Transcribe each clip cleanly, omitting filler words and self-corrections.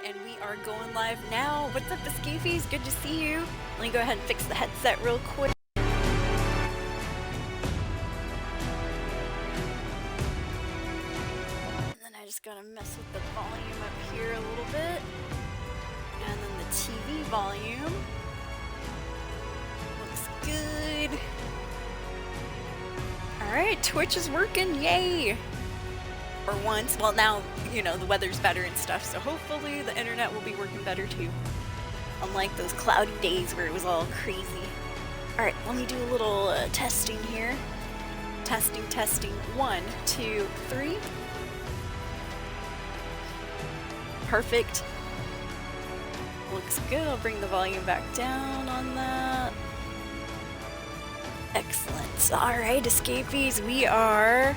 and we are going live now. What's up, Escapees? Good to see you. Let me go ahead and fix the headset real quick. And then I just gotta mess with the volume up here a little bit. And then the TV volume. Looks good. Alright, Twitch is working, yay! For once. Well, now, you know, the weather's better and stuff, so hopefully the internet will be working better too. Unlike those cloudy days where it was all crazy. Alright, let me do a little testing here. Testing. 1, 2, 3. Perfect. Looks good. I'll bring the volume back down on that. Excellent. Alright, Escapees, we are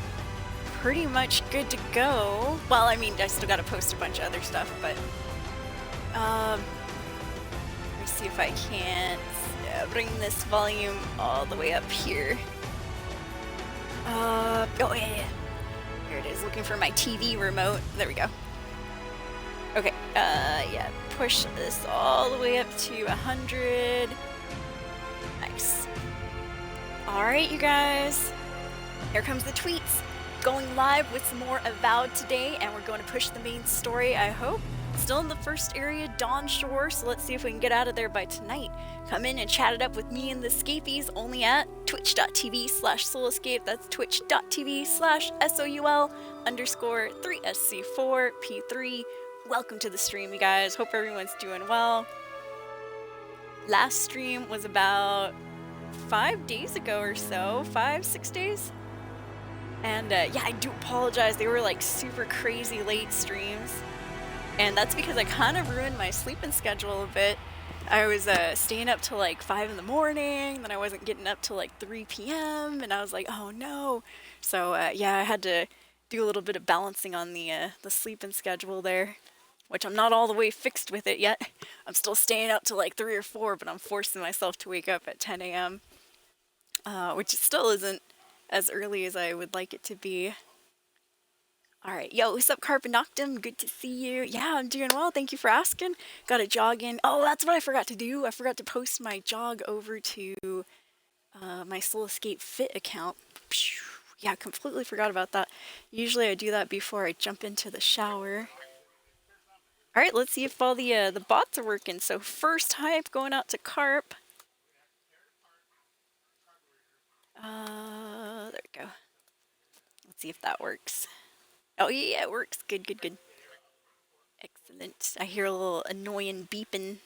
pretty much good to go. Well, I mean, I still gotta post a bunch of other stuff, but let me see if I can't bring this volume all the way up here. Oh yeah. Here it is, looking for my TV remote. There we go. Okay, yeah, push this all the way up to 100. Nice. Alright, you guys. Here comes the tweets. Going live with some more Avowed today, and we're going to push the main story, I hope. Still in the first area, Dawn Shore, so let's see if we can get out of there by tonight. Come in and chat it up with me and the Escapees only at twitch.tv/soulescape. That's twitch.tv/SOUL_3SC4P3. Welcome to the stream, you guys. Hope everyone's doing well. Last stream was about 5 days ago or so, 5-6 days. And yeah, I do apologize. They were like super crazy late streams. And that's because I kind of ruined my sleeping schedule a bit. I was staying up till like 5 in the morning, then I wasn't getting up till like 3 p.m. and I was like, oh no. So yeah, I had to do a little bit of balancing on the sleeping schedule there, which I'm not all the way fixed with it yet. I'm still staying up till like 3 or 4, but I'm forcing myself to wake up at 10 a.m., which still isn't as early as I would like it to be. Alright, yo, what's up, Carpinoctum? Good to see you. Yeah, I'm doing well, thank you for asking. Got a jog in. Oh, that's what I forgot to do. I forgot to post my jog over to my Soul Escape Fit account. Yeah, I completely forgot about that. Usually I do that before I jump into the shower. Alright, let's see if all the bots are working. So first hype going out to Carp. There we go. Let's see if that works. Oh yeah, it works. Good. Excellent. I hear a little annoying beeping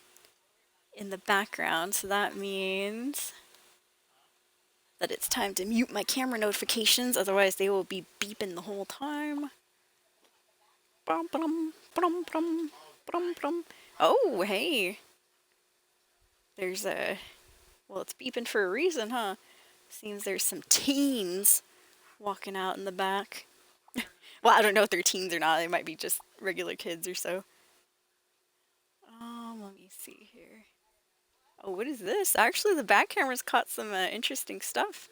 in the background, so that means that it's time to mute my camera notifications, otherwise they will be beeping the whole time. Oh, hey. There's a... Well, it's beeping for a reason, huh? Seems there's some teens walking out in the back. Well, I don't know if they're teens or not. They might be just regular kids or so. Let me see here. Oh, what is this? Actually, the back camera's caught some interesting stuff.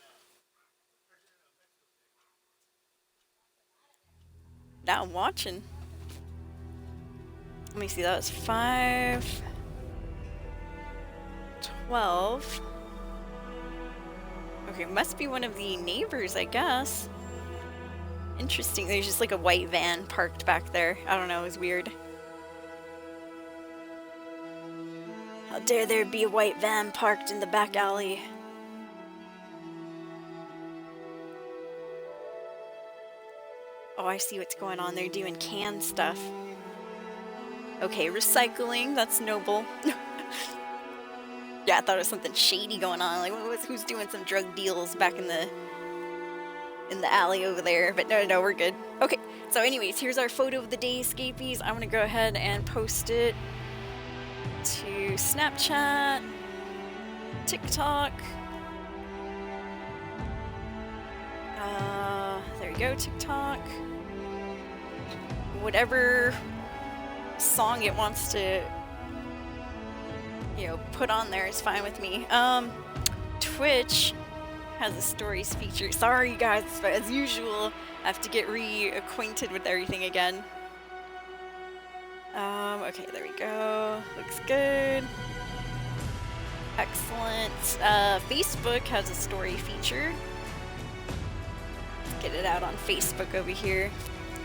Now I'm watching. Let me see, that was 5:12. Okay, must be one of the neighbors, I guess. Interesting, there's just like a white van parked back there. I don't know, it was weird. How dare there be a white van parked in the back alley? Oh, I see what's going on. They're doing canned stuff. Okay, recycling, that's noble. Yeah, I thought it was something shady going on. Like, who's doing some drug deals back in the alley over there? But no, we're good. Okay, so anyways, here's our photo of the day, Escapees. I'm gonna go ahead and post it to Snapchat, TikTok. There you go, TikTok. Whatever song it wants to, you know, put on there is fine with me. Twitch has a stories feature. Sorry guys, but as usual, I have to get reacquainted with everything again. Okay, there we go. Looks good. Excellent. Facebook has a story feature. Let's get it out on Facebook over here.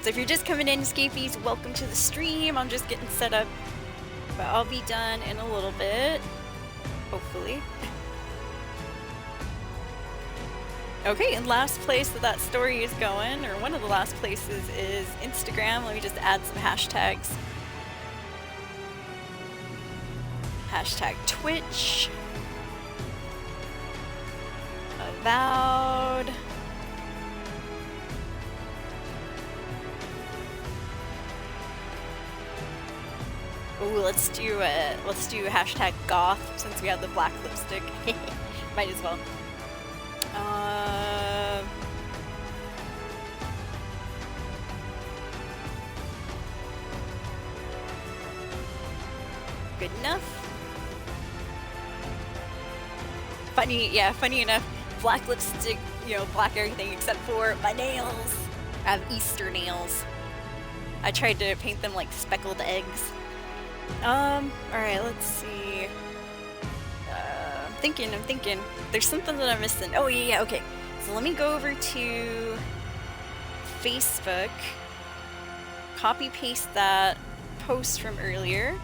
So if you're just coming in, Escapees, welcome to the stream. I'm just getting set up, but I'll be done in a little bit, hopefully. Okay, and last place that story is going, or one of the last places, is Instagram. Let me just add some hashtags. Hashtag Twitch. Avowed. Ooh, let's do hashtag goth since we have the black lipstick. Might as well. Good enough. Funny enough, black lipstick, black everything except for my nails. I have Easter nails. I tried to paint them like speckled eggs. Alright, let's see. I'm thinking. There's something that I'm missing. Oh, yeah, okay. So let me go over to Facebook, copy paste that post from earlier,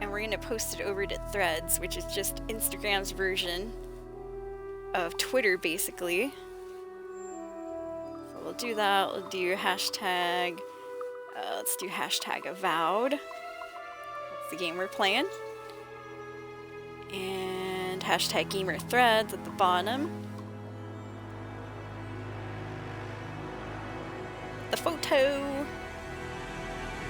and we're gonna post it over to Threads, which is just Instagram's version of Twitter, basically. So we'll do that. We'll do hashtag, let's do hashtag Avowed. That's the game we're playing. And hashtag Gamer Threads at the bottom. The photo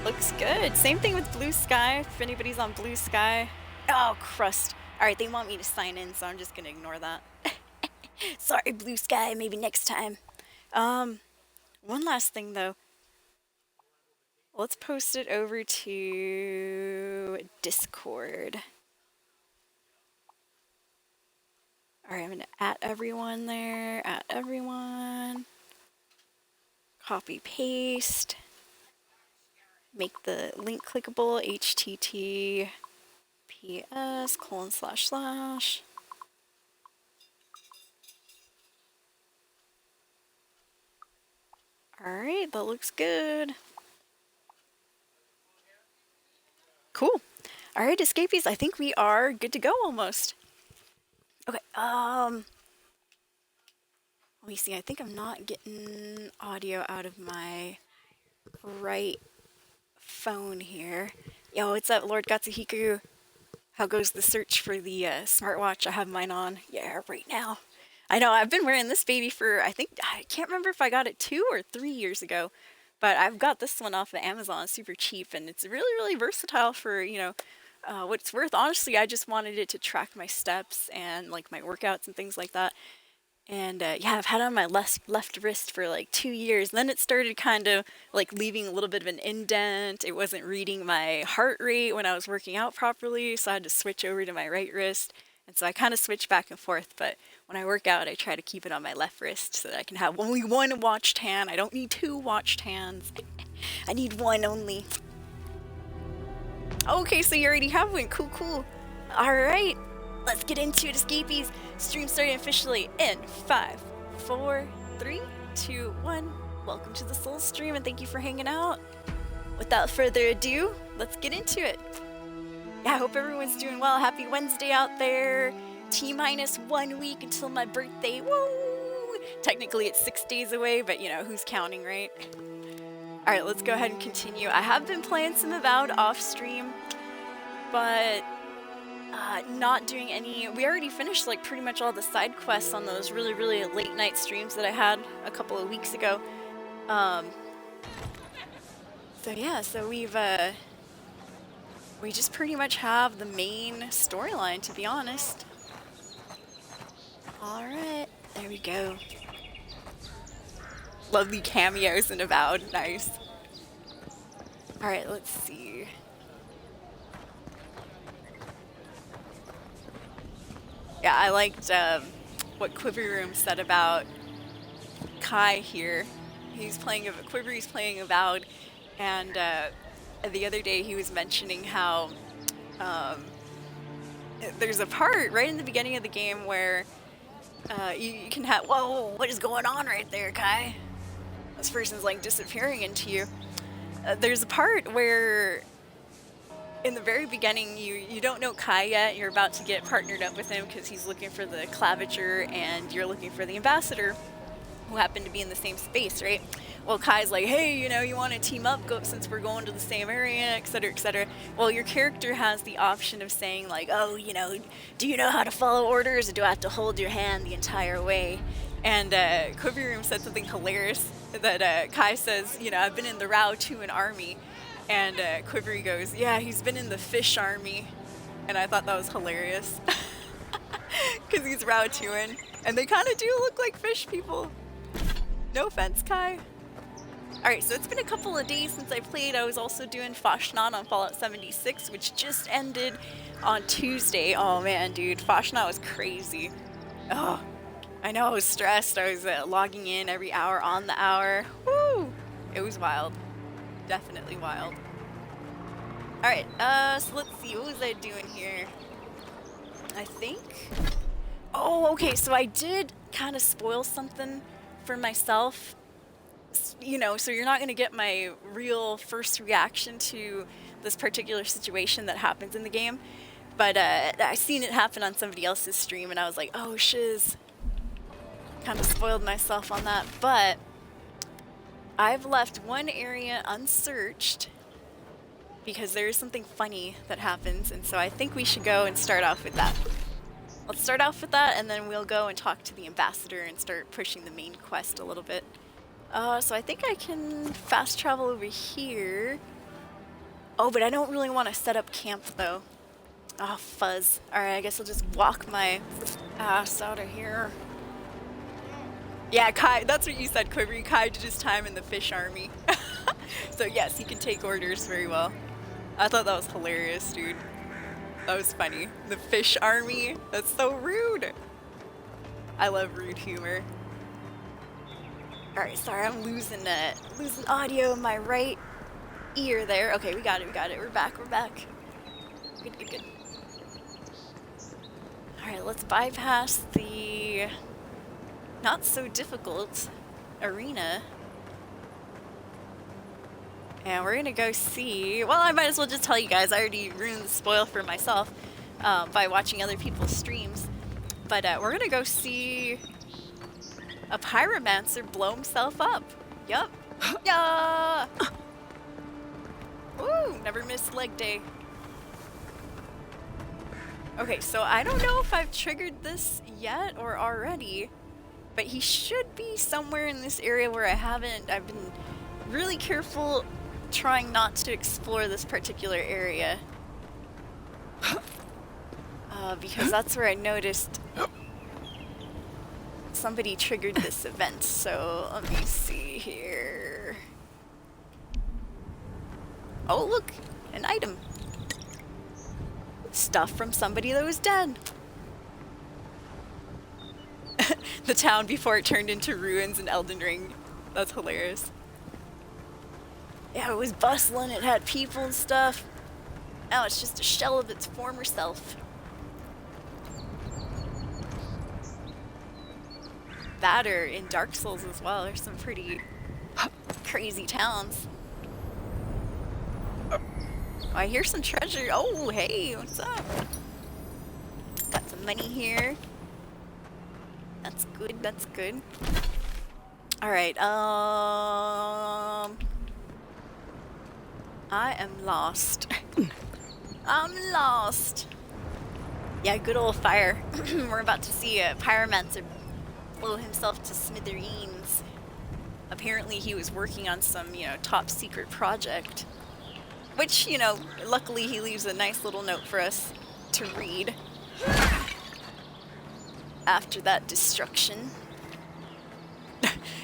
looks good. Same thing with Blue Sky, if anybody's on Blue Sky. Oh, crust. Alright, they want me to sign in, so I'm just gonna ignore that. Sorry, Blue Sky, maybe next time. One last thing, though. Let's post it over to Discord. Alright, I'm gonna @ everyone there, @ everyone. Copy, paste. Make the link clickable, https://. Alright, that looks good. Cool. Alright, Escapees, I think we are good to go almost. Okay, let me see, I think I'm not getting audio out of my right phone here. Yo, what's up, Lord Gatsuhiku? How goes the search for the smartwatch? I have mine on. Yeah, right now. I know, I've been wearing this baby for, I can't remember if I got it 2 or 3 years ago, but I've got this one off of Amazon, super cheap, and it's really, really versatile for, what it's worth. Honestly, I just wanted it to track my steps and, like, my workouts and things like that. And yeah, I've had it on my left wrist for like 2 years. Then it started kind of like leaving a little bit of an indent. It wasn't reading my heart rate when I was working out properly, so I had to switch over to my right wrist. And so I kind of switch back and forth, but when I work out, I try to keep it on my left wrist so that I can have only one watched hand. I don't need 2 watched hands. I need 1 only. Okay, so you already have one. Cool, cool. All right, let's get into it, Escapees. Stream starting officially in 5, 4, 3, 2, 1. Welcome to the Soul Stream, and thank you for hanging out. Without further ado, let's get into it. Yeah, I hope everyone's doing well. Happy Wednesday out there. T-minus 1 week until my birthday. Woo! Technically, it's 6 days away, but who's counting, right? All right, let's go ahead and continue. I have been playing some Avowed off stream, but not doing any. We already finished like pretty much all the side quests on those really, really late night streams that I had a couple of weeks ago. So yeah, so we just pretty much have the main storyline, to be honest. All right, there we go. Lovely cameos in Avowed, nice. All right, let's see. Yeah, I liked what Quiver Room said about Kai here. Quiver's playing Avowed, And the other day he was mentioning how there's a part right in the beginning of the game where you can have, whoa, what is going on right there, Kai? This person's like disappearing into you. There's a part where in the very beginning you don't know Kai yet. You're about to get partnered up with him because he's looking for the claviger and you're looking for the ambassador, who happen to be in the same space, right? Well, Kai's like, hey, you know, you want to team up since we're going to the same area, etc., etc. Well, your character has the option of saying like, oh, you know, do you know how to follow orders, or do I have to hold your hand the entire way? And Quibirum said something hilarious that Kai says, you know, I've been in the Rao 2 army. And Quivery goes, yeah, he's been in the fish army. And I thought that was hilarious. Because he's Rao 2-ing. And they kind of do look like fish people. No offense, Kai. Alright, so it's been a couple of days since I played. I was also doing Fashnot on Fallout 76, which just ended on Tuesday. Oh man, dude, Fashnot was crazy. Oh, I know, I was stressed. I was logging in every hour on the hour. Woo! It was wild. Definitely wild. Alright, so let's see, what was I doing here? I think... Oh, okay, so I did kind of spoil something for myself. You know, so you're not going to get my real first reaction to this particular situation that happens in the game. But I seen it happen on somebody else's stream and I was like, oh shiz. Kind of spoiled myself on that, but I've left one area unsearched because there is something funny that happens, and so I think we should go and start off with that. Let's start off with that, and then we'll go and talk to the ambassador and start pushing the main quest a little bit. So I think I can fast travel over here. Oh, but I don't really want to set up camp, though. Oh, fuzz. Alright, I guess I'll just walk my ass out of here. Yeah, Kai, that's what you said, Quivery. Kai did his time in the fish army. So yes, he can take orders very well. I thought that was hilarious, dude. That was funny. The fish army? That's so rude. I love rude humor. Alright, sorry, I'm losing audio in my right ear there. Okay, we got it, We're back. Good, good, good. Alright, let's bypass the not so difficult arena. And we're gonna go see, well, I might as well just tell you guys, I already ruined the spoil for myself by watching other people's streams. But we're gonna go see a pyromancer blow himself up. Yup. Yeah. Woo, never missed leg day. Okay, so I don't know if I've triggered this yet or already, but he should be somewhere in this area where I haven't. I've been really careful trying not to explore this particular area. Because that's where I noticed somebody triggered this event, so let me see here. Oh look, an item. Stuff from somebody that was dead. The town before it turned into ruins in Elden Ring. That's hilarious. Yeah, it was bustling, it had people and stuff. Now it's just a shell of its former self. That or in Dark Souls as well, there's some pretty crazy towns. Oh, I hear some treasure. Oh, hey, what's up? Got some money here. That's good, that's good. Alright, I am lost. I'm lost. Yeah, good old fire. We're about to see a pyromancer blow himself to smithereens. Apparently he was working on some, you know, top secret project. Which, you know, luckily he leaves a nice little note for us to read. After that destruction.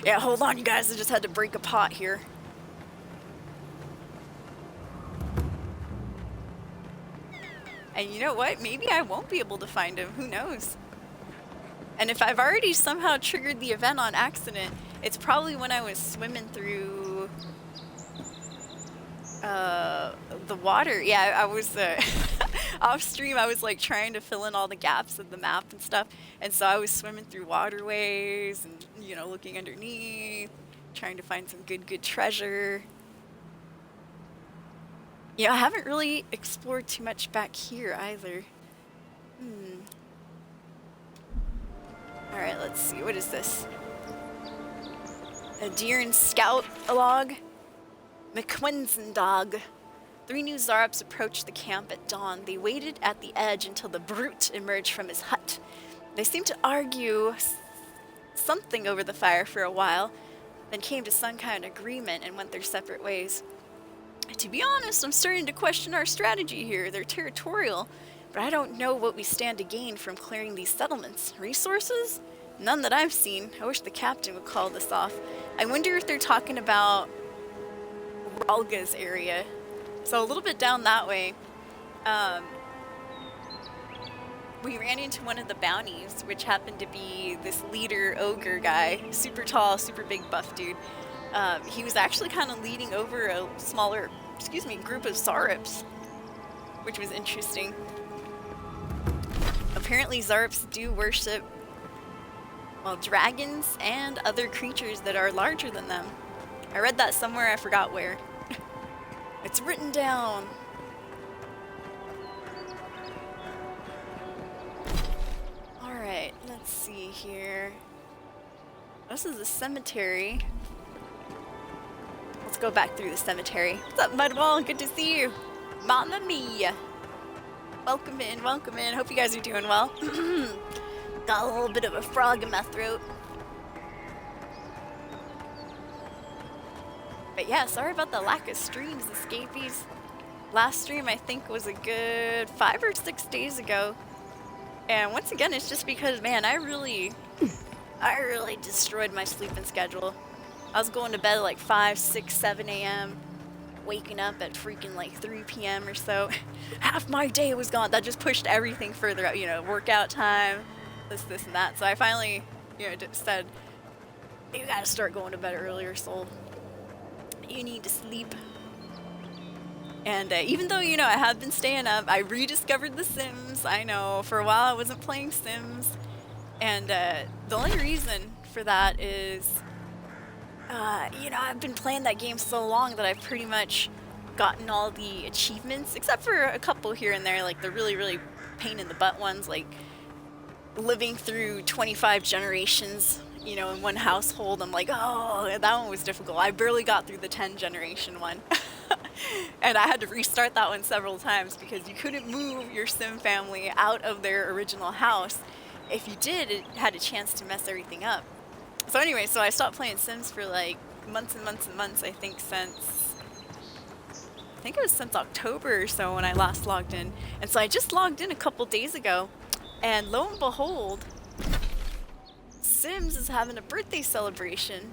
Yeah, hold on you guys, I just had to break a pot here. And you know what? Maybe I won't be able to find him. Who knows? And if I've already somehow triggered the event on accident, it's probably when I was swimming through The water. Yeah, I was off stream. I was like trying to fill in all the gaps of the map and stuff, and so I was swimming through waterways and looking underneath, trying to find some good treasure. Yeah, I haven't really explored too much back here either. All right, let's see. What is this? A deer and scout log. McQuinson dog. 3 new Zarups approached the camp at dawn. They waited at the edge until the brute emerged from his hut. They seemed to argue something over the fire for a while, then came to some kind of agreement and went their separate ways. To be honest, I'm starting to question our strategy here. They're territorial, but I don't know what we stand to gain from clearing these settlements. Resources? None that I've seen. I wish the captain would call this off. I wonder if they're talking about Ralga's area. So a little bit down that way, we ran into one of the bounties, which happened to be this leader ogre guy, super tall, super big buff dude. He was actually kind of leading over a smaller, group of Zarups, which was interesting. Apparently Zarups do worship, well, dragons and other creatures that are larger than them. I read that somewhere, I forgot where. It's written down. Alright, let's see here. This is a cemetery. Let's go back through the cemetery. What's up, Mudwall? Good to see you. Mamma mia. Welcome in, welcome in. Hope you guys are doing well. Got a little bit of a frog in my throat. But yeah, sorry about the lack of streams, escapees. Last stream I think was a good 5 or 6 days ago. And once again, it's just because, man, I really destroyed my sleeping schedule. I was going to bed at like 5, 6, 7 a.m. Waking up at freaking like 3 p.m. or so. Half my day was gone. That just pushed everything further out, workout time, this and that. So I finally, said, you gotta start going to bed earlier, soul. You need to sleep. And even though, I have been staying up, I rediscovered The Sims. I know, for a while I wasn't playing Sims. And the only reason for that is, I've been playing that game so long that I've pretty much gotten all the achievements, except for a couple here and there, like the really, really pain in the butt ones, like living through 25 generations. In one household. I'm like, oh, that one was difficult. I barely got through the 10 generation one. And I had to restart that one several times because you couldn't move your Sim family out of their original house. If you did, it had a chance to mess everything up. So anyway, so I stopped playing Sims for like months and months and months, I think it was since October or so when I last logged in. And so I just logged in a couple days ago, and lo and behold, Sims is having a birthday celebration,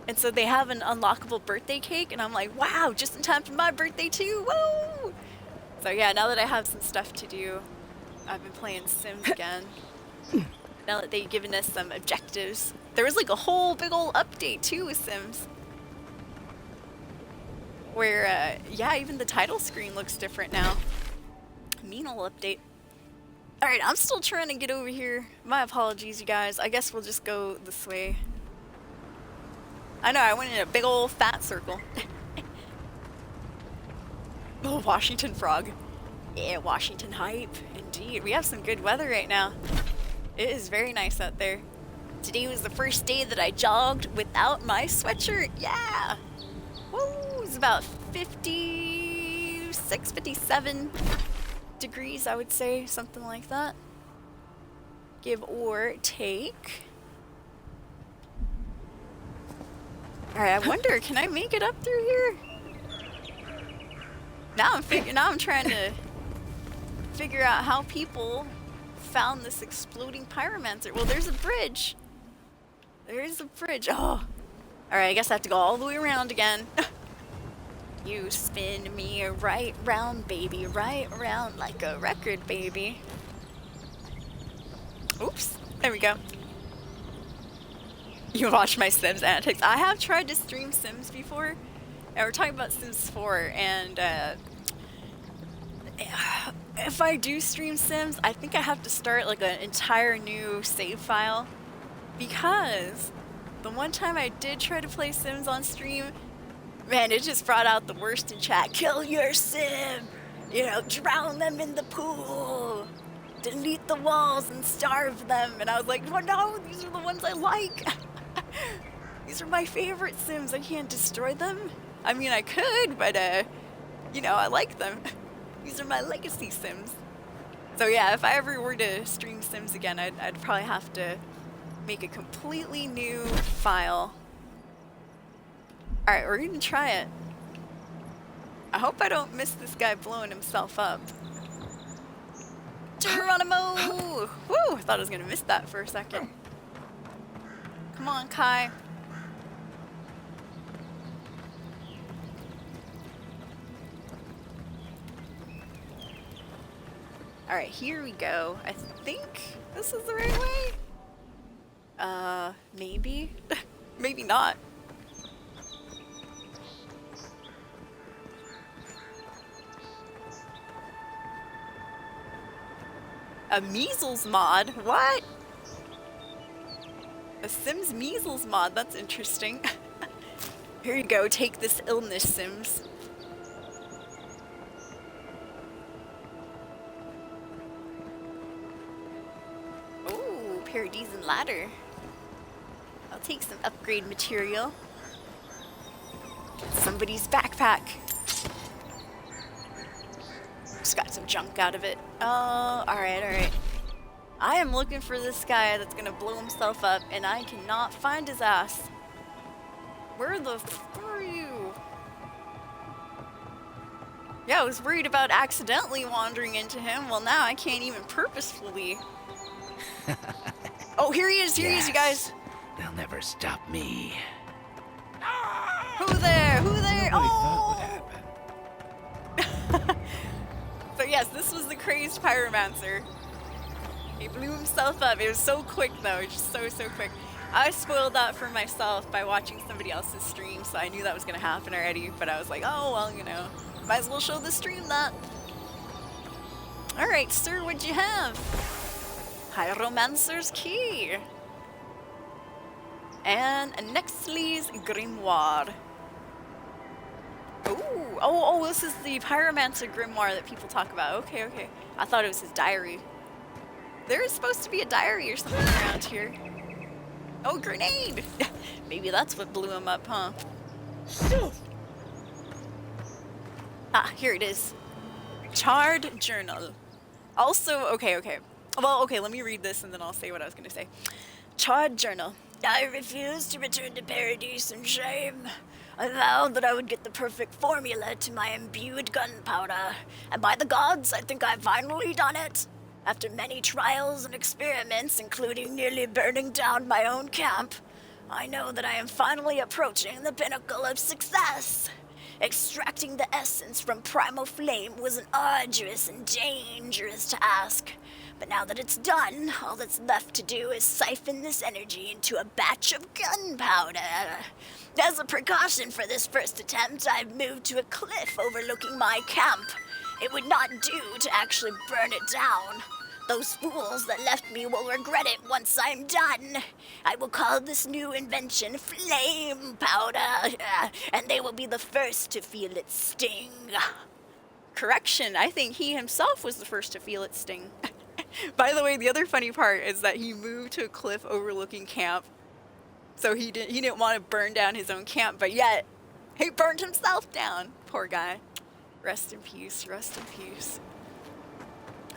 and so they have an unlockable birthday cake, and I'm like, wow, just in time for my birthday too. Woo! So yeah, now that I have some stuff to do, I've been playing Sims again. Now that they've given us some objectives, there was like a whole big old update too with Sims, where yeah, even the title screen looks different now. Mean old update. Alright, I'm still trying to get over here. My apologies, you guys. I guess we'll just go this way. I know, I went in a big old fat circle. Oh, Washington frog. Yeah, Washington hype. Indeed. We have some good weather right now. It is very nice out there. Today was the first day that I jogged without my sweatshirt. Yeah! Woo! It's about 56, 57 degrees, I would say, something like that. Give or take. Alright, I wonder, can I make it up through here? Now I'm trying to figure out how people found this exploding pyromancer. Well, there's a bridge. There's a bridge. Oh. Alright, I guess I have to go all the way around again. You spin me right round, baby, right round like a record, baby. Oops, there we go. You watch my Sims antics. I have tried to stream Sims before, And we're talking about Sims 4, and if I do stream Sims, I think I have to start like an entire new save file, because the one time I did try to play Sims on stream, man, it just brought out the worst in chat. Kill your Sim! You know, drown them in the pool! Delete the walls and starve them! And I was like, well, no, these are the ones I like! These are my favorite Sims, I can't destroy them. I mean, I could, but, you know, I like them. These are my legacy Sims. So yeah, if I ever were to stream Sims again, I'd probably have to make a completely new file. Alright, we're gonna try it. I hope I don't miss this guy blowing himself up. Geronimo! Woo! I thought I was gonna miss that for a second. Come on, Kai. Alright, here we go. I think this is the right way? Maybe? Maybe not. A measles mod? What? A Sims measles mod? That's interesting. Here you go, take this illness, Sims. Oh, Paradisian ladder. I'll take some upgrade material. Somebody's backpack. Just got some junk out of it. Oh, alright. I am looking for this guy that's gonna blow himself up, and I cannot find his ass. Where the f are you? Yeah, I was worried about accidentally wandering into him. Well, now I can't even purposefully. Oh, here he is, he is, you guys. They'll never stop me. Who there? Nobody thought would happen. So yes, this was the crazed pyromancer. He blew himself up. It was so quick though, just so quick. I spoiled that for myself by watching somebody else's stream, so I knew that was gonna happen already, but I was like, oh well, you know, might as well show the stream that. Alright, sir, what'd you have? Pyromancer's key. And a Nextly's grimoire. Ooh, oh, this is the Pyromancer grimoire that people talk about. Okay. I thought it was his diary. There is supposed to be a diary or something around here. Oh, grenade! Maybe that's what blew him up, huh? Ah, here it is. Charred journal. Also, okay. Well, okay, let me read this and then I'll say what I was gonna say. Charred journal. I refuse to return to Paradise in shame. I vowed that I would get the perfect formula to my imbued gunpowder, and by the gods, I think I've finally done it. After many trials and experiments, including nearly burning down my own camp, I know that I am finally approaching the pinnacle of success. Extracting the essence from primal flame was an arduous and dangerous task. But now that it's done, all that's left to do is siphon this energy into a batch of gunpowder. As a precaution for this first attempt, I've moved to a cliff overlooking my camp. It would not do to actually burn it down. Those fools that left me will regret it once I'm done. I will call this new invention flame powder, and they will be the first to feel its sting. Correction, I think he himself was the first to feel its sting. By the way, the other funny part is that he moved to a cliff overlooking camp. So he didn't want to burn down his own camp, but yet he burned himself down. Poor guy. Rest in peace, rest in peace.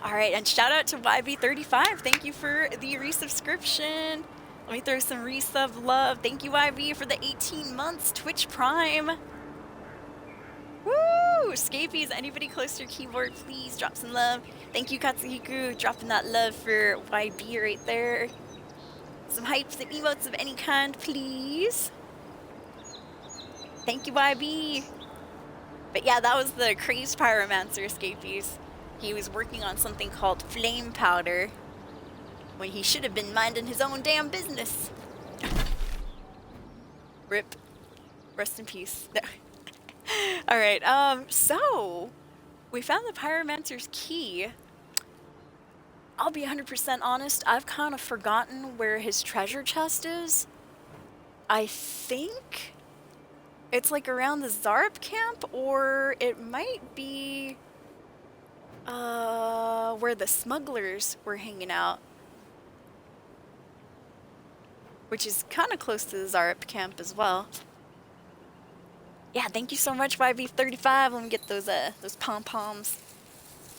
Alright, and shout out to YB35. Thank you for the resubscription. Let me throw some resub love. Thank you, YB, for the 18 months Twitch Prime. Woo! Scapies, anybody close to your keyboard, please drop some love. Thank you, Katsuhiku, dropping that love for YB right there. Some hypes and emotes of any kind, please. Thank you, YB. But yeah, that was the crazed pyromancer, Scapies. He was working on something called flame powder when he should have been minding his own damn business. Rip. Rest in peace. Alright, so we found the Pyromancer's key. I'll be 100% honest, I've kind of forgotten where his treasure chest is. I think it's like around the Zarp camp, or it might be where the smugglers were hanging out. Which is kind of close to the Zarp camp as well. Yeah, thank you so much, YB35. Let me get those pom-poms.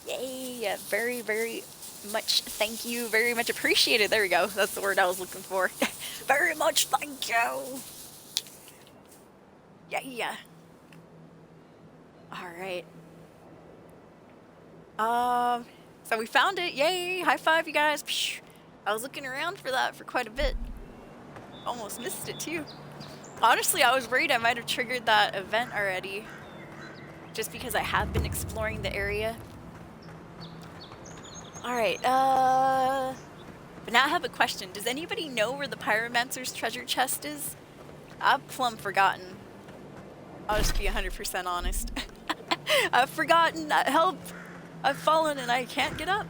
Yay, very, very much thank you. Very much appreciated. There we go. That's the word I was looking for. Very much thank you. Yeah. Alright. So we found it. Yay, high five, you guys. Psh, I was looking around for that for quite a bit. Almost missed it, too. Honestly, I was worried I might have triggered that event already. Just because I have been exploring the area. Alright, but now I have a question. Does anybody know where the Pyromancer's treasure chest is? I've plumb forgotten. I'll just be 100% honest. I've forgotten. Help! I've fallen and I can't get up.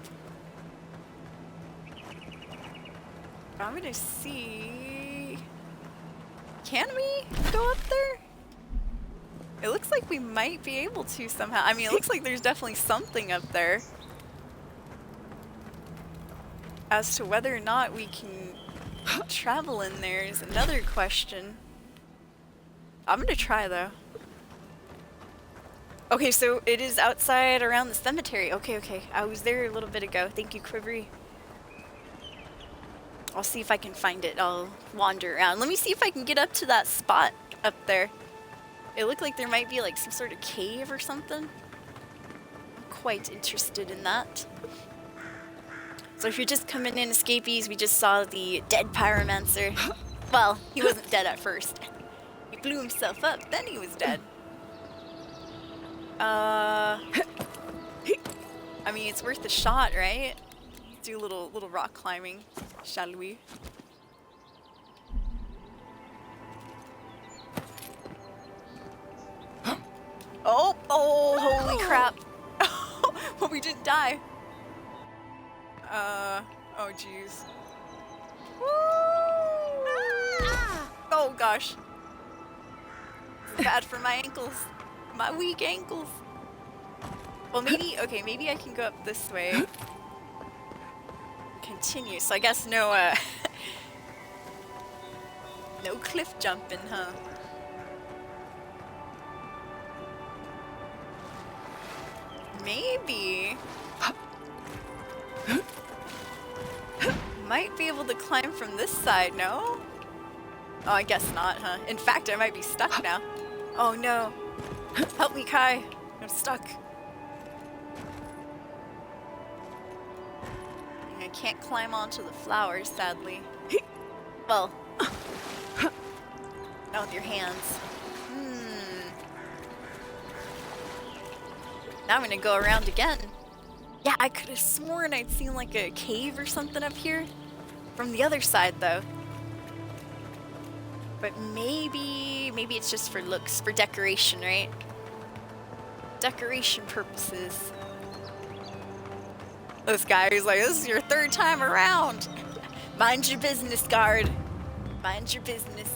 I'm gonna see... Can we go up there? It looks like we might be able to somehow. I mean, it looks like there's definitely something up there. As to whether or not we can travel in there is another question. I'm gonna try though. Okay, so it is outside around the cemetery. Okay. I was there a little bit ago. Thank you, Quivery. I'll see if I can find it. I'll wander around. Let me see if I can get up to that spot up there. It looked like there might be like some sort of cave or something. I'm quite interested in that. So if you're just coming in, escapees, we just saw the dead Pyromancer. Well, he wasn't dead at first. He blew himself up, then he was dead. I mean, it's worth a shot, right? Do a little rock climbing, shall we? Oh, holy crap. Well, we didn't die. Oh jeez. Oh gosh. Bad for my ankles. My weak ankles. Well, maybe, okay, maybe I can go up this way. Continue, so I guess no, no cliff jumping, huh? Maybe. Might be able to climb from this side, no? Oh, I guess not, huh? In fact, I might be stuck now. Oh no. Help me, Kai. I'm stuck. I can't climb onto the flowers, sadly. Well, not with your hands. Now I'm gonna go around again. Yeah, I could have sworn I'd seen like a cave or something up here. From the other side, though. But maybe it's just for looks, for decoration, right? Decoration purposes. This guy who's like, this is your third time around. Mind your business, guard. Mind your business.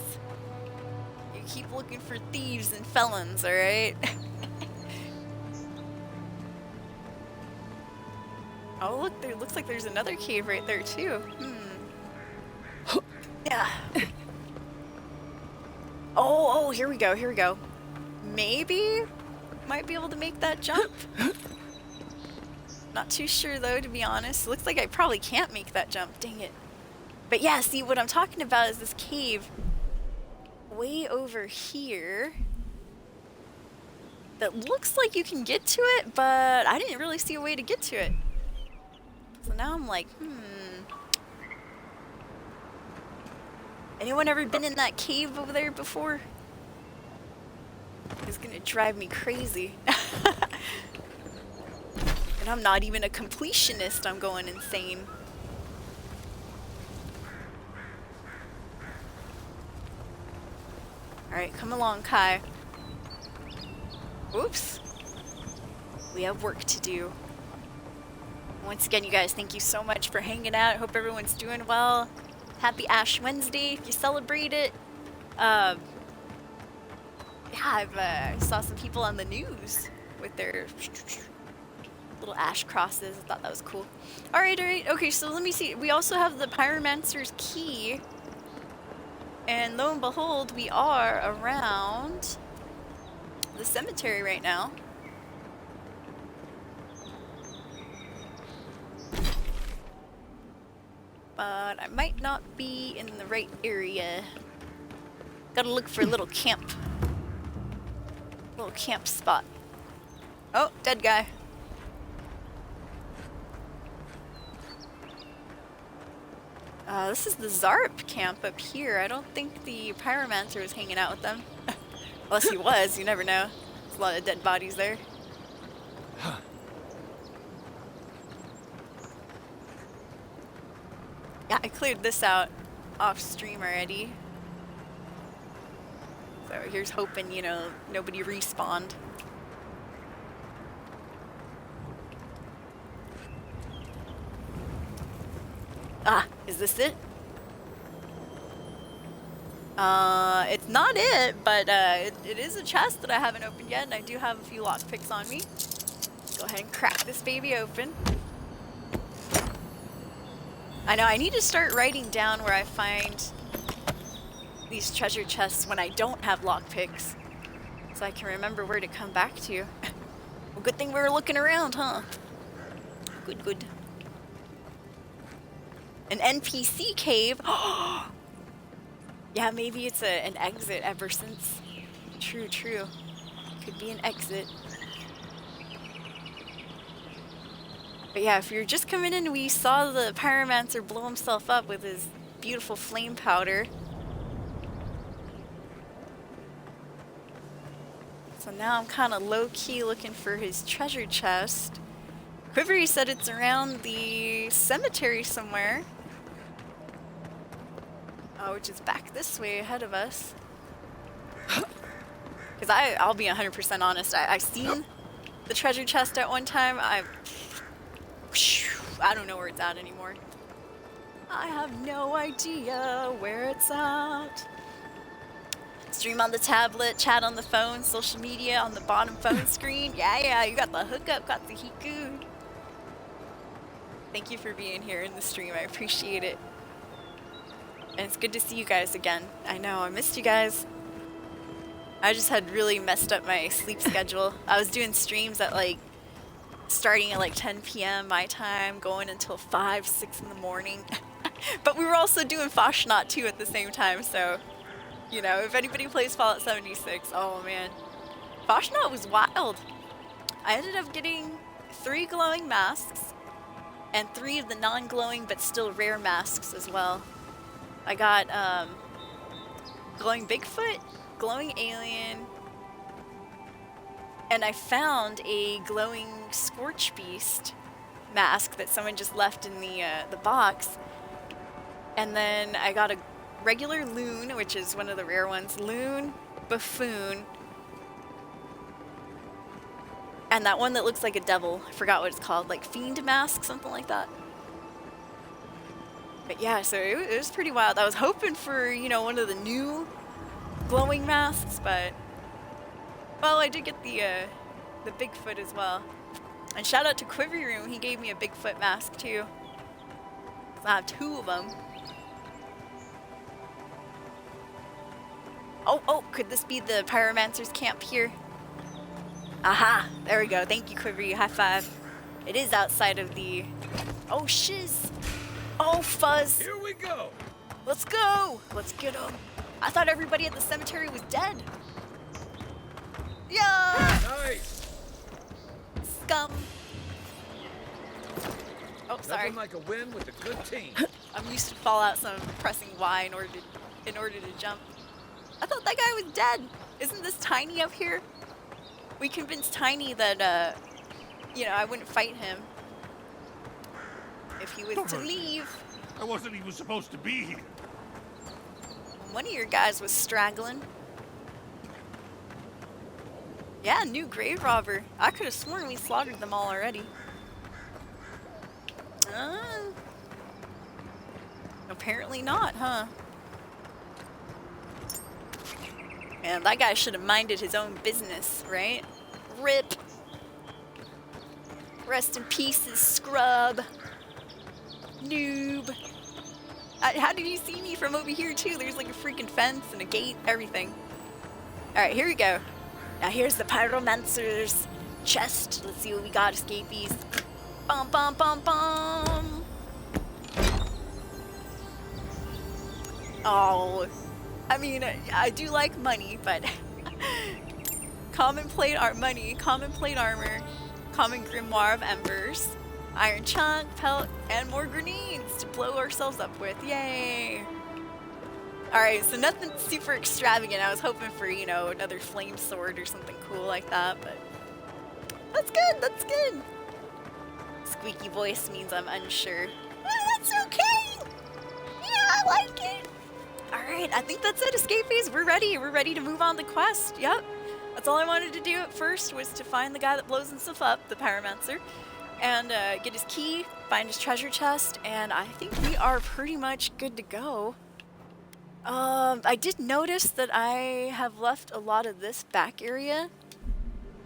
You keep looking for thieves and felons, alright? Oh, look, there looks like there's another cave right there, too. Yeah. Oh, here we go. Maybe might be able to make that jump. Not too sure, though, to be honest. Looks like I probably can't make that jump. Dang it. But yeah, see, what I'm talking about is this cave way over here that looks like you can get to it, but I didn't really see a way to get to it. So now I'm like, anyone ever been in that cave over there before? It's gonna drive me crazy. And I'm not even a completionist, I'm going insane. Alright, come along, Kai. Oops. We have work to do. Once again, you guys, thank you so much for hanging out. Hope everyone's doing well. Happy Ash Wednesday if you celebrate it. Yeah, I saw some people on the news with their little ash crosses. I thought that was cool. Alright, okay, so let me see. We also have the Pyromancer's Key. And lo and behold, we are around the cemetery right now. But I might not be in the right area. Gotta look for a little camp. Little camp spot. Oh, dead guy. This is the Zarp camp up here. I don't think the Pyromancer was hanging out with them. Unless he was, you never know. There's a lot of dead bodies there. Yeah, I cleared this out off stream already. So here's hoping, you know, nobody respawned. Ah, is this it? It's not it, but it is a chest that I haven't opened yet, and I do have a few lockpicks on me. Go ahead and crack this baby open. I know, I need to start writing down where I find these treasure chests when I don't have lockpicks, so I can remember where to come back to. Well, good thing we were looking around, huh? Good, good. An NPC cave? Yeah, maybe it's an exit ever since. True, true. Could be an exit. But yeah, if you're just coming in, we saw the Pyromancer blow himself up with his beautiful flame powder. So now I'm kind of low-key looking for his treasure chest. Quivery said it's around the cemetery somewhere. Which is back this way ahead of us. Because I'll be 100% honest, I seen the treasure chest at one time. I don't know where it's at anymore. I have no idea where it's at. Stream on the tablet, chat on the phone, social media on the bottom phone screen. Yeah, you got the hookup, got the hiku. Thank you for being here in the stream. I appreciate it. And it's good to see you guys again. I know, I missed you guys. I just had really messed up my sleep schedule. I was doing streams at starting at 10 p.m. my time, going until 5, 6 in the morning. But we were also doing Fashnot too at the same time, so, you know, if anybody plays Fallout 76, oh man. Fashnot was wild. I ended up getting 3 glowing masks, and 3 of the non-glowing but still rare masks as well. I got glowing Bigfoot, glowing alien, and I found a glowing Scorch Beast mask that someone just left in the box. And then I got a regular loon, which is one of the rare ones, loon, buffoon, and that one that looks like a devil. I forgot what it's called, like fiend mask, something like that. But yeah, so it was pretty wild. I was hoping for, you know, one of the new glowing masks, but, well, I did get the Bigfoot as well. And shout out to Quivery Room, he gave me a Bigfoot mask too. I have 2 of them. Oh, could this be the Pyromancer's camp here? Aha, there we go. Thank you, Quivery. High five. It is outside of the... Oh, shiz. Oh, fuzz. Here we go. Let's go. Let's get him. I thought everybody at the cemetery was dead. Yeah. Nice. Scum. Oh, sorry. Nothing like a win with a good team. I'm used to Fallout, so I'm pressing Y in order to jump. I thought that guy was dead. Isn't this Tiny up here? We convinced Tiny that, you know, I wouldn't fight him if he was to leave. I wasn't even supposed to be here. One of your guys was straggling. Yeah, new grave robber. I could have sworn we slaughtered them all already. Apparently not, huh? And that guy should have minded his own business, right? RIP. Rest in pieces, scrub. Noob. How did you see me from over here too? There's like a freaking fence and a gate, everything. Alright, here we go. Now here's the pyromancer's chest. Let's see what we got, escapees. Bum bum bum bum. Oh, I mean, I do like money, but common plate money, common plate armor, common grimoire of embers, iron chunk, pelt, and more grenades to blow ourselves up with. Yay! Alright, so nothing super extravagant. I was hoping for, you know, another flame sword or something cool like that, but that's good, that's good. Squeaky voice means I'm unsure. Oh, that's okay! Yeah, I like it! Alright, I think that's it, escapees. We're ready. We're ready to move on the quest. Yep. That's all I wanted to do at first, was to find the guy that blows himself up, the pyromancer, and get his key, find his treasure chest, and I think we are pretty much good to go. I did notice that I have left a lot of this back area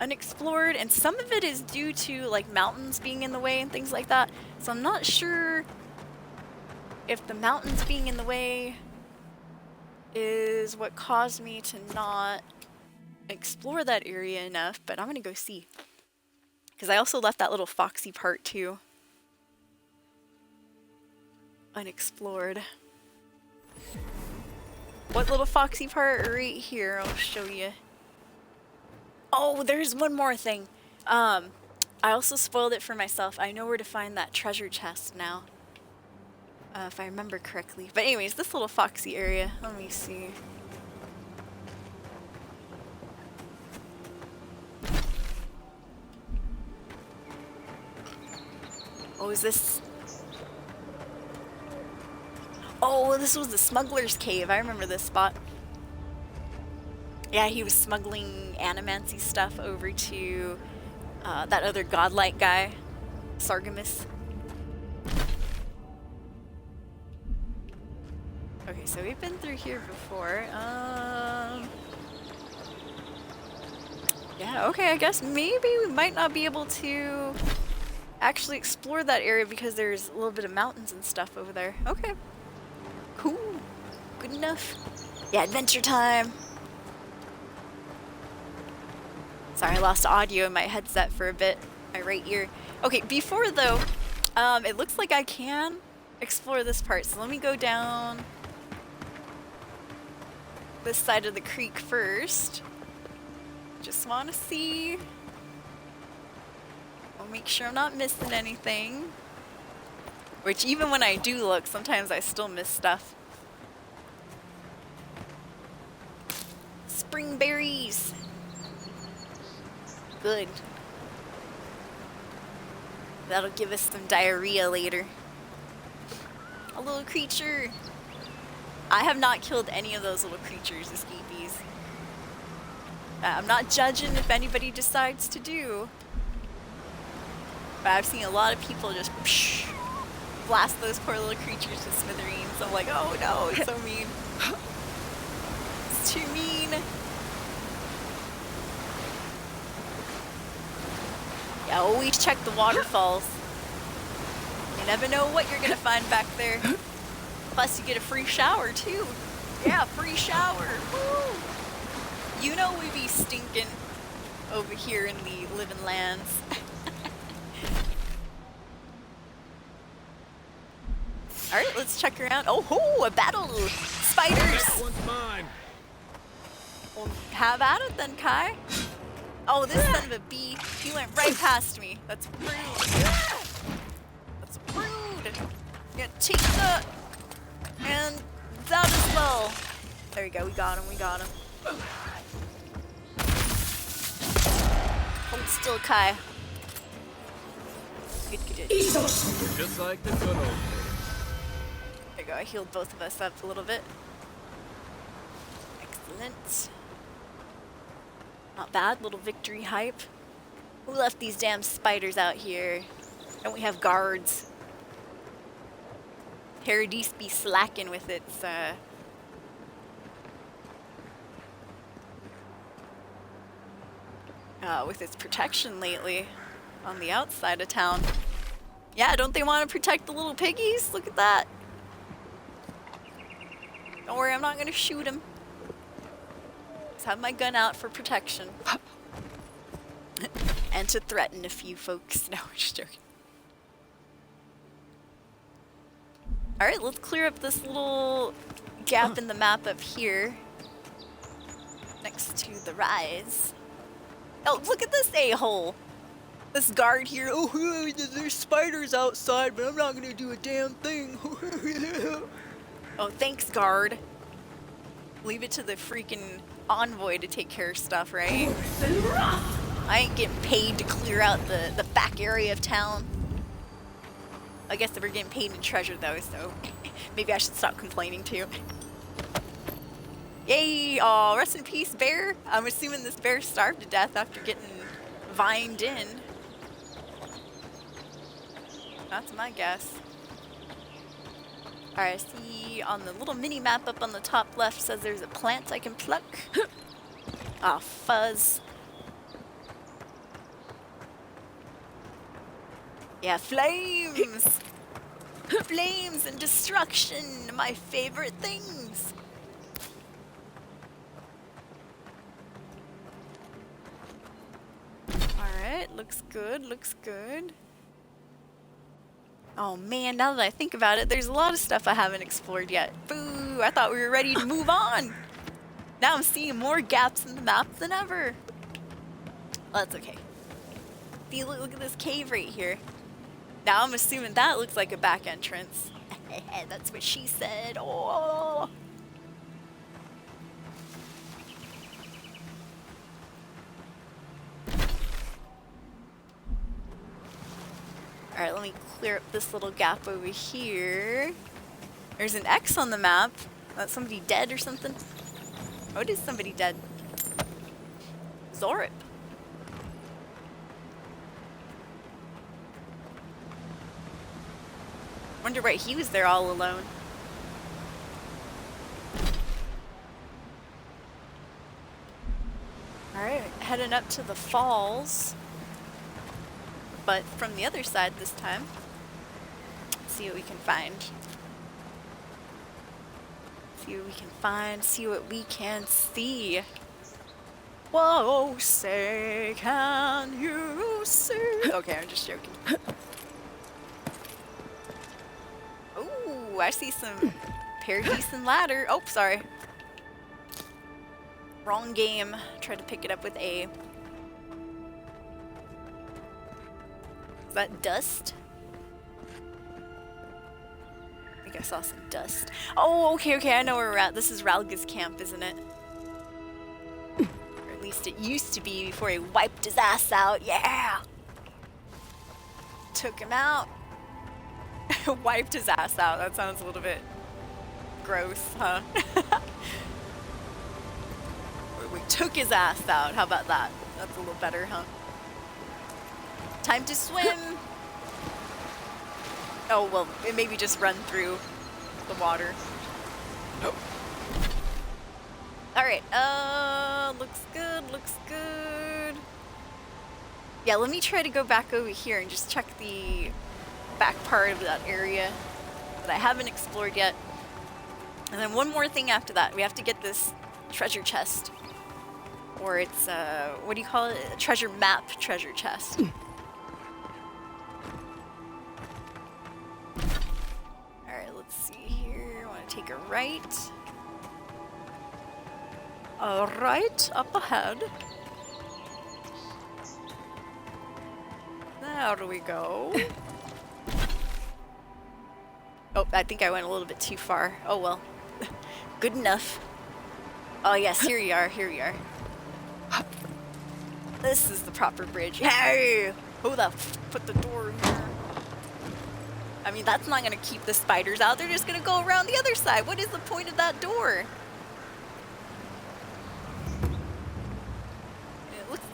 unexplored, and some of it is due to like mountains being in the way and things like that. So I'm not sure if the mountains being in the way is what caused me to not explore that area enough, but I'm gonna go see. Because I also left that little foxy part too unexplored. What little foxy part? Right here, I'll show you. Oh, there's one more thing. I also spoiled it for myself. I know where to find that treasure chest now. If I remember correctly. But anyways, this little foxy area. Let me see. Oh, is this... Oh, this was the smuggler's cave. I remember this spot. Yeah, he was smuggling animancy stuff over to that other godlike guy, Sargamus. Okay, so we've been through here before. Yeah, okay, I guess maybe we might not be able to actually explore that area because there's a little bit of mountains and stuff over there. Okay. Cool. Good enough. Yeah, adventure time. Sorry, I lost audio in my headset for a bit. My right ear. Okay, before though, it looks like I can explore this part. So let me go down this side of the creek first. Just want to see. I'll make sure I'm not missing anything. Which even when I do look, sometimes I still miss stuff. Spring berries. Good. That'll give us some diarrhea later. A little creature. I have not killed any of those little creatures, escapees. I'm not judging if anybody decides to do. But I've seen a lot of people just blast those poor little creatures to smithereens. I'm like, oh no, it's so mean. It's too mean. Yeah, always check the waterfalls. You never know what you're gonna find back there. Plus you get a free shower too. Yeah, free shower. Woo! You know we be stinking over here in the living lands. Alright, let's check around. Oh, ho, a battle! Spiders! That one's mine. Well, have at it then, Kai. Oh, this son of a bee. He went right past me. That's rude. That's rude. Yeah, take that. And that as well. There we go, we got him, we got him. Hold still, Kai. Good, good, good. Just like the good old days. There you go, I healed both of us up a little bit. Excellent. Not bad, little victory hype. Who left these damn spiders out here? Don't we have guards? Paradise be slacking with its, with its protection lately on the outside of town. Yeah, don't they want to protect the little piggies? Look at that. Don't worry, I'm not gonna shoot him. Just have my gun out for protection. And to threaten a few folks. No, just joking. Alright, let's clear up this little gap in the map up here. Next to the rise. Oh, look at this a-hole. This guard here. Oh, there's spiders outside, but I'm not gonna do a damn thing. Oh, thanks, guard. Leave it to the freaking envoy to take care of stuff, right? I ain't getting paid to clear out the back area of town. I guess they were getting paid in treasure though, so maybe I should stop complaining too. Yay! Aw, rest in peace, bear. I'm assuming this bear starved to death after getting vined in. That's my guess. Alright, I see on the little mini map up on the top left says there's a plant I can pluck. Ah, fuzz. Yeah, flames! Flames and destruction, my favorite things. Alright, looks good, looks good. Oh man, now that I think about it, there's a lot of stuff I haven't explored yet. Boo! I thought we were ready to move on! Now I'm seeing more gaps in the map than ever. Well, that's okay. See, look at this cave right here. Now I'm assuming that looks like a back entrance. That's what she said. Oh! Alright, let me clear up this little gap over here. There's an X on the map. That's somebody dead or something? Oh, it is somebody dead. Zorip. Wonder why he was there all alone. Alright, heading up to the falls. But from the other side this time. Let's see what we can find. See what we can find, see what we can see. Whoa, say, can you see? Okay, I'm just joking. Ooh, I see some Paradise and ladder. Oh, sorry. Wrong game. Tried to pick it up with A. Is that dust? I think I saw some dust. Oh, okay, I know where we're at. This is Ralga's camp, isn't it? Or at least it used to be before he wiped his ass out. Yeah! Took him out. Wiped his ass out. That sounds a little bit gross, huh? We took his ass out. How about that? That's a little better, huh? Time to swim! Oh, well, maybe just run through the water. Nope. Alright, looks good, looks good. Yeah, let me try to go back over here and just check the back part of that area that I haven't explored yet. And then one more thing after that. We have to get this treasure chest. Or it's, what do you call it? A treasure map treasure chest. Alright, let's see here. I want to take a right. Alright, up ahead. There we go. Oh, I think I went a little bit too far. Oh well. Good enough. Oh yes, here we are, here we are. This is the proper bridge. Hey! Who the f put the door in here? I mean, that's not gonna keep the spiders out. They're just gonna go around the other side. What is the point of that door?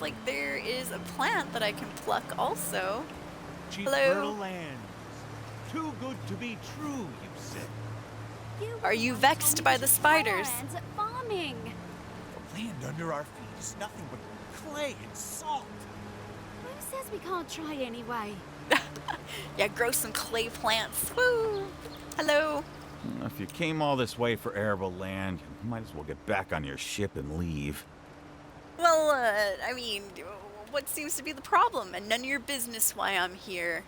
like there is a plant that I can pluck also. Cheap Hello? fertile land. Too good to be true, you said. Are you vexed by the spiders? Hands at farming. The land under our feet is nothing but clay and salt. Who says we can't try anyway? Yeah, grow some clay plants. Woo! Hello. If you came all this way for arable land, you might as well get back on your ship and leave. Well, I mean, what seems to be the problem? And none of your business why I'm here.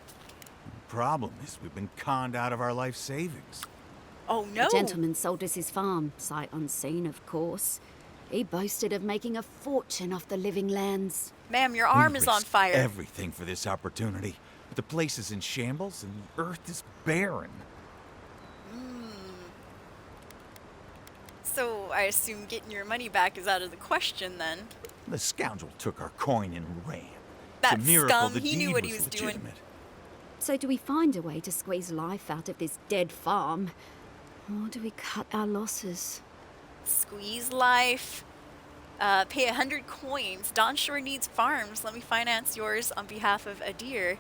Problem is, we've been conned out of our life savings. Oh, no. The gentleman sold us his farm, sight unseen, of course. He boasted of making a fortune off the living lands. Ma'am, your We arm is on risked fire. everything for this opportunity. But the place is in shambles and the earth is barren. So I assume getting your money back is out of the question then. The scoundrel took our coin and ran. That it's a miracle scum, the he knew deed what he was doing. legitimate. So do we find a way to squeeze life out of this dead farm? Or do we cut our losses? Squeeze life. Pay 100 coins. Don Shore needs farms. Let me finance yours on behalf of Adir.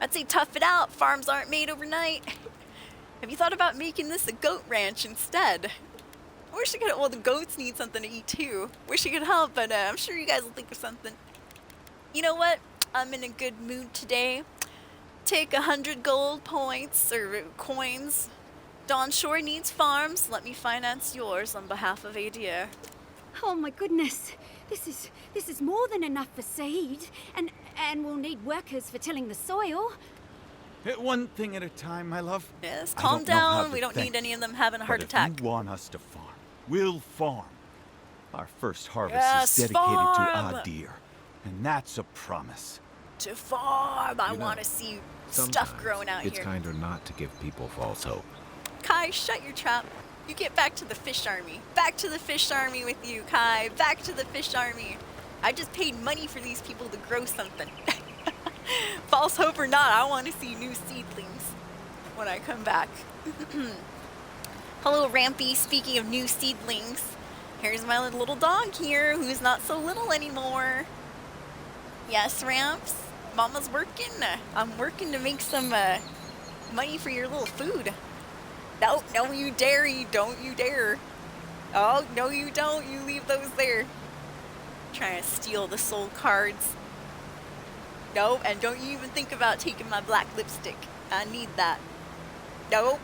I'd say tough it out. Farms aren't made overnight. Have you thought about making this a goat ranch instead? I wish I could. Well, the goats need something to eat too. Wish I could help, but I'm sure you guys will think of something. You know what? I'm in a good mood today. Take 100 gold points or coins. Don Shore needs farms. Let me finance yours on behalf of Adir. Oh my goodness. This is more than enough for seed. And we'll need workers for tilling the soil. Hit one thing at a time, my love. Yes, I calm don't know how down. to We don't thank need any you, of them having a heart but attack. If you want us to farm, we'll farm. Our first harvest Yes, is dedicated farm! to Adir, and that's a promise. To farm. I You know, want to see Sometimes stuff growing out it's here. kinder not to give people false hope. Kai, shut your trap. You get back to the fish army. Back to the fish army with you, Kai. Back to the fish army. I just paid money for these people to grow something. False hope or not, I want to see new seedlings when I come back. Hello, Rampy. Speaking of new seedlings, here's my little dog here who's not so little anymore. Yes, Ramps? Mama's working. I'm working to make some money for your little food. No, no, you dare. You don't. You dare. Oh, no, you don't. You leave those there. Trying to steal the soul cards. Nope, and don't you even think about taking my black lipstick. I need that. Nope.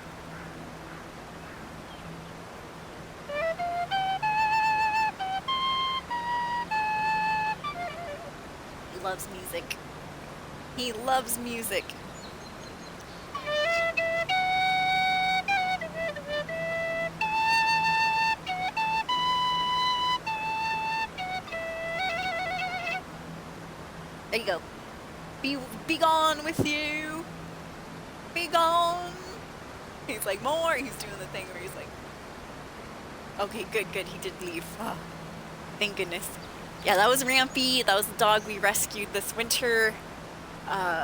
He loves music. He loves music. There you go. Be gone with you. Be gone. He's like, more. He's doing the thing where he's like, okay, good. He did leave. Oh, thank goodness. Yeah, that was Rampy. That was the dog we rescued this winter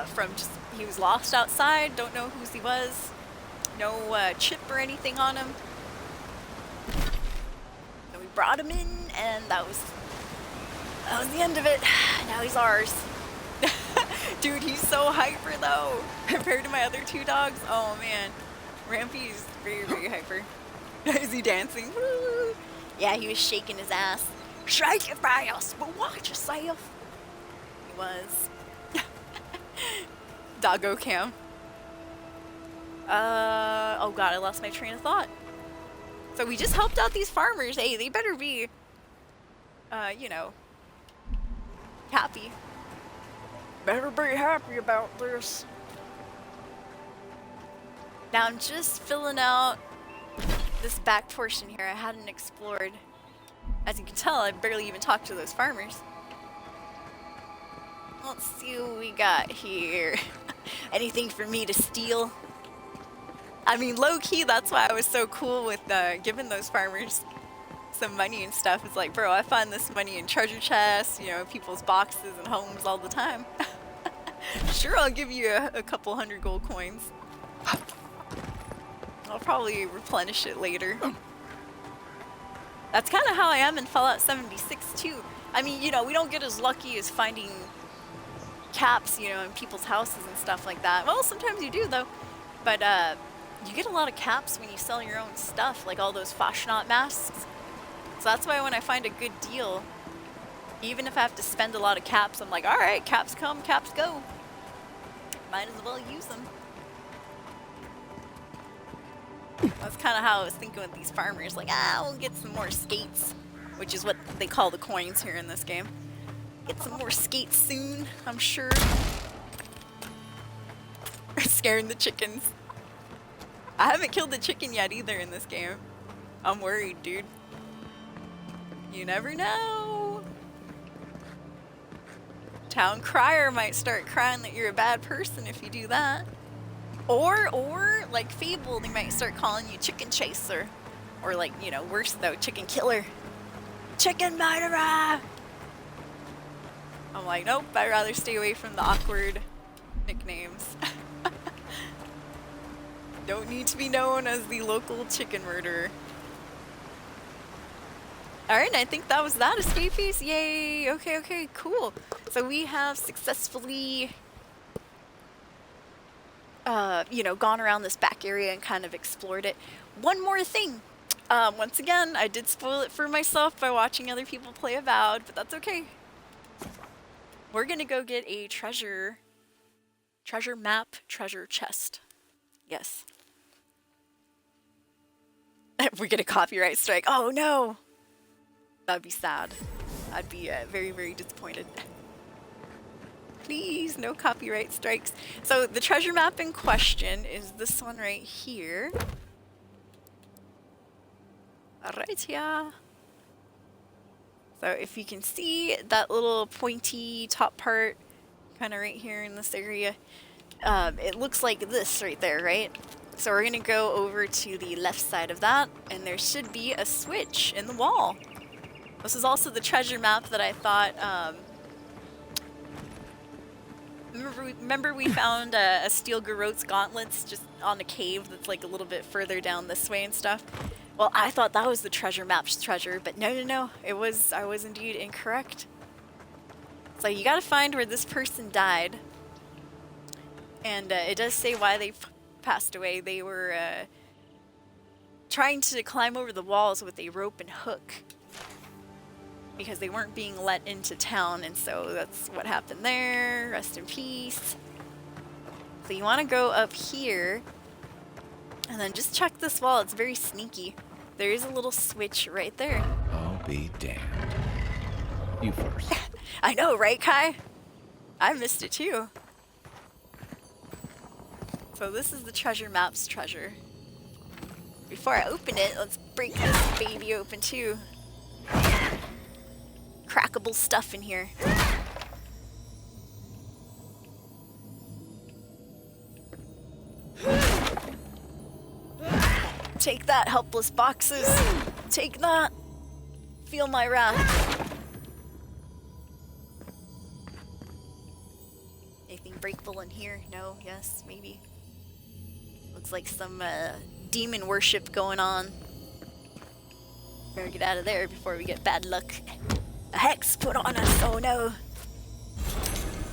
from he was lost outside. Don't know whose he was. No chip or anything on him. And we brought him in, and that was the end of it. Now he's ours. Dude, he's so hyper though, compared to my other two dogs. Oh man, Rampy is very, very hyper. Is he dancing? Woo! Yeah, he was shaking his ass. Shake your ass, but watch yourself. He was. Doggo cam. Oh god, I lost my train of thought. So we just helped out these farmers. Hey, they better be, you know, happy. Better be happy about this. Now I'm just filling out this back portion here. I hadn't explored. As you can tell, I barely even talked to those farmers. Let's see what we got here. Anything for me to steal? I mean, low-key, that's why I was so cool with giving those farmers some money and stuff. It's like, bro, I find this money in treasure chests, you know, people's boxes and homes all the time. Sure, I'll give you a couple 100 gold coins. I'll probably replenish it later. That's kind of how I am in Fallout 76 too. I mean, you know, we don't get as lucky as finding caps, you know, in people's houses and stuff like that. Well, sometimes you do, though. But, you get a lot of caps when you sell your own stuff, like all those Fashionat masks. So that's why when I find a good deal, even if I have to spend a lot of caps, I'm like, alright, caps come, caps go. Might as well use them. That's kind of how I was thinking with these farmers. Like, we'll get some more skates, which is what they call the coins here in this game. Get some more skates soon, I'm sure. Scaring the chickens. I haven't killed the chicken yet either in this game. I'm worried, dude. You never know. Town crier might start crying that you're a bad person if you do that. Or, like Fable, they might start calling you chicken chaser. Or like, you know, worse though, chicken killer. Chicken murderer! I'm like, nope, I'd rather stay away from the awkward nicknames. Don't need to be known as the local chicken murderer. Alright, I think that was that escape piece. Yay! Okay, cool. So we have successfully, you know, gone around this back area and kind of explored it. One more thing. Once again, I did spoil it for myself by watching other people play Avowed, but that's okay. We're gonna go get a treasure map, treasure chest. Yes. We get a copyright strike. Oh no! That'd be sad. I'd be very, very disappointed. Please, no copyright strikes. So the treasure map in question is this one right here. Right here. So if you can see that little pointy top part, kind of right here in this area, it looks like this right there, right? So we're gonna go over to the left side of that, and there should be a switch in the wall. This is also the treasure map that I thought, remember we found a steel garrote's gauntlets just on a cave that's like a little bit further down this way and stuff? Well, I thought that was the treasure map's treasure, but no, I was indeed incorrect. So you gotta find where this person died. And it does say why they passed away. They were trying to climb over the walls with a rope and hook because they weren't being let into town, and so that's what happened there. Rest in peace. So you want to go up here and then just check this wall. It's very sneaky. There is a little switch right there. I'll be damned. You first. I know, right, Kai? I missed it too. So this is the treasure map's treasure. Before I open it, let's break this baby open too. Crackable stuff in here. Take that, helpless boxes. Take that. Feel my wrath. Anything breakable in here? No? Yes? Maybe? Looks like some demon worship going on. Better get out of there before we get bad luck. A hex put on us, oh no.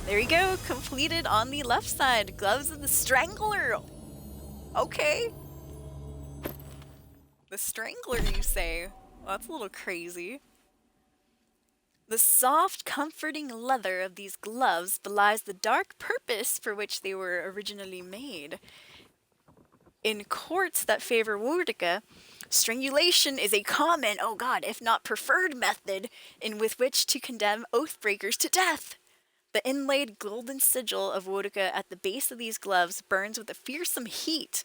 There we go, completed on the left side. Gloves of the Strangler. Okay. The Strangler, you say? Well, that's a little crazy. The soft, comforting leather of these gloves belies the dark purpose for which they were originally made. In courts that favor Wurdica, strangulation is a common, oh god, if not preferred method in with which to condemn oath-breakers to death. The inlaid golden sigil of Wurdica at the base of these gloves burns with a fearsome heat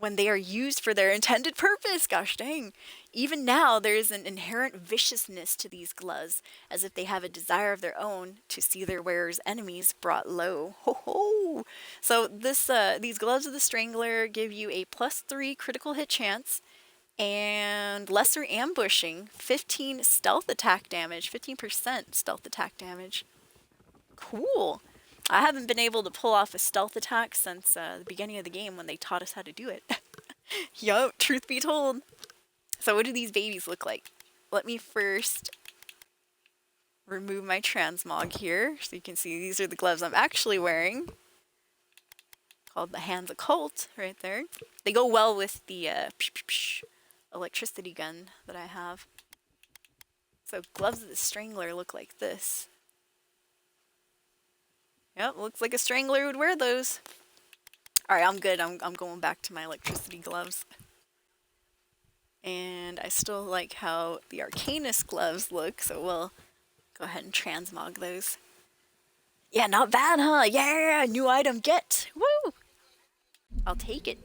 when they are used for their intended purpose. Gosh dang. Even now, there is an inherent viciousness to these gloves, as if they have a desire of their own to see their wearers' enemies brought low. Ho ho! So these gloves of the Strangler give you a +3 critical hit chance, and lesser ambushing, 15 stealth attack damage, 15% stealth attack damage. Cool. I haven't been able to pull off a stealth attack since the beginning of the game when they taught us how to do it. Yup, truth be told. So what do these babies look like? Let me first remove my transmog here so you can see these are the gloves I'm actually wearing. Called the Hands Occult right there. They go well with the electricity gun that I have. So gloves of the Strangler look like this. Yep, looks like a Strangler would wear those. Alright, I'm good. I'm going back to my electricity gloves. And I still like how the Arcanist gloves look, so we'll go ahead and transmog those. Yeah, not bad, huh? Yeah, new item get. Woo! I'll take it.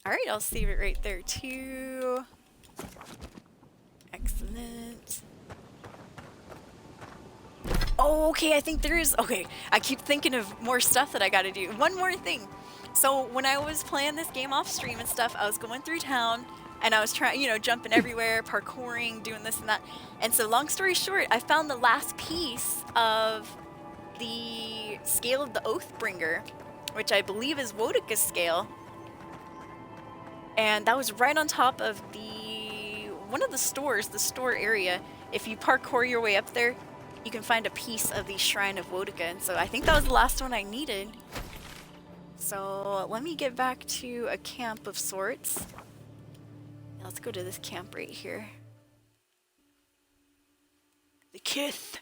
Alright, I'll save it right there too. Excellent. Oh, okay, I think there is... Okay, I keep thinking of more stuff that I gotta do. One more thing. So when I was playing this game off stream and stuff, I was going through town and I was trying, you know, jumping everywhere, parkouring, doing this and that. And so long story short, I found the last piece of the scale of the Oathbringer, which I believe is Wodika's scale. And that was right on top of one of the stores, the store area. If you parkour your way up there, you can find a piece of the Shrine of Wodika. And so I think that was the last one I needed. So let me get back to a camp of sorts. Let's go to this camp right here. The Kith.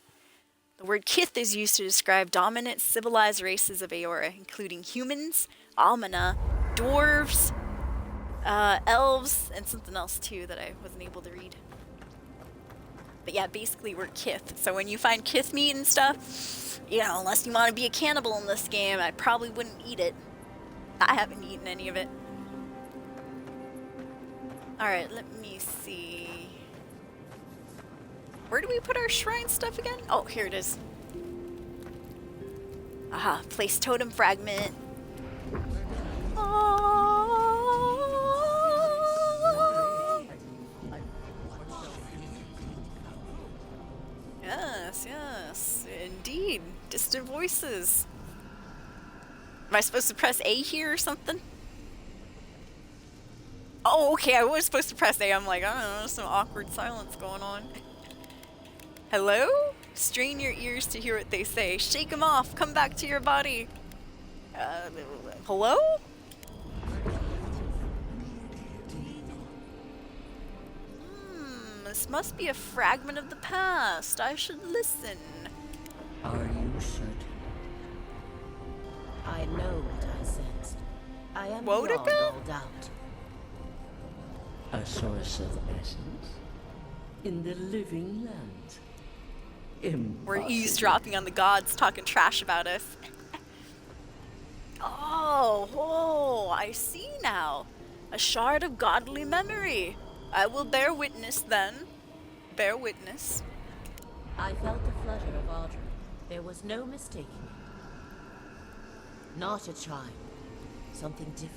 The word Kith is used to describe dominant civilized races of Aora, including humans, Almana, dwarves, elves, and something else too that I wasn't able to read. But yeah, basically we're Kith. So when you find Kith meat and stuff, you know, unless you want to be a cannibal in this game, I probably wouldn't eat it. I haven't eaten any of it. Alright, let me see. Where do we put our shrine stuff again? Oh, here it is. Aha, place totem fragment. Yes, yes, indeed. Distant voices. Am I supposed to press A here or something? Oh, okay, I was supposed to press A. I'm like, I don't know, some awkward silence going on. Hello? Strain your ears to hear what they say. Shake them off. Come back to your body. Hello? This must be a fragment of the past. I should listen. Are you certain? I know what I sensed. I am beyond Wodika? all doubt. A source of essence? In the living lands? Impossible. We're eavesdropping on the gods talking trash about us. Oh, I see now. A shard of godly memory. I will bear witness then. Bear witness. I felt the flutter of Audrey. There was no mistaking it. Not a chime. Something different.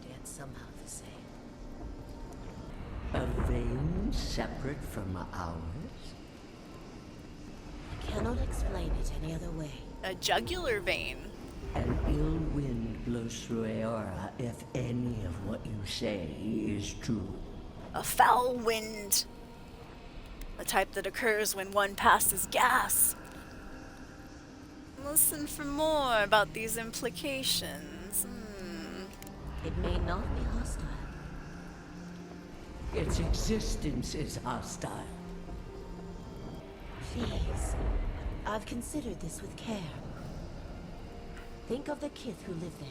Yet somehow the same. A vein separate from ours? I cannot explain it any other way. A jugular vein. An ill wind blows through Aora if any of what you say is true. A foul wind. A type that occurs when one passes gas. Listen for more about these implications. It may not be hostile. Its existence is hostile. Please. I've considered this with care. Think of the Kith who live there.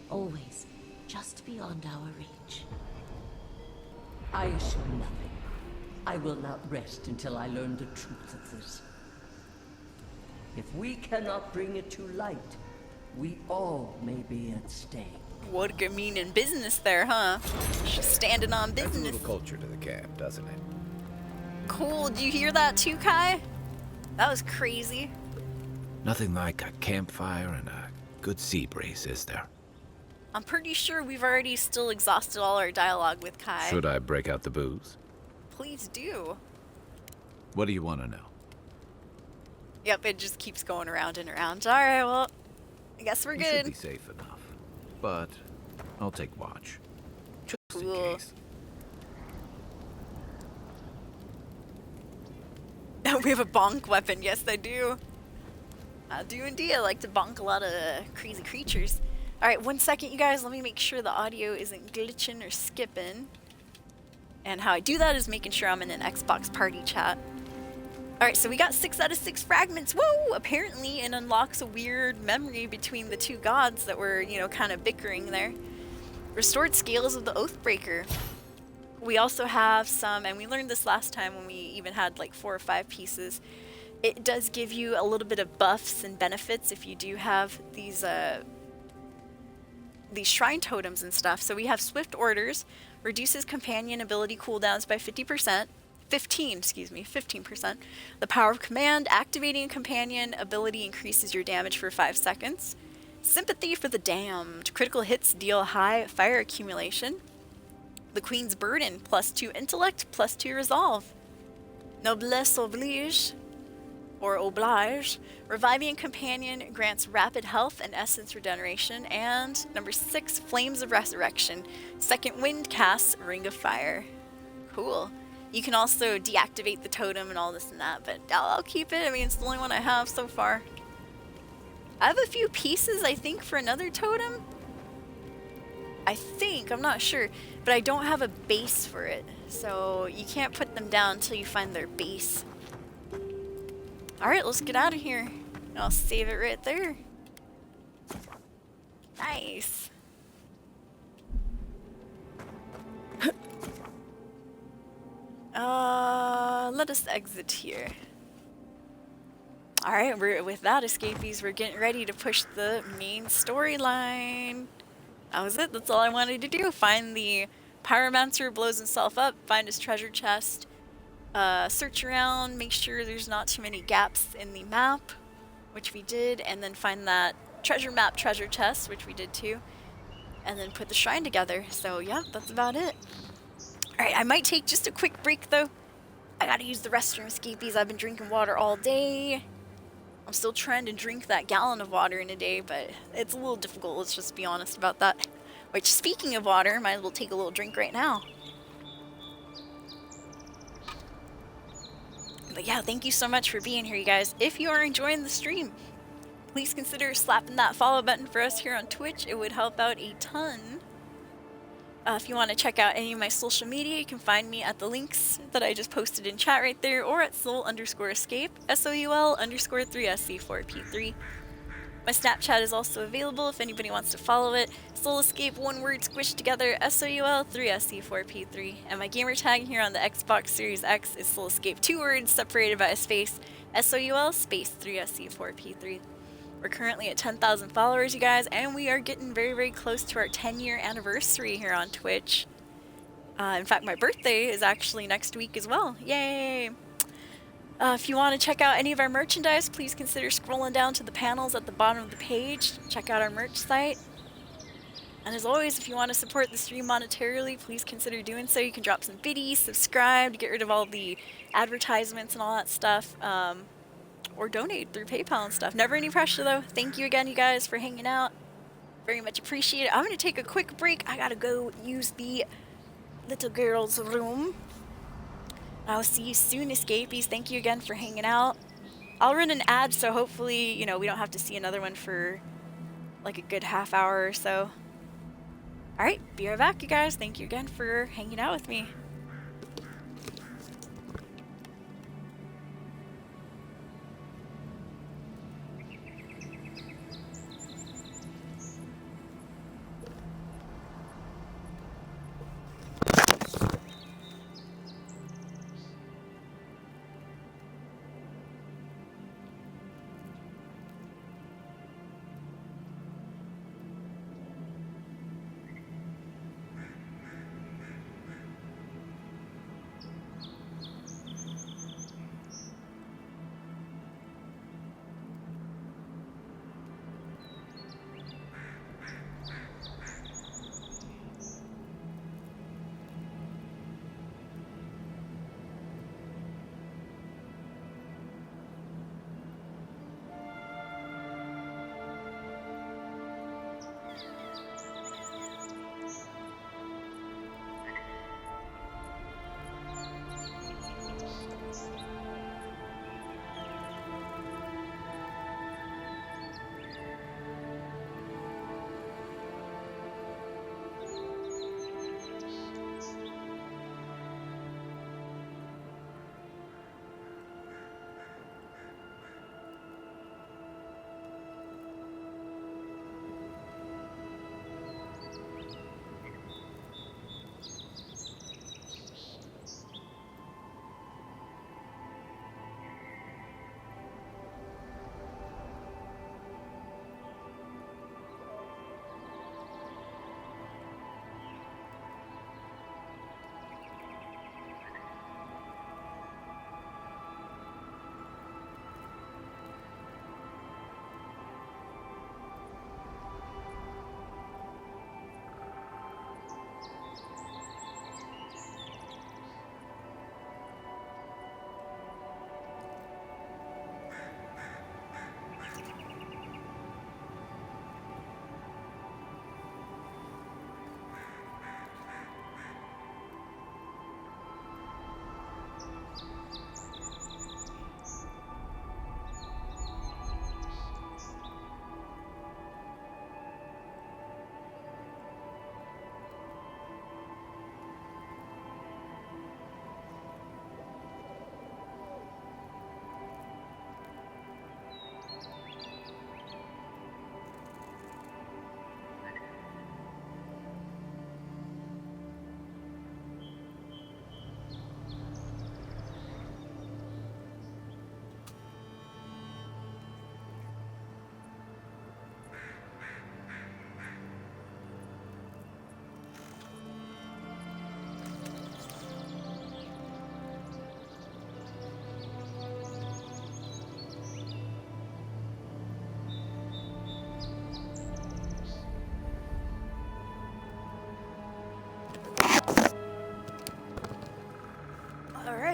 Always just beyond our reach. I assume nothing. I will not rest until I learn the truth of this. If we cannot bring it to light, we all may be at stake. What a mean in business there, huh? She's standing on Adds a business. little culture to the camp, doesn't it? Cool. Did you hear that too, Kai? That was crazy. Nothing like a campfire and a good sea breeze, is there? I'm pretty sure we've already still exhausted all our dialogue with Kai. Should I break out the booze? Please do. What do you want to know? Yep, it just keeps going around and around. Alright, well, I guess we're You should good. be safe enough. But I'll take watch. Just in Cool. case. We have a bonk weapon. Yes, I do. I do indeed. I like to bonk a lot of crazy creatures. Alright, 1 second, you guys. Let me make sure the audio isn't glitching or skipping. And how I do that is making sure I'm in an Xbox party chat. Alright, so we got 6 out of 6 fragments. Whoa! Apparently it unlocks a weird memory between the two gods that were, you know, kind of bickering there. Restored scales of the Oathbreaker. We also have some, and we learned this last time when we even had like 4 or 5 pieces. It does give you a little bit of buffs and benefits if you do have these shrine totems and stuff. So we have Swift Orders, reduces companion ability cooldowns by 15%. The Power of Command, activating a companion ability increases your damage for 5 seconds. Sympathy for the Damned, critical hits deal high fire accumulation. The Queen's Burden, +2 intellect, +2 resolve. Noblesse oblige, or oblige, reviving a companion grants rapid health and essence regeneration. And number 6, Flames of Resurrection, second wind casts Ring of Fire. Cool. You can also deactivate the totem and all this and that, but I'll keep it. I mean, it's the only one I have so far. I have a few pieces, I think, for another totem. I think, I'm not sure, but I don't have a base for it. So you can't put them down until you find their base. Alright, let's get out of here. I'll save it right there. Nice. Let us exit here. Alright, with that, escapees, we're getting ready to push the main storyline. That was it. That's all I wanted to do. Find the pyromancer, blows himself up, find his treasure chest, search around, make sure there's not too many gaps in the map, which we did, and then find that treasure map treasure chest, which we did too, and then put the shrine together. So yeah, that's about it. Alright, I might take just a quick break though. I gotta use the restroom, escapees. I've been drinking water all day. I'm still trying to drink that gallon of water in a day, but it's a little difficult, let's just be honest about that. Which, speaking of water, might as well take a little drink right now. But yeah, thank you so much for being here, you guys. If you are enjoying the stream, please consider slapping that follow button for us here on Twitch. It would help out a ton. If you want to check out any of my social media, you can find me at the links that I just posted in chat right there, or at soul_escape, SOUL_3SC4P3. My Snapchat is also available if anybody wants to follow it. Soul Escape, one word squished together, SOUL3SC4P3. And my gamer tag here on the Xbox Series X is Soul Escape, 2 words separated by a space, SOUL space 3SC4P3. We're currently at 10,000 followers, you guys, and we are getting very, very close to our 10-year anniversary here on Twitch. In fact, my birthday is actually next week as well. Yay! If you want to check out any of our merchandise, please consider scrolling down to the panels at the bottom of the page. Check out our merch site. And as always, if you want to support the stream monetarily, please consider doing so. You can drop some biddies, subscribe to get rid of all the advertisements and all that stuff. Or donate through PayPal and stuff. Never any pressure though. Thank you again, you guys, for hanging out. Very much appreciate it. I'm going to take a quick break. I gotta go use the little girl's room. I'll see you soon, escapees. Thank you again for hanging out. I'll run an ad, so hopefully, you know, we don't have to see another one for like a good half hour or so. Alright, be right back, you guys. Thank you again for hanging out with me.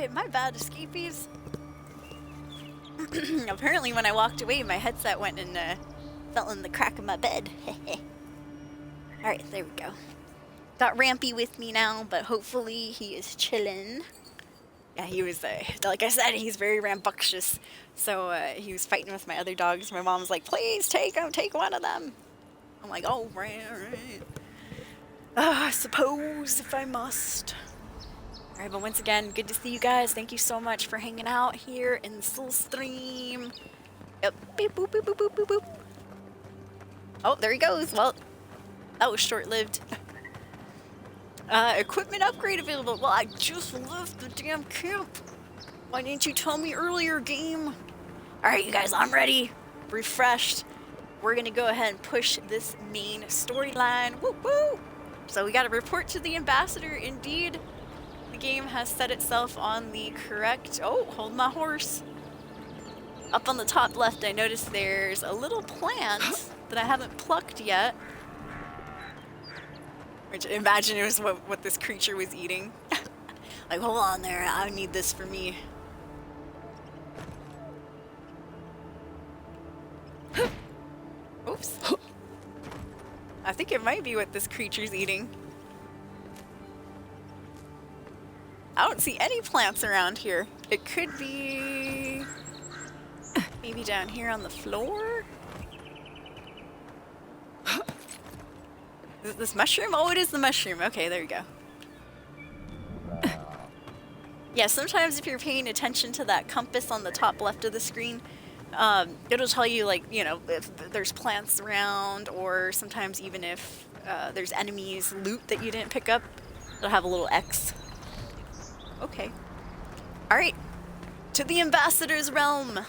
Okay, my bad, escapees. Apparently when I walked away, my headset went and fell in the crack of my bed. Alright, there we go. Got Rampy with me now, but hopefully he is chillin'. Yeah, he was, like I said, he's very rambunctious. So he was fighting with my other dogs. My mom's like, please take him, take one of them. I'm like, oh, right, alright. I suppose if I must. Alright, but once again, good to see you guys. Thank you so much for hanging out here in the Soul Stream. Yep. Beep, boop, boop, boop, boop, boop, boop. Oh, there he goes. Well, that was short-lived. Equipment upgrade available. Well, I just left the damn camp. Why didn't you tell me earlier, game? Alright, you guys, I'm ready. Refreshed. We're gonna go ahead and push this main storyline. Woo woo! So we gotta report to the ambassador. Indeed, the game has set itself on the correct... Oh, hold my horse. Up on the top left, I noticed there's a little plant that I haven't plucked yet. Which, imagine it was what this creature was eating. Like, hold on there, I need this for me. Oops. I think it might be what this creature's eating. I don't see any plants around here. It could be... maybe down here on the floor? Is it this mushroom? Oh, it is the mushroom. Okay, there we go. Yeah, sometimes if you're paying attention to that compass on the top left of the screen, it'll tell you, like, you know, if there's plants around, or sometimes even if there's enemies, loot that you didn't pick up, it'll have a little X. Okay. Alright. To the ambassador's realm.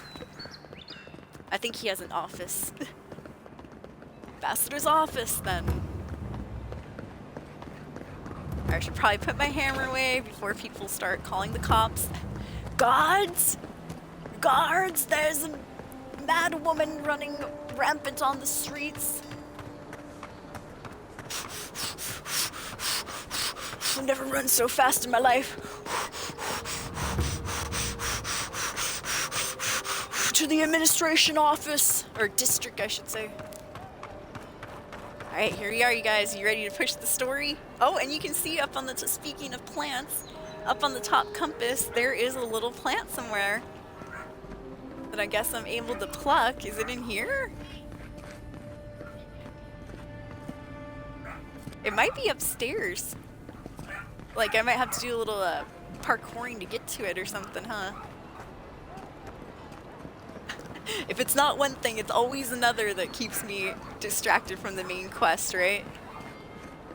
I think he has an office. Ambassador's office, then. I should probably put my hammer away before people start calling the cops. Guards! Guards! There's a mad woman running rampant on the streets. I've never run so fast in my life. To the administration office. Or district, I should say. Alright, here we are, you guys. You ready to push the story? Oh, and you can see up on the... speaking of plants, up on the top compass, there is a little plant somewhere that I guess I'm able to pluck. Is it in here? It might be upstairs. Like, I might have to do a little parkouring to get to it or something, huh? If it's not one thing, it's always another that keeps me distracted from the main quest, right?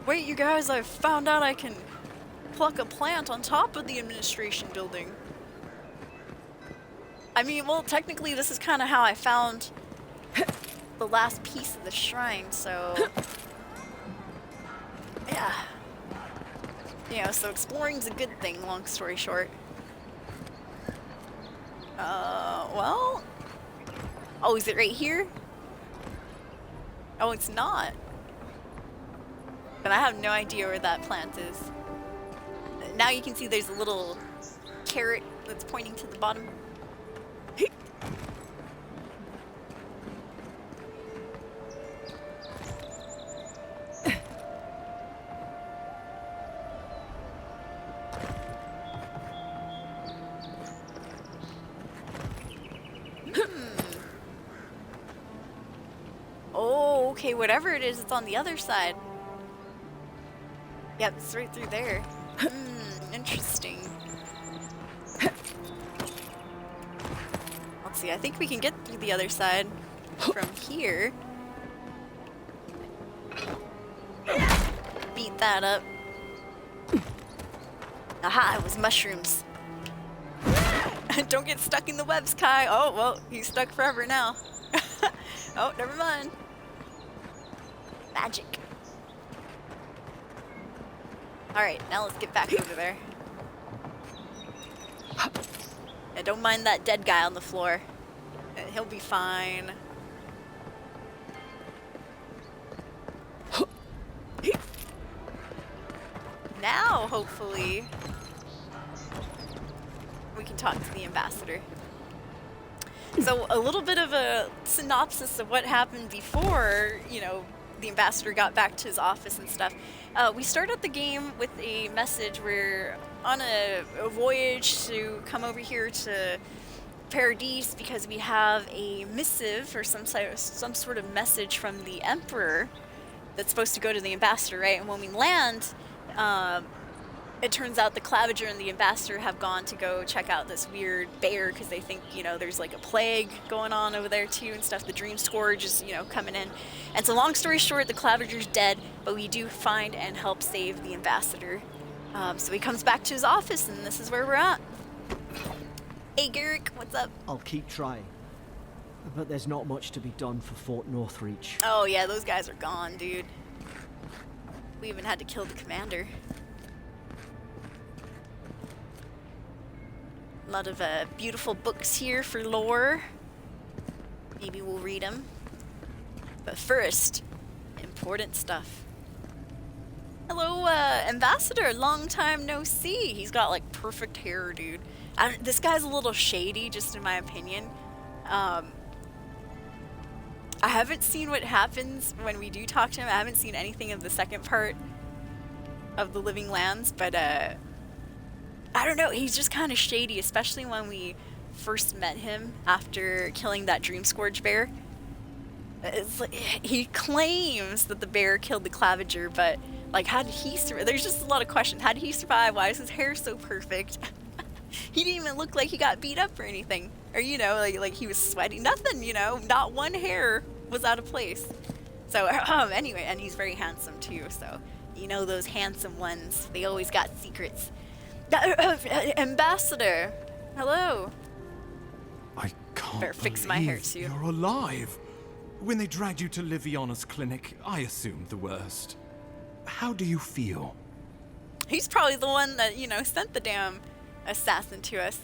Wait, you guys, I found out I can pluck a plant on top of the administration building. I mean, well, technically this is kind of how I found the last piece of the shrine, so... yeah. You know, so exploring's a good thing, long story short. Well... Oh, is it right here? Oh, it's not. But I have no idea where that plant is. Now you can see there's a little carrot that's pointing to the bottom. Oh, okay, whatever it is, it's on the other side. Yep, it's right through there. Interesting. Let's see, I think we can get through the other side from here. Beat that up. Aha, it was mushrooms. Don't get stuck in the webs, Kai. Oh, well, he's stuck forever now. Oh, never mind. Magic. Alright, now let's get back over there. Yeah, don't mind that dead guy on the floor. He'll be fine. Now, hopefully, talk to the ambassador. So a little bit of a synopsis of what happened before, you know, the ambassador got back to his office and stuff. We start out the game with a message. We're on a voyage to come over here to Paradise because we have a missive or some sort of message from the Emperor that's supposed to go to the ambassador, right? And when we land, it turns out the Clavager and the ambassador have gone to go check out this weird bear because they think, you know, there's like a plague going on over there too and stuff. The Dream Scourge is, you know, coming in. And so long story short, the Clavager's dead, but we do find and help save the ambassador. So he comes back to his office, and this is where we're at. Hey Garrick, what's up? I'll keep trying. But there's not much to be done for Fort Northreach. Oh yeah, those guys are gone, dude. We even had to kill the commander. A lot of beautiful books here for lore. Maybe we'll read them. But first, important stuff. Hello, Ambassador. Long time no see. He's got like perfect hair, dude. This guy's a little shady, just in my opinion. I haven't seen what happens when we do talk to him. I haven't seen anything of the second part of the Living Lands, but I don't know. He's just kind of shady, especially when we first met him after killing that Dream Scourge bear. It's like, he claims that the bear killed the Clavager, but like, how did he survive? There's just a lot of questions. How did he survive? Why is his hair so perfect? He didn't even look like he got beat up or anything. Or, you know, like he was sweating. Nothing, you know, not one hair was out of place. So, anyway, and he's very handsome too. So, you know, those handsome ones, they always got secrets. Ambassador, hello. I can't Better fix my hair believe too. You're alive. When they dragged you to Liviana's clinic, I assumed the worst. How do you feel? He's probably the one that, you know, sent the damn assassin to us.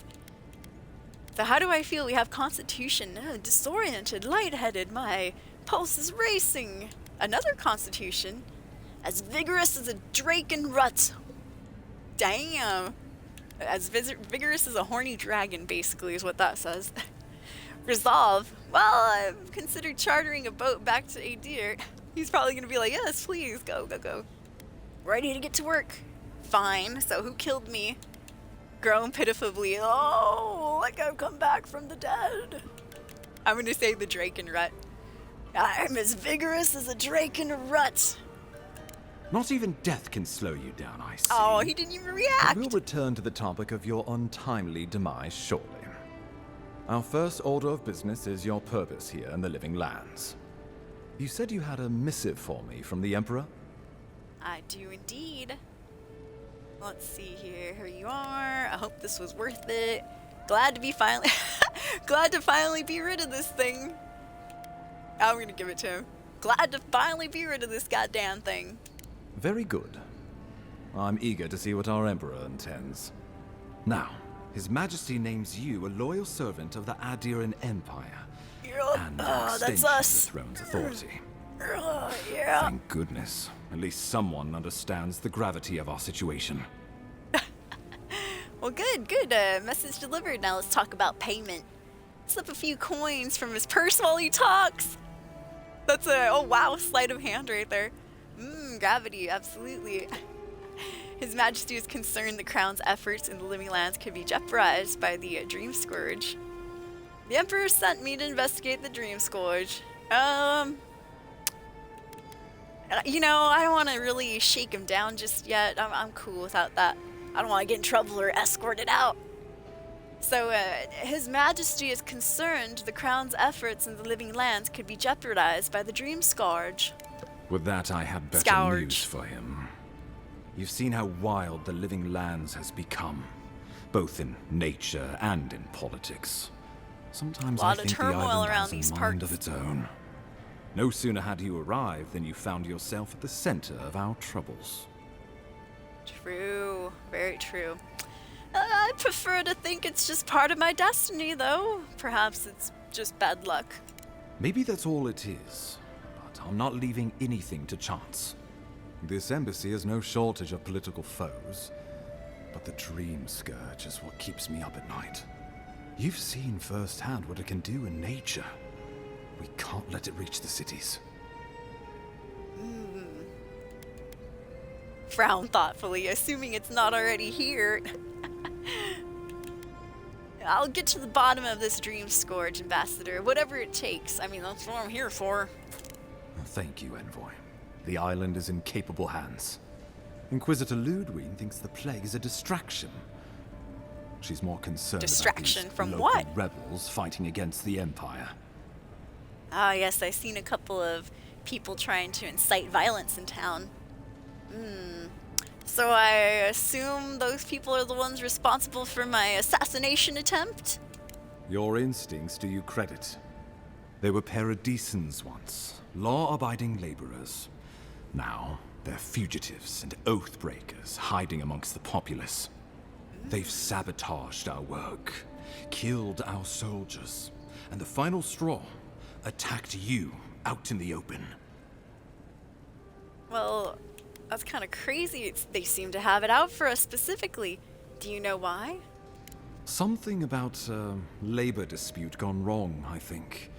So how do I feel? We have constitution. Disoriented, lightheaded, my pulse is racing. Another constitution. As vigorous as a drake in rut. Damn. As vigorous as a horny dragon, basically, is what that says. Resolve. Well, I've considered chartering a boat back to Adir. He's probably going to be like, yes, please, go, go, go. Ready to get to work. Fine. So who killed me? Groan pitifully. Oh, like I've come back from the dead. I'm going to say the drake in rut. I'm as vigorous as a drake in a rut. Not even death can slow you down, I see. Oh, he didn't even react. We'll return to the topic of your untimely demise shortly. Our first order of business is your purpose here in the Living Lands. You said you had a missive for me from the Emperor? I do indeed. Let's see here. Here you are. I hope this was worth it. Glad to be finally glad to finally be rid of this thing. I'm gonna give it to him. Glad to finally be rid of this goddamn thing. Very good. I'm eager to see what our Emperor intends. Now, His Majesty names you a loyal servant of the Adiran Empire. And an that's extension us. of the throne's authority. Yeah. Thank goodness. At least someone understands the gravity of our situation. Well, good, good. Message delivered. Now let's talk about payment. Slip a few coins from his purse while he talks. That's a, oh wow, sleight of hand right there. Gravity, absolutely. His Majesty is concerned the Crown's efforts in the Living Lands could be jeopardized by the Dream Scourge. The Emperor sent me to investigate the Dream Scourge. You know, I don't want to really shake him down just yet. I'm cool without that. I don't want to get in trouble or escorted out. So, His Majesty is concerned the Crown's efforts in the Living Lands could be jeopardized by the Dream Scourge. With that, I have better Scourge. news for him. You've seen how wild the Living Lands has become, both in nature and in politics. Sometimes Lot I of think the turmoil island around has these a mind parts. of its own. No sooner had you arrived than you found yourself at the center of our troubles. True, very true. I prefer to think it's just part of my destiny, though. Perhaps it's just bad luck. Maybe that's all it is, but I'm not leaving anything to chance. This embassy has no shortage of political foes. But the dream scourge is what keeps me up at night. You've seen firsthand what it can do in nature. We can't let it reach the cities. Frown thoughtfully, assuming it's not already here. I'll get to the bottom of this dream scourge, Ambassador. Whatever it takes. I mean, that's what I'm here for. Thank you, Envoy. The island is in capable hands. Inquisitor Ludwig thinks the plague is a distraction. She's more concerned Distraction about these from local what? rebels fighting against the Empire. Ah, yes, I've seen a couple of people trying to incite violence in town. So I assume those people are the ones responsible for my assassination attempt? Your instincts do you credit. They were paradisans once, law-abiding laborers. Now, they're fugitives and oath-breakers hiding amongst the populace. They've sabotaged our work, killed our soldiers, and the final straw, attacked you out in the open. Well, that's kind of crazy. They seem to have it out for us specifically. Do you know why? Something about a labor dispute gone wrong, I think.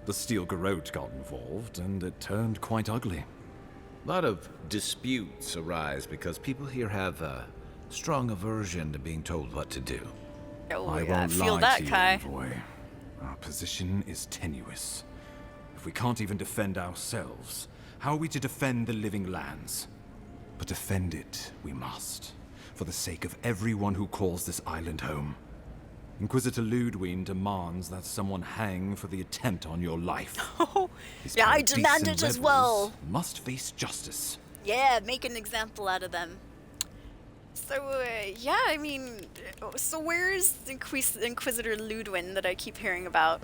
The Steel Garrote got involved, and it turned quite ugly. A lot of disputes arise because people here have a strong aversion to being told what to do. Oh, I yeah, I won't feel lie that, to you, Kai. Envoy. Our position is tenuous. If we can't even defend ourselves, how are we to defend the living lands? But defend it we must, for the sake of everyone who calls this island home. Inquisitor Ludwig demands that someone hang for the attempt on your life. Oh, These yeah, I demand paradisant it as rebels well. Must face justice. Yeah, make an example out of them. So, yeah, I mean, so where is Inquisitor Ludwig that I keep hearing about?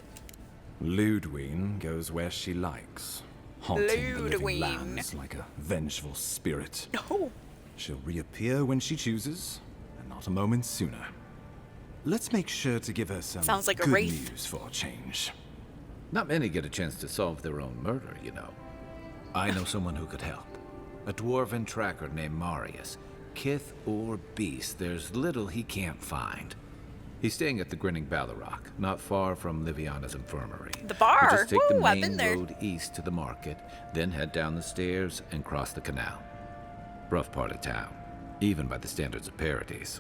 Ludwig goes where she likes, haunting the living Ludwig. lands like a vengeful spirit. Oh, She'll reappear when she chooses, and not a moment sooner. Let's make sure to give her some Sounds like a good wraith. news for a change. Not many get a chance to solve their own murder, you know. I know someone who could help. A dwarven tracker named Marius. Kith or beast, there's little he can't find. He's staying at the Grinning Ballarrock, not far from Liviana's infirmary. The bar? You just take the Woo, I've been main there. road east to the market, then head down the stairs and cross the canal. Rough part of town, even by the standards of Paradise.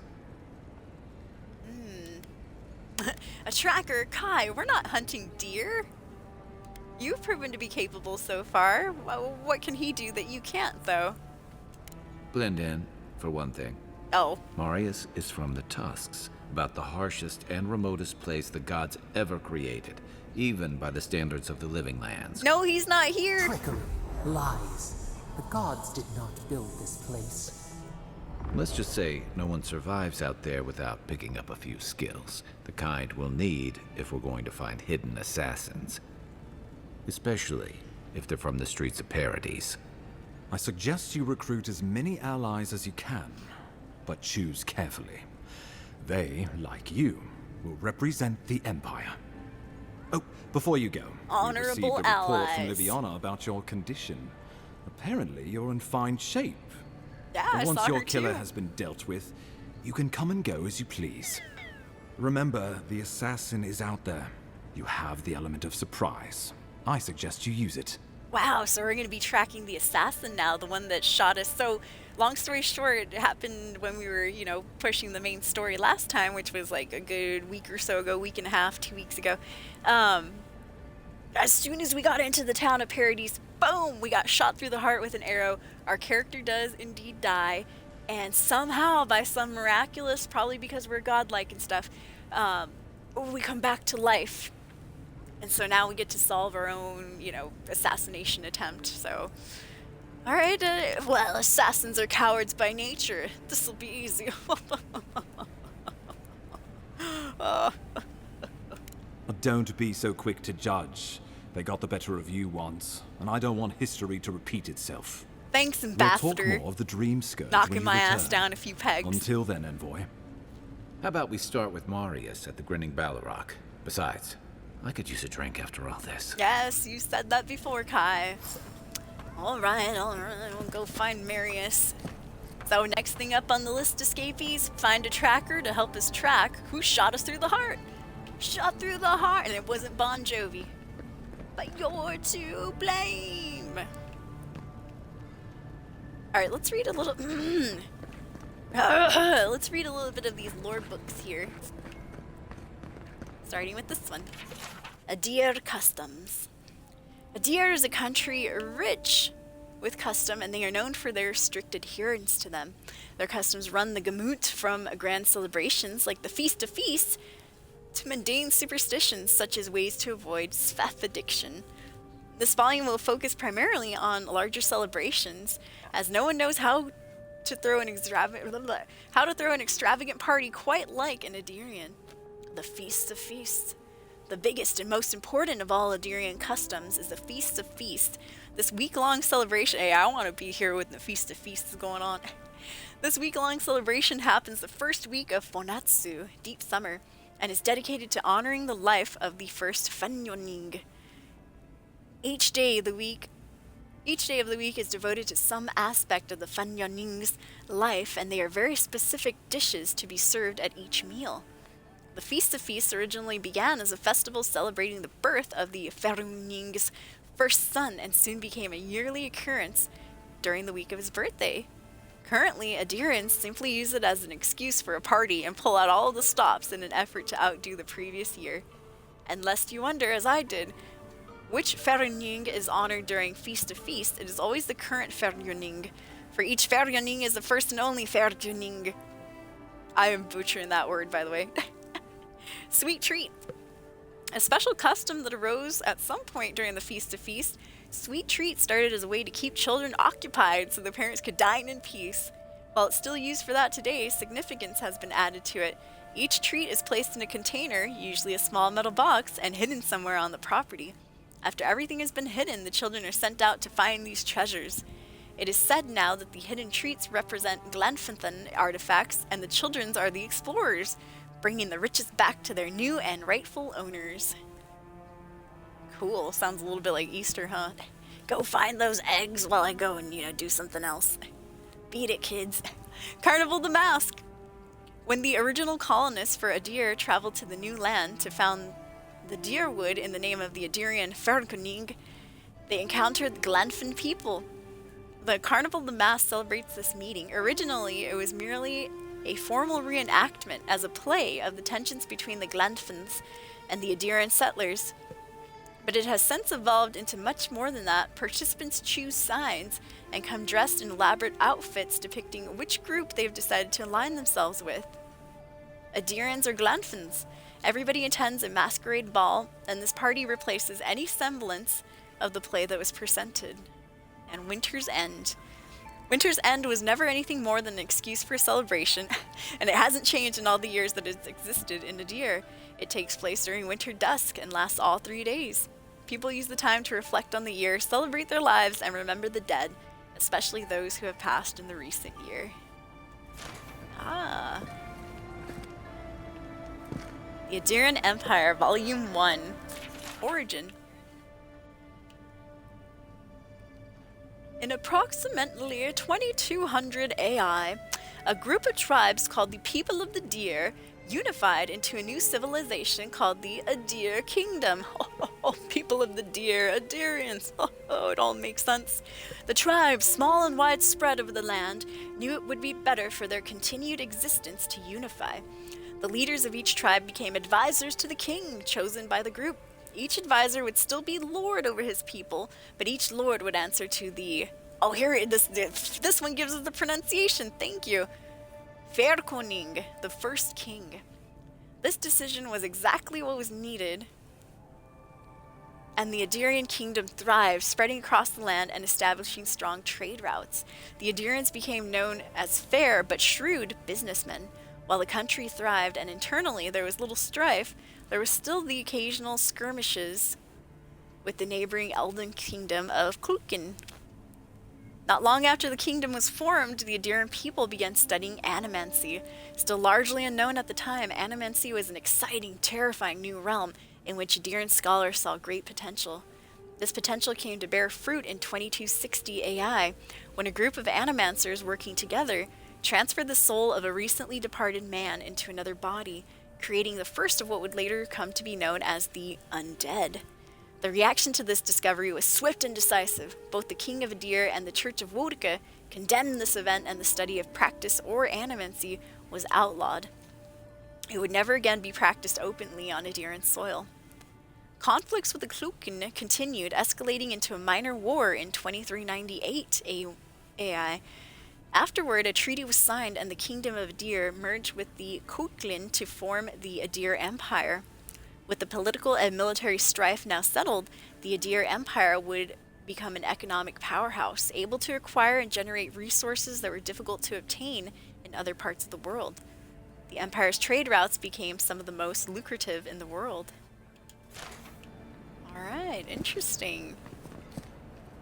a tracker? Kai, we're not hunting deer. You've proven to be capable so far. What can he do that you can't, though? Blend in, for one thing. Oh, Marius is from the Tusks, about the harshest and remotest place the gods ever created, even by the standards of the living lands. no, he's not here. Trickery, lies. The gods did not build this place. Let's just say no one survives out there without picking up a few skills, the kind we'll need if we're going to find hidden assassins. Especially if they're from the streets of Paradise. I suggest you recruit as many allies as you can, but choose carefully. They, like you, will represent the Empire. Oh, before you go, Honorable we received a report from allies. Liviana about your condition. Apparently, you're in fine shape. Yeah, But I once saw your her killer too. has been dealt with, you can come and go as you please. Remember, the assassin is out there. You have the element of surprise. I suggest you use it. Wow, so we're going to be tracking the assassin now, the one that shot us. So, long story short, it happened when we were, pushing the main story last time, which was like a good week or so ago, week and a half, 2 weeks ago. As soon as we got into the town of Paradise, boom, we got shot through the heart with an arrow. Our character does indeed die. And somehow, by some miraculous, probably because we're godlike and stuff, we come back to life. And so now we get to solve our own, assassination attempt. So, all right. Well, assassins are cowards by nature. This will be easy. Don't be so quick to judge. They got the better of you once, and I don't want history to repeat itself. Thanks, We'll Ambassador. talk more of the Dream Scourge when Knocking you my ass return. down a few pegs. Until then, Envoy. How about we start with Marius at the Grinning Ballarrock? Besides, I could use a drink after all this. Yes, you said that before, Kai. All right, we'll go find Marius. So next thing up on the list, escapees, find a tracker to help us track who shot us through the heart. Shot through the heart, and it wasn't Bon Jovi. But you're to blame. Alright, let's read a little... let's read a little bit of these lore books here. Starting with this one. Adir Customs. Adir is a country rich with custom, and they are known for their strict adherence to them. Their customs run the gamut from grand celebrations like the Feast of Feasts to mundane superstitions such as ways to avoid sfaf addiction. This volume will focus primarily on larger celebrations, as no one knows how to throw an extravagant party quite like an Adirian. The Feast of Feasts. The biggest and most important of all Adirian customs is the Feast of Feasts. This week-long celebration... Hey, I want to be here when the Feast of Feasts is going on. This week-long celebration happens the first week of Fonatsu, deep summer, and is dedicated to honoring the life of the first Fanyoning. Each day of the week is devoted to some aspect of the Fanyoning's life, and they are very specific dishes to be served at each meal. The Feast of Feasts originally began as a festival celebrating the birth of the Feruning's first son, and soon became a yearly occurrence during the week of his birthday. Currently, Adirians simply use it as an excuse for a party and pull out all the stops in an effort to outdo the previous year. And lest you wonder, as I did, which Ferunning is honored during Feast of Feasts, it is always the current Ferunning, for each Ferunning is the first and only Ferunning. I am butchering that word, by the way. Sweet treat. A special custom that arose at some point during the Feast of Feasts, sweet treat started as a way to keep children occupied so the parents could dine in peace. While it's still used for that today, significance has been added to it. Each treat is placed in a container, usually a small metal box, and hidden somewhere on the property. After everything has been hidden, the children are sent out to find these treasures. It is said now that the hidden treats represent Glenfinnan artifacts, and the children's are the explorers, bringing the riches back to their new and rightful owners. Cool. Sounds a little bit like Easter, huh? Go find those eggs while I go and, do something else. Beat it, kids. Carnival the Mask. When the original colonists for Adir traveled to the new land to found the Deerwood in the name of the Adirian Ferkuning, they encountered the Glenfin people. The Carnival the Mask celebrates this meeting. Originally, it was merely a formal reenactment as a play of the tensions between the Glenfins and the Adirian settlers. But it has since evolved into much more than that. Participants choose signs and come dressed in elaborate outfits depicting which group they've decided to align themselves with. Adirians or Glenfins. Everybody attends a masquerade ball, and this party replaces any semblance of the play that was presented. And Winter's End. Winter's End was never anything more than an excuse for a celebration, and it hasn't changed in all the years that it's existed in Adir. It takes place during winter dusk and lasts all 3 days. People use the time to reflect on the year, celebrate their lives, and remember the dead, especially those who have passed in the recent year. Ah. The Adirian Empire, Volume 1. Origin. In approximately 2200 AI, a group of tribes called the People of the Deer unified into a new civilization called the Adir Kingdom. Oh, People of the Deer, Adirians. Oh, it all makes sense. The tribes, small and widespread over the land, knew it would be better for their continued existence to unify. The leaders of each tribe became advisors to the king, chosen by the group. Each advisor would still be lord over his people, but each lord would answer to the... Oh, here, this one gives us the pronunciation, thank you. Verkoning, the first king. This decision was exactly what was needed, and the Adirian kingdom thrived, spreading across the land and establishing strong trade routes. The Adirians became known as fair but shrewd businessmen. While the country thrived and internally there was little strife, there was still the occasional skirmishes with the neighboring Elden kingdom of Klukin. Not long after the kingdom was formed, the Adirian people began studying animancy. Still largely unknown at the time, animancy was an exciting, terrifying new realm in which Adirian scholars saw great potential. This potential came to bear fruit in 2260 AI, when a group of animancers working together transferred the soul of a recently departed man into another body, creating the first of what would later come to be known as the undead. The reaction to this discovery was swift and decisive. Both the King of Adir and the Church of Wodka condemned this event, and the study of practice or animancy was outlawed. It would never again be practiced openly on Adiran soil. Conflicts with the Kluken continued, escalating into a minor war in 2398 AI. Afterward, a treaty was signed and the Kingdom of Adir merged with the Kuklin to form the Adir Empire. With the political and military strife now settled, the Adir Empire would become an economic powerhouse, able to acquire and generate resources that were difficult to obtain in other parts of the world. The Empire's trade routes became some of the most lucrative in the world. Alright, interesting.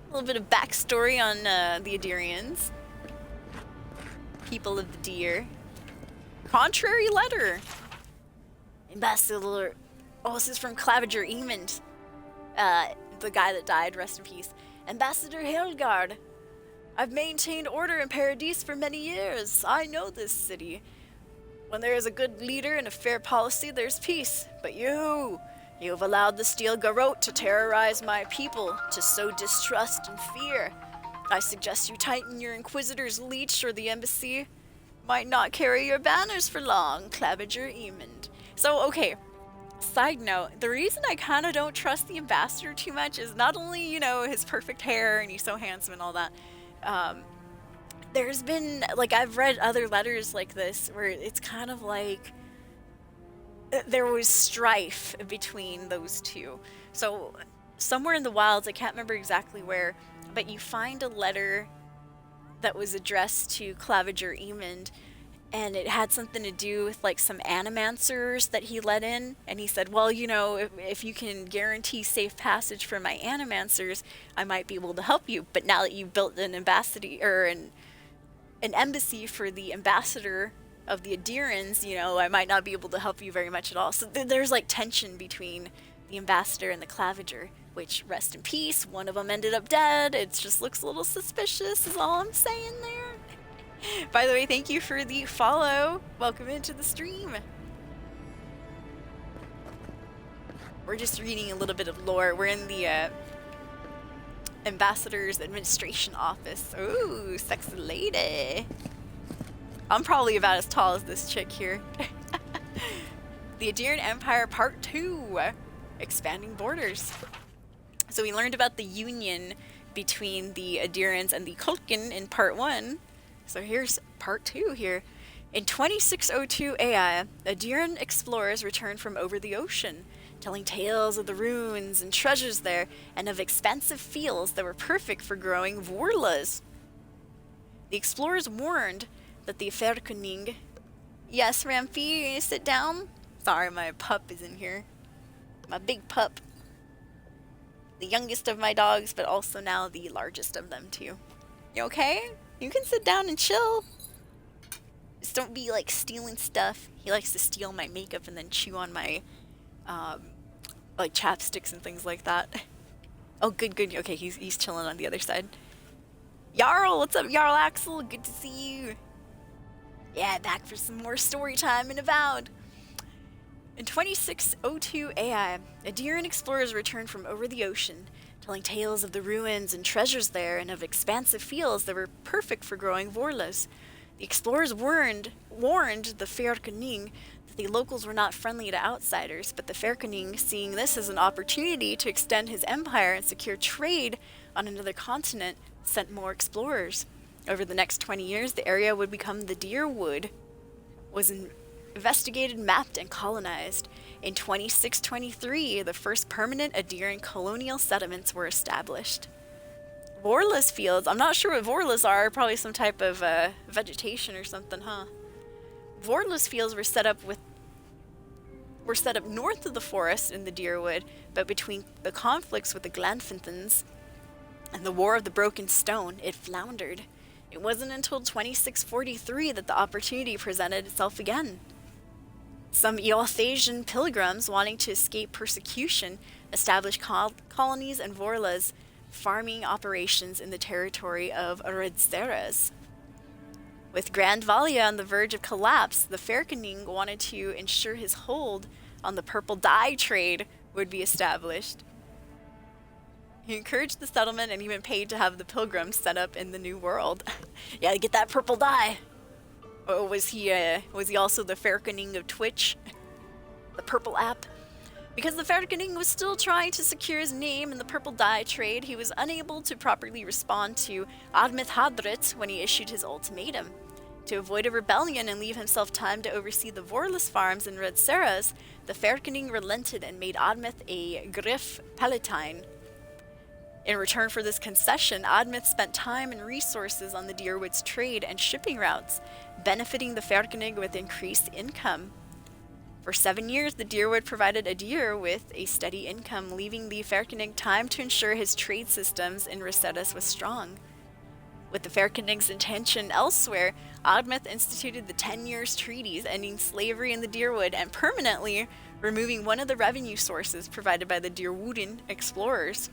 A little bit of backstory on the Adirians. People of the Deer. Contrary letter. Ambassador... Oh, this is from Claviger Emond. The guy that died, rest in peace. Ambassador Helgard. I've maintained order in Paradis for many years. I know this city. When there is a good leader and a fair policy, there's peace. But you've allowed the Steel Garrote to terrorize my people, to sow distrust and fear. I suggest you tighten your Inquisitor's leash, or the embassy might not carry your banners for long, Claviger Emond. So, okay, side note, the reason I kind of don't trust the ambassador too much is not only, you know, his perfect hair and he's so handsome and all that, there's been, like, I've read other letters like this where it's kind of like there was strife between those two. So somewhere in the wilds, I can't remember exactly where, but you find a letter that was addressed to Claviger Emond, and it had something to do with like some animancers that he let in, and he said, well, you know, if you can guarantee safe passage for my animancers, I might be able to help you. But now that you've built an embassy, or an embassy for the ambassador of the Adirans, you know, I might not be able to help you very much at all. So there's like tension between the ambassador and the Claviger, which, rest in peace, one of them ended up dead. It just looks a little suspicious is all I'm saying there. By the way, thank you for the follow. Welcome into the stream. We're just reading a little bit of lore. We're in the ambassador's administration office. Ooh, sexy lady. I'm probably about as tall as this chick here. The Adiran Empire Part 2. Expanding borders. So we learned about the union between the Adirans and the Kulkin in Part 1. So here's Part 2 here. In 2602 AI, Adiran explorers returned from over the ocean, telling tales of the ruins and treasures there, and of expansive fields that were perfect for growing vorlas. The explorers warned that the Ferkoning... Yes, Ramfi, sit down? Sorry, my pup is in here. My big pup. The youngest of my dogs, but also now the largest of them too. You okay? You can sit down and chill. Just don't be like stealing stuff. He likes to steal my makeup and then chew on my like chapsticks and things like that. Oh, good. Okay, he's chilling on the other side. Jarl, what's up, Jarl Axel? Good to see you. Yeah, back for some more story time in Avowed. In 2602 AI, Adiran explorers returned from over the ocean, telling tales of the ruins and treasures there, and of expansive fields that were perfect for growing vorlas. The explorers warned the Ferkoning that the locals were not friendly to outsiders, but the Ferkoning, seeing this as an opportunity to extend his empire and secure trade on another continent, sent more explorers. Over the next 20 years, the area would become the Deerwood, was investigated, mapped, and colonized. In 2623, the first permanent Adiran colonial settlements were established. Vorlas fields, I'm not sure what Vorlas are, probably some type of vegetation or something, huh? Vorlas fields were set up north of the forest in the Deerwood, but between the conflicts with the Glanfinthans and the War of the Broken Stone, it floundered. It wasn't until 2643 that the opportunity presented itself again. Some Eothasian pilgrims wanting to escape persecution established colonies and Vorla's farming operations in the territory of Redzeres. With Grand Valia on the verge of collapse, the Ferkening wanted to ensure his hold on the purple dye trade would be established. He encouraged the settlement and even paid to have the pilgrims set up in the New World. Yeah, get that purple dye. Oh, was he also the Ferkening of Twitch? The purple app? Because the Ferkening was still trying to secure his name in the purple dye trade, he was unable to properly respond to Admeth Hadrit when he issued his ultimatum. To avoid a rebellion and leave himself time to oversee the Vorlis farms in Redzeres, the Ferkening relented and made Admeth a Griff Palatine. In return for this concession, Admeth spent time and resources on the Deerwood's trade and shipping routes, benefiting the Ferkening with increased income. For 7 years, the Deerwood provided Adir with a steady income, leaving the Ferkening time to ensure his trade systems in Resetis was strong. With the Ferkening's intention elsewhere, Admeth instituted the 10 Years' Treaties, ending slavery in the Deerwood and permanently removing one of the revenue sources provided by the Deerwoodin explorers.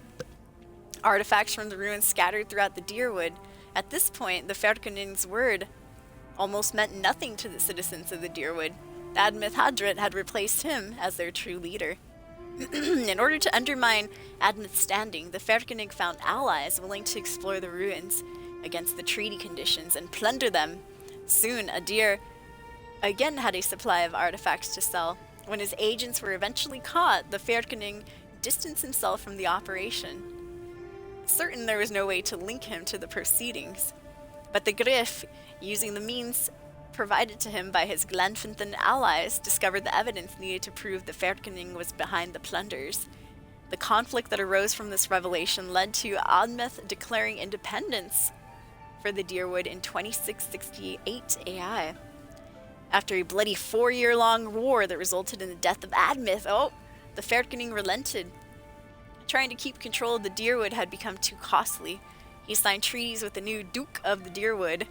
Artifacts from the ruins scattered throughout the Deerwood. At this point, the Ferkening's word almost meant nothing to the citizens of the Deerwood. Admeth Hadrit had replaced him as their true leader. In order to undermine Admeth's standing, the Ferkening found allies willing to explore the ruins against the treaty conditions and plunder them. Soon, Adir again had a supply of artifacts to sell. When his agents were eventually caught, the Ferkening distanced himself from the operation. Certain there was no way to link him to the proceedings. But the Griff, using the means provided to him by his Glenfinton allies, discovered the evidence needed to prove the Ferkening was behind the plunders. The conflict that arose from this revelation led to Admeth declaring independence for the Deerwood in 2668 AI. After a bloody 4-year-long war that resulted in the death of Admeth, the Ferkening relented. Trying to keep control of the Deerwood had become too costly. He signed treaties with the new Duke of the Deerwood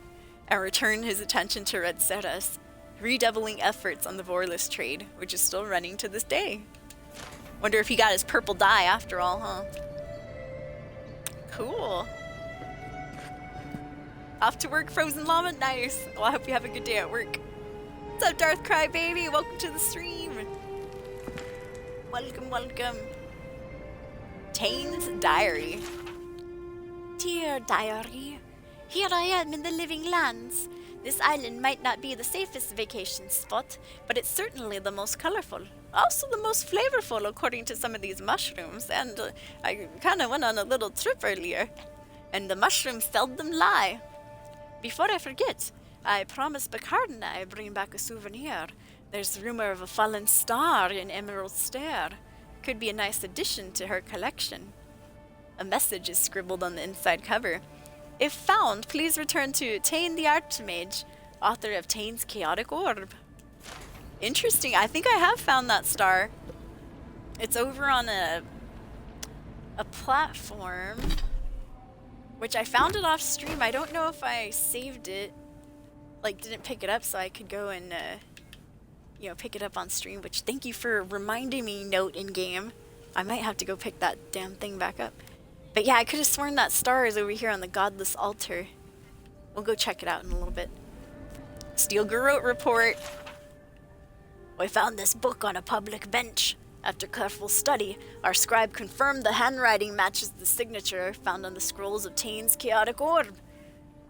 and returned his attention to Redzeres, redoubling efforts on the Vorlis trade, which is still running to this day. Wonder if he got his purple dye after all, huh? Cool. Off to work, Frozen Llama. Nice. Well, I hope you have a good day at work. What's up, Darth Crybaby? Welcome to the stream. Welcome, welcome. Tane's Diary. Dear Diary, here I am in the Living Lands. This island might not be the safest vacation spot, but it's certainly the most colorful. Also the most flavorful, according to some of these mushrooms. And I kind of went on a little trip earlier, and the mushrooms seldom lie. Before I forget, I promised Bacardina I'd bring back a souvenir. There's rumor of a fallen star in Emerald Stair. Could be a nice addition to her collection. A message is scribbled on the inside cover. If found, please return to Tane the Archmage, author of Tane's Chaotic Orb. Interesting. I think I have found that star. It's over on a platform, which I found it off stream. I don't know if I saved it, like didn't pick it up so I could go and pick it up on stream, which thank you for reminding me, note in game. I might have to go pick that damn thing back up. But yeah, I could have sworn that star is over here on the Godless Altar. We'll go check it out in a little bit. Steel Garrote report. We found this book on a public bench. After careful study, our scribe confirmed the handwriting matches the signature found on the scrolls of Tane's Chaotic Orb.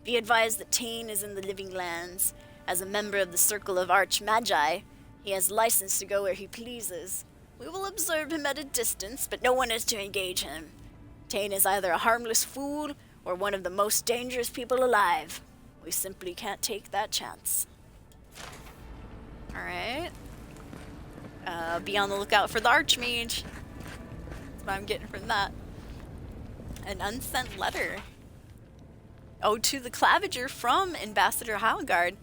Be advised that Tane is in the Living Lands. As a member of the Circle of Arch-Magi, he has license to go where he pleases. We will observe him at a distance, but no one is to engage him. Tane is either a harmless fool or one of the most dangerous people alive. We simply can't take that chance. Alright. Be on the lookout for the Archmage. That's what I'm getting from that. An unsent letter. Oh, to the Claviger from Ambassador Howgard.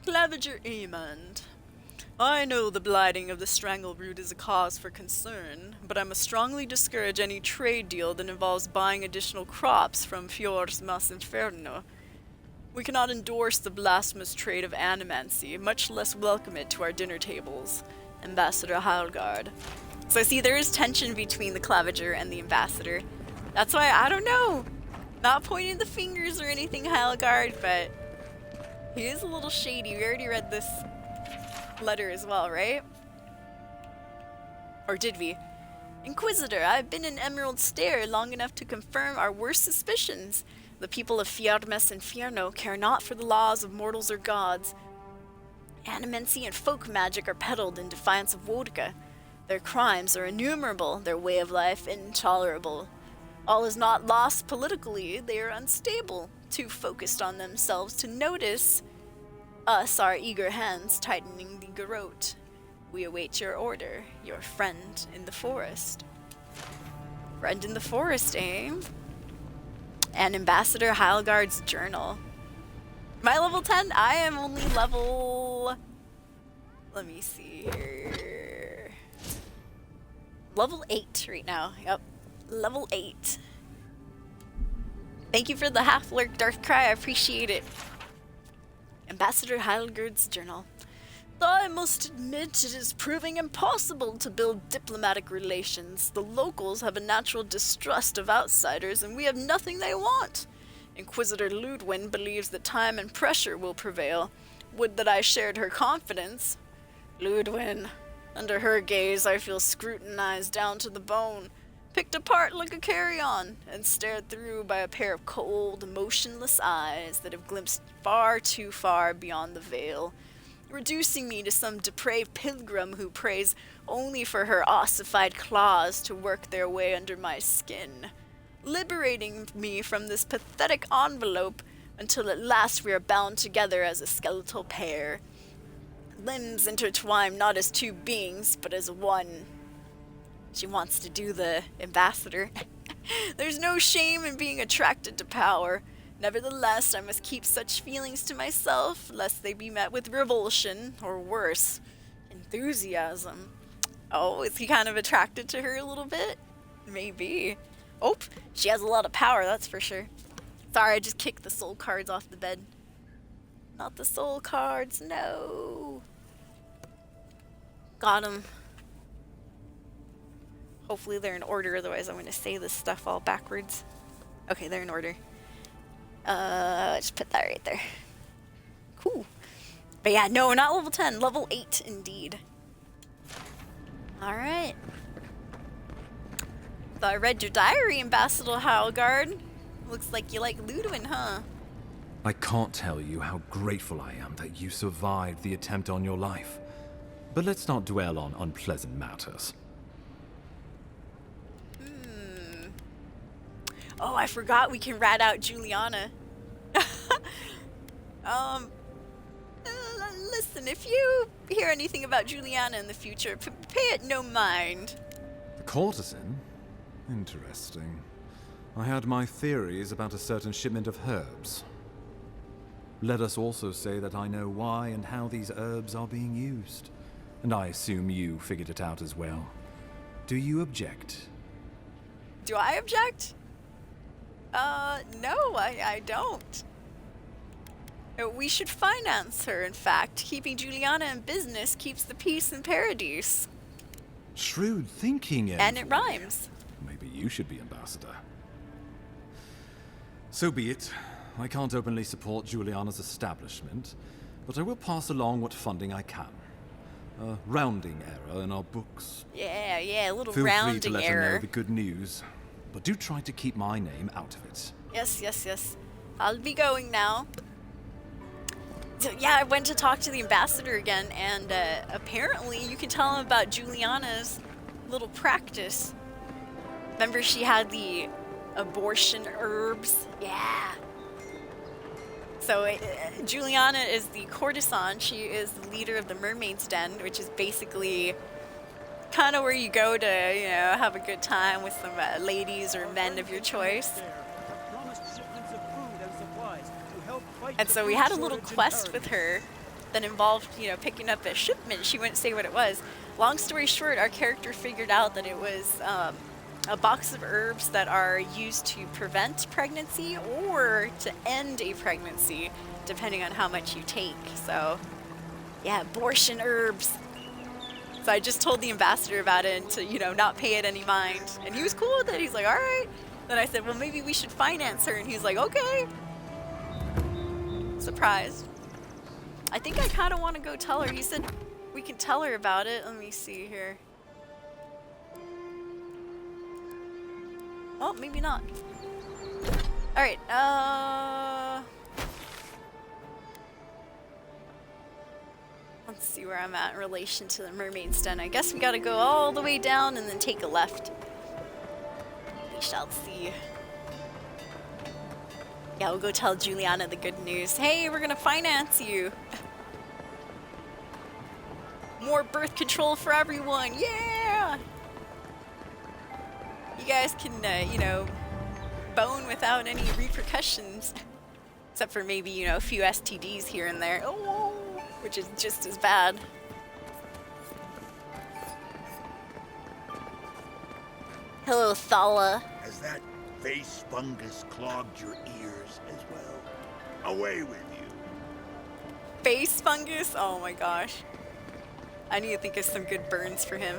Claviger Amond. I know the blighting of the Strangleroot is a cause for concern, but I must strongly discourage any trade deal that involves buying additional crops from Fjord's Mas Inferno. We cannot endorse the blasphemous trade of animancy, much less welcome it to our dinner tables. Ambassador Hildegard. So see, there is tension between the Claviger and the Ambassador. That's why, I don't know. Not pointing the fingers or anything, Hildegard, but he is a little shady. We already read this letter as well, right? Or did we? Inquisitor, I've been in Emerald Stair long enough to confirm our worst suspicions. The people of Fiarmes and Fierno care not for the laws of mortals or gods. Animancy and folk magic are peddled in defiance of Wodka. Their crimes are innumerable, their way of life intolerable. All is not lost politically, they are unstable, too focused on themselves to notice us, our eager hands tightening the garrote. We await your order, your friend in the forest. Friend in the forest, eh? And Ambassador Hildegard's journal. Am I level 10? I am only level... Let me see here. Level 8 right now. Yep. Level 8. Thank you for the half-lurk, Darkcry. I appreciate it. Ambassador Hildegard's journal. Though I must admit it is proving impossible to build diplomatic relations. The locals have a natural distrust of outsiders, and we have nothing they want. Inquisitor Ludwin believes that time and pressure will prevail. Would that I shared her confidence. Ludwin. Under her gaze, I feel scrutinized down to the bone, picked apart like a carrion, and stared through by a pair of cold, motionless eyes that have glimpsed far too far beyond the veil, reducing me to some depraved pilgrim who prays only for her ossified claws to work their way under my skin, liberating me from this pathetic envelope until at last we are bound together as a skeletal pair. Limbs intertwined not as two beings, but as one. She wants to do the ambassador. There's no shame in being attracted to power. Nevertheless, I must keep such feelings to myself, lest they be met with revulsion, or worse, enthusiasm. Oh, is he kind of attracted to her a little bit? Maybe. Oh, she has a lot of power, that's for sure. Sorry, I just kicked the soul cards off the bed. Not the soul cards, no. Got him. Hopefully they're in order, otherwise I'm going to say this stuff all backwards. Okay, they're in order. Just put that right there. Cool. But yeah, no, not level 10. Level 8, indeed. Alright. So I read your diary, Ambassador Hildegard. Looks like you like Ludwin, huh? I can't tell you how grateful I am that you survived the attempt on your life. But let's not dwell on unpleasant matters. Oh, I forgot we can rat out Juliana. Listen, if you hear anything about Juliana in the future, pay it no mind. The courtesan? Interesting. I had my theories about a certain shipment of herbs. Let us also say that I know why and how these herbs are being used. And I assume you figured it out as well. Do you object? Do I object? No, I don't. We should finance her, in fact. Keeping Juliana in business keeps the peace in Paradise. Shrewd thinking, And it rhymes. Maybe you should be ambassador. So be it. I can't openly support Juliana's establishment, but I will pass along what funding I can. A rounding error in our books. Yeah, a little Feel rounding free to let error. her know the good news, but do try to keep my name out of it. Yes. I'll be going now. So yeah, I went to talk to the ambassador again, and apparently you can tell him about Juliana's little practice. Remember she had the abortion herbs? Yeah. So Juliana is the courtesan. She is the leader of the Mermaid's Den, which is basically kind of where you go to, have a good time with some ladies or men of your choice. And so we had a little quest with her that involved, picking up a shipment. She wouldn't say what it was. Long story short, our character figured out that it was a box of herbs that are used to prevent pregnancy or to end a pregnancy, depending on how much you take. So, yeah, abortion herbs. So I just told the ambassador about it and to, you know, not pay it any mind. And he was cool with it. He's like, all right. Then I said, well, maybe we should finance her. And he's like, okay. Surprised. I think I kind of want to go tell her. He said we can tell her about it. Let me see here. Oh, maybe not. All right. Let's see where I'm at in relation to the mermaid's den. I guess we gotta go all the way down and then take a left. We shall see. Yeah, we'll go tell Juliana the good news. Hey, we're gonna finance you. More birth control for everyone. Yeah! You guys can, you know, bone without any repercussions. Except for maybe, you know, a few STDs here and there. Oh, which is just as bad. Hello, Thala. Has that face fungus clogged your ears as well? Away with you. Face fungus? Oh my gosh. I need to think of some good burns for him.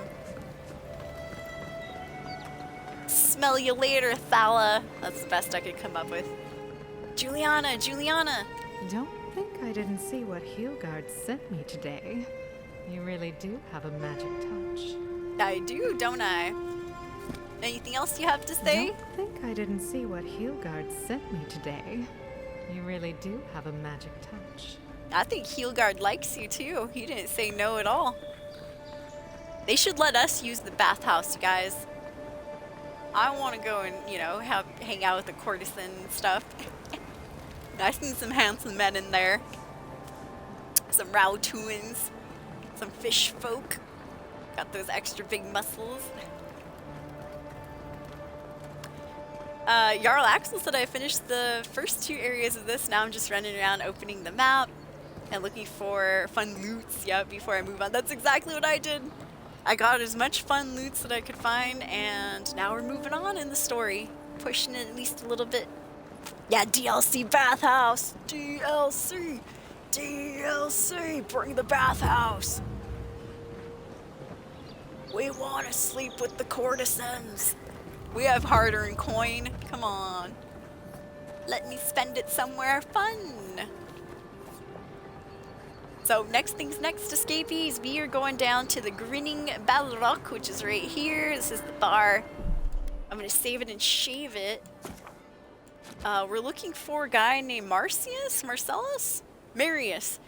Smell you later, Thala. That's the best I could come up with. Juliana, Juliana. Don't think I didn't see what Heelgard sent me today. You really do have a magic touch. I do, don't I? Anything else you have to say? Don't think I didn't see what Heelgard sent me today. You really do have a magic touch. I think Heelgard likes you too. He didn't say no at all. They should let us use the bathhouse, you guys. I want to go and, you know, hang out with the courtesan and stuff. I've seen some handsome men in there. Some Rautuans. Some fish folk. Got those extra big muscles. Jarl Axel said I finished the first 2 areas of this. Now I'm just running around opening the map and looking for fun loots, before I move on. That's exactly what I did. I got as much fun loots that I could find, and now we're moving on in the story. Pushing it at least a little bit. Yeah, DLC bathhouse! DLC! DLC! Bring the bathhouse! We want to sleep with the courtesans! We have hard-earned coin. Come on. Let me spend it somewhere fun. So next things next, escapees. We are going down to the Grinning Balrog, which is right here. This is the bar. I'm going to save it and shave it. We're looking for a guy named Marcellus? Marius.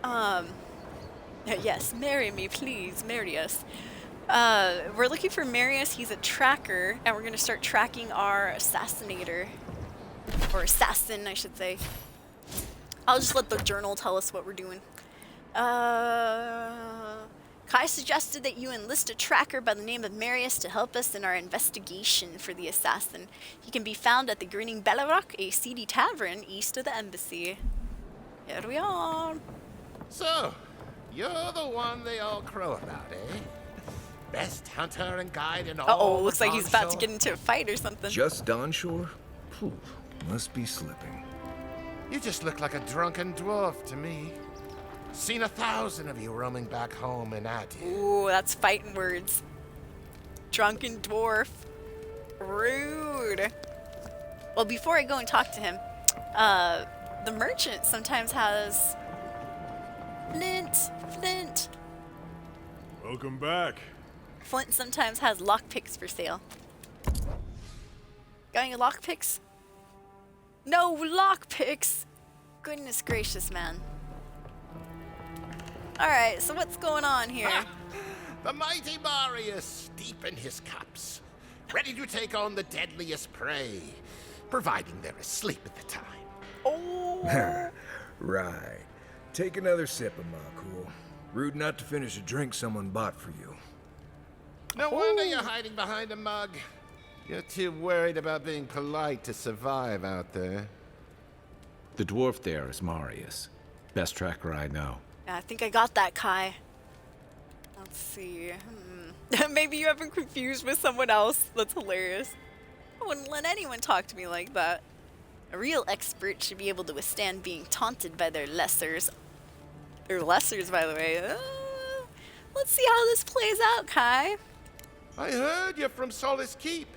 Yes, marry me, please. Marius. We're looking for Marius. He's a tracker, and we're going to start tracking our assassinator. Or assassin, I should say. I'll just let the journal tell us what we're doing. Kai suggested that you enlist a tracker by the name of Marius to help us in our investigation for the assassin. He can be found at the Grinning Balrog, a seedy tavern east of the embassy. Here we are. So, you're the one they all crow about, eh? Best hunter and guide in all. Uh-oh, looks like he's about to get into a fight or something. Just Dawnshore? Phew, must be slipping. You just look like a drunken dwarf to me. Seen 1,000 of you roaming back home in Ati. Ooh, that's fighting words. Drunken dwarf. Rude. Well, before I go and talk to him, the merchant sometimes has Flint. Welcome back. Flint sometimes has lockpicks for sale. Got any lockpicks? No lockpicks! Goodness gracious, man. Alright, so what's going on here? The mighty Marius, deep in his cups, ready to take on the deadliest prey, providing they're asleep at the time. Oh! Right. Take another sip of my cool. Rude not to finish a drink someone bought for you. No wonder you're hiding behind a mug. You're too worried about being polite to survive out there. The dwarf there is Marius. Best tracker I know. Yeah, I think I got that, Kai. Let's see. Maybe you have been confused with someone else. That's hilarious. I wouldn't let anyone talk to me like that. A real expert should be able to withstand being taunted by their lessers. Or lessers, by the way. Let's see how this plays out, Kai. I heard you're from Solace Keep.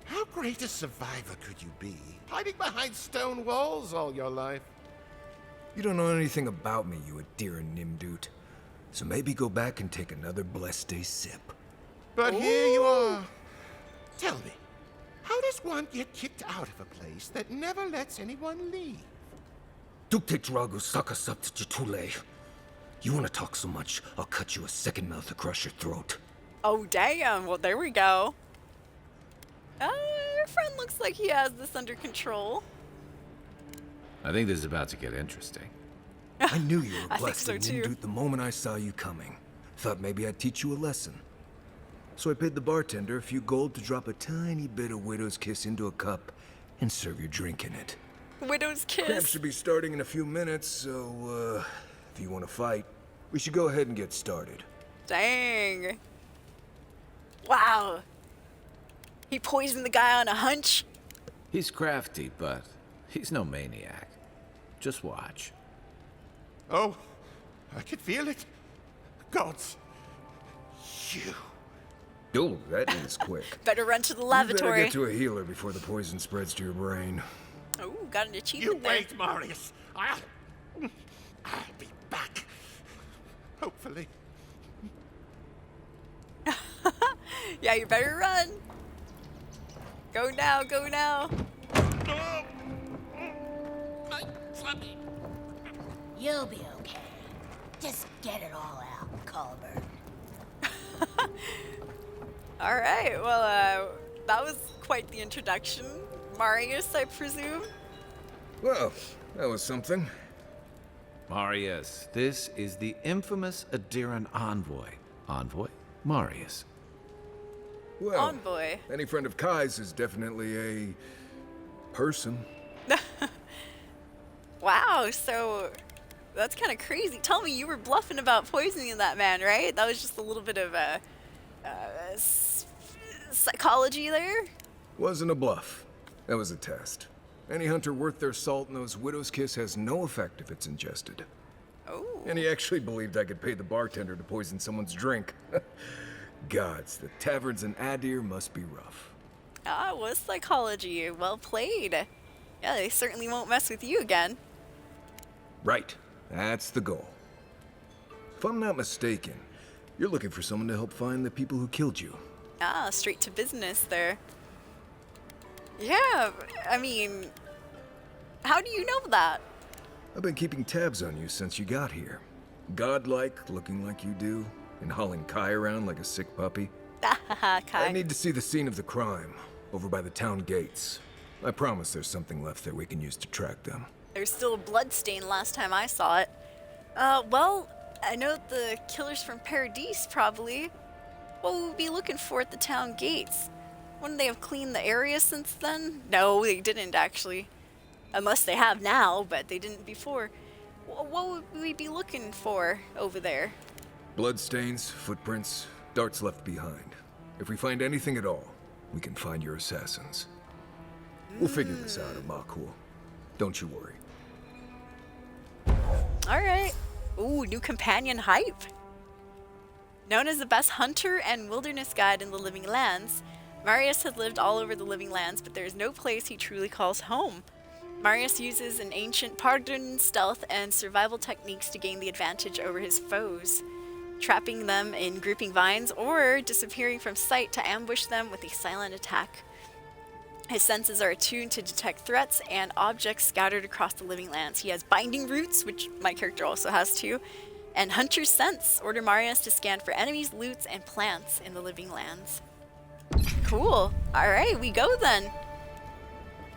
How great a survivor could you be, hiding behind stone walls all your life? You don't know anything about me, you Adira Nimdut. So maybe go back and take another blessed day sip. But here you are. Tell me, how does one get kicked out of a place that never lets anyone leave? Duktetragu sakasaptjatule. You want to talk so much, I'll cut you a second mouth across your throat. Oh, damn. Well, there we go. Your friend looks like he has this under control. I think this is about to get interesting. I knew you were I think blessed so, in too. Nimdut the moment I saw you coming. Thought maybe I'd teach you a lesson. So I paid the bartender a few gold to drop a tiny bit of Widow's Kiss into a cup and serve your drink in it. Widow's Camp Kiss. should be starting in a few minutes, so, if you want to fight, we should go ahead and get started. Dang. Wow. He poisoned the guy on a hunch. He's crafty, but he's no maniac. Just watch. Oh, I can feel it. Gods, you. Oh, that is quick. Better run to the You better lavatory. get to a healer before the poison spreads to your brain. Oh, got an You achievement there. wait, Marius. I'll be back. Hopefully. Yeah, you better run. Go now, go now. You'll be okay. Just get it all out, Culver. All right, well, that was quite the introduction. Marius, I presume? Well, that was something. Marius, this is the infamous Adiran envoy. Envoy? Marius. Well, Envoy. any friend of Kai's is definitely a person. Wow, so that's kind of crazy. Tell me, you were bluffing about poisoning that man, right? That was just a little bit of psychology there? Wasn't a bluff. That was a test. Any hunter worth their salt knows Widow's Kiss has no effect if it's ingested. Oh. And he actually believed I could pay the bartender to poison someone's drink. Gods, the taverns in Adir must be rough. Ah, it was psychology. Well played. Yeah, they certainly won't mess with you again. Right. That's the goal. If I'm not mistaken, you're looking for someone to help find the people who killed you. Ah, straight to business there. Yeah, I mean, how do you know that? I've been keeping tabs on you since you got here. Godlike, looking like you do, and hauling Kai around like a sick puppy. Kai. I need to see the scene of the crime, over by the town gates. I promise there's something left there we can use to track them. There's still a blood stain last time I saw it. Well, I know the killers from Paradise probably. What would we be looking for at the town gates? Wouldn't they have cleaned the area since then? No, they didn't actually. Unless they have now, but they didn't before. What would we be looking for over there? Bloodstains, footprints, darts left behind. If we find anything at all, we can find your assassins. We'll figure this out, Amakul. Don't you worry. Alright. Ooh, new companion hype. Known as the best hunter and wilderness guide in the Living Lands, Marius has lived all over the Living Lands, but there is no place he truly calls home. Marius uses an ancient Pardon stealth and survival techniques to gain the advantage over his foes, trapping them in grouping vines or disappearing from sight to ambush them with a silent attack. His senses are attuned to detect threats and objects scattered across the Living Lands. He has binding roots, which my character also has too, and hunter's sense. Order Marius to scan for enemies, loots, and plants in the Living Lands. Cool. Alright, we go then.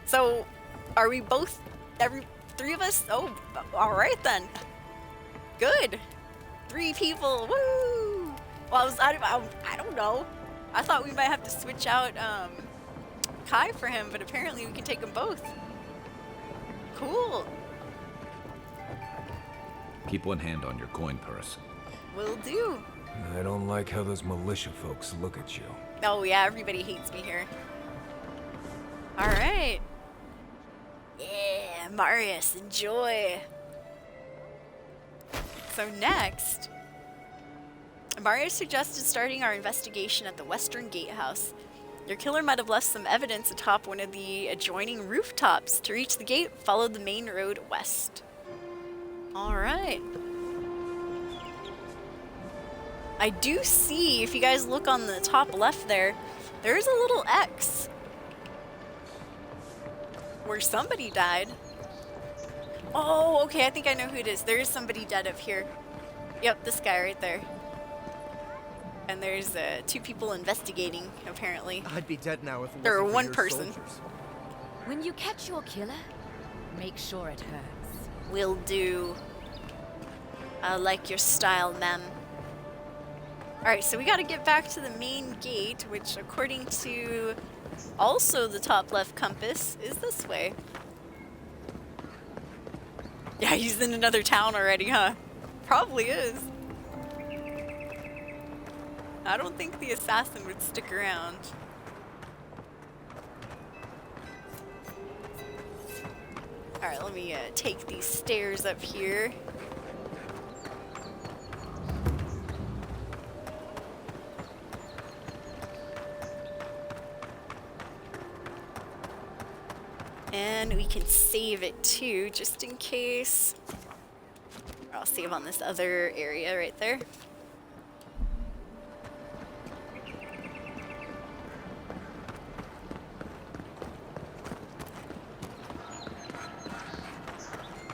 So, are we both, three of us? Oh, alright then. Good. 3 people. Woo! Well, I don't know. I thought we might have to switch out Kai for him, but apparently we can take them both. Cool. Keep one hand on your coin purse. Will do. I don't like how those militia folks look at you. Oh yeah, everybody hates me here. Alright. Yeah, Marius, enjoy. So next, Marius suggested starting our investigation at the Western Gatehouse. Your killer might have left some evidence atop one of the adjoining rooftops. To reach the gate, follow the main road west. Alright. I do see, if you guys look on the top left there, there's a little X where somebody died. Oh, okay, I think I know who it is. There is somebody dead up here. Yep, this guy right there. And there's 2 people investigating, apparently. I'd be dead now if it Or wasn't for one your person. soldiers. When you catch your killer, make sure it hurts. Will do. I like your style, ma'am. Alright, so we gotta get back to the main gate, which according to also the top left compass is this way. Yeah, he's in another town already, huh? Probably is. I don't think the assassin would stick around. Alright, let me take these stairs up here. And we can save it too, just in case. I'll save on this other area right there.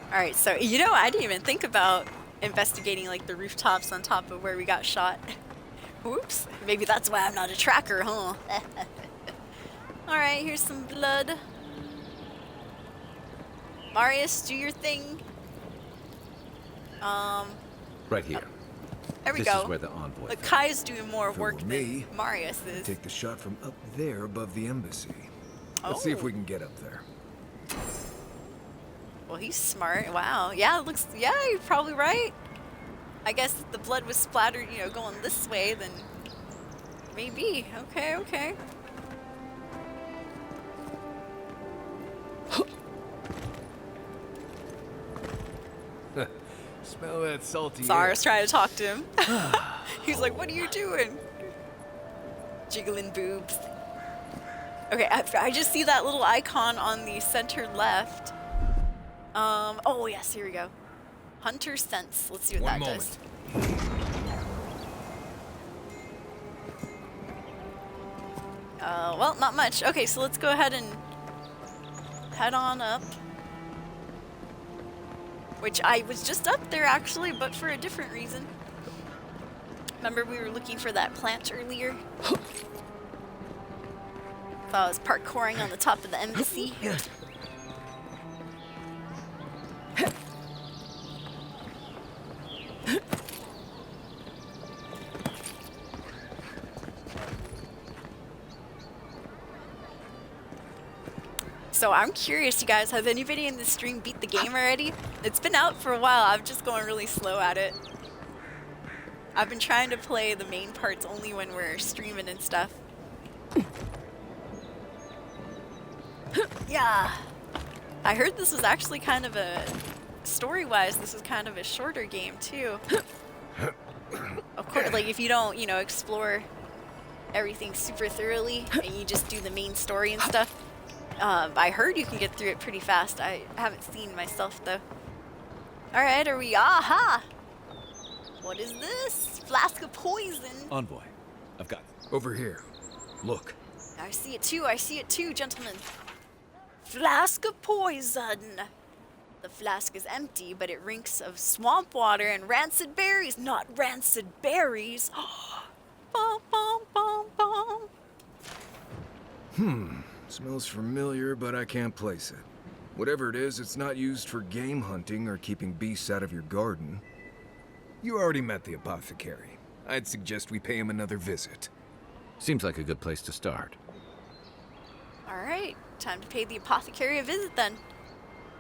Alright, so, you know, I didn't even think about investigating, like, the rooftops on top of where we got shot. Whoops. Maybe that's why I'm not a tracker, huh? Alright, here's some blood. Marius, do your thing. Right here. There we this go. This is where the envoy. Look, Kai's doing more If it work were than me, Marius is. Take the shot from up there above the embassy. Let's see if we can get up there. Well, he's smart. Wow. Yeah, it looks. Yeah, you're probably right. I guess if the blood was splattered, you know, going this way, then maybe. Okay, okay. Smell that salty Sorry, I air. was trying to talk to him. He's like, what are you doing? Jiggling boobs. Okay, I just see that little icon on the center left. Oh yes, here we go. Hunter sense. Let's see what that does. Well, not much. Okay, so let's go ahead and head on up. Which I was just up there actually, but for a different reason. Remember we were looking for that plant earlier? Thought I was parkouring on the top of the embassy. So I'm curious, you guys, has anybody in the stream beat the game already? It's been out for a while. I'm just going really slow at it. I've been trying to play the main parts only when we're streaming and stuff. Yeah. I heard this was actually kind of a, story-wise, this is kind of a shorter game too. Of course, like if you don't, you know, explore everything super thoroughly and you just do the main story and stuff. I heard you can get through it pretty fast. I haven't seen myself though. Alright, are we? Aha! What is this? Flask of poison. Envoy, I've got over here. Look. I see it too, gentlemen. Flask of poison. The flask is empty, but it reeks of swamp water and rancid berries. Not rancid berries. Bum, bum, bum, bum. Smells familiar, but I can't place it. Whatever it is, it's not used for game hunting or keeping beasts out of your garden. You already met the apothecary. I'd suggest we pay him another visit. Seems like a good place to start. Alright, time to pay the apothecary a visit then.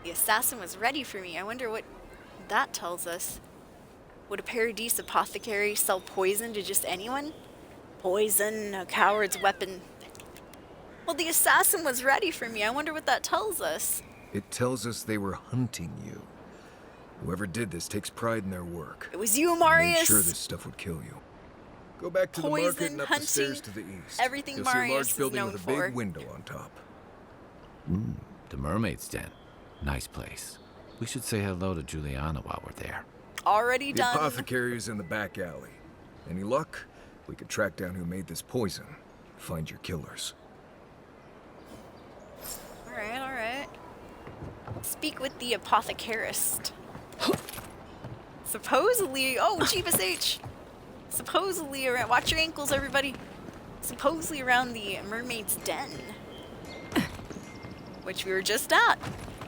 The assassin was ready for me. I wonder what that tells us. Would a Paradise apothecary sell poison to just anyone? Poison, a coward's weapon. Well, the assassin was ready for me. I wonder what that tells us. It tells us they were hunting you. Whoever did this takes pride in their work. It was you, Made Marius. sure this stuff would kill you. Go back to the market and up the stairs to the east. Everything You'll Marius see a large is building known with a for. big window on top. The Mermaid's Den. Nice place. We should say hello to Juliana while we're there. Already The done. apothecary is in the back alley. Any luck? We could track down who made this poison. Find your killers. Alright, alright. Speak with the apothecarist. Supposedly, oh, Jeebus H! Supposedly around, watch your ankles, everybody. Supposedly around the Mermaid's Den. Which we were just at.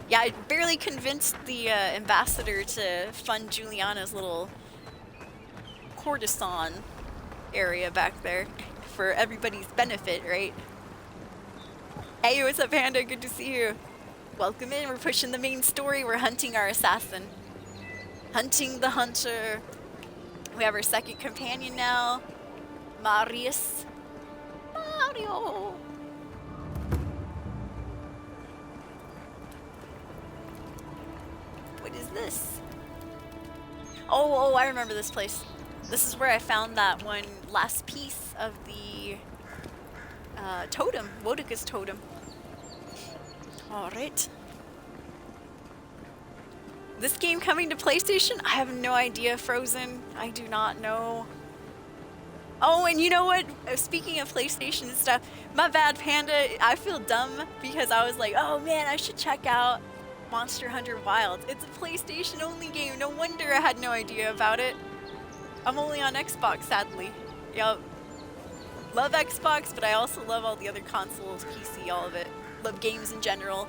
Yeah, I barely convinced the ambassador to fund Juliana's little courtesan area back there for everybody's benefit, right? Hey, what's up, Panda? Good to see you. Welcome in. We're pushing the main story. We're hunting our assassin. Hunting the hunter. We have our second companion now, Marius. Mario. What is this? Oh, I remember this place. This is where I found that one last piece of the totem, Wodika's totem. Alright. This game coming to PlayStation? I have no idea, Frozen. I do not know. Oh, and you know what? Speaking of PlayStation and stuff, my bad, Panda. I feel dumb because I was like, oh man, I should check out Monster Hunter Wilds. It's a PlayStation only game. No wonder I had no idea about it. I'm only on Xbox, sadly. Yup. Love Xbox, but I also love all the other consoles, PC, all of it. Love games in general.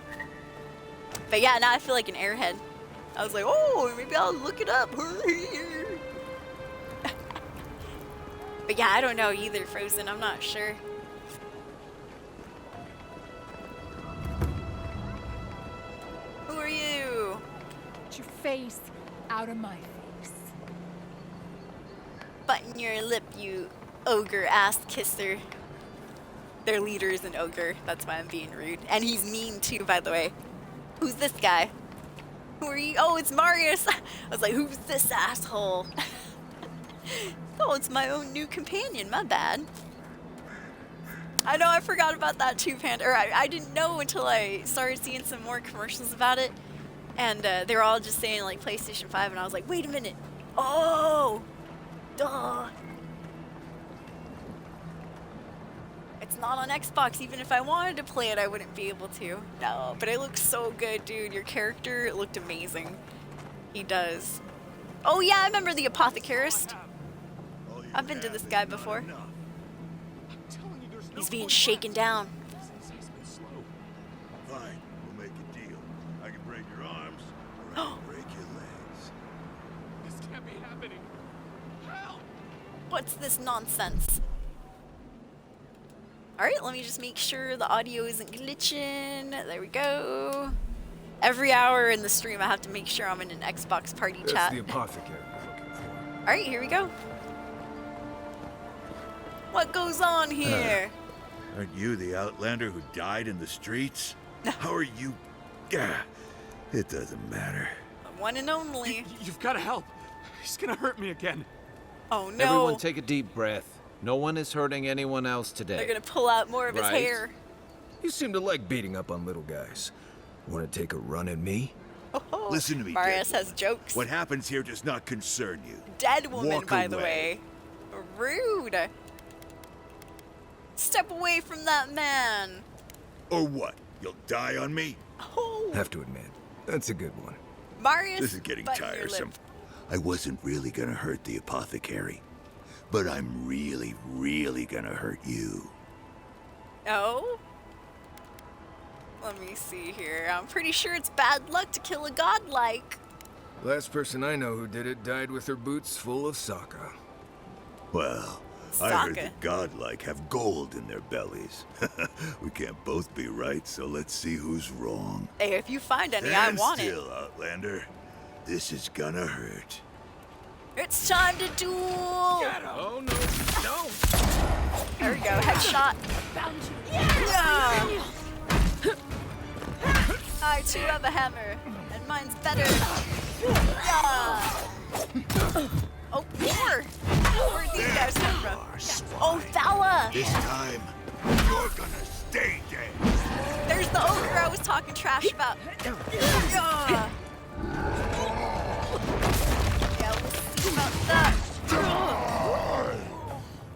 But yeah, now I feel like an airhead. I was like, oh, maybe I'll look it up. But yeah, I don't know either, Frozen. I'm not sure. Who are you? Get your face out of my face. Button your lip, you ogre ass kisser. Their leader is an ogre. That's why I'm being rude. And he's mean too, by the way. Who's this guy? Who are you? Oh, it's Marius. I was like, who's this asshole? Oh, it's my own new companion. My bad. I know, I forgot about that too, Panda. Or I didn't know until I started seeing some more commercials about it. And they were all just saying like PlayStation 5, and I was like, wait a minute. Oh! Duh! It's not on Xbox. Even if I wanted to play it, I wouldn't be able to. No, but it looks so good, dude. Your character looked amazing. He does. Oh yeah, I remember the apothecarist. I've been to this guy before. He's being shaken down. Fine, we'll make a deal. I can break your arms, or I can break your legs. This can't be happening. Help! What's this nonsense? Alright, let me just make sure the audio isn't glitching. There we go. Every hour in the stream, I have to make sure I'm in an Xbox party That's chat. the apothecary you're looking for. Alright, here we go. What goes on here? Aren't you the Outlander who died in the streets? How are you? It doesn't matter. One and only. You've got to help. He's gonna hurt me again. Oh no. Everyone take a deep breath. No one is hurting anyone else today. They're gonna pull out more of his hair. You seem to like beating up on little guys. Want to take a run at me? Oh, Listen to me, Marius dead has jokes. What happens here does not concern you. Dead woman, Walk by the away. way. Rude. Step away from that man. Or what? You'll die on me? Oh. Have to admit, that's a good one. Marius, This is getting button your tiresome. lip. I wasn't really gonna hurt the apothecary, but I'm really, really gonna hurt you. Oh? Let me see here. I'm pretty sure it's bad luck to kill a godlike. Last person I know who did it died with her boots full of Sokka. Well, I heard Sokka. the godlike have gold in their bellies. We can't both be right, so let's see who's wrong. Hey, if you find any, Stand I want still, Outlander. This is gonna hurt. It's time to duel! Oh no, don't! There we go, headshot. Yeah! I too have a hammer, and mine's better. Yeah! Oh, more! Where'd these guys come from? Oh, Thala! This time, you're gonna stay dead. There's the ogre I was talking trash about. Yeah, we'll see about that.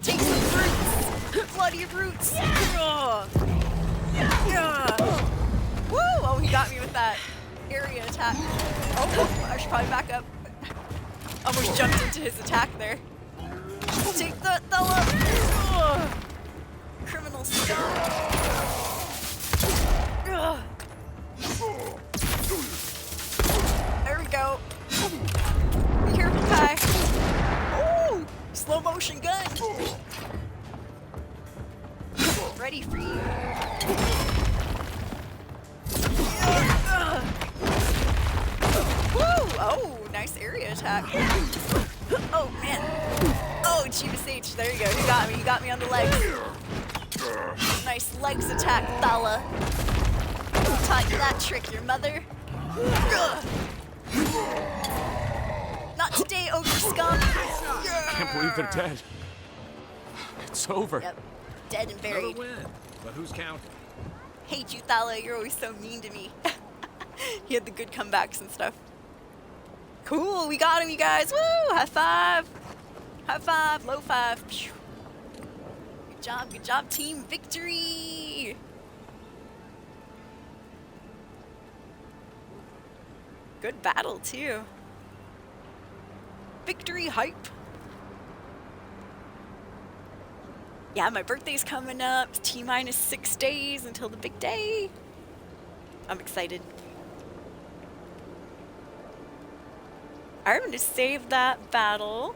Take some roots! Bloody roots! Yeah. Woo! Oh, he got me with that area attack. Oh, I should probably back up. Almost jumped into his attack there. Take the Thala! Criminal scum! There we go. Be careful, Kai. Oh, slow motion gun. Ready for you. Woo! Oh, nice area attack. Oh man. Oh, Chivas H. There you go. You got me. You got me on the legs. Nice legs attack, Thala. Taught you that trick, your mother. Not today, ogre scum. Can't believe they're dead. It's over. Yep, dead and buried. Another win. But who's counting? Hate you, Thala. You're always so mean to me. He had the good comebacks and stuff. Cool, we got him, you guys. Woo! High five. High five. Low five. Phew. Good job, team. Victory! Good battle, too. Victory hype. Yeah, my birthday's coming up. T-minus 6 days until the big day. I'm excited. I'm going to save that battle.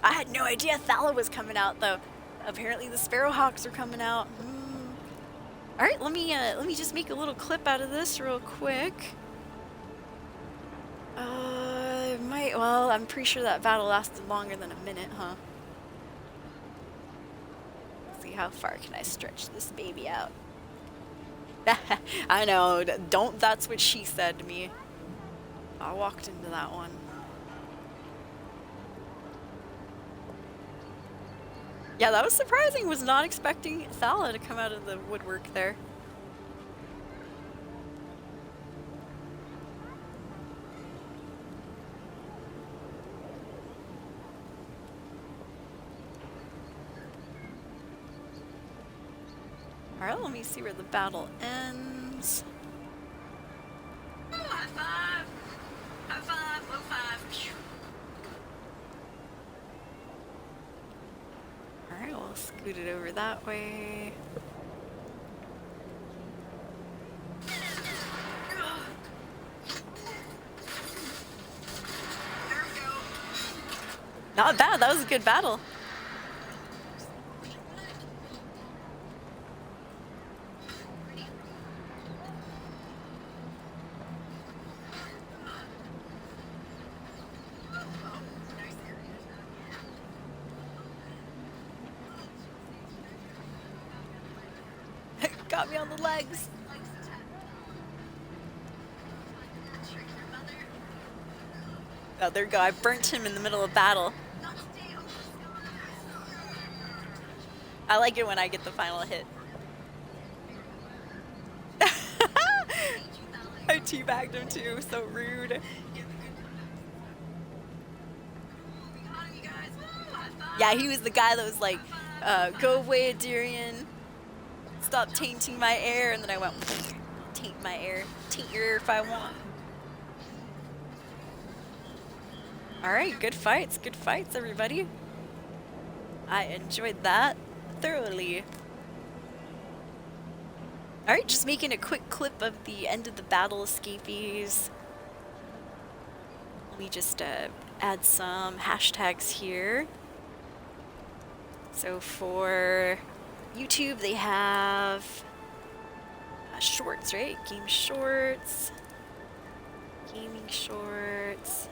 I had no idea Thala was coming out, though. Apparently the Sparrowhawks are coming out. All right, let me just make a little clip out of this real quick. Well, I'm pretty sure that battle lasted longer than a minute, huh? Let's see, how far can I stretch this baby out? I know, that's what she said to me. I walked into that one. Yeah, that was surprising. Was not expecting Thala to come out of the woodwork there. Alright, let me see where the battle ends. Ooh, high five! High five, low five. Alright, we'll scoot it over that way. Not bad, that was a good battle. Got me on the legs. Oh, there we go. I burnt him in the middle of battle. I like it when I get the final hit. I teabagged him too. So rude. Yeah, he was the guy that was like, go away, Adirian. Stop tainting my air, and then I went, taint my air. Taint your air if I want. Alright, good fights, everybody. I enjoyed that thoroughly. Alright, just making a quick clip of the end of the battle escapees. Let me just add some hashtags here. So for YouTube, they have shorts, right? Game shorts, gaming shorts.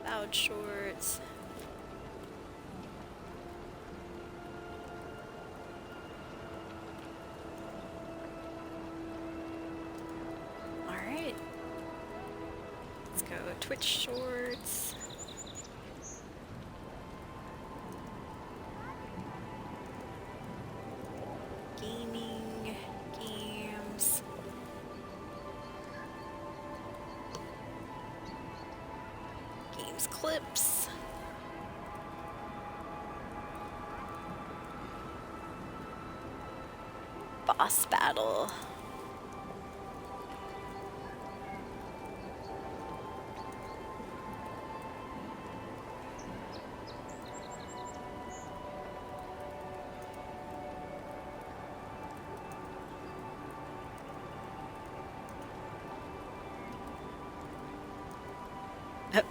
Avowed shorts. Alright. Let's go Twitch shorts. Gaming, games. Games clips. Boss battle.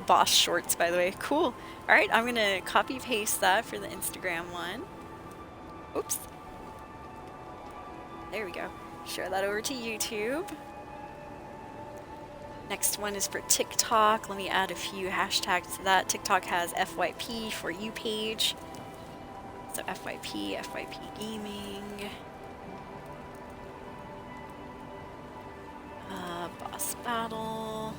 Boss shorts, by the way. Cool. Alright, I'm gonna copy paste that for the Instagram one. Oops. There we go. Share that over to YouTube. Next one is for TikTok. Let me add a few hashtags to that. TikTok has FYP for you page. So FYP, FYP gaming. Boss battle.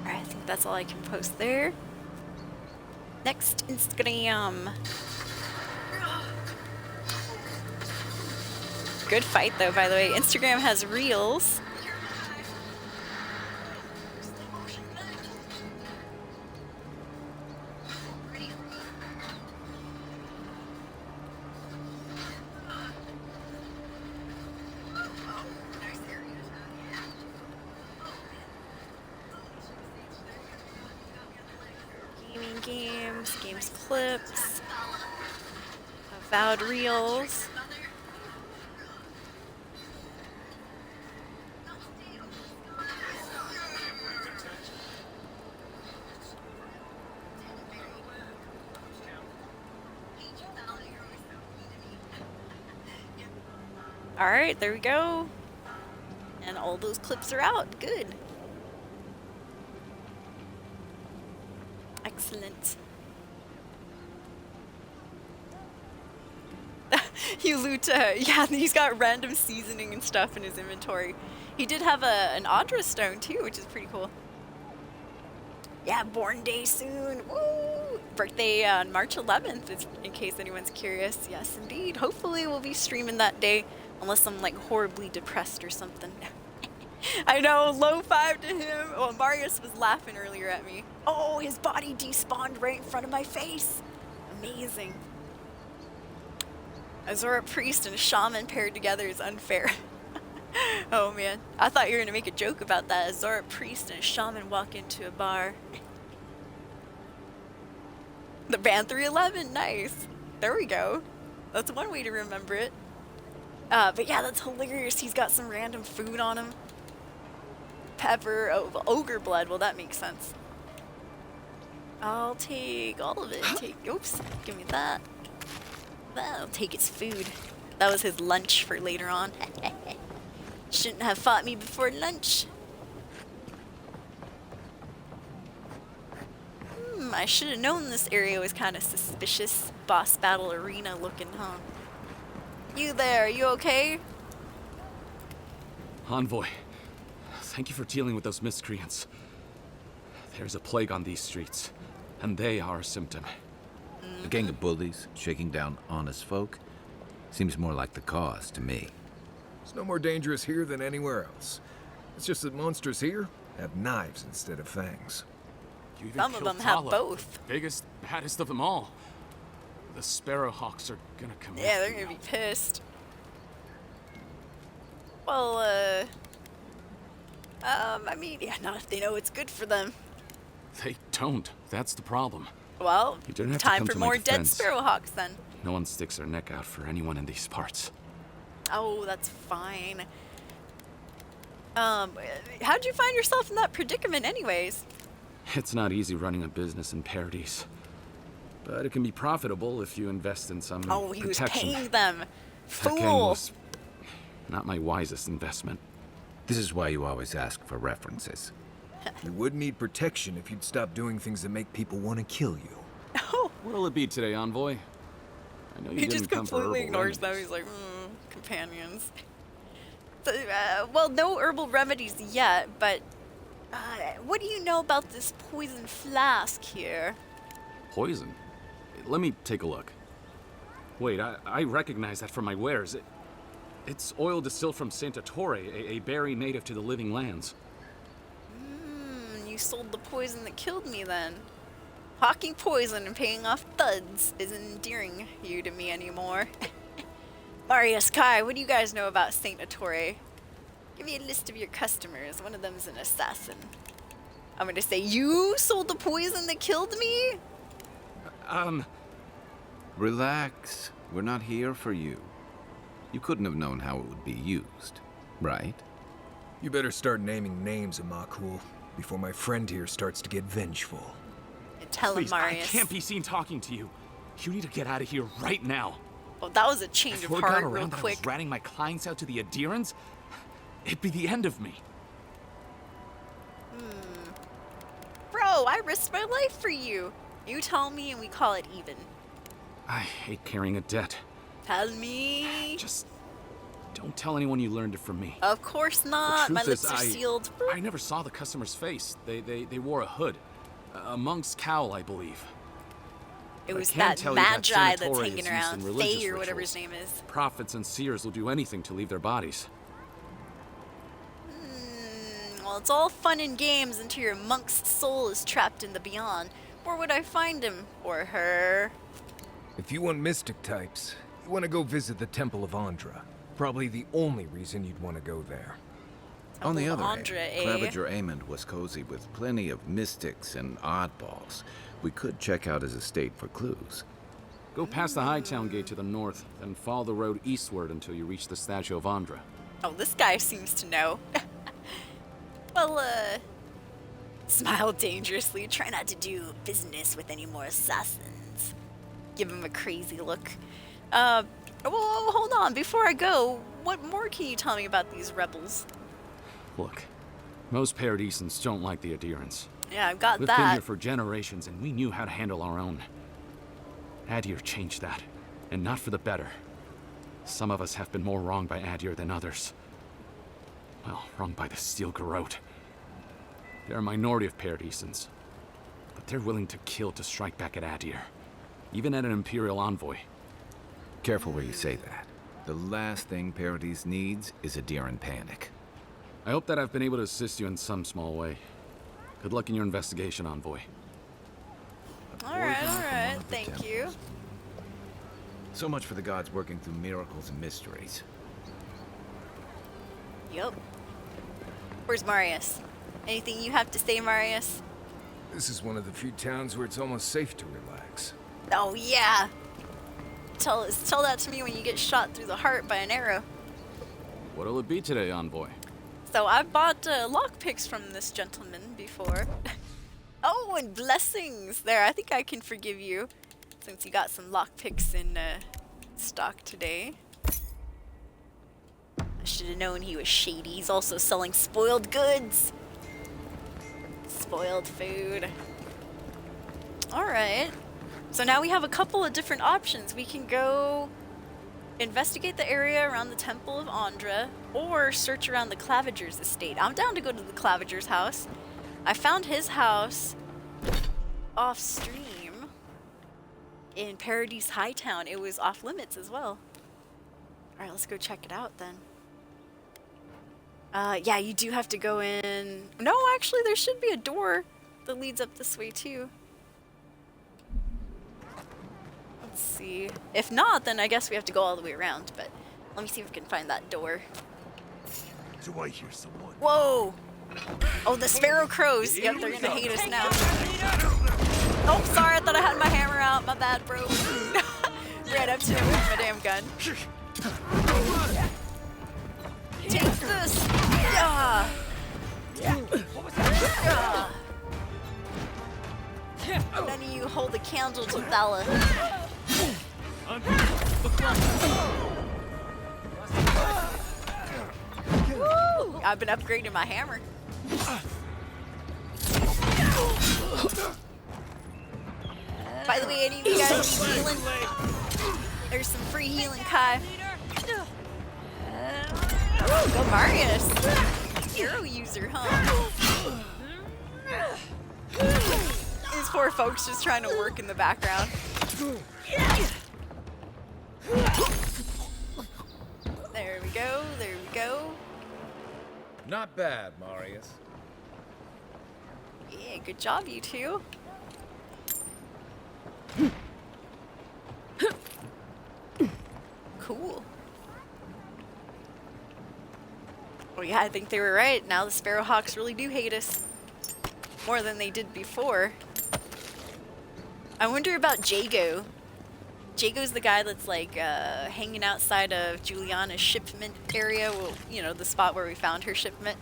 I think that's all I can post there. Next, Instagram. Good fight though, by the way. Instagram has Reels. Games clips, Avowed reels. All right, there we go. And all those clips are out. Good. Excellent. You loot, yeah, he's got random seasoning and stuff in his inventory. He did have an Audra stone too, which is pretty cool. Yeah, born day soon. Woo! Birthday on March 11th, in case anyone's curious. Yes, indeed. Hopefully we'll be streaming that day, unless I'm like horribly depressed or something. I know, low five to him. Oh, Marius was laughing earlier at me. Oh, his body despawned right in front of my face. Amazing. A Zora priest and a shaman paired together is unfair. Oh man, I thought you were gonna make a joke about that. A Zora priest and a shaman walk into a bar. The band 311, nice. There we go. That's one way to remember it. But yeah, that's hilarious. He's got some random food on him. Pepper, oh, ogre blood. Well, that makes sense. I'll take all of it. Oops, give me that. I'll take his food. That was his lunch for later on. Shouldn't have fought me before lunch. I should have known this area was kind of suspicious. Boss battle arena looking, huh? You there, you okay? Envoy, thank you for dealing with those miscreants. There's a plague on these streets, and they are a symptom. A gang of bullies shaking down honest folk seems more like the cause to me. It's no more dangerous here than anywhere else. It's just that monsters here have knives instead of fangs. You even Some of killed them have Tala, both. Biggest, baddest of them all. The Sparrowhawks are gonna come Yeah, after they're you. gonna be pissed. Well, I mean, yeah, not if they know it's good for them. They don't. That's the problem. Well, You don't have to time come for to my more dead defense. Sparrowhawks then. No one sticks their neck out for anyone in these parts. Oh, that's fine. How'd you find yourself in that predicament anyways? It's not easy running a business in Paradise. But it can be profitable if you invest in some Oh, he was protection. paying them. That gang Fool. was not my wisest investment. This is why you always ask for references. You would need protection if you'd stop doing things that make people want to kill you. Oh. What'll it be today, Envoy? I know you He didn't just come for completely herbal ignores them. remedies. He's like, companions. So, well, no herbal remedies yet, but what do you know about this poison flask here? Poison? Let me take a look. Wait, I recognize that from my wares. It's oil distilled from Santa Torre, a berry native to the Living Lands. You sold the poison that killed me then. Hawking poison and paying off thuds isn't endearing you to me anymore. Marius, Kai, what do you guys know about Saint Ettore? Give me a list of your customers. One of them's an assassin. I'm gonna say, you sold the poison that killed me? Relax. We're not here for you. You couldn't have known how it would be used, right? You better start naming names, Amakul, before my friend here starts to get vengeful. Tell him, Please, Marius. I can't be seen talking to you. You need to get out of here right now. Well, that was a change If of word got heart around real that I quick. was ratting my clients out to the adherents, it'd be the end of me. Bro, I risked my life for you. You tell me and we call it even. I hate carrying a debt. Tell me. Just don't tell anyone you learned it from me. Of course not. The My truth lips is, are sealed. I never saw the customer's face. They wore a hood. A monk's cowl, I believe. It But I was can that tell you that magi Santa that's Torre hanging is used around. in religious Faye or whatever rituals. his name is. Prophets and seers will do anything to leave their bodies. Well, it's all fun and games until your monk's soul is trapped in the beyond. Where would I find him? Or her? If you want mystic types, you want to go visit the Temple of Andra. Probably the only reason you'd want to go there. On the other hand, Andra, eh? Claviger Amond was cozy with plenty of mystics and oddballs. We could check out his estate for clues. Go past the Hightown Gate to the north, then follow the road eastward until you reach the statue of Andra. Oh, this guy seems to know. Well, smile dangerously. Try not to do business with any more assassins. Give him a crazy look. Well, hold on. Before I go, what more can you tell me about these rebels? Look, most Paradisans don't like the adherents. Yeah, I've got We've been that. here for generations, and we knew how to handle our own. Adir changed that, and not for the better. Some of us have been more wronged by Adir than others. Well, wronged by the Steel Garrote. They're a minority of Paradisans, but they're willing to kill to strike back at Adir, even at an Imperial envoy. Careful where you say that. The last thing Paradise needs is Adiran panic. I hope that I've been able to assist you in some small way. Good luck in your investigation, Envoy. Alright, thank you. So much for the gods working through miracles and mysteries. Yup. Where's Marius? Anything you have to say, Marius? This is one of the few towns where it's almost safe to relax. Oh, yeah. Tell that to me when you get shot through the heart by an arrow. What'll it be today, Envoy? So I bought lockpicks from this gentleman before. Oh, and blessings! There, I think I can forgive you, since you got some lockpicks in stock today. I should have known he was shady. He's also selling spoiled goods. Spoiled food. Alright. So now we have a couple of different options. We can go investigate the area around the Temple of Andra, or search around the Claviger's estate. I'm down to go to the Claviger's house. I found his house off stream in Paradise Hightown. It was off limits as well. Alright, let's go check it out then. Yeah, you do have to go in. No, actually, there should be a door that leads up this way too. Let's see. If not, then I guess we have to go all the way around, but let me see if we can find that door. Do I hear someone? Whoa! Oh, the sparrow crows! Yep, they're gonna hate us now. Oh, sorry, I thought I had my hammer out. My bad, bro. Ran up to him with my damn gun. Take this! Ah. None of you hold a candle to Thala. Woo! I've been upgrading my hammer. By the way, any of you guys need healing? There's some free healing, Kai. Ooh, go Marius. Hero user, huh? These poor folks just trying to work in the background. There we go, there we go. Not bad, Marius. Yeah, good job, you two. Cool. Well, yeah, I think they were right. Now the Sparrowhawks really do hate us. More than they did before. I wonder about Jago. Jago's the guy that's like hanging outside of Juliana's shipment area. Well, you know, the spot where we found her shipment.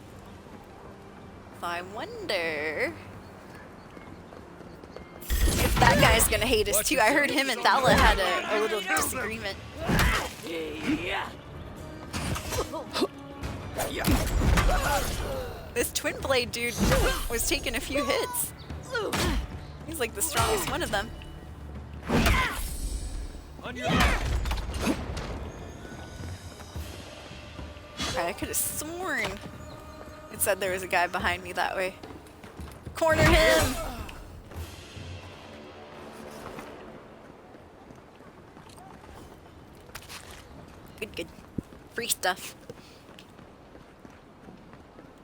So I wonder if that guy's gonna hate us too. I heard him and Thala had a little disagreement. This twin blade dude was taking a few hits. He's like the strongest one of them. I could have sworn it said there was a guy behind me that way. Corner him! Good, good. Free stuff.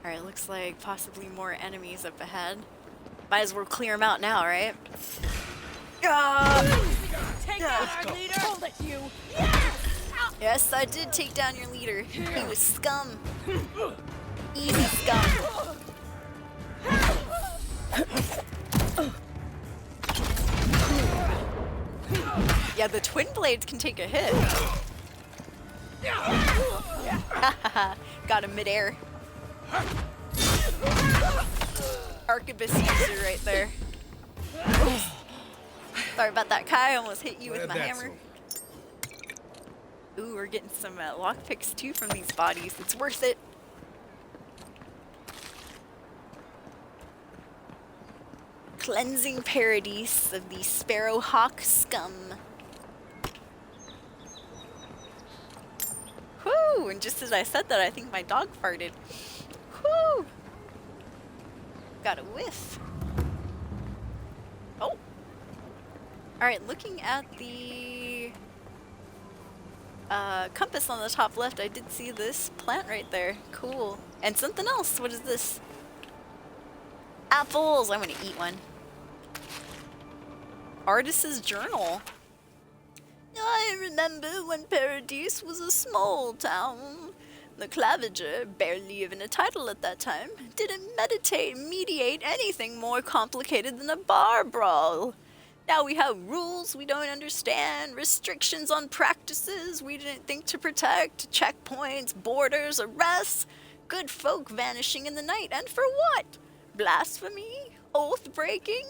Alright, looks like possibly more enemies up ahead. Might as well clear them out now, right? Take down our leader! Hold it, you! Yes, I did take down your leader. He was scum. Easy scum. Yeah, the twin blades can take a hit. Got him midair. Arquebus user right there. Oops. Sorry about that, Kai. I almost hit you with my hammer. Ooh, we're getting some lockpicks too from these bodies. It's worth it. Cleansing paradise of the Sparrowhawk scum. Whoo! And just as I said that, I think my dog farted. Whoo! Got a whiff. Oh! Alright, looking at the compass on the top left, I did see this plant right there. Cool. And something else. What is this? Apples! I'm gonna eat one. Artist's journal. I remember when Paradise was a small town. The Claviger, barely even a title at that time, didn't mediate anything more complicated than a bar brawl. Now we have rules we don't understand, restrictions on practices we didn't think to protect, checkpoints, borders, arrests, good folk vanishing in the night, and for what? Blasphemy? Oath-breaking?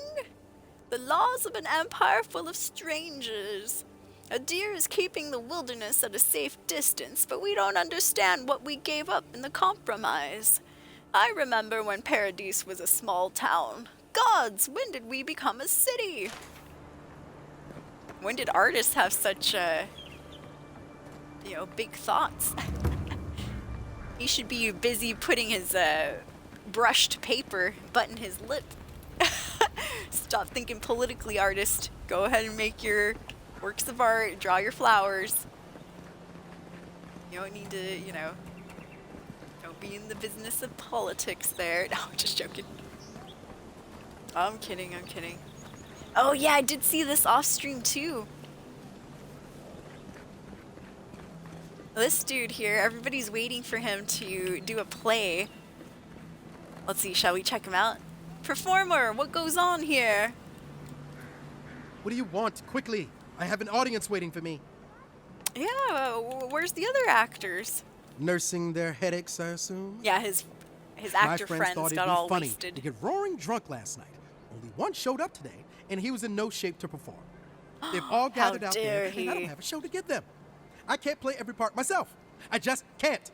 The laws of an empire full of strangers. A deer is keeping the wilderness at a safe distance, but we don't understand what we gave up in the compromise. I remember when Paradise was a small town. Gods, when did we become a city? When did artists have such, big thoughts? He should be busy putting his, brushed paper, button his lip. Stop thinking politically, artist. Go ahead and make your works of art, draw your flowers. You don't need to, don't be in the business of politics there. No, I'm just joking. I'm kidding, I'm kidding. Oh yeah, I did see this off stream too. This dude here, everybody's waiting for him to do a play. Let's see, shall we check him out? Performer, what goes on here? What do you want? Quickly! I have an audience waiting for me. Yeah, where's the other actors? Nursing their headaches, I assume? Yeah, his his My actor friends friends thought it'd got be all funny wasted. to get roaring drunk last night. Only one showed up today, and he was in no shape to perform. They've all gathered out there, and I don't have a show to give them. I can't play every part myself. I just can't.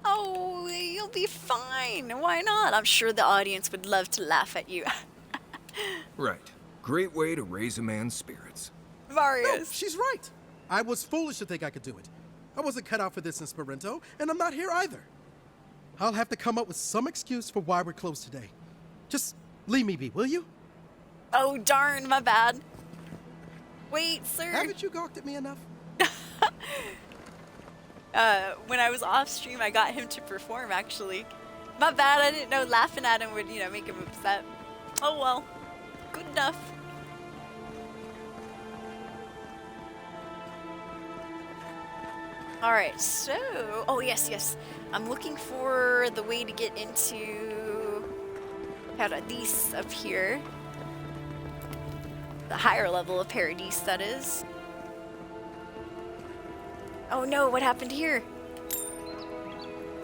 Oh, you'll be fine. Why not? I'm sure the audience would love to laugh at you. Right. Great way to raise a man's spirits. Marius. No, she's right. I was foolish to think I could do it. I wasn't cut out for this in Esperanto, and I'm not here either. I'll have to come up with some excuse for why we're closed today. Just leave me be, will you? Oh, darn, my bad. Wait, sir. Haven't you gawked at me enough? When I was off stream, I got him to perform, actually. My bad, I didn't know laughing at him would, make him upset. Oh well. Good enough. Alright, so... Oh, yes. I'm looking for the way to get into... Paradis up here. The higher level of Paradis, that is. Oh no, what happened here?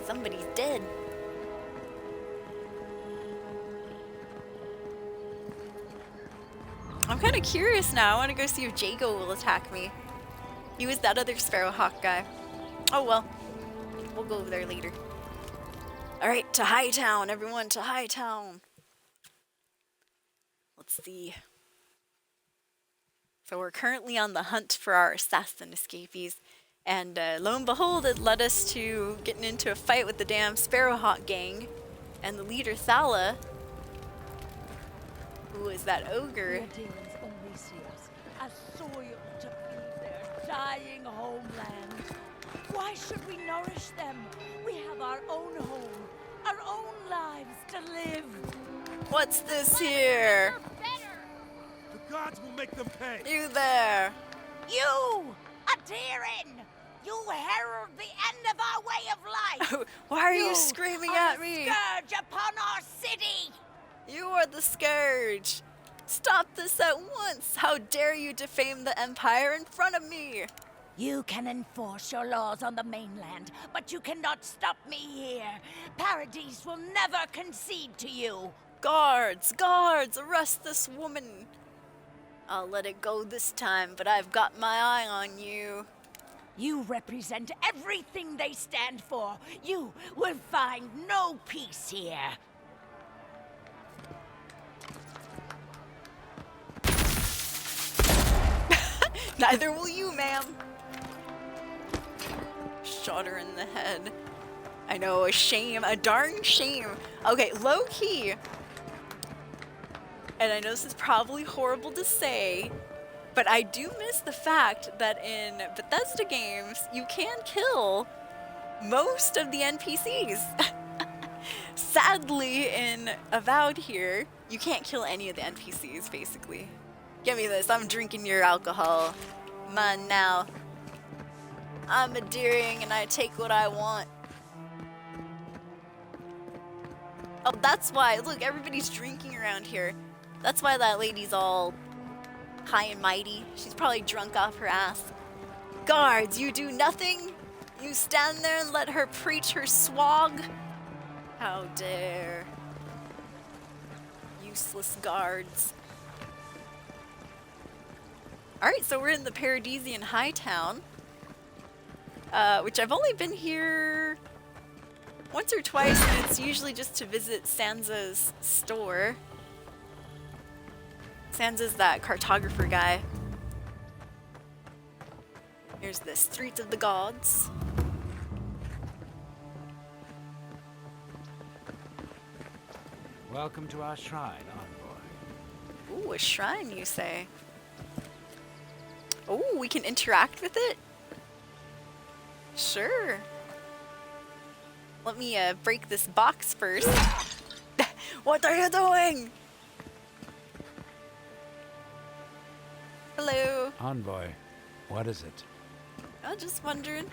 Somebody's dead. I'm kind of curious now. I want to go see if Jago will attack me. He was that other Sparrowhawk guy. Oh well. We'll go over there later. Alright, to Hightown, everyone, to Hightown. Let's see. So we're currently on the hunt for our assassin escapees. And lo and behold, it led us to getting into a fight with the damn Sparrowhawk gang. And the leader, Thala, who is that ogre. Their demons only see us as soil to feed their dying homeland. Why should we nourish them? We have our own home, our own lives to live. What's this here? The gods will make them pay. You there. You, Adirin! You herald the end of our way of life! Why are you screaming at me? Scourge upon our city! You are the scourge! Stop this at once! How dare you defame the Empire in front of me! You can enforce your laws on the mainland, but you cannot stop me here. Paradis will never concede to you. Guards! Guards! Arrest this woman! I'll let it go this time, but I've got my eye on you. You represent everything they stand for. You will find no peace here. Neither will you, ma'am. Shot her in the head. I know, a shame, a darn shame. Okay, low key. And I know this is probably horrible to say, but I do miss the fact that in Bethesda games, you can kill most of the NPCs. Sadly, in Avowed here, you can't kill any of the NPCs, basically. Give me this, I'm drinking your alcohol. Mine now. I'm endearing and I take what I want. Oh, that's why. Look, everybody's drinking around here. That's why that lady's all high and mighty. She's probably drunk off her ass. Guards, you do nothing? You stand there and let her preach her swag? How dare. Useless guards. Alright, so we're in the Paradisian Hightown. Which I've only been here once or twice, and it's usually just to visit Sansa's store. Sansa's that cartographer guy. Here's the Streets of the Gods. Welcome to our shrine, envoy. Ooh, a shrine, you say? Ooh, we can interact with it? Sure. Let me break this box first. What are you doing? Hello. Envoy, what is it? I'm just wondering.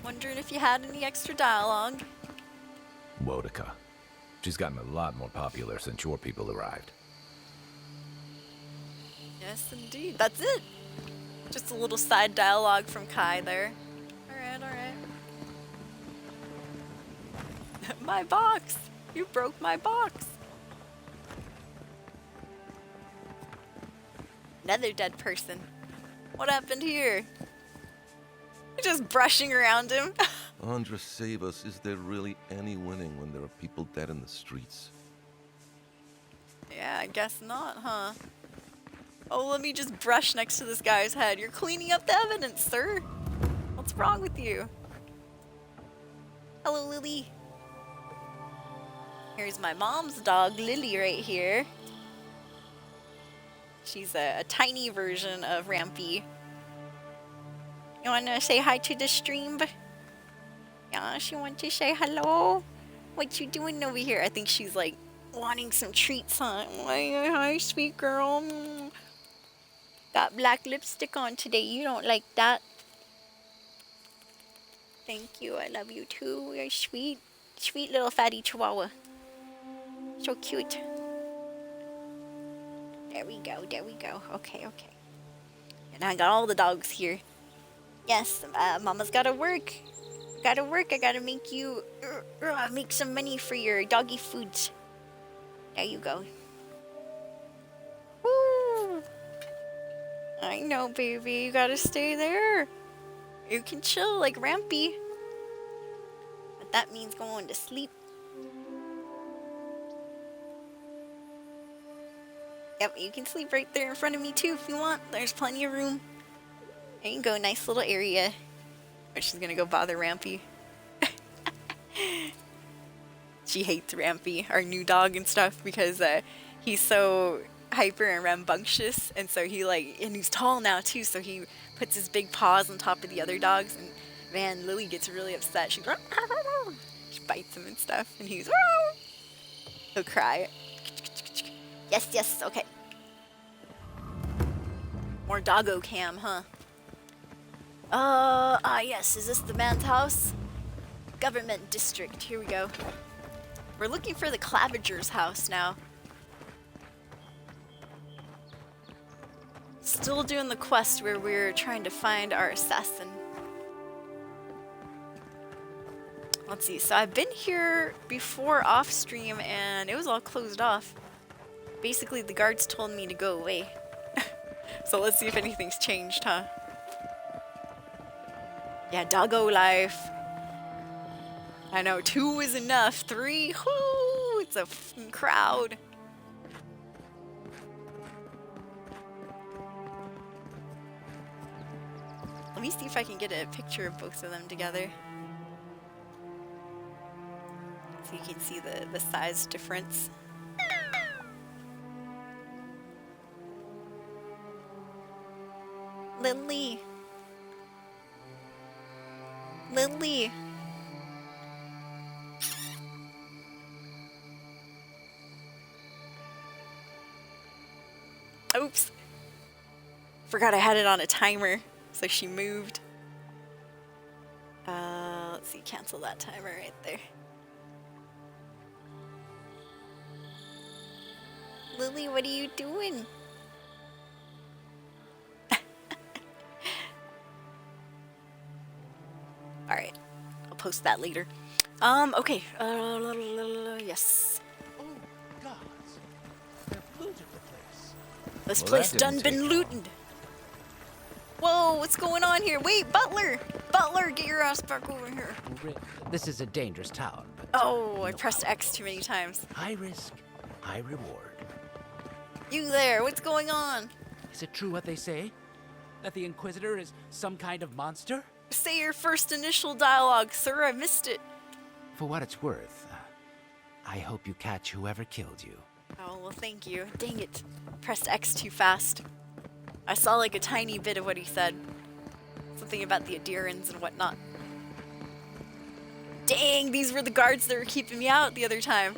Wondering if you had any extra dialogue. Wodica. She's gotten a lot more popular since your people arrived. Yes, indeed. That's it. Just a little side dialogue from Kai there. Alright, alright. My box! You broke my box! Another dead person. What happened here? Just brushing around him. Andra, save us. Is there really any winning when there are people dead in the streets? Yeah, I guess not, huh? Oh, let me just brush next to this guy's head. You're cleaning up the evidence, sir. What's wrong with you? Hello, Lily. Here's my mom's dog, Lily, right here. She's a tiny version of Rampy. You want to say hi to the stream? Yeah, she wants to say hello. What you doing over here? I think she's like wanting some treats, huh? Hi, sweet girl. Got black lipstick on today. You don't like that. Thank you. I love you too. You're sweet. Sweet little fatty chihuahua. So cute. There we go. There we go. Okay, okay. And I got all the dogs here. Yes, Mama's gotta work. Gotta work. I gotta make you make some money for your doggy foods. There you go. Woo! I know, baby. You gotta stay there. You can chill like Rampy. But that means going to sleep. Yep, you can sleep right there in front of me too if you want. There's plenty of room. There you go, nice little area. Or she's gonna go bother Rampy. She hates Rampy, our new dog and stuff, because he's so hyper and rambunctious, and so and he's tall now too, so he puts his big paws on top of the other dogs, and man, Lily gets really upset. She bites him and stuff, and he'll cry. Yes, yes, okay. More doggo cam, huh? Yes, is this the man's house? Government district, here we go. We're looking for the Claviger's house now. Still doing the quest where we're trying to find our assassin. Let's see, so I've been here before off stream and it was all closed off. Basically, the guards told me to go away. So let's see if anything's changed, huh? Yeah, doggo life. I know, 2 is enough. 3, whoo, it's a f***ing crowd. Let me see if I can get a picture of both of them together. So you can see the size difference. Lily. Lily. Oops. Forgot I had it on a timer, so she moved. Let's see, cancel that timer right there. Lily, what are you doing? Alright, I'll post that later. Okay, yes. Oh, gods. They've looted the place. This place done been looted. Whoa, what's going on here? Wait, Butler! Butler, get your ass back over here. This is a dangerous town, but... Oh, I pressed X too many times. High risk, high reward. You there, what's going on? Is it true what they say? That the Inquisitor is some kind of monster? Say your first initial dialogue, sir. I missed it. For what it's worth, I hope you catch whoever killed you. Oh, well, thank you. Dang it. Pressed X too fast. I saw like a tiny bit of what he said. Something about the Adirans and whatnot. Dang, these were the guards that were keeping me out the other time.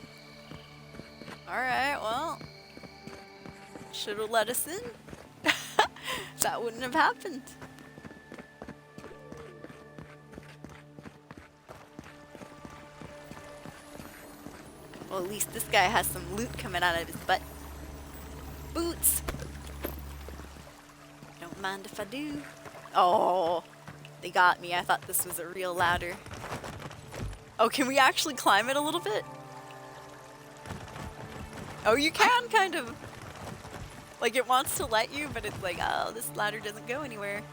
Alright, well. Should have let us in. That wouldn't have happened. Well, at least this guy has some loot coming out of his butt. Boots! Don't mind if I do. Oh, they got me. I thought this was a real ladder. Oh, can we actually climb it a little bit? Oh, you can, kind of. Like, it wants to let you, but it's like, oh, this ladder doesn't go anywhere.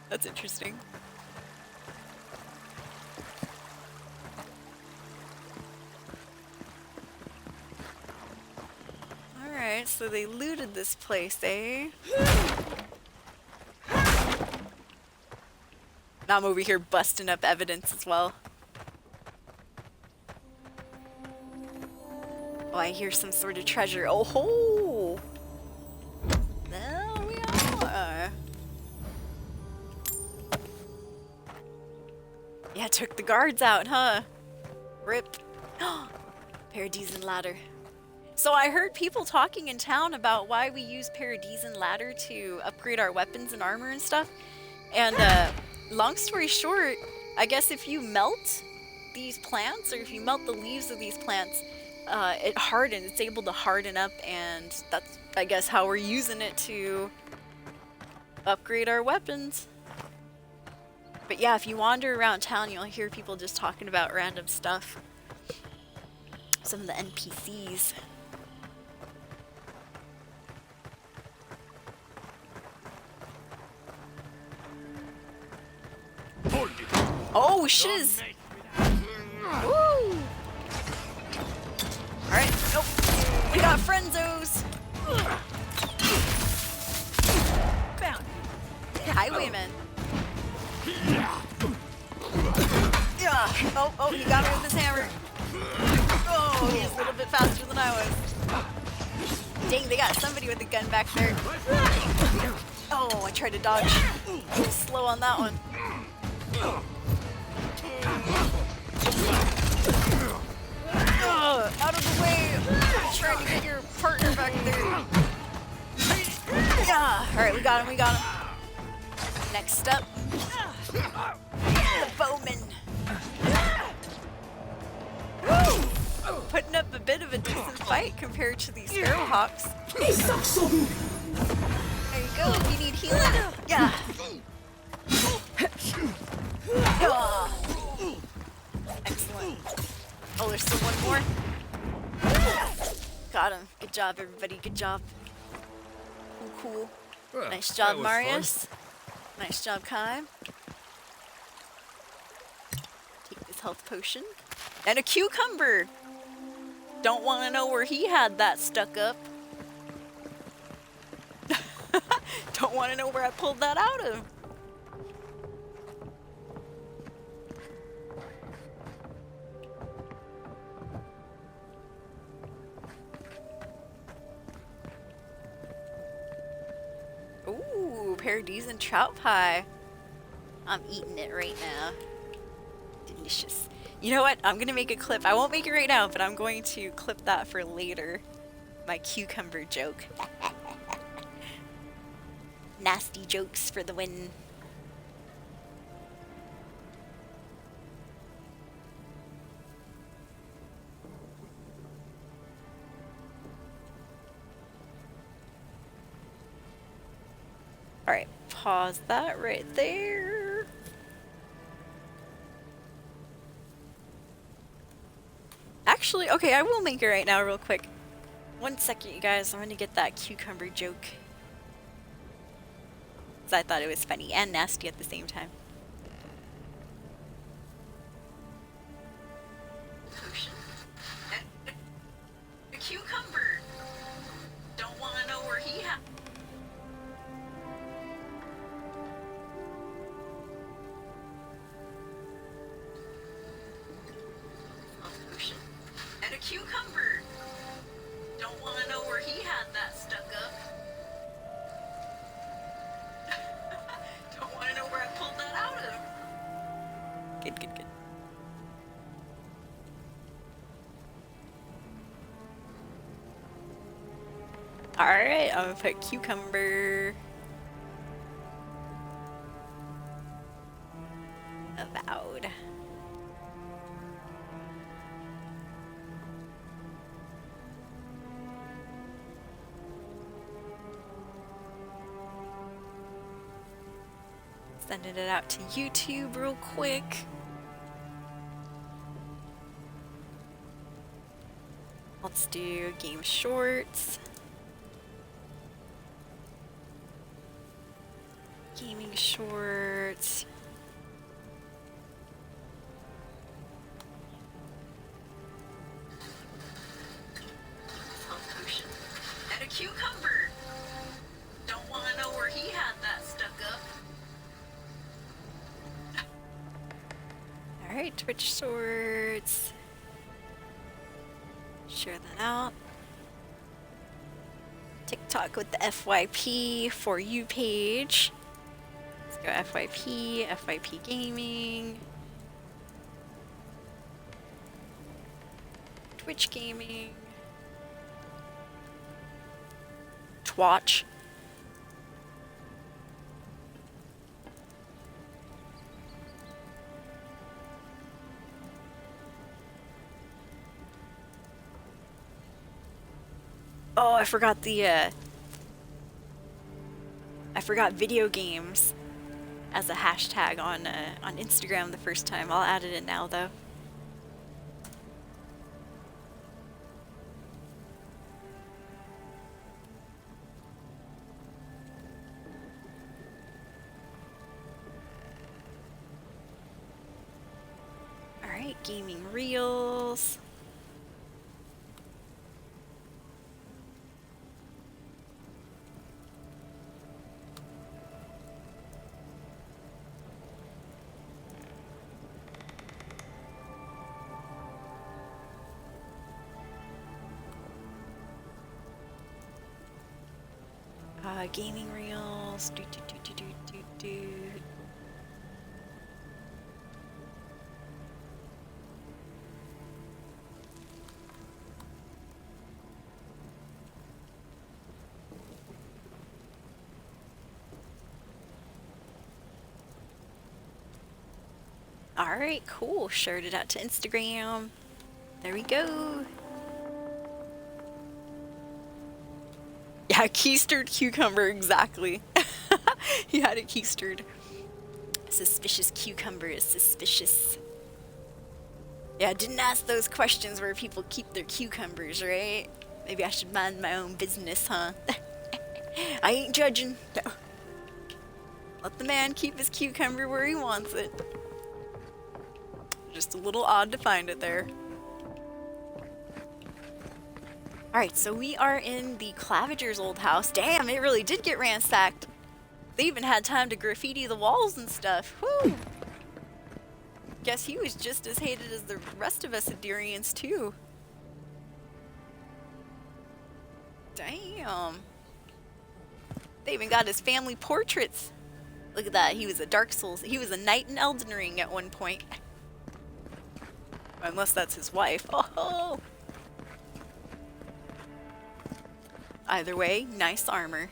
That's interesting. Alright, so they looted this place, eh? Now I'm over here busting up evidence as well. Oh, I hear some sort of treasure. Oh ho! There we are. Yeah, took the guards out, huh? Rip. Paradisian ladder. So I heard people talking in town about why we use Paradisian ladder to upgrade our weapons and armor and stuff. And long story short, I guess if you melt these plants, or if you melt the leaves of these plants, it hardens. It's able to harden up, and that's, I guess, how we're using it to upgrade our weapons. But yeah, if you wander around town, you'll hear people just talking about random stuff. Some of the NPCs. Oh, shiz! Woo! Alright, nope. We got Frenzos! Found. Highwayman. Yeah. Oh, he got me with his hammer. Oh, he's a little bit faster than I was. Dang, they got somebody with a gun back there. Oh, I tried to dodge. Slow on that one. Out of the way! I'm trying to get your partner back there. Yeah. Alright, we got him. Next up, the bowman. Woo! Putting up a bit of a decent fight compared to these Sparrowhawks. There you go, if you need healing. Yeah. Excellent. Oh, there's still one more. Got him. Good job, everybody. Good job. Cool. Well, Nice job, that was Marius. Nice job, Kai. Take this health potion. And a cucumber! Don't want to know where he had that stuck up. Don't want to know where I pulled that out of. Ooh, Paradisian trout pie. I'm eating it right now. Delicious. You know what? I'm gonna make a clip. I won't make it right now, but I'm going to clip that for later. My cucumber joke. Nasty jokes for the win. Alright, pause that right there. Actually, okay, I will make it right now real quick. 1 second, you guys. I'm gonna get that cucumber joke. 'Cause I thought it was funny and nasty at the same time. A cucumber! Don't want to know where he had... And a cucumber! Don't want to know where he had that stuck up. Don't want to know where I pulled that out of. Good, good, good. Alright, I'm gonna put cucumber. Avowed. Sending it out to YouTube real quick. Let's do game shorts. Gaming shorts. Health potion. And a cucumber. Don't want to know where he had that stuck up. Alright, Twitch shorts. Share that out. TikTok with the FYP for you page. Let's go FYP, FYP Gaming. Twitch Gaming. Twatch. Oh, I forgot video games as a hashtag on Instagram the first time. I'll add it in now though. All right, gaming reels. Gaming reels. Alright, cool. Shared it out to Instagram. There we go. Yeah, keistered cucumber, exactly. He had it keistered. Suspicious cucumber is suspicious. Yeah, I didn't ask those questions where people keep their cucumbers, right? Maybe I should mind my own business, huh? I ain't judging. No. Let the man keep his cucumber where he wants it. Just a little odd to find it there. Alright, so we are in the Claviger's old house. Damn, it really did get ransacked. They even had time to graffiti the walls and stuff. Whew! Guess he was just as hated as the rest of us Adirians, too. Damn. They even got his family portraits. Look at that, he was a Dark Souls. He was a knight in Elden Ring at one point. Unless that's his wife. Oh! Either way, nice armor.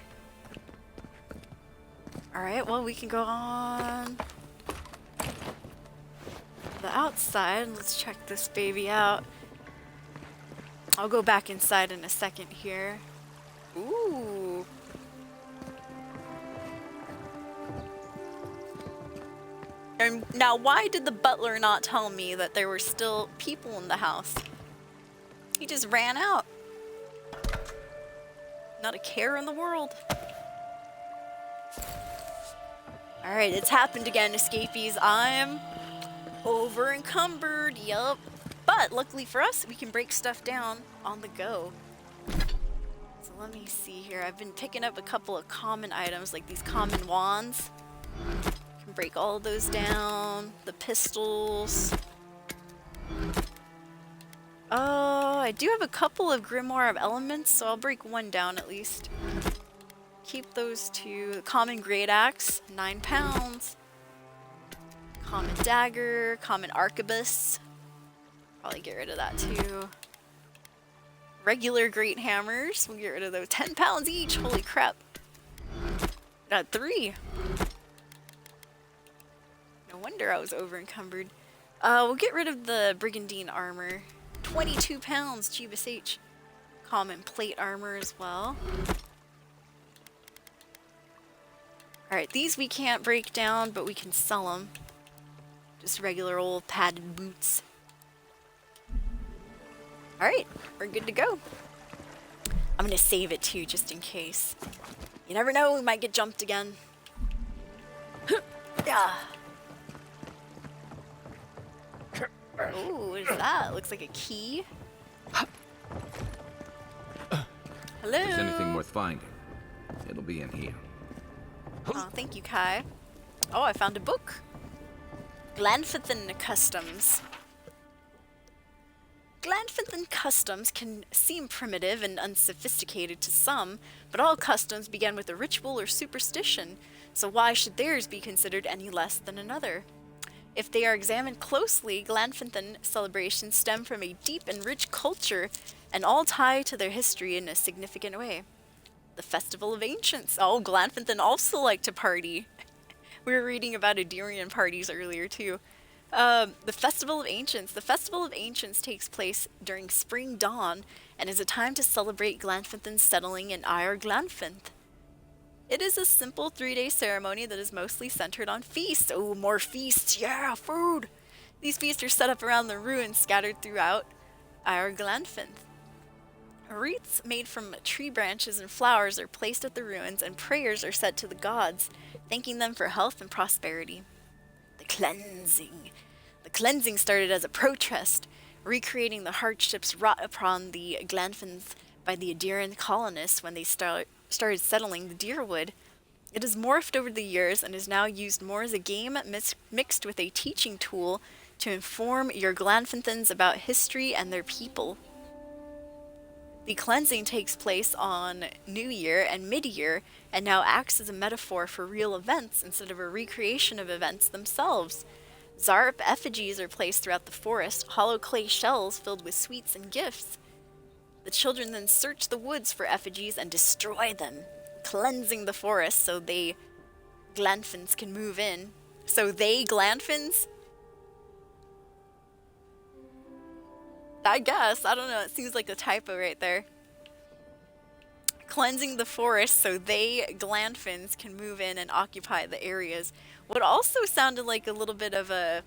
Alright, well, we can go on the outside. Let's check this baby out. I'll go back inside in a second here. Ooh. And now, why did the butler not tell me that there were still people in the house? He just ran out. Not a care in the world. Alright, it's happened again, escapees. I'm over encumbered, yup. But luckily for us, we can break stuff down on the go. So let me see here. I've been picking up a couple of common items, like these common wands. Can break all of those down. The pistols. Oh, I do have a couple of Grimoire of Elements, so I'll break one down at least. Keep those two. Common Great Axe, 9 pounds. Common Dagger, Common Arquebus. Probably get rid of that too. Regular Great Hammers, we'll get rid of those. 10 pounds each, holy crap. Got 3. No wonder I was over encumbered. We'll get rid of the Brigandine Armor. 22 pounds, Jeebus H. Common Plate Armor as well. Alright, these we can't break down, but we can sell them. Just regular old padded boots. Alright, we're good to go. I'm gonna save it too, just in case. You never know, we might get jumped again. Yeah. Ooh, what is that? Looks like a key. Hello? If there's anything worth finding, it'll be in here. Oh, thank you, Kai. Oh, I found a book. Glanfithin Customs. Glanfithin customs can seem primitive and unsophisticated to some, but all customs began with a ritual or superstition, so why should theirs be considered any less than another? If they are examined closely, Glanfithin celebrations stem from a deep and rich culture and all tie to their history in a significant way. The Festival of Ancients. Oh, Glanfithin also like to party. We were reading about Adirian parties earlier too. The Festival of Ancients. The Festival of Ancients takes place during spring dawn and is a time to celebrate Glanfithin's settling in Eir Glanfinth. It is a simple 3-day ceremony that is mostly centered on feasts. Oh, more feasts! Yeah, food! These feasts are set up around the ruins scattered throughout Eir Glanfinth. Wreaths made from tree branches and flowers are placed at the ruins, and prayers are said to the gods, thanking them for health and prosperity. The cleansing. The cleansing started as a protest, recreating the hardships wrought upon the Glanfins by the Adirian colonists when they started settling the Deerwood. It has morphed over the years and is now used more as a game mixed with a teaching tool to inform your Glanfinthans about history and their people. The cleansing takes place on New Year and Mid-Year and now acts as a metaphor for real events instead of a recreation of events themselves. Zarp effigies are placed throughout the forest, hollow clay shells filled with sweets and gifts. The children then search the woods for effigies and destroy them, cleansing the forest so they Glanfins can move in. So they Glanfins? I guess. I don't know. It seems like a typo right there. Cleansing the forest so they Glanfins can move in and occupy the areas. What also sounded like a little bit of a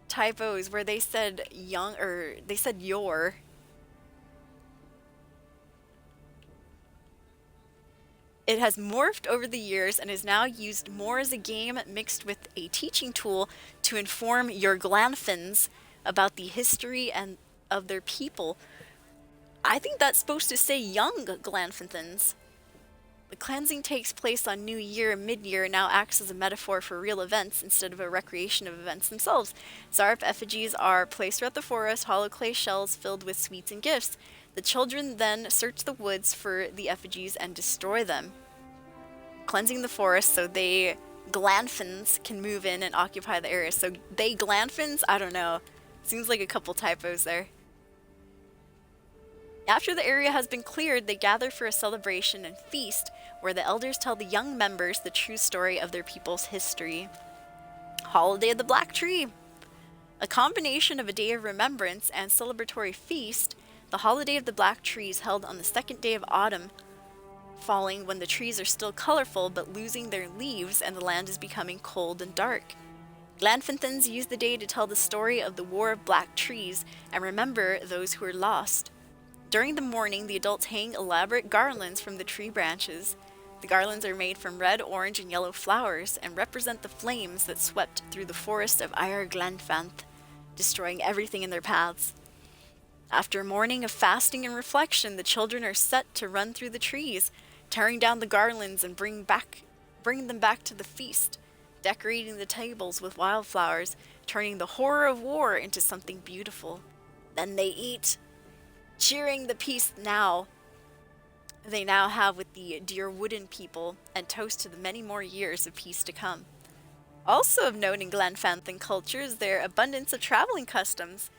typo is where they said young, or they said your. It has morphed over the years and is now used more as a game mixed with a teaching tool to inform your Glanfins about the history and of their people. I think that's supposed to say young Glanfinthans. The cleansing takes place on New Year and Mid-Year and now acts as a metaphor for real events instead of a recreation of events themselves. Zarp effigies are placed throughout the forest, hollow clay shells filled with sweets and gifts. The children then search the woods for the effigies and destroy them, cleansing the forest so they Glanfins can move in and occupy the area. So they Glanfins? I don't know. Seems like a couple typos there. After the area has been cleared, they gather for a celebration and feast where the elders tell the young members the true story of their people's history. Holiday of the Black Tree. A combination of a day of remembrance and celebratory feast, the Holiday of the Black Tree is held on the second day of autumn, falling when the trees are still colorful but losing their leaves and the land is becoming cold and dark. Glanfinthans use the day to tell the story of the War of Black Trees and remember those who were lost. During the morning, the adults hang elaborate garlands from the tree branches. The garlands are made from red, orange, and yellow flowers and represent the flames that swept through the forest of Eir Glanfanth, destroying everything in their paths. After a morning of fasting and reflection, the children are set to run through the trees, tearing down the garlands and bring them back to the feast, decorating the tables with wildflowers, turning the horror of war into something beautiful. Then they eat, cheering the peace they now have with the dear wooden people, and toast to the many more years of peace to come. Also of note in Glanfanthan culture is their abundance of traveling customs.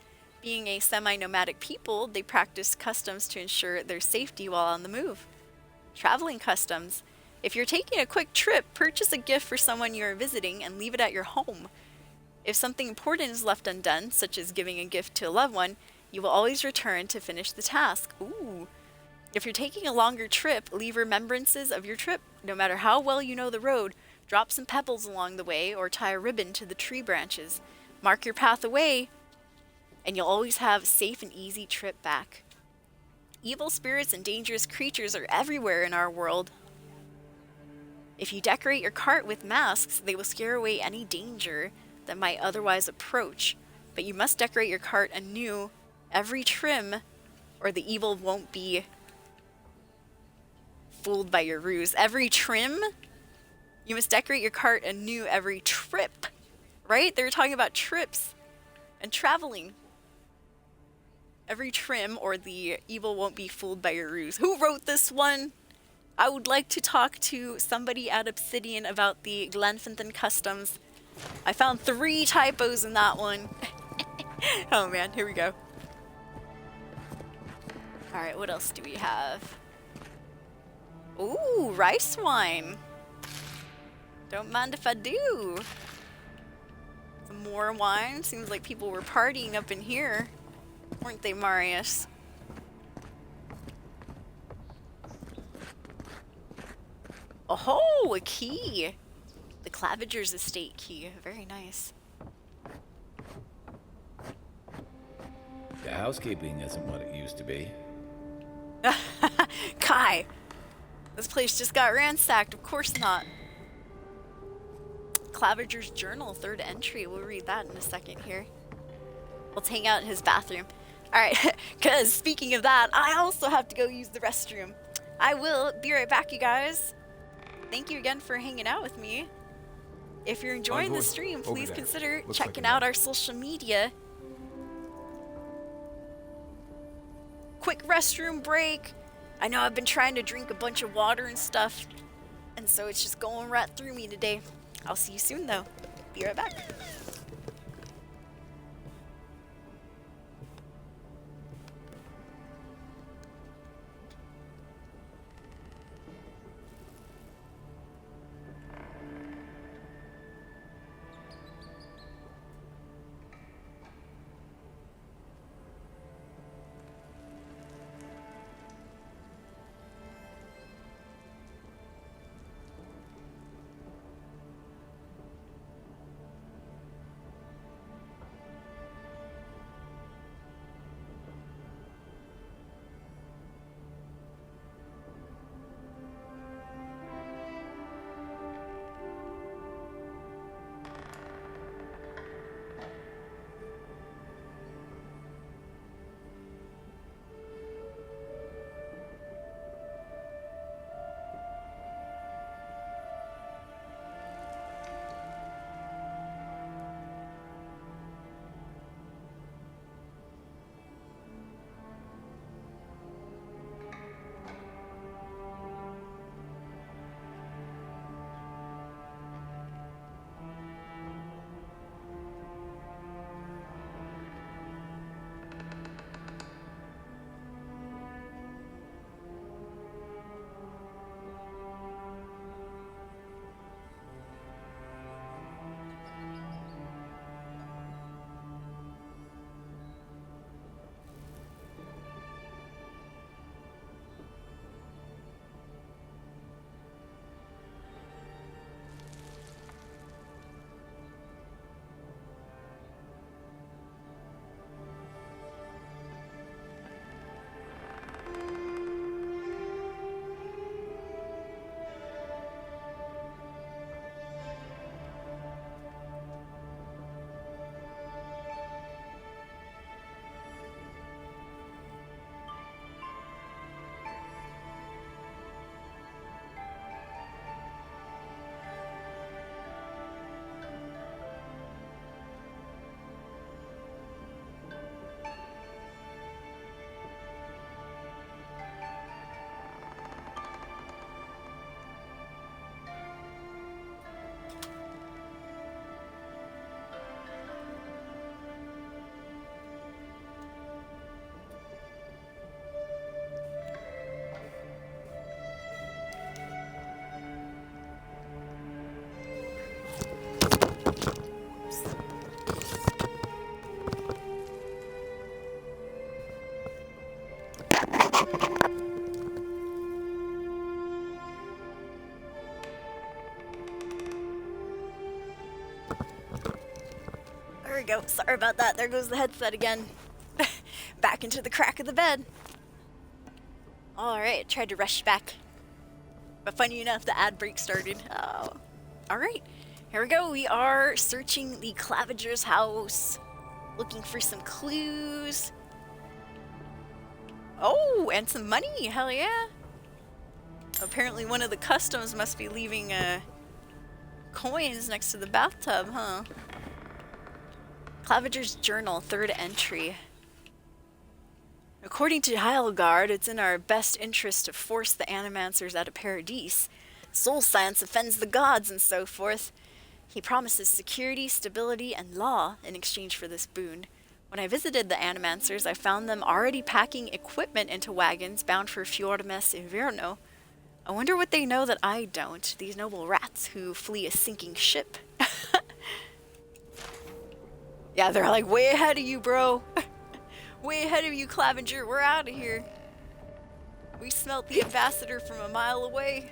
Being a semi-nomadic people, they practice customs to ensure their safety while on the move. Traveling customs. If you're taking a quick trip, purchase a gift for someone you are visiting and leave it at your home. If something important is left undone, such as giving a gift to a loved one, you will always return to finish the task. Ooh. If you're taking a longer trip, leave remembrances of your trip. No matter how well you know the road, drop some pebbles along the way or tie a ribbon to the tree branches. Mark your path away and you'll always have a safe and easy trip back. Evil spirits and dangerous creatures are everywhere in our world. If you decorate your cart with masks, they will scare away any danger that might otherwise approach, but you must decorate your cart anew every trim, or the evil won't be fooled by your ruse. Every trim? You must decorate your cart anew every trip, right? They're talking about trips and traveling. Every trim, or the evil won't be fooled by your ruse. Who wrote this one? I would like to talk to somebody at Obsidian about the Glenfinton customs. I found 3 typos in that one. Oh man, here we go. Alright, what else do we have? Ooh, rice wine. Don't mind if I do. Some more wine. Seems like people were partying up in here. Weren't they, Marius? Oh, a key. The Claviger's estate key. Very nice. The housekeeping isn't what it used to be. Kai, this place just got ransacked. Of course not. Claviger's journal, 3rd entry. We'll read that in a second here. Let's hang out in his bathroom. Alright, because speaking of that, I also have to go use the restroom. I will be right back, you guys. Thank you again for hanging out with me. If you're enjoying the stream, please consider checking out our social media. Quick restroom break. I know I've been trying to drink a bunch of water and stuff, and so it's just going right through me today. I'll see you soon, though. Be right back. There we go. Sorry about that. There goes the headset again. Back into the crack of the bed. Alright, tried to rush back. But funny enough, the ad break started. Oh. Alright, here we go. We are searching the Claviger's house. Looking for some clues. Oh, and some money. Hell yeah. Apparently one of the customs must be leaving coins next to the bathtub, huh? Claviger's journal, 3rd entry. According to Heilgard, it's in our best interest to force the Animancers out of Paradise. Soul science offends the gods and so forth. He promises security, stability, and law in exchange for this boon. When I visited the Animancers, I found them already packing equipment into wagons bound for Fjordmes Inverno. I wonder what they know that I don't, these noble rats who flee a sinking ship. Yeah, they're like way ahead of you, bro. Way ahead of you, Claviger. We're out of here. We smelt the ambassador from a mile away.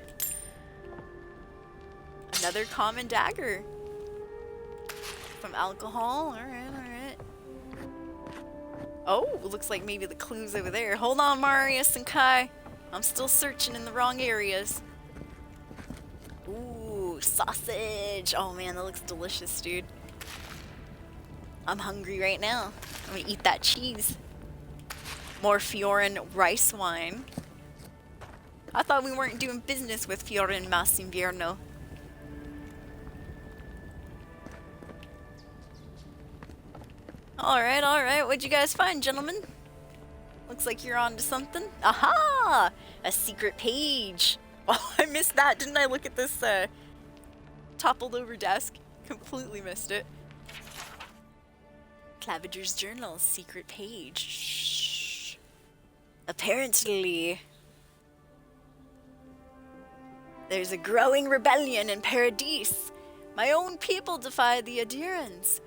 Another common dagger. From alcohol. Alright, alright. Oh, looks like maybe the clue's over there. Hold on, Marius and Kai. I'm still searching in the wrong areas. Ooh, sausage. Oh man, that looks delicious, dude. I'm hungry right now. I'm gonna eat that cheese. More Fiorin rice wine. I thought we weren't doing business with Fiorin Mas Invierno. Alright, what'd you guys find, gentlemen? Looks like you're on to something. Aha! A secret page. Oh, I missed that. Didn't I look at this toppled over desk? Completely missed it. Claviger's journal, secret page. Shh. Apparently, there's a growing rebellion in Paradise. My own people defy the Adirans.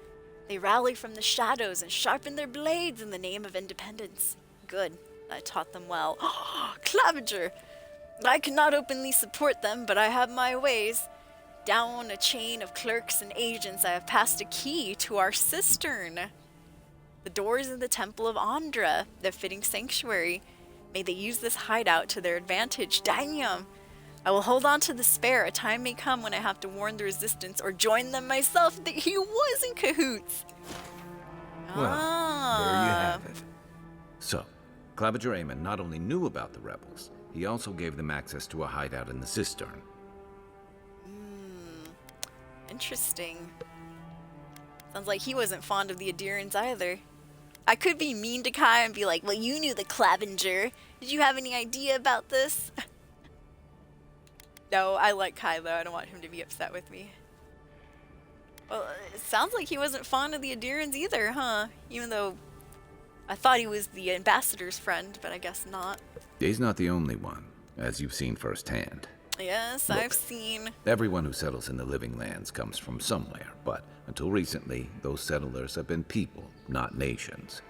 They rally from the shadows and sharpen their blades in the name of independence. Good. I taught them well. Claviger! I cannot openly support them, but I have my ways. Down a chain of clerks and agents, I have passed a key to our cistern. The doors in the Temple of Andra, the fitting sanctuary. May they use this hideout to their advantage. Danium! I will hold on to the spare. A time may come when I have to warn the resistance or join them myself. He was in cahoots. Well, there you have it. So, Claviger Amon not only knew about the rebels, he also gave them access to a hideout in the cistern. Interesting. Sounds like he wasn't fond of the Adirans either. I could be mean to Kai and be like, well, you knew the Claviger. Did you have any idea about this? No, I like Kai though. I don't want him to be upset with me. Well, it sounds like he wasn't fond of the Adirans either, huh? Even though I thought he was the ambassador's friend, but I guess not. He's not the only one, as you've seen firsthand. Yes, Look, I've seen. Everyone who settles in the living lands comes from somewhere, but until recently, those settlers have been people, not nations.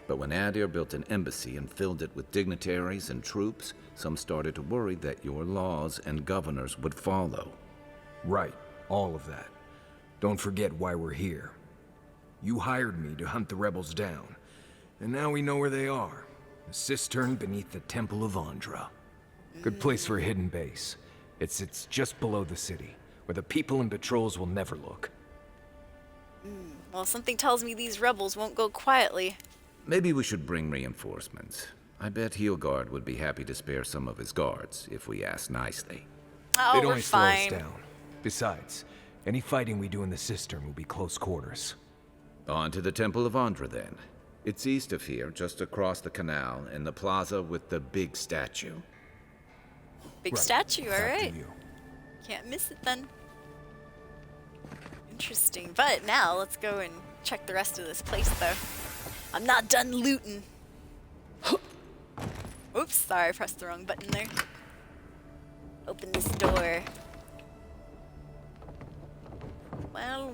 But when Adir built an embassy and filled it with dignitaries and troops, some started to worry that your laws and governors would follow. Right, all of that. Don't forget why we're here. You hired me to hunt the rebels down, and now we know where they are. A cistern beneath the Temple of Andra. Good place for a hidden base. It's just below the city, where the people and patrols will never look. Well, something tells me these rebels won't go quietly. Maybe we should bring reinforcements. I bet Heelgard would be happy to spare some of his guards, if we ask nicely. Oh, They'd we're only slow us fine. down. Besides, any fighting we do in the cistern will be close quarters. On to the Temple of Andra, then. It's east of here, just across the canal, in the plaza with the big statue. Big Right. statue, After alright. you. Can't miss it then. Interesting. But now, let's go and check the rest of this place, though. I'm not done looting. Oops, sorry, I pressed the wrong button there. Open this door. Well,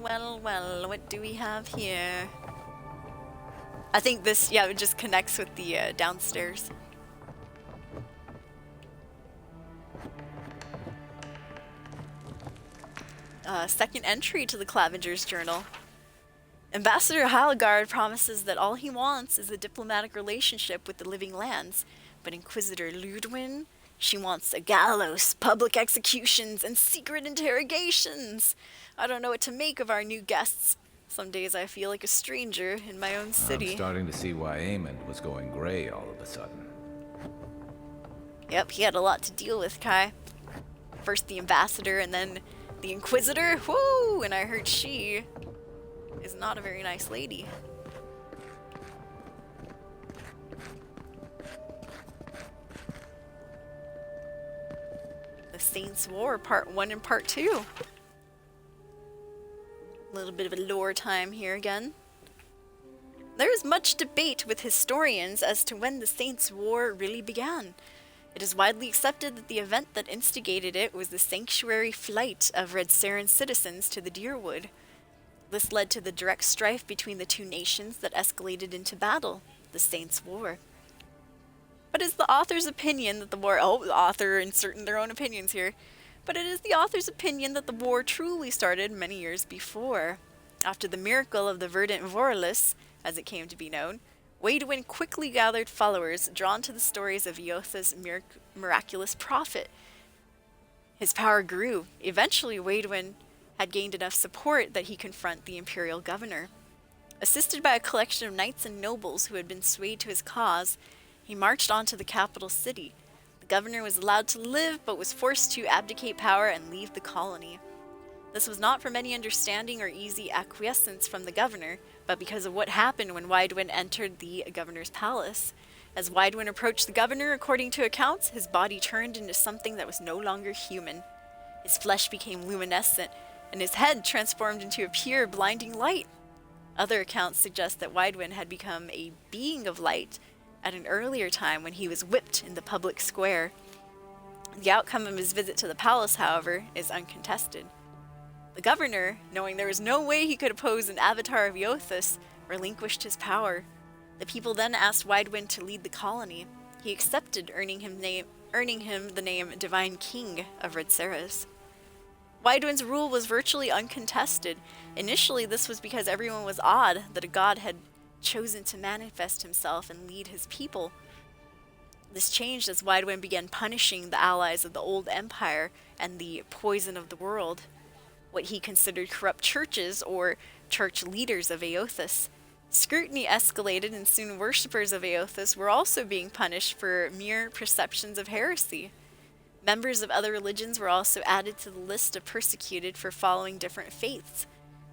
what do we have here? I think this, yeah, it just connects with the downstairs. Second entry to the Claviger's journal. Ambassador Hildegard promises that all he wants is a diplomatic relationship with the living lands, but Inquisitor Ludwin, she wants a gallows, public executions, and secret interrogations. I don't know what to make of our new guests. Some days I feel like a stranger in my own I'm city. starting to see why Aemond was going gray all of a sudden. Yep, he had a lot to deal with, Kai. First the ambassador and then the Inquisitor. Whoo! And I heard she is not a very nice lady. The Saints' War, Part 1 and Part 2. A little bit of a lore time here again. There is much debate with historians as to when the Saints' War really began. It is widely accepted that the event that instigated it was the sanctuary flight of Red Saren citizens to the Deerwood. This led to the direct strife between the two nations that escalated into battle, the Saints' War. But it's the author's opinion that the war... Oh, the author inserting their own opinions here. But it is the author's opinion that the war truly started many years before. After the miracle of the Verdant Vorlis, as it came to be known, Waidwin quickly gathered followers drawn to the stories of Eotha's miraculous prophet. His power grew. Eventually, Waidwin had gained enough support that he confront the imperial governor. Assisted by a collection of knights and nobles who had been swayed to his cause, he marched on to the capital city. The governor was allowed to live, but was forced to abdicate power and leave the colony. This was not from any understanding or easy acquiescence from the governor, but because of what happened when Waidwin entered the governor's palace. As Waidwin approached the governor, according to accounts, his body turned into something that was no longer human. His flesh became luminescent, and his head transformed into a pure, blinding light. Other accounts suggest that Waidwin had become a being of light at an earlier time when he was whipped in the public square. The outcome of his visit to the palace, however, is uncontested. The governor, knowing there was no way he could oppose an avatar of Eothas, relinquished his power. The people then asked Waidwin to lead the colony. He accepted, earning him the name Divine King of Red Saras. Waidwin's rule was virtually uncontested. Initially, this was because everyone was awed that a god had chosen to manifest himself and lead his people. This changed as Waidwin began punishing the allies of the old empire and the poison of the world, what he considered corrupt churches or church leaders of Eothas. Scrutiny escalated, and soon worshippers of Eothas were also being punished for mere perceptions of heresy. Members of other religions were also added to the list of persecuted for following different faiths.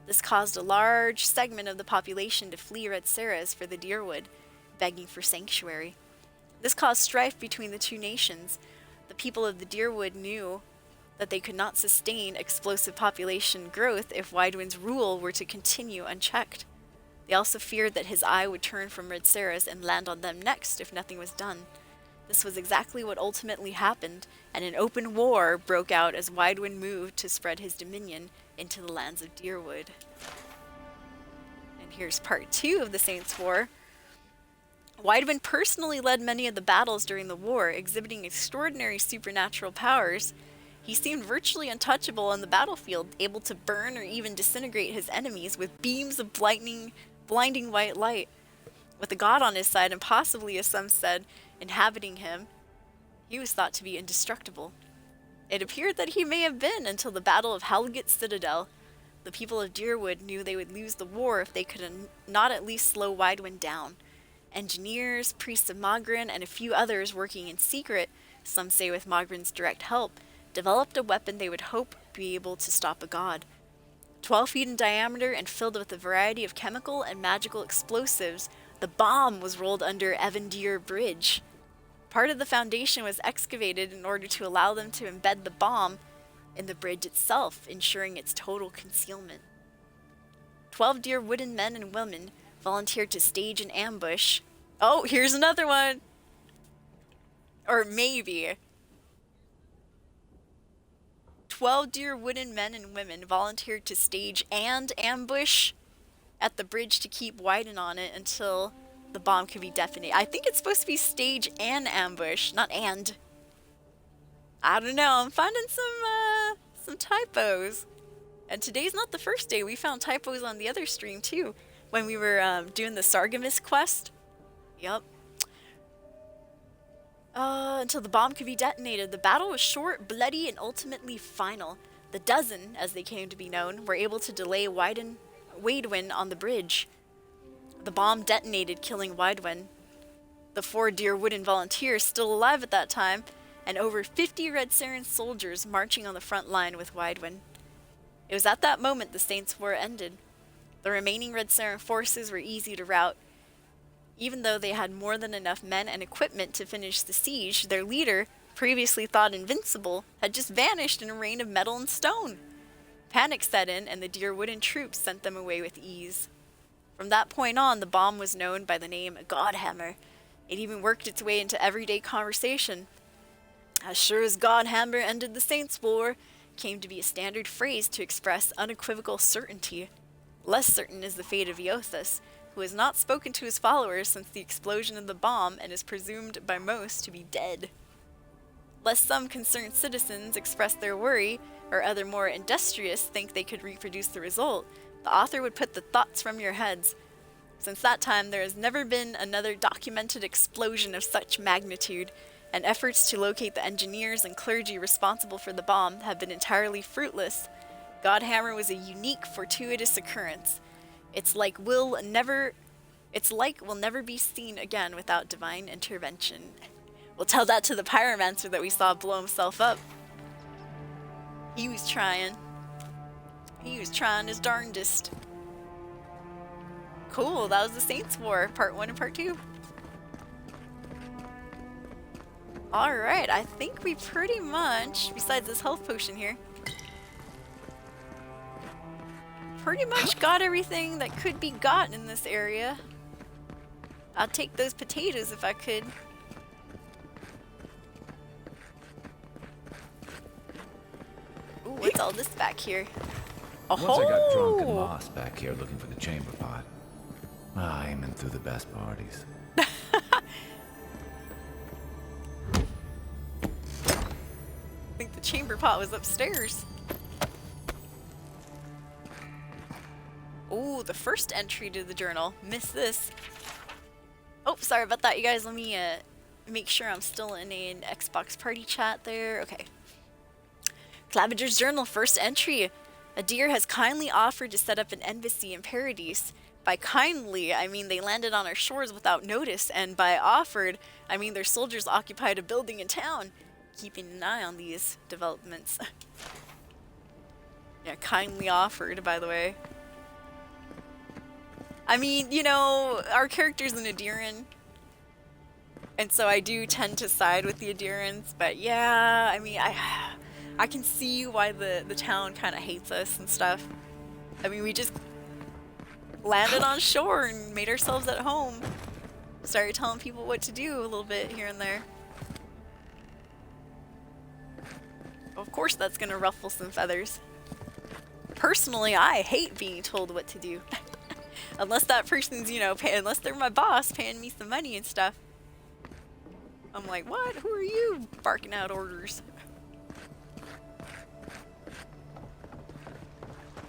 This caused a large segment of the population to flee Red Saras for the Deerwood, begging for sanctuary. This caused strife between the two nations. The people of the Deerwood knew that they could not sustain explosive population growth if Waidwin's rule were to continue unchecked. They also feared that his eye would turn from Red Saras and land on them next if nothing was done. This was exactly what ultimately happened, and an open war broke out as Waidwin moved to spread his dominion into the lands of Deerwood. And here's part 2 of the Saints' War. Waidwin personally led many of the battles during the war, exhibiting extraordinary supernatural powers. He seemed virtually untouchable on the battlefield, able to burn or even disintegrate his enemies with beams of blinding white light. With a god on his side, and possibly, as some said, inhabiting him, he was thought to be indestructible. It appeared that he may have been until the Battle of Helget's Citadel. The people of Deerwood knew they would lose the war if they could not at least slow Waidwin down. Engineers, priests of Mogren, and a few others working in secret, some say with Mogren's direct help, developed a weapon they would hope be able to stop a god. 12 feet in diameter and filled with a variety of chemical and magical explosives, the bomb was rolled under Evandir Bridge. Part of the foundation was excavated in order to allow them to embed the bomb in the bridge itself, ensuring its total concealment. 12 Deerwooden men and women volunteered to stage an ambush. Oh, here's another one! Or maybe. 12 Deerwooden men and women volunteered to stage and ambush at the bridge to keep Waidwin on it until the bomb could be detonated. I think it's supposed to be stage and ambush, not and. I don't know, I'm finding some typos. And today's not the first day. We found typos on the other stream too. when we were doing the Sargamus quest. Yep. Until the bomb could be detonated. The battle was short, bloody, and ultimately final. The Dozen, as they came to be known, were able to delay Waidwen on the bridge. The bomb detonated, killing Waidwen. The 4 Deer Wooden volunteers still alive at that time, and over 50 Red Saren soldiers marching on the front line with Waidwen. It was at that moment the Saints' War ended. The remaining Red Saren forces were easy to rout. Even though they had more than enough men and equipment to finish the siege, their leader, previously thought invincible, had just vanished in a rain of metal and stone. Panic set in, and the Deer Wooden troops sent them away with ease. From that point on, the bomb was known by the name Godhammer. It even worked its way into everyday conversation. As sure as Godhammer ended the Saints' War, came to be a standard phrase to express unequivocal certainty. Less certain is the fate of Eothas, who has not spoken to his followers since the explosion of the bomb and is presumed by most to be dead. Lest some concerned citizens express their worry, or other more industrious think they could reproduce the result, the author would put the thoughts from your heads. Since that time, there has never been another documented explosion of such magnitude, and efforts to locate the engineers and clergy responsible for the bomb have been entirely fruitless. Godhammer was a unique, fortuitous occurrence. It's like will never be seen again without divine intervention. We'll tell that to the pyromancer that we saw blow himself up. He was trying. He was trying his darndest. Cool, that was the Saints' War, part 1 and part 2. Alright, I think we pretty much, besides this health potion here, pretty much got everything that could be got in this area. I'll take those potatoes if I could. Ooh, what's all this back here? Oh, Once I got drunk and lost back here looking for the chamber pot. Aiming through the best parties. I think the chamber pot was upstairs. Oh, the first entry to the journal. Missed this. Oh, sorry about that, you guys. Let me make sure I'm still in an Xbox party chat there. Okay. Claviger's journal, first entry. Adir has kindly offered to set up an embassy in Paradise. By kindly, I mean they landed on our shores without notice, and by offered, I mean their soldiers occupied a building in town. Keeping an eye on these developments. Yeah, kindly offered, by the way. I mean, you know, our character's an Adiran, and so I do tend to side with the Adirans, but yeah, I mean, I can see why the town kind of hates us and stuff. I mean, we just landed on shore and made ourselves at home. Started telling people what to do a little bit here and there. Of course that's gonna ruffle some feathers. Personally, I hate being told what to do. Unless that person's, you know, unless they're my boss paying me some money and stuff. I'm like, what? Who are you barking out orders?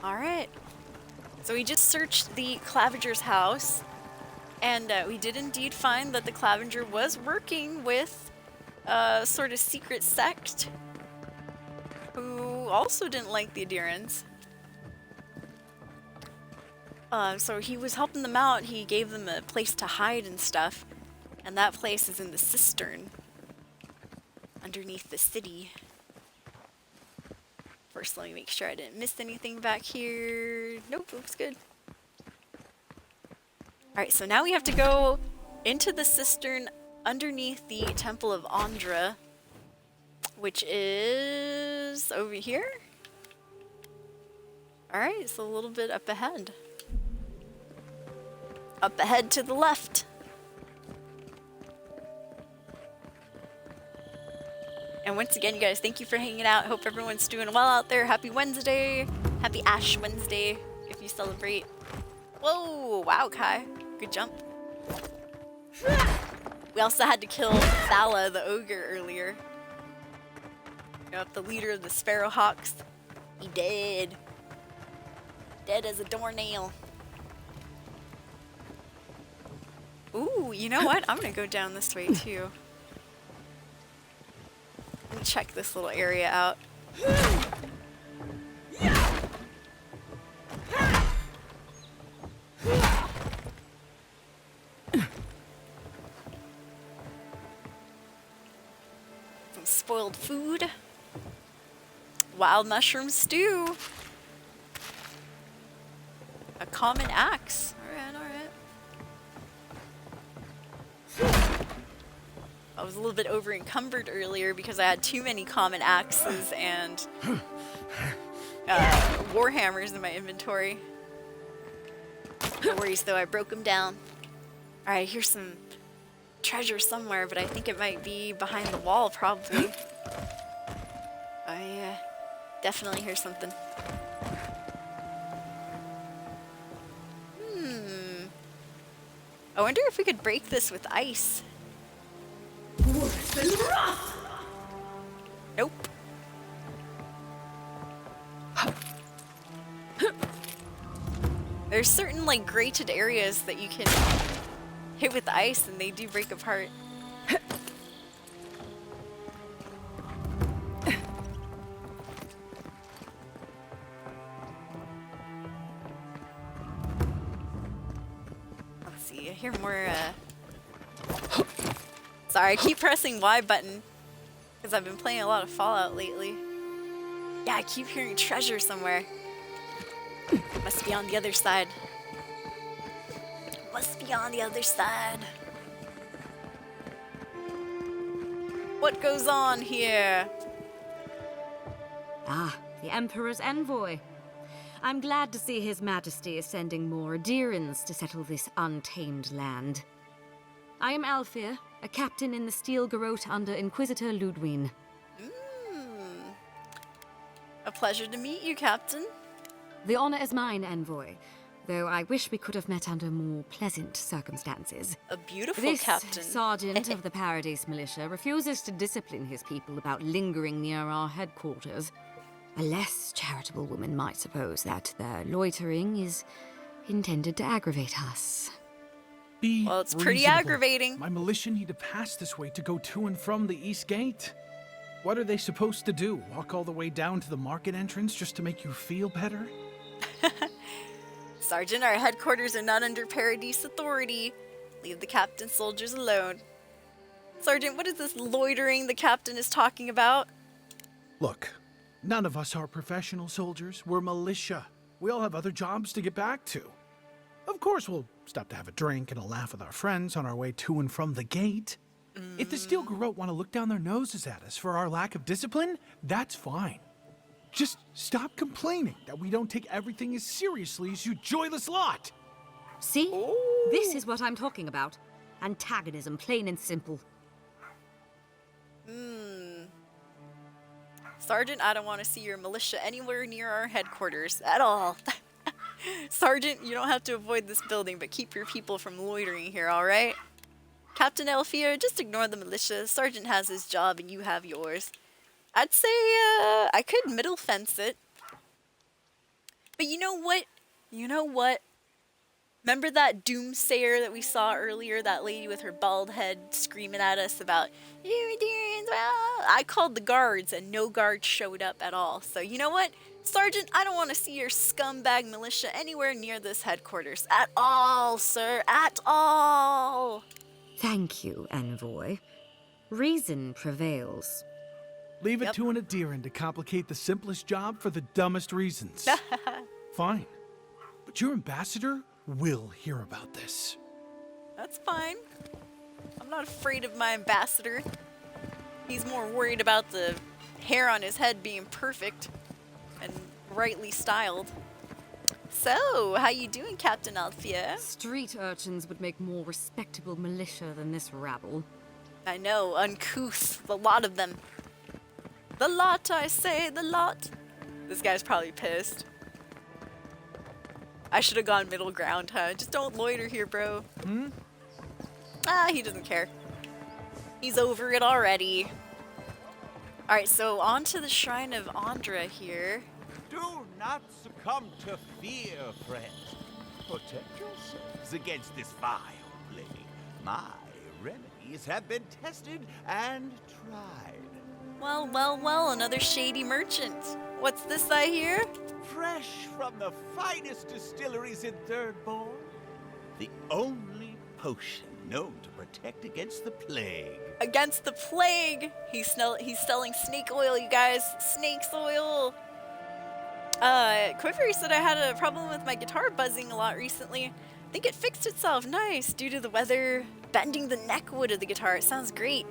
Alright. So we just searched the Claviger's house, and we did indeed find that the Claviger was working with a sort of secret sect who also didn't like the Adirans. So he was helping them out. He gave them a place to hide and stuff, and that place is in the cistern underneath the city. First, let me make sure I didn't miss anything back here. Nope, looks good. Alright, so now we have to go into the cistern underneath the Temple of Andra, which is over here. Alright, it's a little bit up ahead. Up ahead to the left. And once again, you guys, thank you for hanging out. Hope everyone's doing well out there. Happy Wednesday. Happy Ash Wednesday, if you celebrate. Whoa, wow, Kai. Good jump. We also had to kill Thala, the ogre, earlier. You know, the leader of the Sparrowhawks. He dead. Dead as a doornail. Ooh, you know what? I'm gonna go down this way too. Let me check this little area out. Some spoiled food. Wild mushroom stew. A common axe. Alright, alright. I was a little bit over encumbered earlier because I had too many common axes and warhammers in my inventory. No worries though, I broke them down. Alright, here's some treasure somewhere, but I think it might be behind the wall probably. I definitely hear something. I wonder if we could break this with ice. Nope. There's certain like grated areas that you can hit with ice and they do break apart. Let's see, I hear more Sorry, I keep pressing Y button because I've been playing a lot of Fallout lately. Yeah, I keep hearing treasure somewhere. Must be on the other side. Must be on the other side. What goes on here? Ah, the Emperor's envoy. I'm glad to see His Majesty is sending more Adirans to settle this untamed land. I am Alfir, a captain in the Steel Garrote under Inquisitor Ludwine. A pleasure to meet you, Captain. The honor is mine, envoy, though I wish we could have met under more pleasant circumstances. A beautiful this captain. sergeant of the Paradise Militia refuses to discipline his people about lingering near our headquarters. A less charitable woman might suppose that their loitering is intended to aggravate us. Well, it's pretty reasonable. aggravating. My militia need to pass this way to go to and from the East Gate. What are they supposed to do? Walk all the way down to the market entrance just to make you feel better? Sergeant, our headquarters are not under Paradise authority. Leave the captain's soldiers alone. Sergeant, what is this loitering the captain is talking about? Look, none of us are professional soldiers. We're militia. We all have other jobs to get back to. Of course, we'll stop to have a drink and a laugh with our friends on our way to and from the gate. If the Steel Garrote want to look down their noses at us for our lack of discipline, that's fine. Just stop complaining that we don't take everything as seriously as you joyless lot. See? This is what I'm talking about. Antagonism, plain and simple. Sergeant, I don't want to see your militia anywhere near our headquarters at all. Sergeant, you don't have to avoid this building, but keep your people from loitering here, alright? Captain Elfir, just ignore the militia. Sergeant has his job and you have yours. I'd say, I could middle fence it. But you know what? You know what? Remember that doomsayer that we saw earlier? That lady with her bald head screaming at us about, "You Adirans, well." I called the guards and no guards showed up at all. So you know what? Sergeant, I don't want to see your scumbag militia anywhere near this headquarters. At all, sir. At all. Thank you, envoy. Reason prevails. Leave it to an Adiran to complicate the simplest job for the dumbest reasons. Fine. But your ambassador will hear about this. That's fine. I'm not afraid of my ambassador. He's more worried about the hair on his head being perfect and rightly styled. So, how you doing, Captain Althea? Street urchins would make more respectable militia than this rabble. I know, uncouth, the lot of them. The lot, I say, the lot. This guy's probably pissed. I should have gone middle ground, huh? Just don't loiter here, bro. Ah, he doesn't care. He's over it already. Alright, so on to the Shrine of Andra here. Do not succumb to fear, friends. Protect yourselves against this vile plague. My remedies have been tested and tried. Well, well, well, another shady merchant. What's this I hear? Fresh from the finest distilleries in Thirdborn. The only potion known to protect against the plague. Against the plague! He's selling snake oil, you guys. Snake's oil! Quivery said I had a problem with my guitar buzzing a lot recently. I think it fixed itself. Nice. Due to the weather bending the neck wood of the guitar. It sounds great.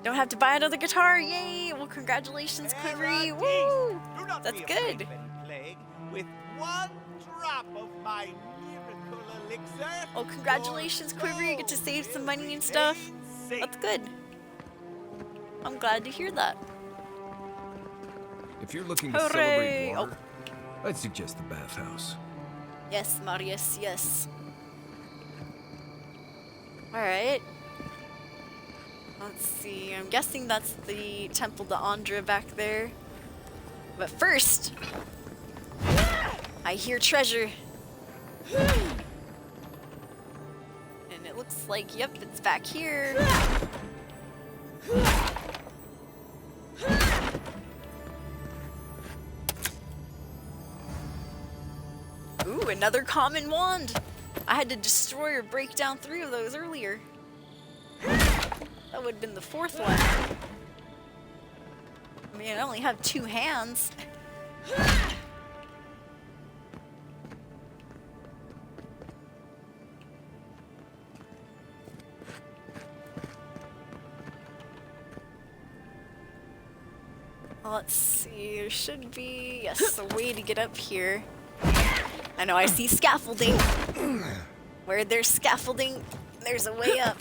Don't have to buy another guitar. Yay! Well, congratulations, Quivery. Woo! That's good. Plague with one drop of my miracle elixir. Oh, congratulations, Quivery. You get to save some money and stuff. That's good. I'm glad to hear that. If you're looking to Hooray! celebrate water, I'd suggest the bathhouse. Yes, Marius, yes. Alright. Let's see. I'm guessing that's the Temple de Andra back there. But first, I hear treasure. And it looks like, yep, it's back here. Ooh, another common wand. I had to destroy or break down 3 of those earlier. That would have been the 4th one. I mean, I only have 2 hands. Let's see, there should be, yes, a way to get up here. I know, I see scaffolding. Where there's scaffolding, there's a way up.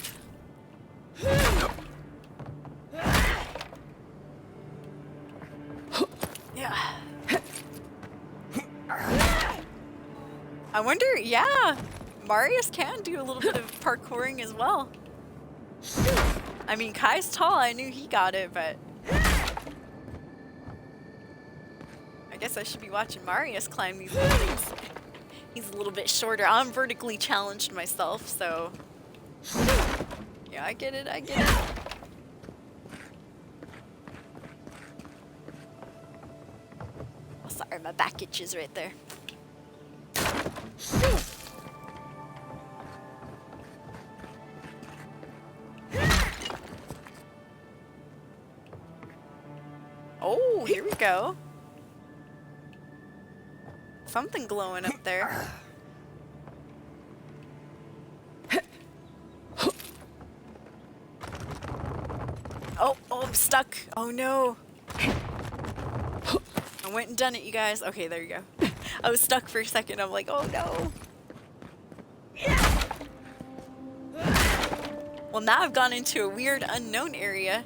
Yeah. I wonder, yeah, Marius can do a little bit of parkouring as well. I mean, Kai's tall, I knew he got it, but I guess I should be watching Marius climb these buildings. He's a little bit shorter. I'm vertically challenged myself, so yeah, I get it, I get it. Oh, sorry, my back itches right there. Oh, here we go. Something glowing up there. Oh, I'm stuck. Oh no. I went and done it, you guys. Okay, there you go. I was stuck for a second. I'm like, oh no. Well, now I've gone into a weird unknown area.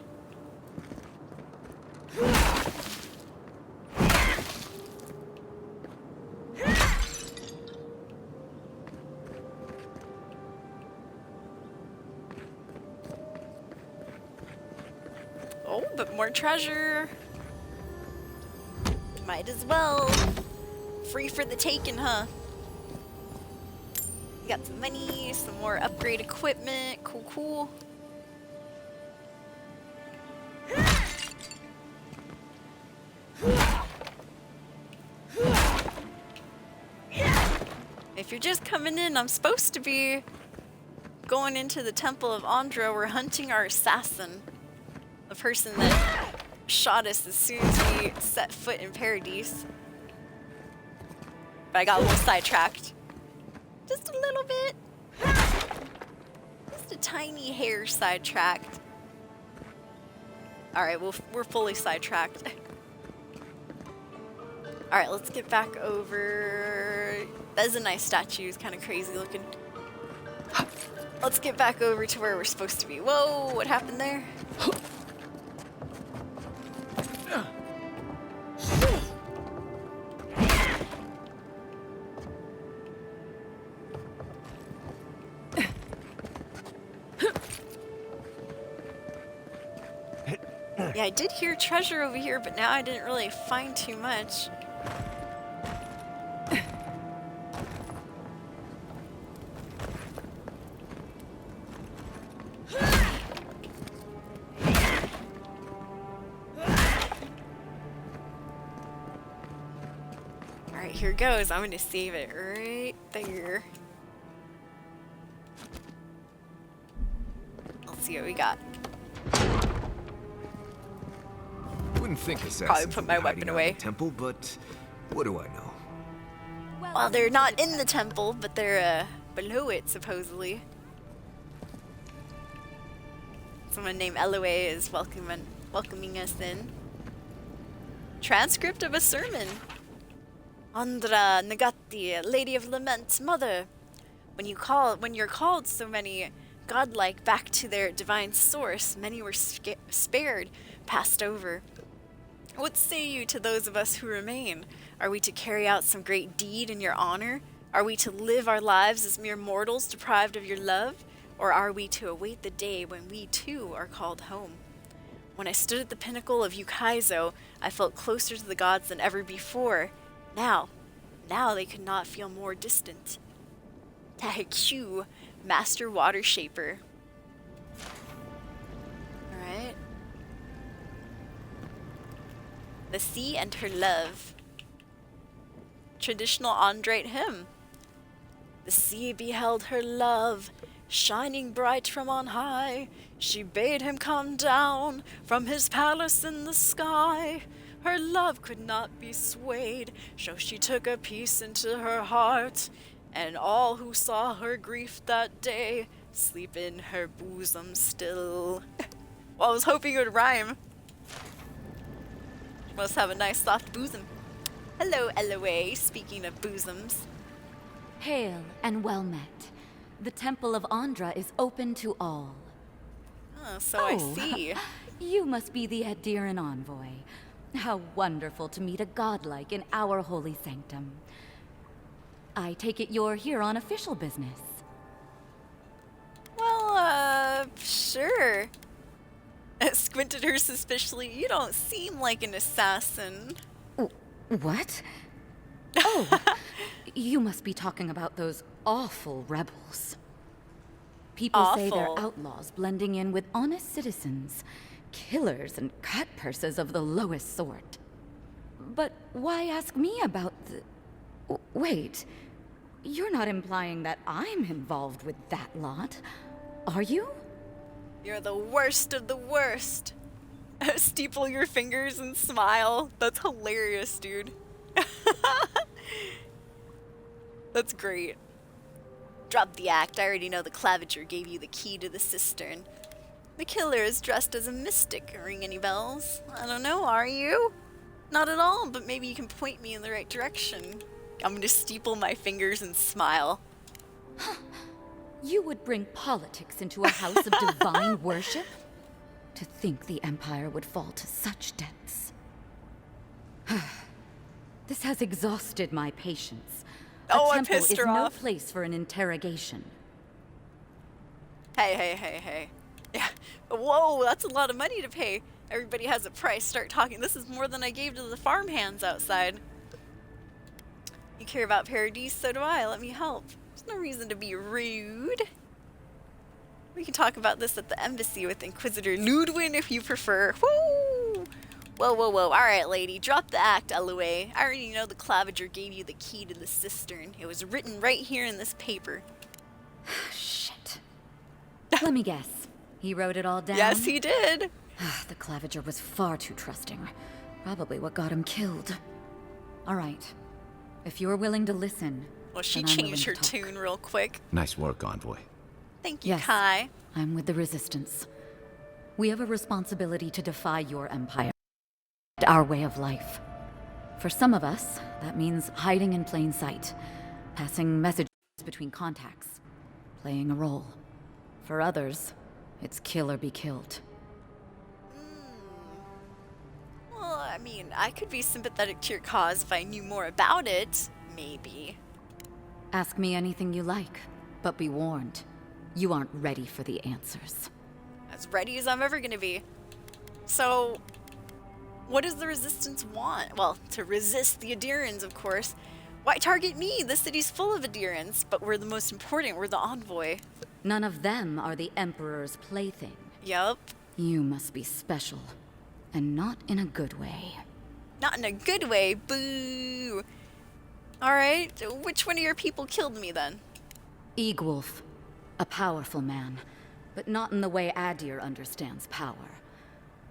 Oh, but more treasure. Might as well. Free for the taking, huh? Got some money, some more upgrade equipment. Cool, cool. If you're just coming in, I'm supposed to be going into the Temple of Andra. We're hunting our assassin. The person that shot us as soon as we set foot in Paradise. But I got a little sidetracked. Just a little bit. Just a tiny hair sidetracked. Alright, we're fully sidetracked. Alright, let's get back over. That is a nice statue. It's kind of crazy looking. Let's get back over to where we're supposed to be. Whoa, what happened there? Yeah, I did hear treasure over here, but now I didn't really find too much. here goes. I'm gonna save it right there. Let's see what we got. Wouldn't think assassins Probably put would my be weapon hiding out away. in the temple, but what do I know? Well, they're not in the temple, but they're below it, supposedly. Someone named Eloe is welcoming us in. Transcript of a sermon. Andra Nagati, Lady of Lament, Mother. When you're called so many godlike back to their divine source, many were spared, passed over. What say you to those of us who remain? Are we to carry out some great deed in your honor? Are we to live our lives as mere mortals deprived of your love? Or are we to await the day when we too are called home? When I stood at the pinnacle of Yukaizo, I felt closer to the gods than ever before. Now they could not feel more distant. Tahekyu, Master Water Shaper. Alright. The Sea and Her Love. Traditional Andrite hymn. The sea beheld her love, shining bright from on high. She bade him come down from his palace in the sky. Her love could not be swayed, so she took a piece into her heart. And all who saw her grief that day sleep in her bosom still. Well, I was hoping it would rhyme. Must have a nice soft bosom. Hello, Eloe, speaking of bosoms. Hail and well met. The Temple of Andra is open to all. Oh, so I see. You must be the Adiran envoy. How wonderful to meet a godlike in our holy sanctum. I take it you're here on official business. Well, sure. I squinted her suspiciously. You don't seem like an assassin. What? Oh, you must be talking about those awful rebels. People say they're outlaws blending in with honest citizens, killers and cut purses of the lowest sort. But why ask me about the... Wait, you're not implying that I'm involved with that lot, are you? You're the worst of the worst. Steeple your fingers and smile. That's hilarious, dude. That's great. Drop the act. I already know the claviger gave you the key to the cistern. The killer is dressed as a mystic. Ring any bells? I don't know, are you? Not at all, but maybe you can point me in the right direction. I'm gonna steeple my fingers and smile. You would bring politics into a house of divine worship? To think the Empire would fall to such depths. This has exhausted my patience. Oh, a I temple pissed is her no off. place for an interrogation. Hey. Yeah. Whoa, that's a lot of money to pay. Everybody has a price. Start talking. This is more than I gave to the farmhands outside. You care about Paradise, so do I. Let me help. There's no reason to be rude. We can talk about this at the embassy with Inquisitor Ludwin if you prefer. Woo! Whoa. Alright, lady. Drop the act, Eloe. I already know the claviger gave you the key to the cistern. It was written right here in this paper. Shit. Let me guess. He wrote it all down? Yes, he did. The claviger was far too trusting. Probably what got him killed. Alright. If you're willing to listen... Well, she then I'm willing changed her to talk. tune real quick. Nice work, Envoy. Thank you, Yes, Kai. I'm with the Resistance. We have a responsibility to defy your empire, our way of life. For some of us, that means hiding in plain sight, passing messages between contacts, playing a role. For others, it's kill or be killed. Well, I mean, I could be sympathetic to your cause if I knew more about it. Maybe. Ask me anything you like, but be warned, you aren't ready for the answers. As ready as I'm ever gonna be. So, what does the Resistance want? Well, to resist the Adirans, of course. Why target me? The city's full of Adirans, but we're the most important. We're the envoy. None of them are the Emperor's plaything. Yup. You must be special, and not in a good way. Not in a good way. Boo. Alright, which one of your people killed me then? Eagwolf. A powerful man, but not in the way Adir understands power.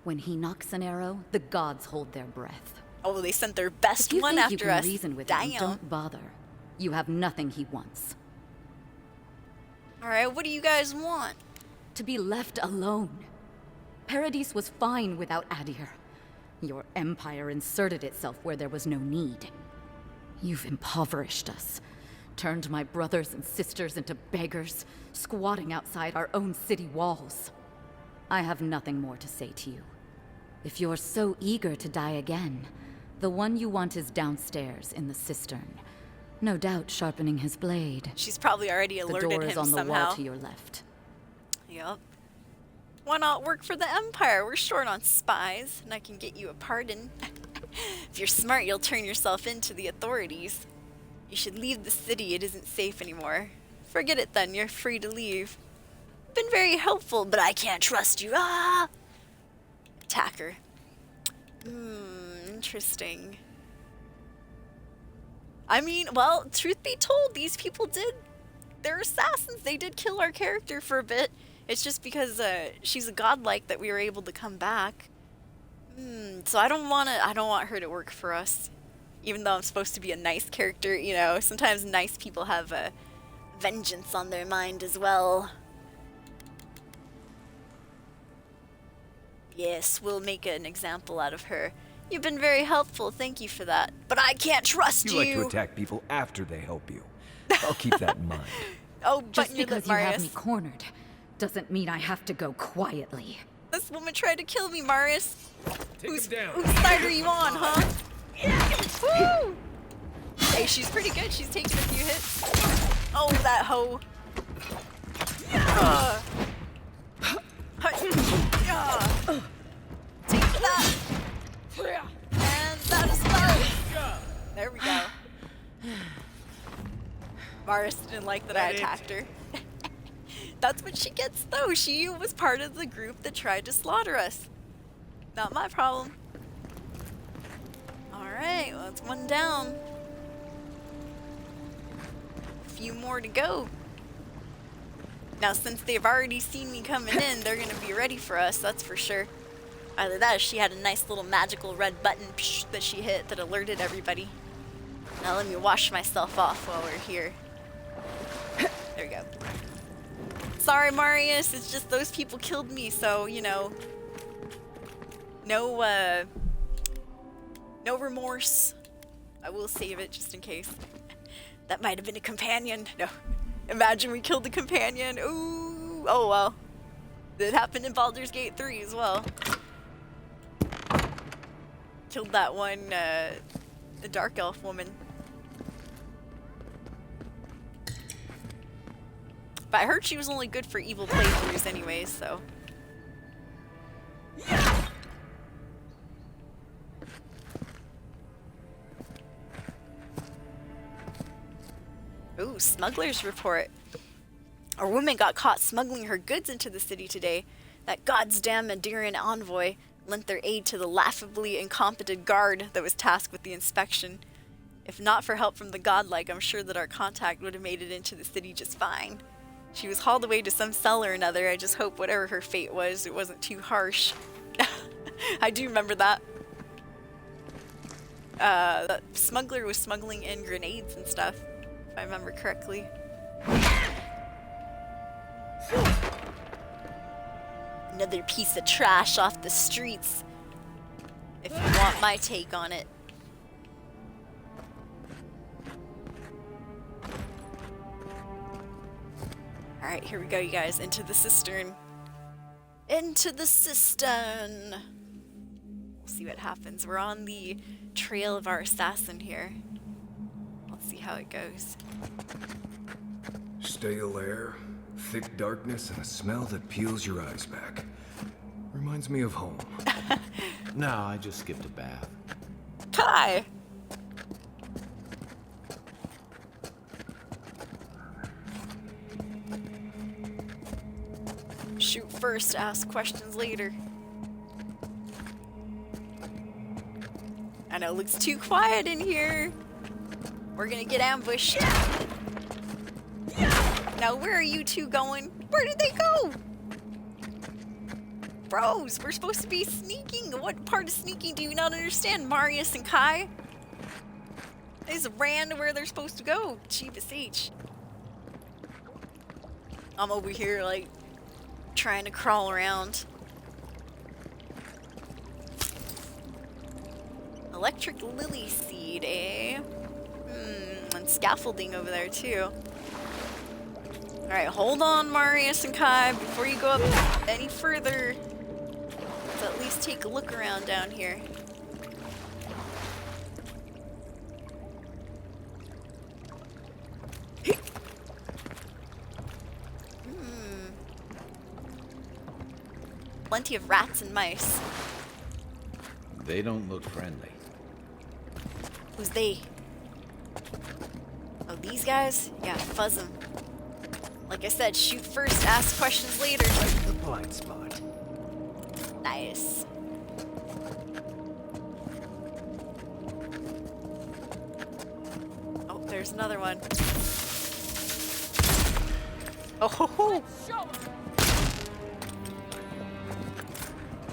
When he knocks an arrow, the gods hold their breath. Oh, they sent their best If you one think after you can us. reason with Damn. him, don't bother. You have nothing he wants. Alright, what do you guys want? To be left alone. Paradis was fine without Adir. Your empire inserted itself where there was no need. You've impoverished us. Turned my brothers and sisters into beggars, squatting outside our own city walls. I have nothing more to say to you. If you're so eager to die again, the one you want is downstairs in the cistern. No doubt sharpening his blade. She's probably already alerted the door is him on the somehow. wall to your left. Yep. Why not work for the Empire? We're short on spies, and I can get you a pardon. If you're smart, you'll turn yourself in to the authorities. You should leave the city. It isn't safe anymore. Forget it then. You're free to leave. Been very helpful, but I can't trust you. Ah! Attacker. Interesting. I mean, well, truth be told, these people they're assassins. They did kill our character for a bit. It's just because she's a godlike that we were able to come back. So I don't want her to work for us. Even though I'm supposed to be a nice character, you know, sometimes nice people have vengeance on their mind as well. Yes, we'll make an example out of her. You've been very helpful, thank you for that. But I can't trust you! You like to attack people after they help you. I'll keep that in mind. Oh, just because you have me cornered doesn't mean I have to go quietly. This woman tried to kill me, Marius. Whose side are you on, huh? Woo! Hey, she's pretty good. She's taking a few hits. Oh, that hoe. Take that. And that is well. There we go. Marius didn't like that I attacked her. That's what she gets, though. She was part of the group that tried to slaughter us. Not my problem. Alright, well, that's one down. A few more to go. Now, since they've already seen me coming in, they're gonna be ready for us, that's for sure. Either that or she had a nice little magical red button that she hit that alerted everybody. Now let me wash myself off while we're here. There we go. Sorry, Marius, it's just those people killed me, so, you know. No remorse. I will save it just in case. That might have been a companion. No. Imagine we killed the companion. Ooh. Oh, well. It happened in Baldur's Gate 3 as well. Killed that one, the Dark Elf woman. But I heard she was only good for evil playthroughs anyways, so. Ooh, smuggler's report. A woman got caught smuggling her goods into the city today. That goddamn Adirian envoy lent their aid to the laughably incompetent guard that was tasked with the inspection. If not for help from the godlike, I'm sure that our contact would have made it into the city just fine. She was hauled away to some cell or another. I just hope whatever her fate was, it wasn't too harsh. I do remember that. The smuggler was smuggling in grenades and stuff, if I remember correctly. Another piece of trash off the streets, if you want my take on it. Alright, here we go, you guys, into the cistern. Into the cistern! We'll see what happens. We're on the trail of our assassin here. Let's see how it goes. Stale air, thick darkness, and a smell that peels your eyes back. Reminds me of home. No, I just skipped a bath. Kai! Shoot first, ask questions later. I know, it looks too quiet in here. We're gonna get ambushed. Now, where are you two going? Where did they go? Bros, we're supposed to be sneaking. What part of sneaking do you not understand, Marius and Kai? They just ran to where they're supposed to go. Jeebus H. I'm over here, like, trying to crawl around. Electric lily seed, eh? And scaffolding over there, too. Alright, hold on, Marius and Kai, before you go up any further. Let's at least take a look around down here. Plenty of rats and mice. They don't look friendly. Who's they? Oh, these guys? Yeah, fuzz them. Like I said, shoot first, ask questions later. The blind spot. Nice. Oh, there's another one. Oh, ho, ho.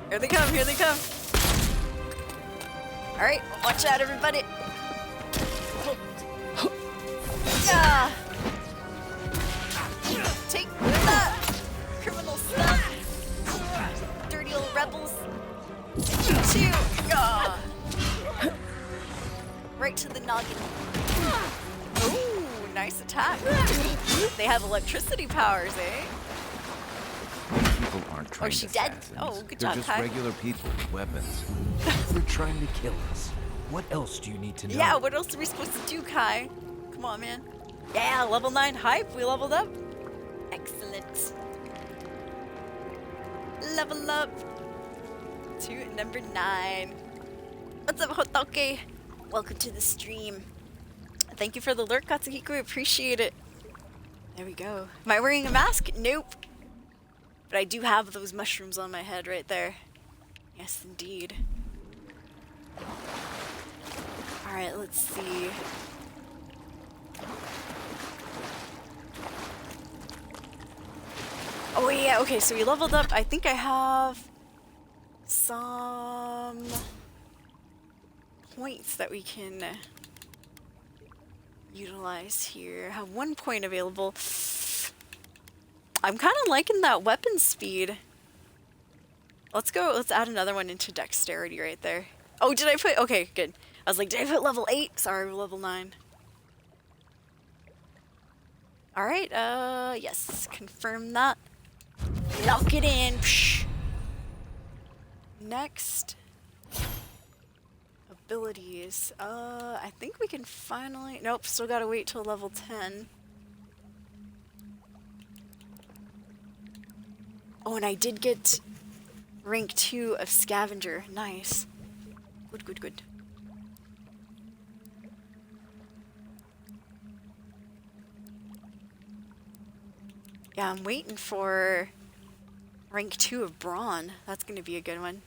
Here they come, here they come. Alright, watch out, everybody. Yeah. Take that, criminal stuff. Dirty old rebels. You too. Ah. Right to the noggin. Ooh, nice attack. They have electricity powers, eh? People aren't trained she dead? assassins. Oh, good They're job, just Kai. regular people with weapons. They're trying to kill us. What else do you need to know? Yeah, what else are we supposed to do, Kai? Come on, man. Yeah, level 9 hype. We leveled up. Excellent. Level up to number 9. What's up, Hotoke? Welcome to the stream. Thank you for the lurk, Katsuhiko. Appreciate it. There we go. Am I wearing a mask? Nope. But I do have those mushrooms on my head right there. Yes, indeed. Alright, let's see. Oh yeah, okay, so we leveled up. I think I have some points that we can utilize here. I have 1 point available. I'm kind of liking that weapon speed. Let's go, let's add another one into dexterity right there. Oh, did I put, okay, good. I was like, did I put level 8? Sorry, level 9. Alright, yes, confirm that. Lock it in. Psh. Next. Abilities. I think we can finally, nope, still gotta wait till level 10. Oh, and I did get rank 2 of Scavenger. Nice. Good, good, good. Yeah, I'm waiting for rank 2 of Brawn. That's going to be a good one.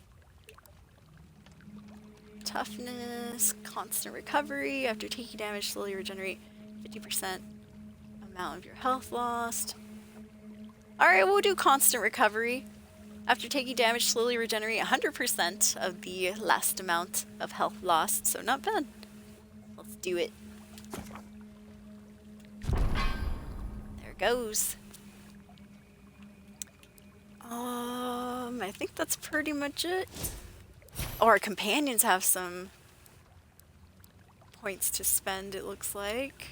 Toughness, constant recovery. After taking damage, slowly regenerate 50% amount of your health lost. Alright, we'll do constant recovery. After taking damage, slowly regenerate 100% of the last amount of health lost. So not bad. Let's do it. There it goes. I think that's pretty much it. Oh, our companions have some points to spend, it looks like.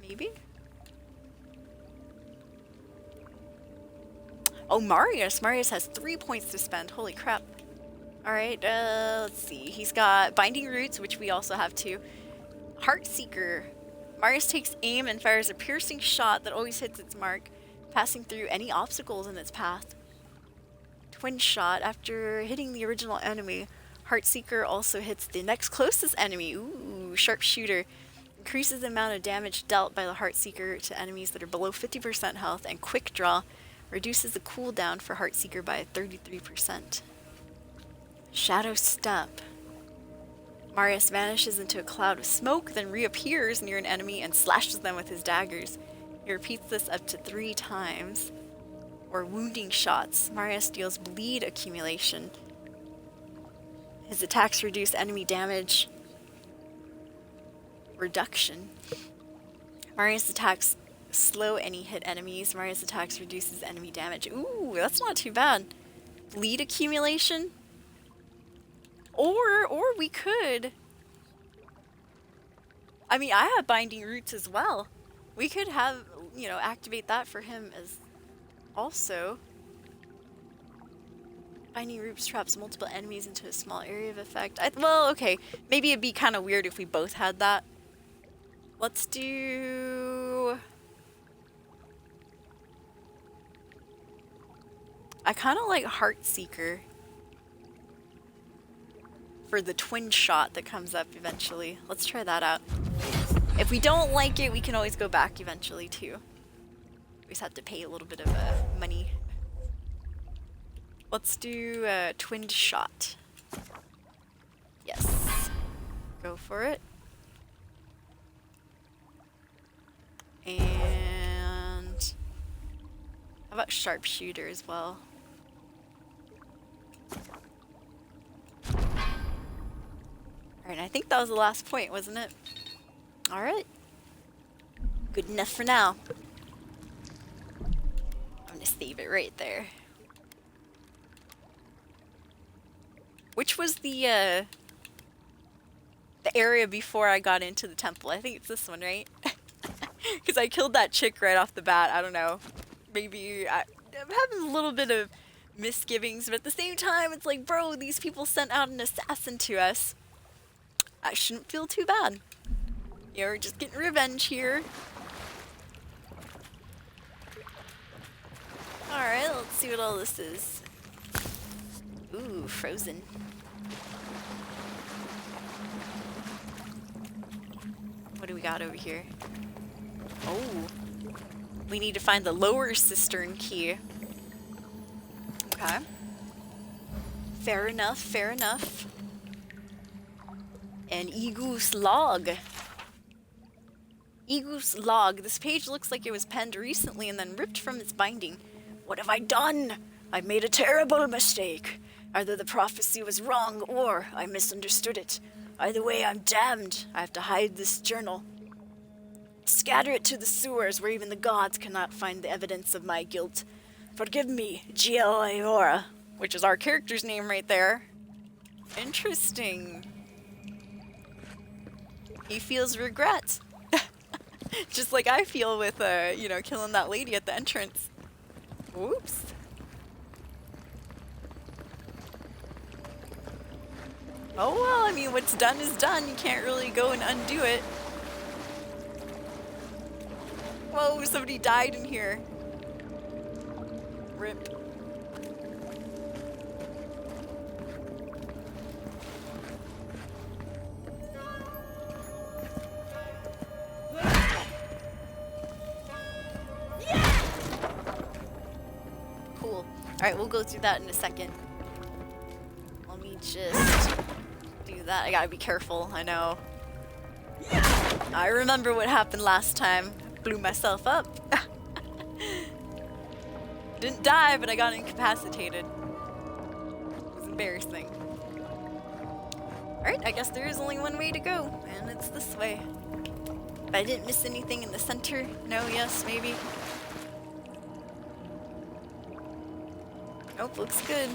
Maybe? Oh, Marius. Marius has 3 points to spend. Holy crap. Alright, let's see. He's got Binding Roots, which we also have too. Heartseeker. Marius takes aim and fires a piercing shot that always hits its mark, passing through any obstacles in its path. Twin shot. After hitting the original enemy, Heartseeker also hits the next closest enemy. Ooh, sharpshooter. Increases the amount of damage dealt by the Heartseeker to enemies that are below 50% health, and Quick Draw reduces the cooldown for Heartseeker by 33%. Shadow Step. Marius vanishes into a cloud of smoke, then reappears near an enemy and slashes them with his daggers. He repeats this up to 3 times. Or wounding shots. Marius deals bleed accumulation. His attacks reduce enemy damage. Reduction. Marius attacks slow any hit enemies. Marius attacks reduces enemy damage. Ooh, that's not too bad. Bleed accumulation. Or we could. I mean, I have binding roots as well. We could have, you know, activate that for him as also. Binding roots traps multiple enemies into a small area of effect. Well, okay. Maybe it'd be kind of weird if we both had that. Let's do... I kind of like Heartseeker for the twin shot that comes up eventually. Let's try that out. If we don't like it, we can always go back eventually too. We just have to pay a little bit of money. Let's do a twinned shot. Yes. Go for it. And how about sharpshooter as well? Alright, I think that was the last point, wasn't it? Alright. Good enough for now. I'm gonna save it right there. Which was the area before I got into the temple? I think it's this one, right? Because I killed that chick right off the bat. I don't know. Maybe I'm having a little bit of misgivings, but at the same time, it's like, bro, these people sent out an assassin to us. I shouldn't feel too bad. You're just getting revenge here. Alright, let's see what all this is. Ooh, frozen. What do we got over here? Oh. We need to find the lower cistern key. Okay. Fair enough, fair enough. An Egoose log. Egoose log. This page looks like it was penned recently and then ripped from its binding. What have I done? I've made a terrible mistake. Either the prophecy was wrong or I misunderstood it. Either way, I'm damned. I have to hide this journal. Scatter it to the sewers where even the gods cannot find the evidence of my guilt. Forgive me, Gio Aurora, which is our character's name right there. Interesting. He feels regret. Just like I feel with, you know, killing that lady at the entrance. Whoops. Oh well, I mean, what's done is done. You can't really go and undo it. Whoa, somebody died in here. Rip. Cool. Alright, we'll go through that in a second. Let me just do that. I gotta be careful, I know. I remember what happened last time. Blew myself up. Didn't die, but I got incapacitated. It was embarrassing. Alright, I guess there is only one way to go, and it's this way. But I didn't miss anything in the center. No, yes, maybe. Nope, looks good.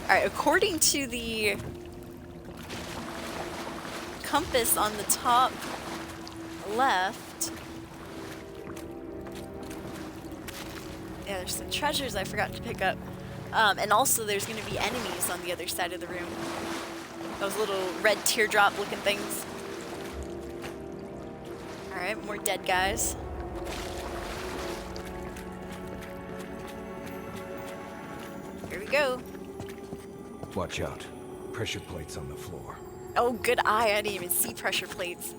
Alright, according to the compass on the top left, yeah, there's some treasures I forgot to pick up. And also there's going to be enemies on the other side of the room. Those little red teardrop looking things. Alright, more dead guys. Here we go. Watch out. Pressure plates on the floor. Oh, good eye. I didn't even see pressure plates.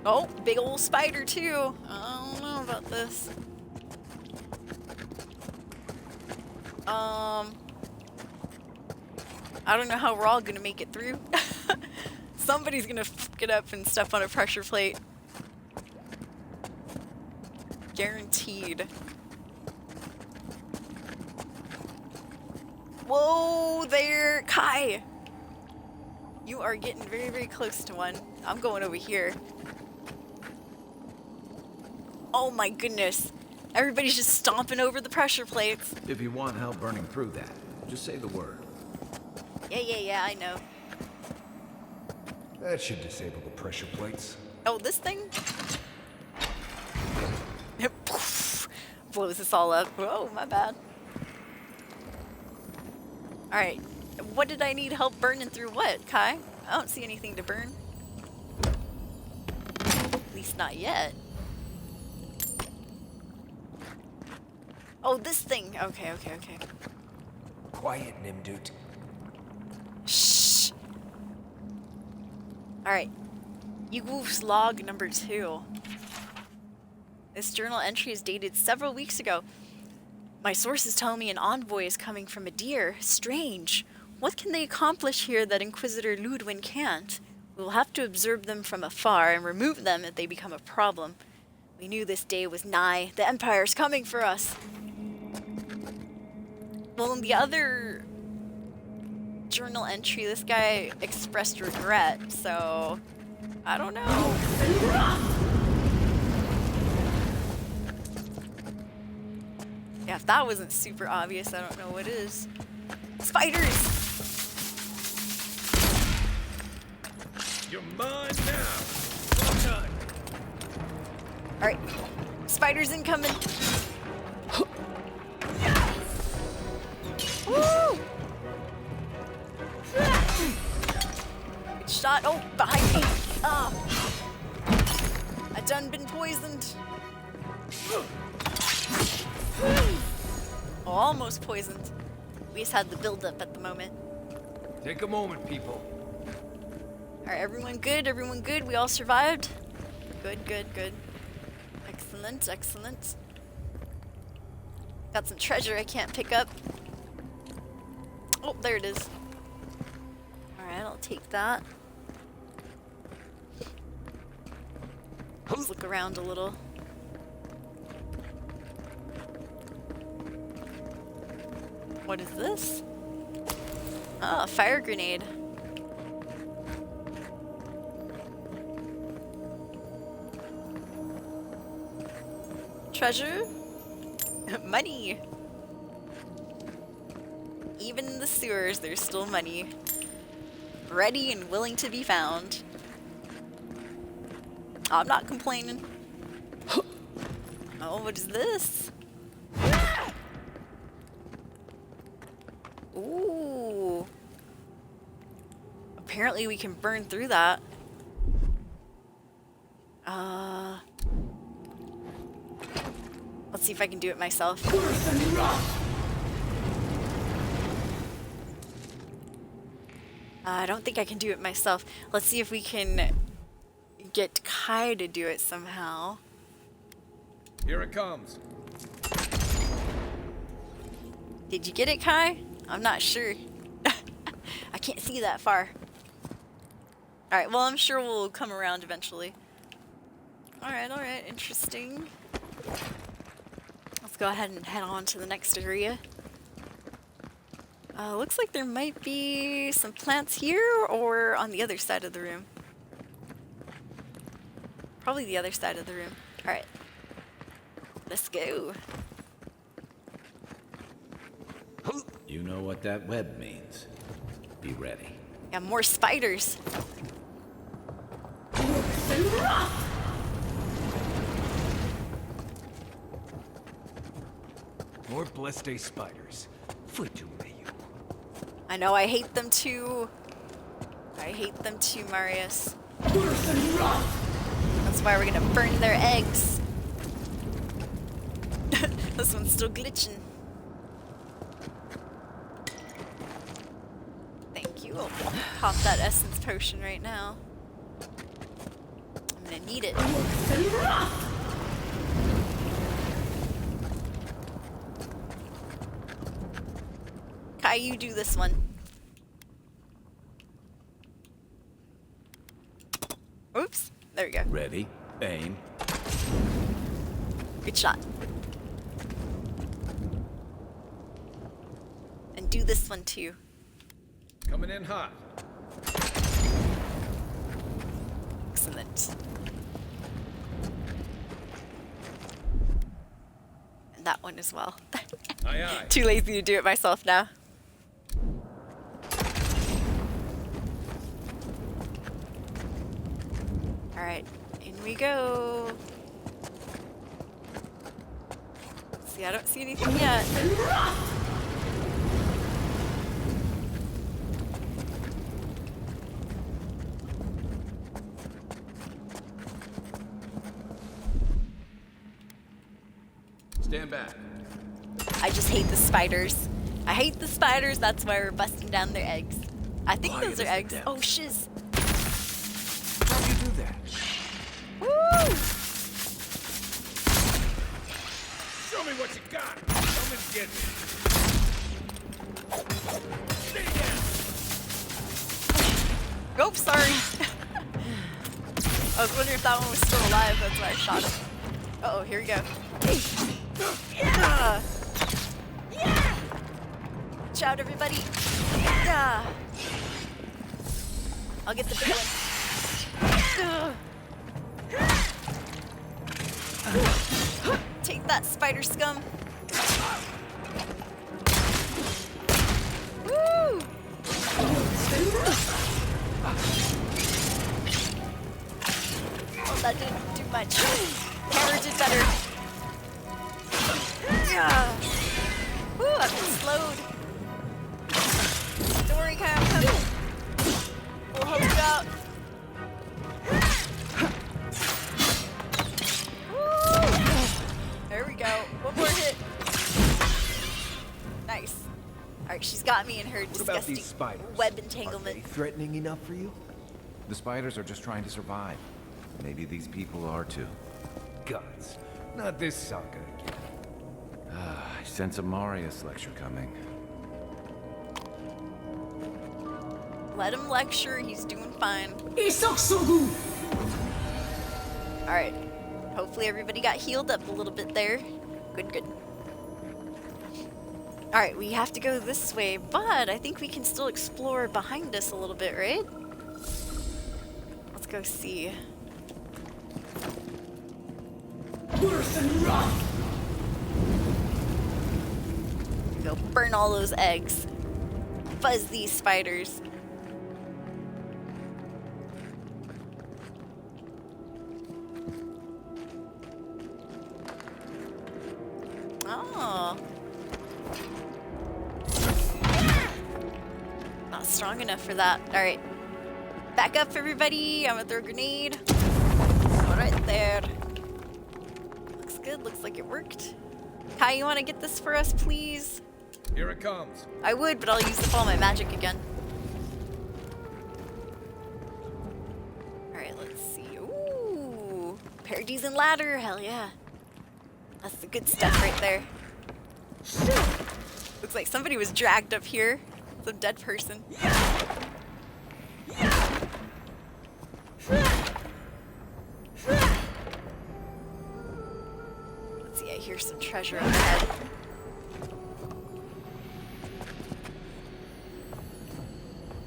Oh, big old spider too. I don't know about this. I don't know how we're all gonna make it through. Somebody's gonna fuck it up and step on a pressure plate. Guaranteed. Whoa there, Kai! You are getting very, very close to one. I'm going over here. Oh my goodness. Everybody's just stomping over the pressure plates. If you want help burning through that, just say the word. Yeah, I know. That should disable the pressure plates. Oh, this thing? Blows us all up. Whoa, my bad. Alright, what did I need help burning through what, Kai? I don't see anything to burn. At least not yet. Oh, this thing. Okay. Quiet, Nimdut. Shh. Alright. Yugulf's log number 2. This journal entry is dated several weeks ago. My sources tell me an envoy is coming from Adir. Strange. What can they accomplish here that Inquisitor Ludwin can't? We will have to observe them from afar and remove them if they become a problem. We knew this day was nigh. The Empire's coming for us. Well, in the other journal entry, this guy expressed regret, so I don't know. Yeah, if that wasn't super obvious, I don't know what is. Spiders! You're mine now. Well done. Alright. Spiders incoming. Woo! Good shot. Oh, behind me. Ah. I done been poisoned. Oh, almost poisoned. We just had the build-up at the moment. Take a moment, people. Alright, everyone good? Everyone good? We all survived? Good. Excellent. Got some treasure I can't pick up. Oh, there it is. Alright, I'll take that. Let's look around a little. What is this? Oh, a fire grenade. Treasure? Money! Even in the sewers, there's still money. Ready and willing to be found. I'm not complaining. Oh, what is this? Ooh. Apparently we can burn through that. Let's see if I can do it myself. I don't think I can do it myself. Let's see if we can get Kai to do it somehow. Here it comes. Did you get it, Kai? I'm not sure. I can't see that far. Alright, well, I'm sure we'll come around eventually. Alright, interesting. Let's go ahead and head on to the next area. Looks like there might be some plants here or on the other side of the room. Probably the other side of the room. Alright. Let's go. You know what that web means. Be ready. Yeah, more spiders. More Blessed spiders. I know, I hate them too. I hate them too, Marius. That's why we're gonna burn their eggs. This one's still glitching. Thank you. I'll pop that essence potion right now. I'm gonna need it. you do this one. Oops. There we go. Ready, aim. Good shot. And do this one too. Coming in hot. Excellent. And that one as well. Aye, aye. Too lazy to do it myself now. Alright, in we go. See, I don't see anything yet. Stand back. I just hate the spiders. I hate the spiders, that's why we're busting down their eggs. I think those are eggs. Oh, shiz. How'd you do that? Woo! Show me what you got. Come and get me. Stay down. Oh, sorry. I was wondering if that one was still alive, that's why I shot him. Uh-oh, here we go. Yeah! Watch out, everybody. Yeah! I'll get the big one. Take that, spider scum. Woo! Oh, that didn't do much. Hammer did better. Yeah. Woo, I've been slowed. Don't worry, Kai, I'm coming. We'll help you out. Woo! There we go. One more hit. Nice. Alright, she's got me in her disgusting web entanglement. Are they threatening enough for you? The spiders are just trying to survive. Maybe these people are too. Guts. Not this saga again. I sense a Marius lecture coming. Let him lecture, he's doing fine. Alright. Hopefully everybody got healed up a little bit there. Good, good. Alright, we have to go this way, but I think we can still explore behind us a little bit, right? Let's go see. Worse than rock. Go burn all those eggs. Fuzz these spiders. Oh. Not strong enough for that. Alright. Back up, everybody. I'm gonna throw a grenade. Go right there. Looks good. Looks like it worked. Kai, you want to get this for us, please? Here it comes. I would, but I'll use up all my magic again. Alright, let's see. Ooh. Parodies and ladder. Hell yeah. That's the good stuff right there. Looks like somebody was dragged up here. Some dead person. Let's see, I hear some treasure up ahead.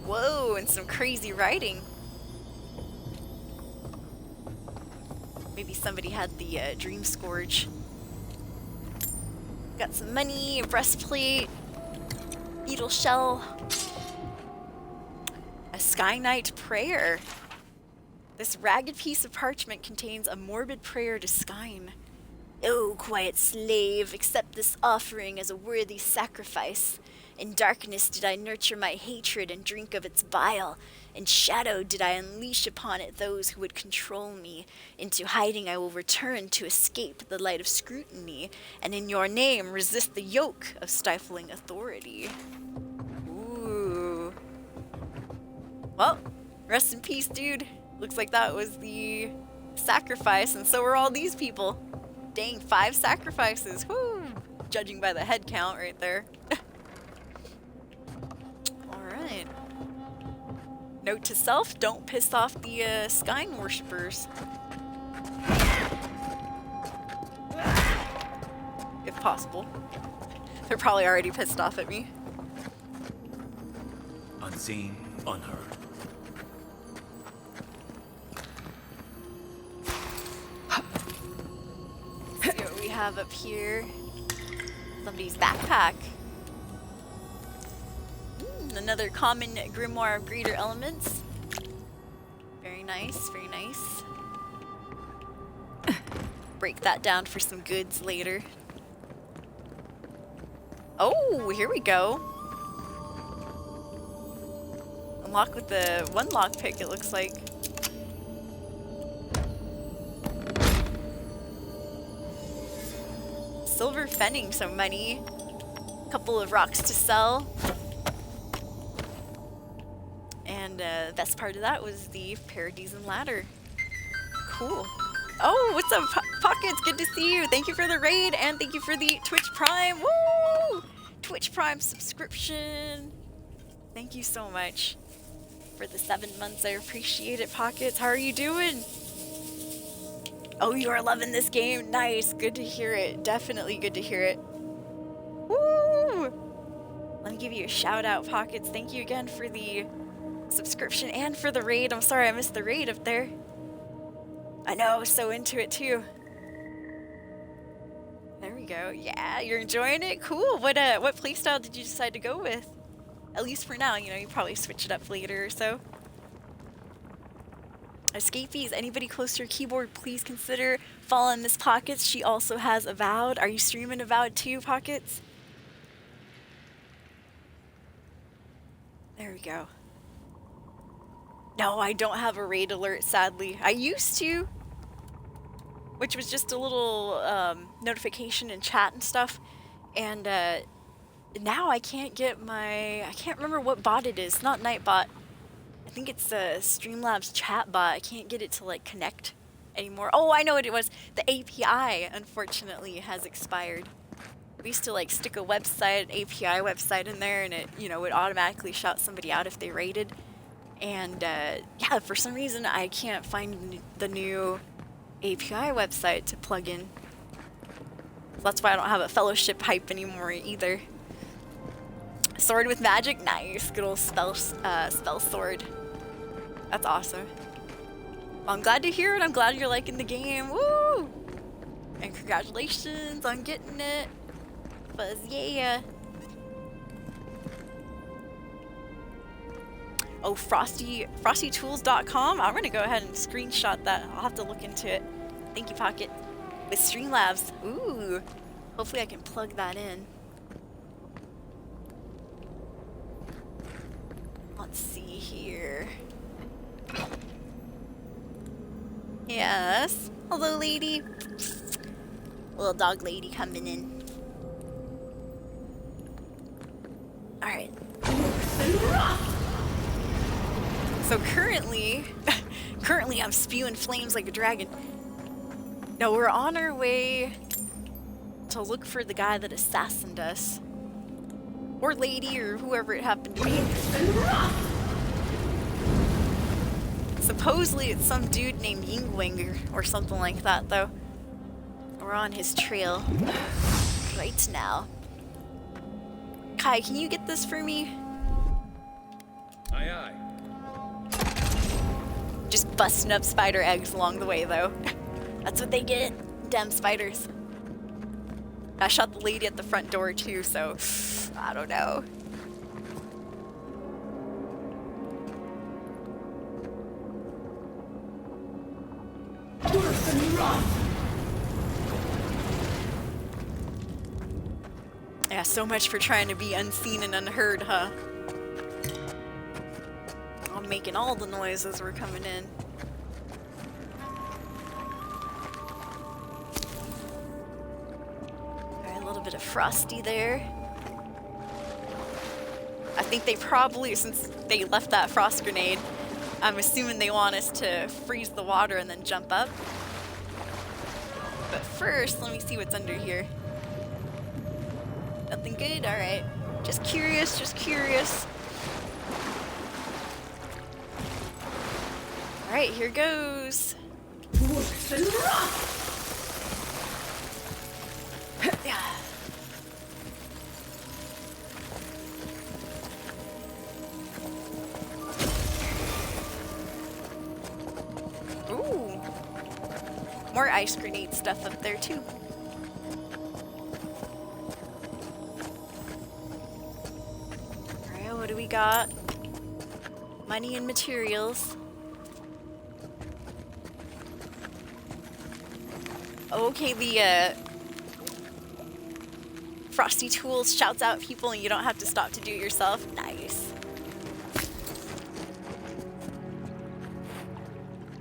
Whoa, and some crazy writing. Maybe somebody had the Dream Scourge. Got some money, a breastplate, beetle shell, a Sky Knight prayer. This ragged piece of parchment contains a morbid prayer to Skyne. Oh, quiet slave, accept this offering as a worthy sacrifice. In darkness did I nurture my hatred and drink of its bile. In shadow did I unleash upon it those who would control me. Into hiding I will return to escape the light of scrutiny, and in your name resist the yoke of stifling authority. Ooh. Well, rest in peace, dude. Looks like that was the sacrifice, and so are all these people. Dang, 5 sacrifices. Woo! Judging by the head count right there. Note to self, don't piss off the Skyne worshippers. If possible. They're probably already pissed off at me. Unseen, unheard. Let's see what we have up here. Somebody's backpack. Another common grimoire of greater elements. Very nice, very nice. Break that down for some goods later. Oh, here we go. Unlock with the one lockpick, it looks like. Silver fenning, so money. Couple of rocks to sell. And best part of that was the Paradisen ladder. Cool. Oh, what's up, Pockets? Good to see you. Thank you for the raid, and thank you for the Twitch Prime. Woo! Twitch Prime subscription. Thank you so much for the 7 months. I appreciate it, Pockets. How are you doing? Oh, you are loving this game. Nice. Good to hear it. Definitely good to hear it. Woo! Let me give you a shout out, Pockets. Thank you again for the subscription and for the raid. I'm sorry I missed the raid up there. I know, I was so into it too. There we go. Yeah, you're enjoying it? Cool. What playstyle did you decide to go with? At least for now, you know, you probably switch it up later or so. Escapees, anybody close to your keyboard, please consider following Miss Pockets. She also has Avowed. Are you streaming Avowed too, Pockets? There we go. No, I don't have a raid alert, sadly. I used to, which was just a little notification in chat and stuff. And now I can't get my, I can't remember what bot it is. Not Nightbot. I think it's Streamlabs chat bot. I can't get it to like connect anymore. Oh, I know what it was. The API, unfortunately, has expired. We used to like stick a website, an API website in there, and it, you know, would automatically shout somebody out if they raided. And yeah, for some reason I can't find the new API website to plug in. So that's why I don't have a fellowship hype anymore either. Sword with magic, nice. Good old spell sword. That's awesome. Well, I'm glad to hear it. I'm glad you're liking the game. Woo! And congratulations on getting it. Buzz, yeah. Oh, frostytools.com. I'm gonna go ahead and screenshot that. I'll have to look into it. Thank you, Pocket. With Streamlabs. Ooh. Hopefully I can plug that in. Let's see here. Yes. Hello, lady. Little dog lady coming in. Alright. So currently I'm spewing flames like a dragon. No, we're on our way to look for the guy that assassinated us. Or lady, or whoever it happened to be. Supposedly it's some dude named Yingwing or something like that, though. We're on his trail right now. Kai, can you get this for me? Aye, aye. Just busting up spider eggs along the way, though. That's what they get. Damn spiders. I shot the lady at the front door, too, so I don't know. Yeah, so much for trying to be unseen and unheard, huh? I'm making all the noise as we're coming in. Alright, a little bit of Frosty there. I think they probably, since they left that frost grenade, I'm assuming they want us to freeze the water and then jump up. But first, let me see what's under here. Nothing good? Alright. Just curious, just curious. Alright, here goes. Worse and rot! Ooh. More ice grenade stuff up there too. Alright, what do we got? Money and materials. Okay, the Frosty Tools shouts out people and you don't have to stop to do it yourself. Nice.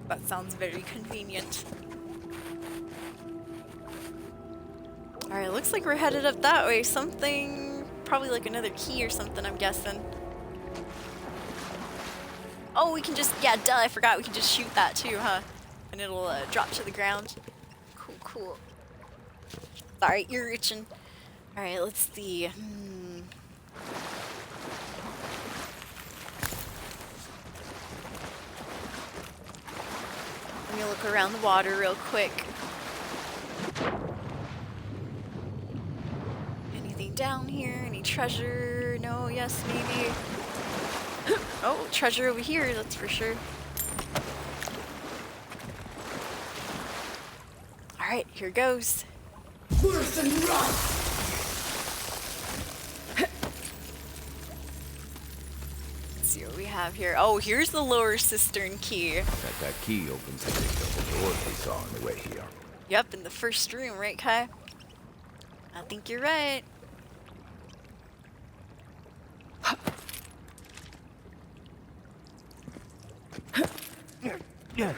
That sounds very convenient. Alright, looks like we're headed up that way. Something, probably like another key or something, I'm guessing. Oh, we can just, yeah, duh, I forgot we can just shoot that too, huh? And it'll drop to the ground. Cool, cool. Sorry, you're itching. Alright, let's see. Let me look around the water real quick. Anything down here? Any treasure? No, yes, maybe. Oh, treasure over here, that's for sure. Alright, here goes. Worse and rot! Let's see what we have here. Oh, here's the lower cistern key. That key opens the big double door we saw on the way here. Yep, in the first room, right, Kai? I think you're right. Yeah.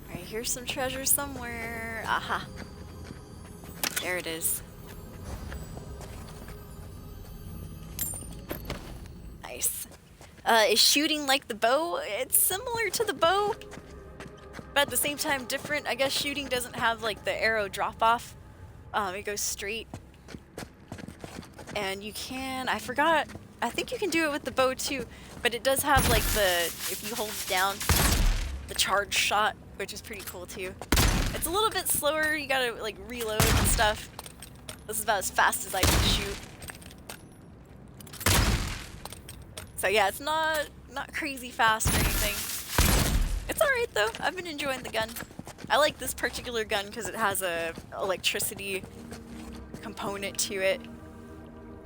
Alright, here's some treasure somewhere. Aha. There it is. Nice. Is shooting like the bow? It's similar to the bow, but at the same time different. I guess shooting doesn't have like the arrow drop off. It goes straight. And you can, I forgot, I think you can do it with the bow too, but it does have like the, if you hold down, the charge shot, which is pretty cool too. It's a little bit slower, you gotta like reload and stuff. This is about as fast as I can shoot. So yeah, it's not crazy fast or anything. It's alright though, I've been enjoying the gun. I like this particular gun because it has a electricity component to it.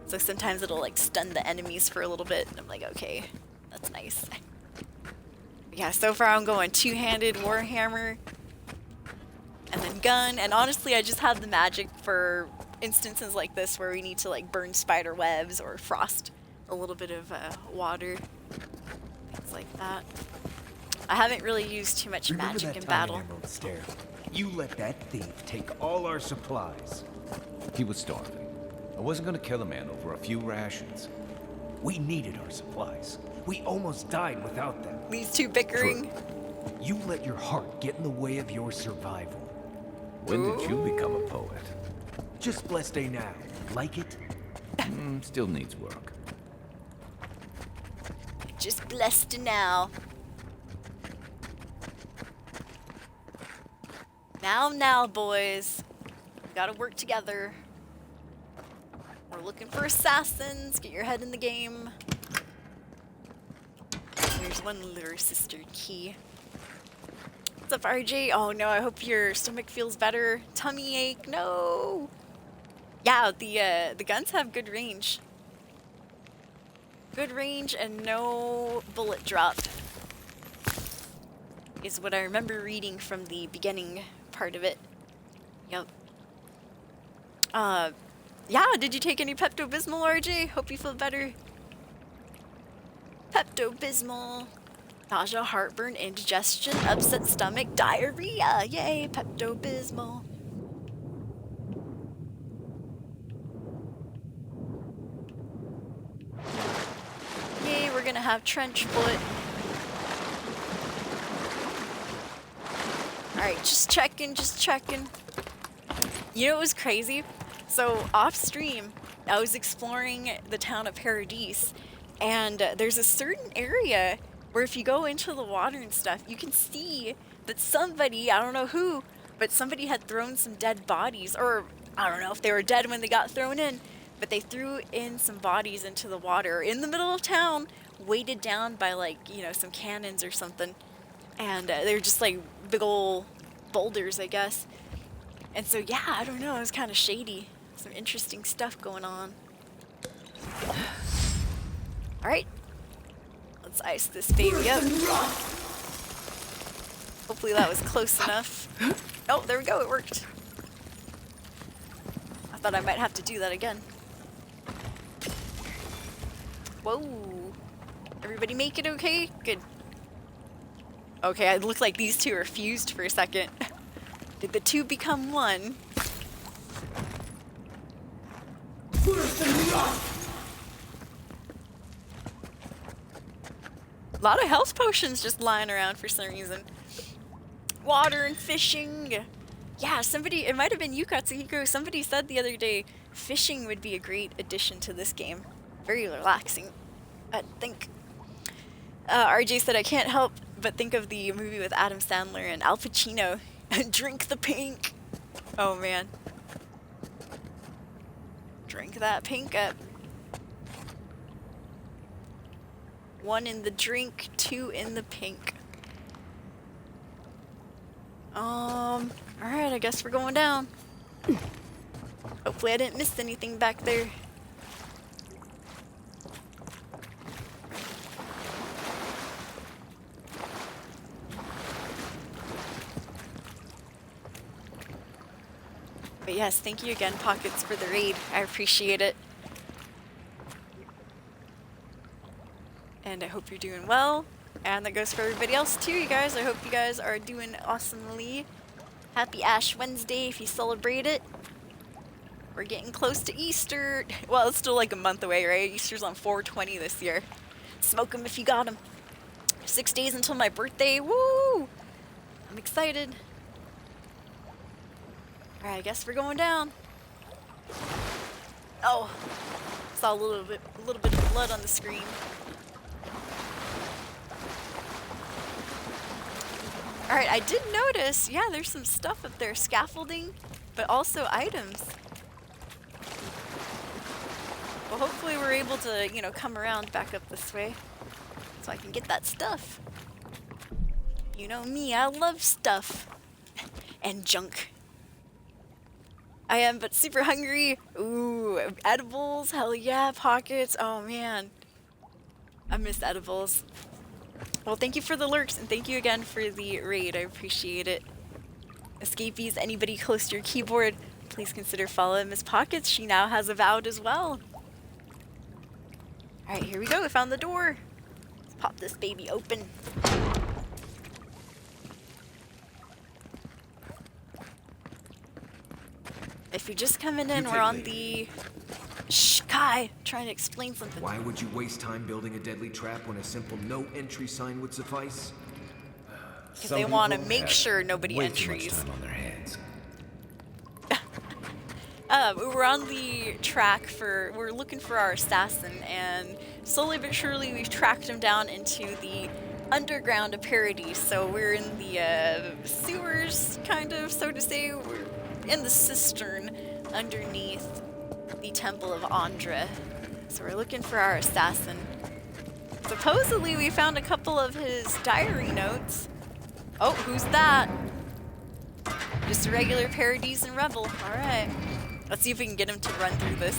So sometimes it'll like stun the enemies for a little bit, and I'm like, okay, that's nice. Yeah, so far I'm going two-handed warhammer, and then gun, and honestly I just have the magic for instances like this where we need to like burn spider webs or frost a little bit of water, things like that. I haven't really used too much magic in battle. Emerald Stair? You let that thief take all our supplies. He was starving. I wasn't gonna kill a man over a few rations. We needed our supplies. We almost died without them. These two bickering. True. You let your heart get in the way of your survival. When did you become a poet? Just blessed day now. Like it? Still needs work. Just blessed now. Now, boys. We gotta work together. We're looking for assassins. Get your head in the game. There's one lure sister key. What's up, RJ? Oh no, I hope your stomach feels better. Tummy ache, no. Yeah, the guns have good range. Good range and no bullet drop is what I remember reading from the beginning part of it. Yep. Yeah, did you take any Pepto-Bismol, RJ? Hope you feel better. Pepto-Bismol. Nausea, heartburn, indigestion, upset stomach, diarrhea. Yay, Pepto-Bismol. Yay, we're gonna have trench foot. Alright, just checking. You know what was crazy? So off stream, I was exploring the town of Paradise, and there's a certain area where if you go into the water and stuff, you can see that somebody, I don't know who, but somebody had thrown some dead bodies, or I don't know if they were dead when they got thrown in, but they threw in some bodies into the water in the middle of town, weighted down by, like, you know, some cannons or something. And they're just like big ol' boulders, I guess. And so, yeah, I don't know, it was kind of shady. Some interesting stuff going on. Alright. Let's ice this baby up. Hopefully that was close enough. Oh, there we go, it worked. I thought I might have to do that again. Whoa. Everybody make it okay? Good. Okay, it looked like these two are fused for a second. Did the two become one? A lot of health potions just lying around for some reason. Water and fishing. Yeah, somebody, it might have been Yukatsuhiko, somebody said the other day fishing would be a great addition to this game. Very relaxing, I think. RJ said, I can't help but think of the movie with Adam Sandler and Al Pacino. Drink the pink. Oh, man. Drink that pink up. 1 in the drink, 2 in the pink. Alright, I guess we're going down. Hopefully I didn't miss anything back there. But yes, thank you again, Pockets, for the raid. I appreciate it. And I hope you're doing well. And that goes for everybody else too, you guys. I hope you guys are doing awesomely. Happy Ash Wednesday if you celebrate it. We're getting close to Easter. Well, it's still like a month away, right? Easter's on 4/20 this year. Smoke 'em if you got 'em. 6 days until my birthday. Woo! I'm excited. Alright, I guess we're going down. Oh, saw a little bit of blood on the screen. Alright, I did notice, yeah, there's some stuff up there, scaffolding, but also items. Well, hopefully we're able to, you know, come around back up this way so I can get that stuff. You know me, I love stuff and junk. I am but super hungry. Ooh, edibles, hell yeah, Pockets. Oh man, I miss edibles. Well, thank you for the lurks and thank you again for the raid. I appreciate it. Escapees, anybody close to your keyboard, please consider following Miss Pockets. She now has Avowed as well. Alright, here we go. We found the door. Let's pop this baby open. If you're just coming in, we're on the... Shh, Kai, trying to explain something. Why would you waste time building a deadly trap when a simple no entry sign would suffice? Because they want to make sure nobody way entries. Too much time on their hands. We're on the track for, we're looking for our assassin, and slowly but surely we've tracked him down into the underground of Paradise. So we're in the sewers, kind of, so to say. We're in the cistern underneath the Temple of Andra. So we're looking for our assassin. Supposedly we found a couple of his diary notes. Oh, who's that? Just a regular Paradisian rebel. Alright. Let's see if we can get him to run through this.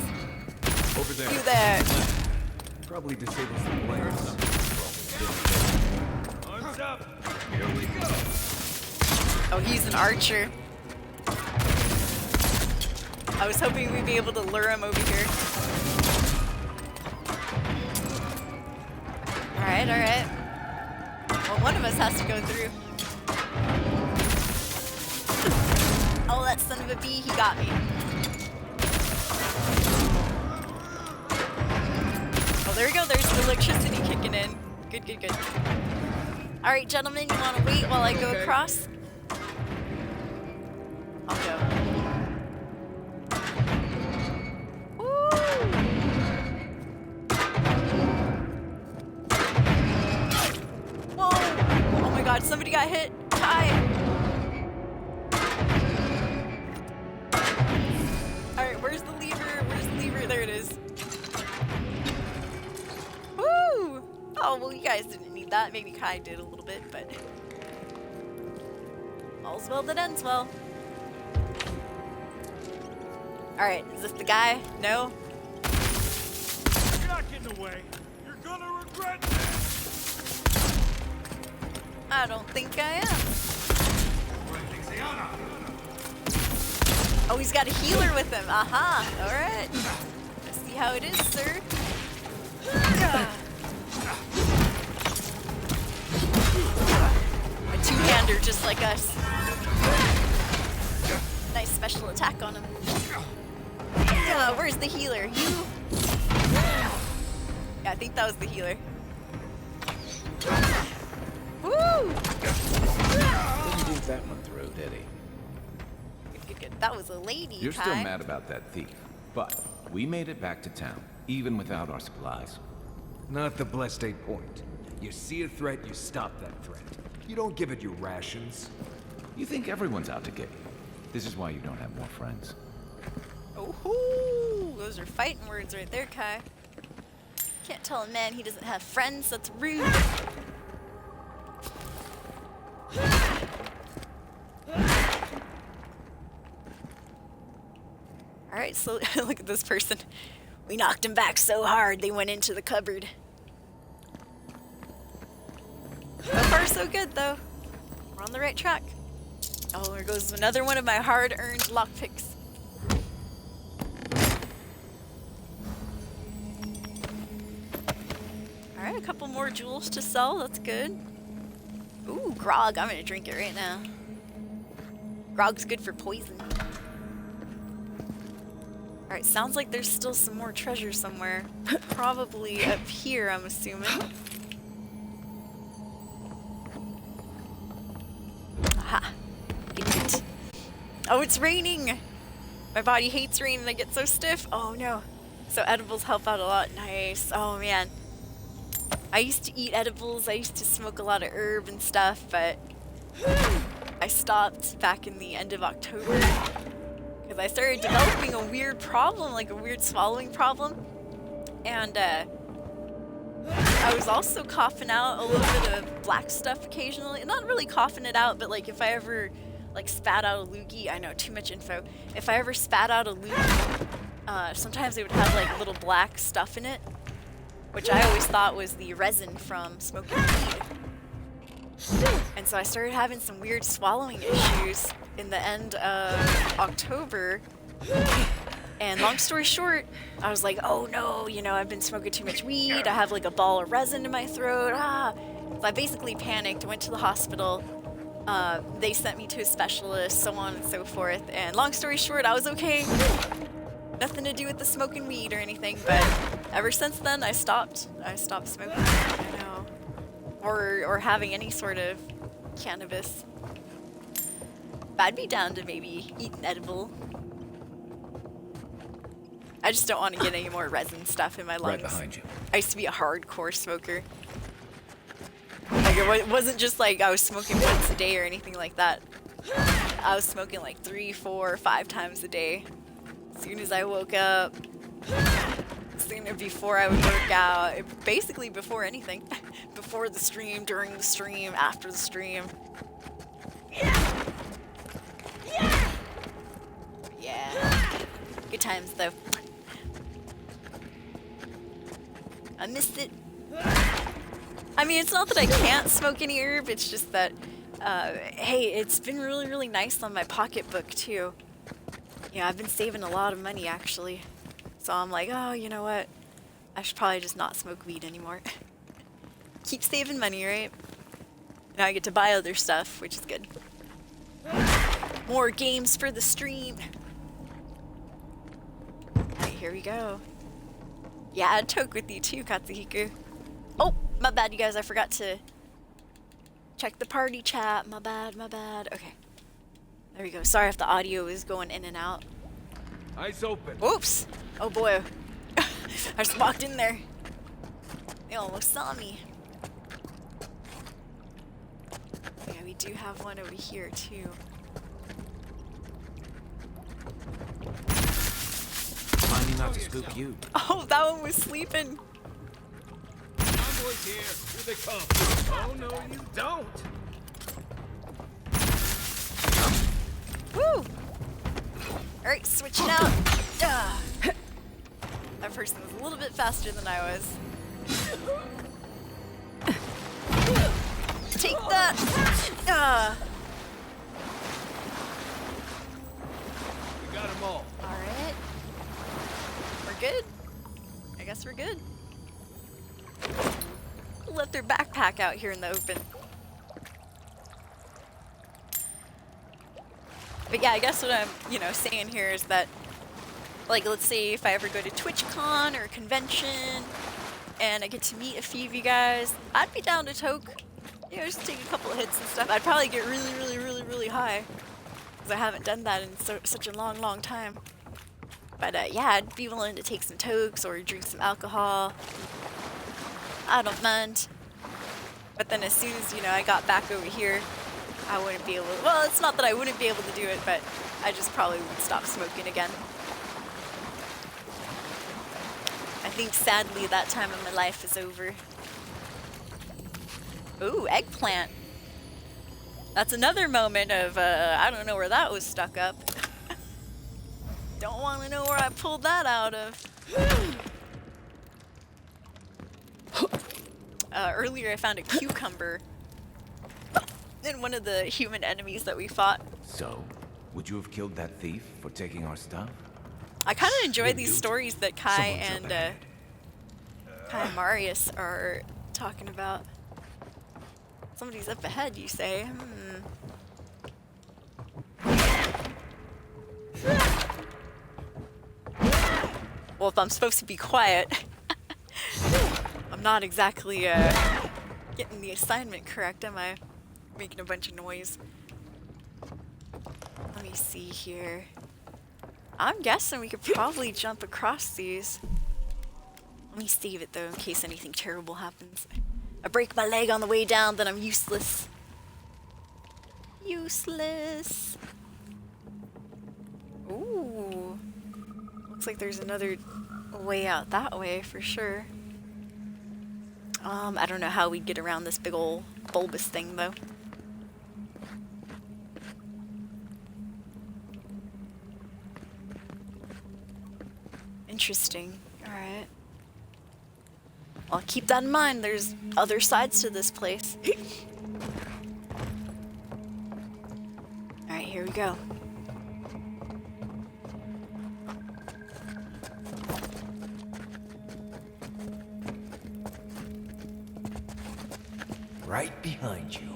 Over there. Do that. Probably disables the players. Arms up. Here we go. Oh, he's an archer. I was hoping we'd be able to lure him over here. Alright, alright. Well, one of us has to go through. Oh, that son of a bee, he got me. Oh, there we go. There's the electricity kicking in. Good, good, good. Alright, gentlemen, you want to wait while I go across? I'll go. Woo! god, somebody got hit. Kai! Alright, where's the lever? Where's the lever? There it is. Woo! Oh, well, you guys didn't need that. Maybe Kai did a little bit, but... all's well that ends well. Alright, is this the guy? No? You're not getting away. You're gonna regret this. I don't think I am. Oh, he's got a healer with him. Aha. Alright. Let's see how it is, sir. A two-hander just like us. Nice special attack on him. Where's the healer? You? Yeah, I think that was the healer. Woo! Didn't think that one through, did he? Good. That was a lady, You're Kai. still mad about that thief, but we made it back to town, even without our supplies. Not the blessed 8 point. You see a threat, you stop that threat. You don't give it your rations. You think everyone's out to get you. This is why you don't have more friends. Oh, those are fighting words right there, Kai. Can't tell a man he doesn't have friends. That's rude. Alright, so look at this person. We knocked him back so hard they went into the cupboard. So far so good though. We're on the right track. Oh, there goes another one of my hard-earned lockpicks. Alright, a couple more jewels to sell. That's good. Ooh, grog. I'm gonna drink it right now. Grog's good for poison. Alright, sounds like there's still some more treasure somewhere. Probably up here, I'm assuming. Aha. Get it. Oh, it's raining! My body hates rain and I get so stiff. Oh no. So edibles help out a lot. Nice. Oh man. I used to eat edibles. I used to smoke a lot of herb and stuff, but I stopped back in the end of October because I started developing a weird problem, like a weird swallowing problem. And I was also coughing out a little bit of black stuff occasionally. Not really coughing it out, but like if I ever like spat out a loogie, I know, too much info. If I ever spat out a loogie, sometimes it would have like little black stuff in it, which I always thought was the resin from smoking weed. And so I started having some weird swallowing issues in the end of October. And long story short, I was like, oh no, you know, I've been smoking too much weed. I have like a ball of resin in my throat. So I basically panicked, went to the hospital. They sent me to a specialist, so on and so forth. And long story short, I was okay. Nothing to do with the smoking weed or anything, but ever since then I stopped smoking, I know, or having any sort of cannabis. But I'd be down to maybe eat an edible. I just don't want to get any more resin stuff in my lungs. Right behind you. I used to be a hardcore smoker. Like it wasn't just like I was smoking once a day or anything like that. I was smoking like 3, 4, 5 times a day. As soon as I woke up, before I would work out, basically before anything. Before the stream, during the stream, after the stream. Yeah. Good times though. I missed it. I mean, it's not that I can't smoke any herb, it's just that, hey, it's been really, really nice on my pocketbook too. Yeah, I've been saving a lot of money, actually. So I'm like, oh, you know what? I should probably just not smoke weed anymore. Keep saving money, right? Now I get to buy other stuff, which is good. More games for the stream. Alright, here we go. Yeah, I'd toke with you too, Katsuhiku. Oh, my bad, you guys. I forgot to check the party chat. My bad, my bad. Okay. There we go. Sorry if the audio is going in and out. Eyes open. Oops. Oh boy. I just walked in there. They almost saw me. Yeah, we do have one over here too. Mind me not to spook you. Oh, that one was sleeping. Convoy's here. Here they come. Oh, no, you don't. Woo! Alright, switching out. That person was a little bit faster than I was. Take that! We got them all. Alright. We're good. I guess we're good. Left their backpack out here in the open. But yeah, I guess what I'm, saying here is that, like, let's say if I ever go to TwitchCon or a convention and I get to meet a few of you guys, I'd be down to toke. Just take a couple of hits and stuff. I'd probably get really high because I haven't done that in such a long time. But yeah, I'd be willing to take some tokes or drink some alcohol. I don't mind. But then as soon as, I got back over here, I wouldn't be able to, well, it's not that I wouldn't be able to do it, but I just probably would stop smoking again. I think sadly that time of my life is over. Ooh, eggplant. That's another moment of, I don't know where that was stuck up. Don't want to know where I pulled that out of. Earlier I found a cucumber in one of the human enemies that we fought. So, would you have killed that thief for taking our stuff? I kind of enjoy these stories that Kai and Marius are talking about. Somebody's up ahead, you say? Well, if I'm supposed to be quiet, I'm not exactly getting the assignment correct, am I? Making a bunch of noise. Let me see here. I'm guessing we could probably jump across these. Let me save it though in case anything terrible happens. I break my leg on the way down, then I'm useless. Useless. Ooh. Looks like there's another way out that way for sure. I don't know how we'd get around this big ol' bulbous thing though. Interesting. Alright. I'll keep that in mind. There's other sides to this place. Alright, here we go. Right behind you.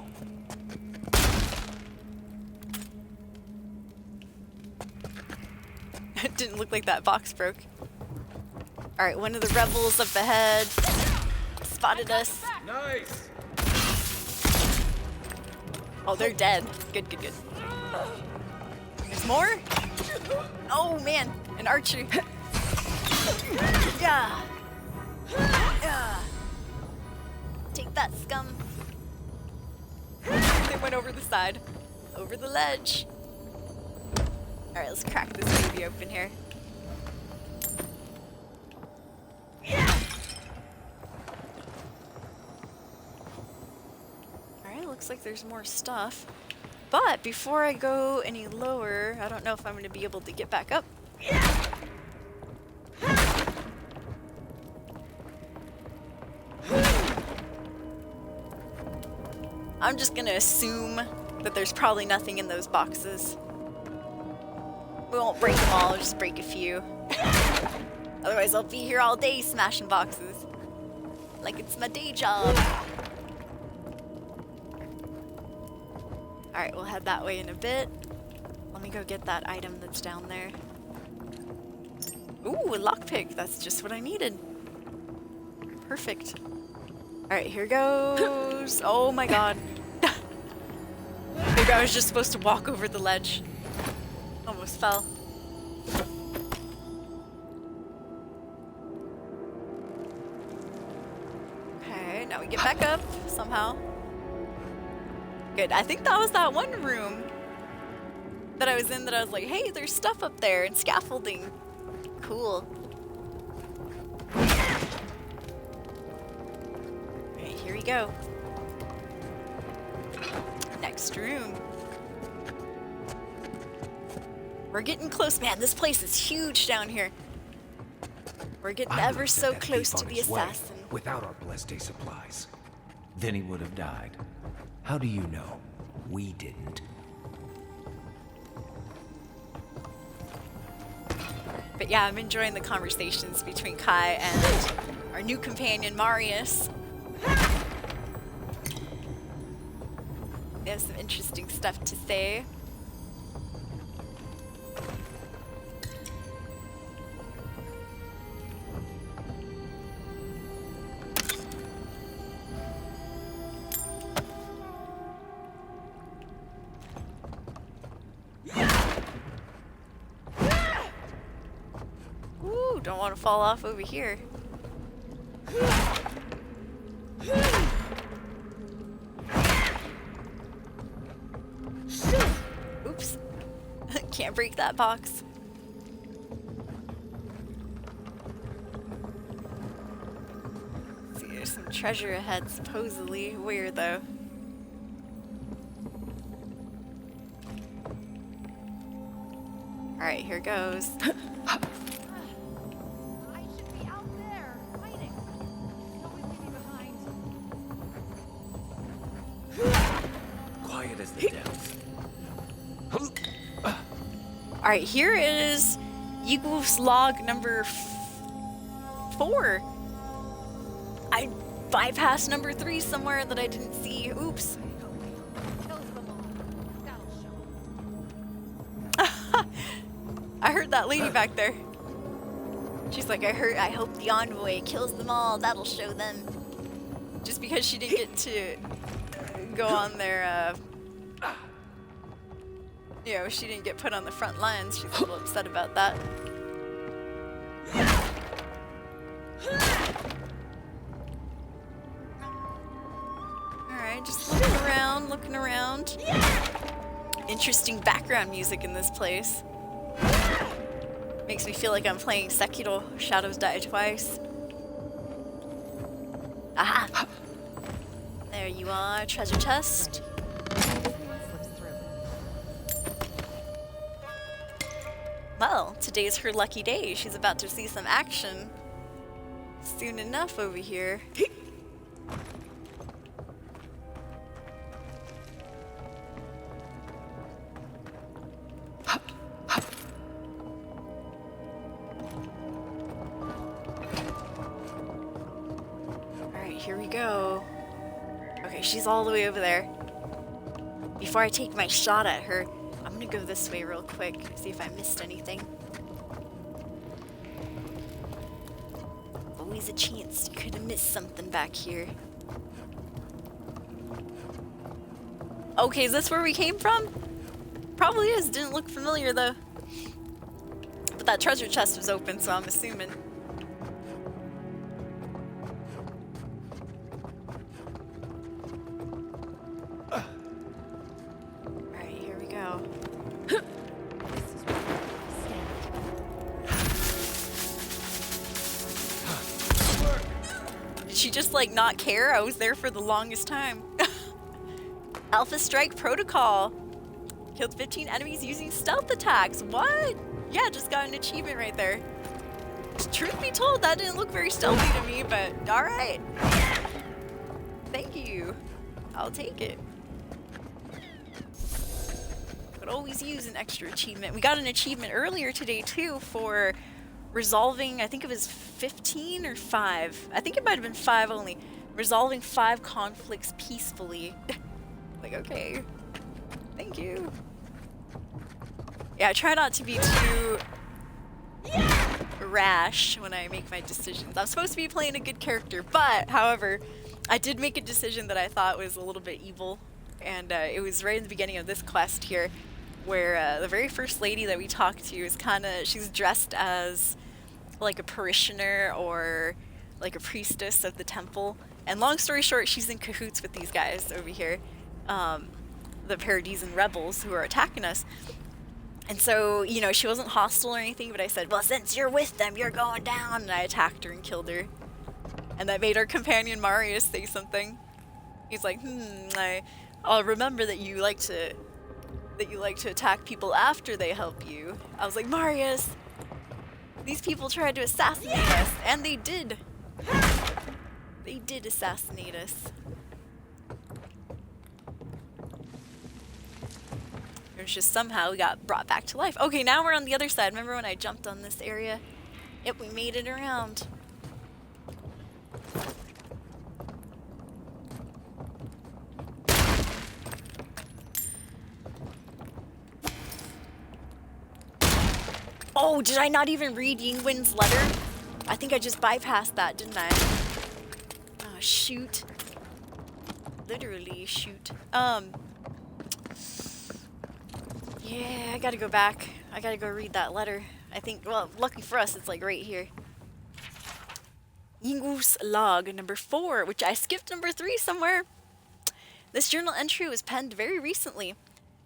It didn't look like that box broke. Alright, one of the rebels up ahead spotted us. Nice. Oh, they're dead. Good. There's more? Oh man, an archer. Yeah. Take that, scum. They went over the side. Over the ledge. Alright, let's crack this baby open here. Alright, looks like there's more stuff. But before I go any lower, I don't know if I'm going to be able to get back up. I'm just going to assume that there's probably nothing in those boxes. We won't break them all, just break a few. Otherwise I'll be here all day smashing boxes. Like it's my day job. Alright, we'll head that way in a bit. Let me go get that item that's down there. Ooh, a lockpick. That's just what I needed. Perfect. Alright, here goes. Oh my god. Maybe I was just supposed to walk over the ledge. Almost fell. Okay, now we get back up somehow. Good. I think that was that one room that I was in that I was like, hey, there's stuff up there and scaffolding. Cool. Alright, here we go. Next room. We're getting close. Man, this place is huge down here. We're getting ever so close to the assassin. Without our blessed day supplies. Then he would have died. How do you know? We didn't. But yeah, I'm enjoying the conversations between Kai and our new companion, Marius. They have some interesting stuff to say. Ooh, don't want to fall off over here. Oops. Can't break that box. Let's see, there's some treasure ahead, supposedly. Where, though? Alright, here goes. Quiet as the depths. Alright, here is Yigwolf's log number 4. I bypassed number 3 somewhere that I didn't see. Oops. I heard that lady back there. She's like, I hope the envoy kills them all. That'll show them. Just because she didn't get to go on their, you know, she didn't get put on the front lines. She's a little upset about that. Alright, just looking around. Interesting background music in this place. Makes me feel like I'm playing Sekiro, Shadows Die Twice. Aha! There you are, treasure chest. Well, today's her lucky day. She's about to see some action soon enough over here. Alright, here we go. Okay, she's all the way over there. Before I take my shot at her, I'm gonna go this way real quick, see if I missed anything. Always a chance you could have missed something back here. Okay, is this where we came from? Probably is, didn't look familiar though. But that treasure chest was open, so I'm assuming. She just like not care? I was there for the longest time. Alpha Strike Protocol. Killed 15 enemies using stealth attacks. What? Yeah, just got an achievement right there. Truth be told, that didn't look very stealthy to me, but alright. Thank you. I'll take it. Could always use an extra achievement. We got an achievement earlier today too for resolving, I think it was 15 or 5. I think it might have been 5 only. Resolving 5 conflicts peacefully. Like, okay. Thank you. Yeah, I try not to be too rash when I make my decisions. I'm supposed to be playing a good character, but, however, I did make a decision that I thought was a little bit evil. And it was right in the beginning of this quest here, where the very first lady that we talked to is she's dressed as like a parishioner or like a priestess of the temple. And long story short, she's in cahoots with these guys over here. the Paradisian rebels who are attacking us. And so, you know, she wasn't hostile or anything, but I said, well, since you're with them, you're going down. And I attacked her and killed her. And that made our companion Marius say something. He's like, I'll remember that you like to attack people after they help you. I was like, Marius, these people tried to assassinate us, and they did. They did assassinate us. It was just somehow we got brought back to life. Okay, now we're on the other side. Remember when I jumped on this area? Yep, we made it around. Oh, did I not even read Yingwen's letter? I think I just bypassed that, didn't I? Oh, shoot. Literally, shoot. Yeah, I gotta go back. I gotta go read that letter. I think, well, lucky for us, it's like right here. Yingwu's log number 4, which I skipped number 3 somewhere. This journal entry was penned very recently.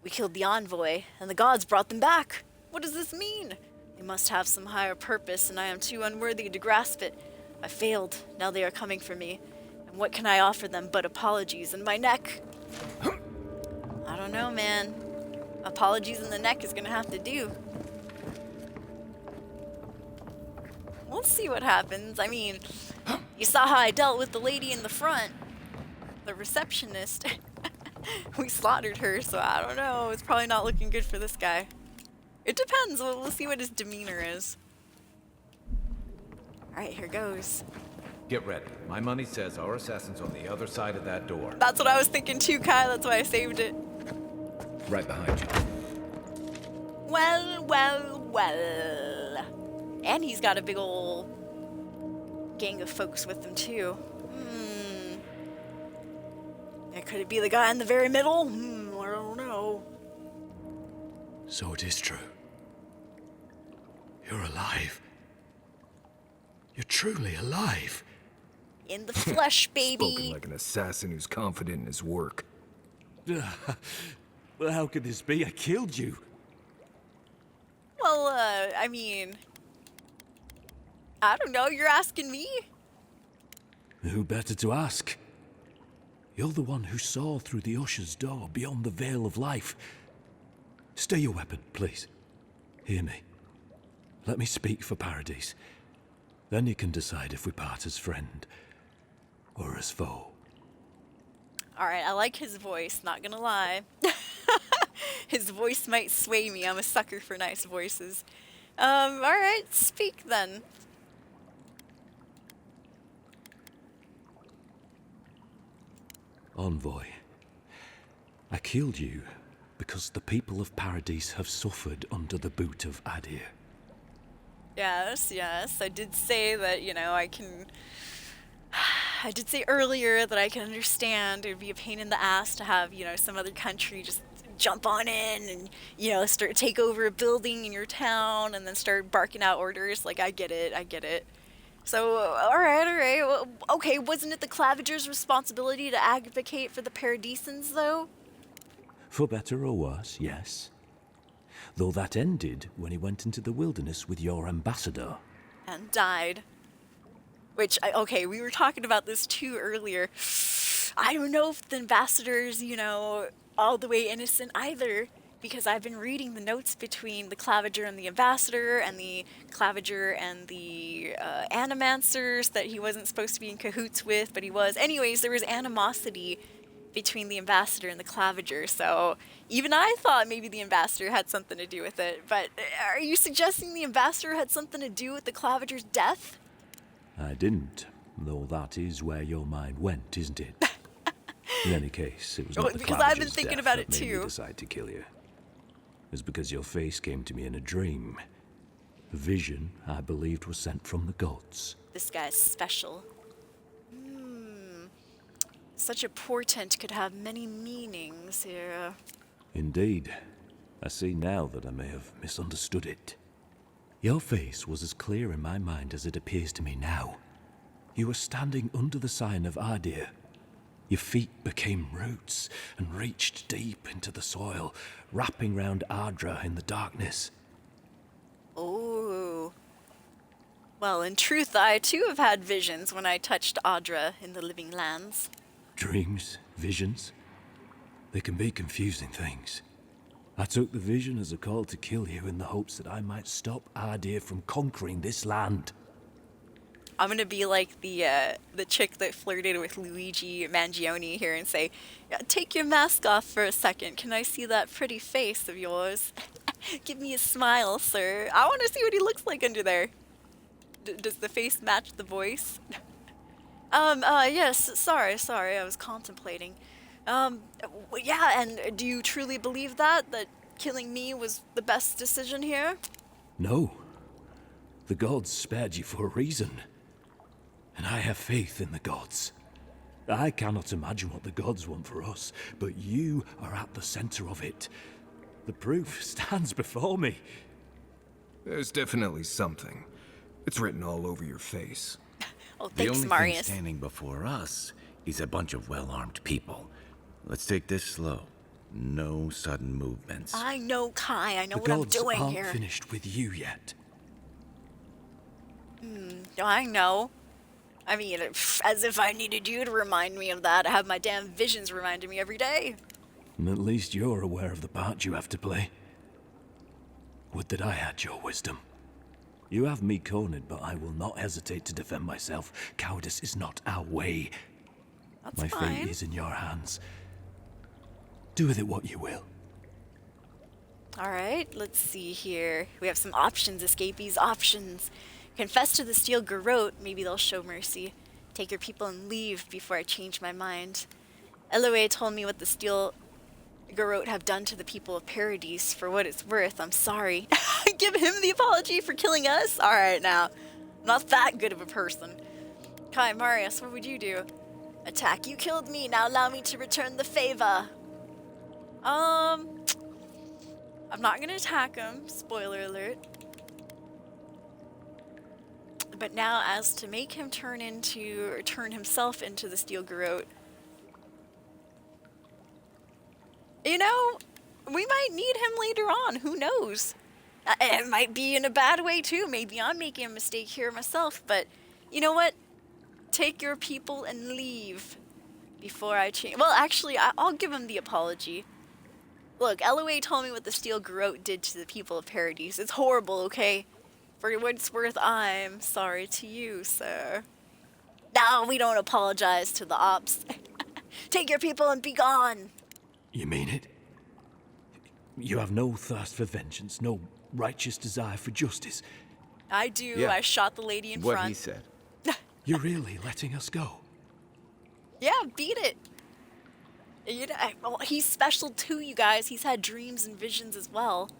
We killed the envoy, and the gods brought them back. What does this mean? They must have some higher purpose, and I am too unworthy to grasp it. I failed. Now they are coming for me. And what can I offer them but apologies in my neck? I don't know, man. Apologies in the neck is gonna have to do. We'll see what happens. I mean, you saw how I dealt with the lady in the front. The receptionist. We slaughtered her, so I don't know. It's probably not looking good for this guy. It depends. We'll see what his demeanor is. Alright, here goes. Get ready. My money says our assassin's on the other side of that door. That's what I was thinking too, Kai. That's why I saved it. Right behind you. Well, well, well. And he's got a big ol' gang of folks with him too. Yeah, could it be the guy in the very middle? I don't know. So it is true. You're alive. You're truly alive. In the flesh, baby. Spoken like an assassin who's confident in his work. Well, how could this be? I killed you. Well, I mean, I don't know. You're asking me? Who better to ask? You're the one who saw through the usher's door beyond the veil of life. Stay your weapon, please. Hear me. Let me speak for Paradise. Then you can decide if we part as friend or as foe. Alright, I like his voice, not gonna lie. His voice might sway me. I'm a sucker for nice voices. Alright, speak then. Envoy, I killed you because the people of Paradise have suffered under the boot of Adir. Yes, yes. I did say that, you know, I did say earlier that I can understand it would be a pain in the ass to have, you know, some other country just jump on in and, you know, take over a building in your town and then start barking out orders. Like, I get it, I get it. So, alright. Well, okay, wasn't it the Clavigers' responsibility to advocate for the Paradisans, though? For better or worse, yes. Though that ended when he went into the wilderness with your ambassador. And died. Which, okay, we were talking about this too earlier. I don't know if the ambassador's, you know, all the way innocent either, because I've been reading the notes between the Claviger and the ambassador, and the Claviger and the animancers that he wasn't supposed to be in cahoots with, but he was. Anyways, there was animosity between the ambassador and the Claviger, so even I thought maybe the ambassador had something to do with it. But are you suggesting the ambassador had something to do with the Claviger's death? I didn't, though that is where your mind went, isn't it? In any case, it was not the because I've been Claviger's thinking death about it that made too. me decide to kill you. It was because your face came to me in a dream. A vision I believed was sent from the gods. This guy's special. Such a portent could have many meanings here. Indeed. I see now that I may have misunderstood it. Your face was as clear in my mind as it appears to me now. You were standing under the sign of Adir. Your feet became roots and reached deep into the soil, wrapping round Ardra in the darkness. Oh. Well, in truth, I too have had visions when I touched Audra in the Living Lands. Dreams, visions, they can be confusing things. I took the vision as a call to kill you in the hopes that I might stop Ardea from conquering this land. I'm gonna be like the chick that flirted with Luigi Mangione here and say, yeah, take your mask off for a second. Can I see that pretty face of yours? Give me a smile, sir. I want to see what he looks like under there. Does the face match the voice? Yes, sorry, I was contemplating. Yeah, and do you truly believe that killing me was the best decision here? No. The gods spared you for a reason. And I have faith in the gods. I cannot imagine what the gods want for us, but you are at the center of it. The proof stands before me. There's definitely something. It's written all over your face. Oh, The thanks, only Marius. thing standing before us is a bunch of well-armed people. Let's take this slow. No sudden movements. I know, Kai. I know The what I'm gods doing aren't here. finished with you yet. I know. I mean, as if I needed you to remind me of that. I have my damn visions reminding me every day. And at least you're aware of the part you have to play. Would that I had your wisdom. You have me cornered, but I will not hesitate to defend myself. Cowardice is not our way. That's My fine. fate is in your hands. Do with it what you will. Alright, let's see here. We have some options, escapees, options. Confess to the Steel Garrote, maybe they'll show mercy. Take your people and leave before I change my mind. Eloe told me what the Steel Garrote have done to the people of Paradise. For what it's worth, I'm sorry. Give him the apology for killing us? Alright now. Not that good of a person. Kai, Marius, what would you do? Attack, you killed me, now allow me to return the favor. I'm not gonna attack him, spoiler alert. But now, as to make him turn himself into the Steel Garrote, you know, we might need him later on. Who knows? It might be in a bad way too. Maybe I'm making a mistake here myself. But you know what? Take your people and leave before I change. Well, actually, I'll give him the apology. Look, Eloe told me what the Steel Garrote did to the people of Paradise. It's horrible, okay? For what it's worth, I'm sorry to you, sir. No, we don't apologize to the ops. Take your people and be gone. You mean it? You have no thirst for vengeance, no righteous desire for justice. I do. Yeah. I shot the lady in What front. he said. You're really letting us go? Yeah, beat it. You know, well, he's special too, you guys. He's had dreams and visions as well.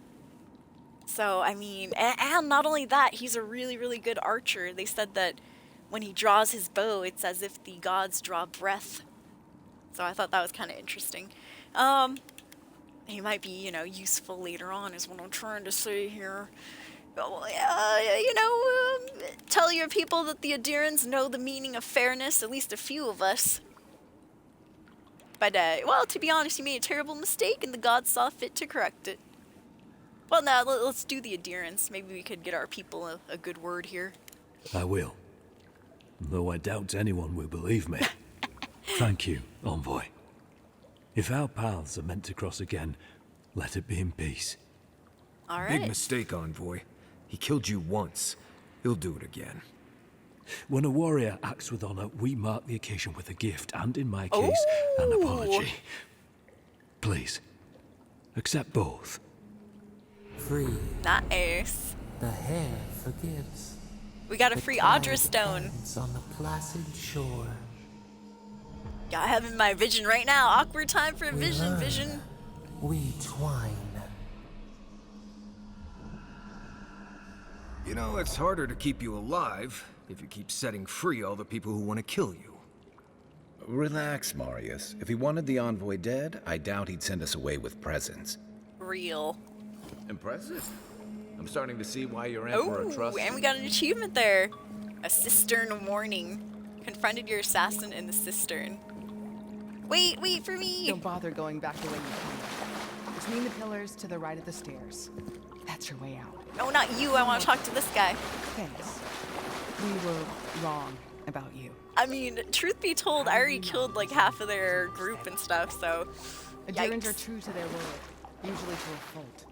So, I mean, and not only that, he's a really, really good archer. They said that when he draws his bow, it's as if the gods draw breath. So I thought that was kind of interesting. He might be, you know, useful later on is what I'm trying to say here. You know, tell your people that the Adirans know the meaning of fairness, at least a few of us. But, well, to be honest, he made a terrible mistake and the gods saw fit to correct it. Well, now, let's do the adherence. Maybe we could get our people a good word here. I will. Though I doubt anyone will believe me. Thank you, Envoy. If our paths are meant to cross again, let it be in peace. All right. Big mistake, Envoy. He killed you once. He'll do it again. When a warrior acts with honor, we mark the occasion with a gift, and in my case, an apology. Please, accept both. Free. Nice. The hair forgives. We got a free Audra stone. On the placid shore. Yeah, I have in my vision right now. Awkward time for a vision. Vision. We twine. You know, it's harder to keep you alive if you keep setting free all the people who want to kill you. Relax, Marius. If he wanted the envoy dead, I doubt he'd send us away with presents. Real. Impressive. I'm starting to see why your emperor trusts And we got an achievement there. A cistern warning. Confronted your assassin in the cistern. Wait for me! Don't bother going back the way you came. Between the pillars to the right of the stairs. That's your way out. No, not you. I want to talk to this guy. Thanks. We were wrong about you. I mean, truth be told, I already killed like half of their group and stuff, so... Adherents are true to their word, usually to a fault.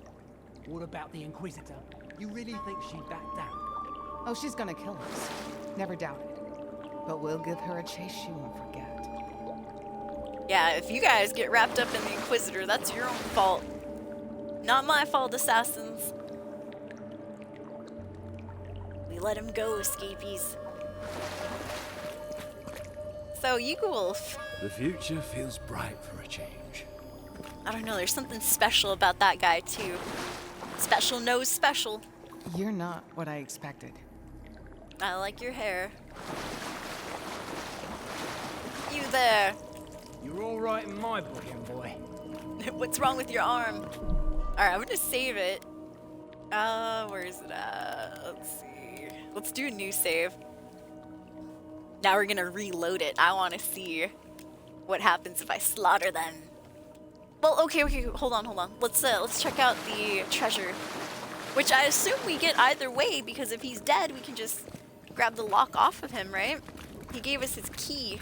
What about the Inquisitor? You really think she'd back down? Oh, she's gonna kill us. Never doubt it. But we'll give her a chase she won't forget. Yeah, if you guys get wrapped up in the Inquisitor, that's your own fault. Not my fault, assassins. We let him go, escapees. So, Wolf. The future feels bright for a change. I don't know, there's something special about that guy, too. Special knows special. You're not what I expected. I like your hair. You there. You're all right in my book, boy. What's wrong with your arm? Alright, I'm gonna save it. Where is it at? Let's see. Let's do a new save. Now we're gonna reload it. I wanna see what happens if I slaughter them. Well, okay, hold on. Let's check out the treasure. Which I assume we get either way, because if he's dead, we can just grab the lock off of him, right? He gave us his key.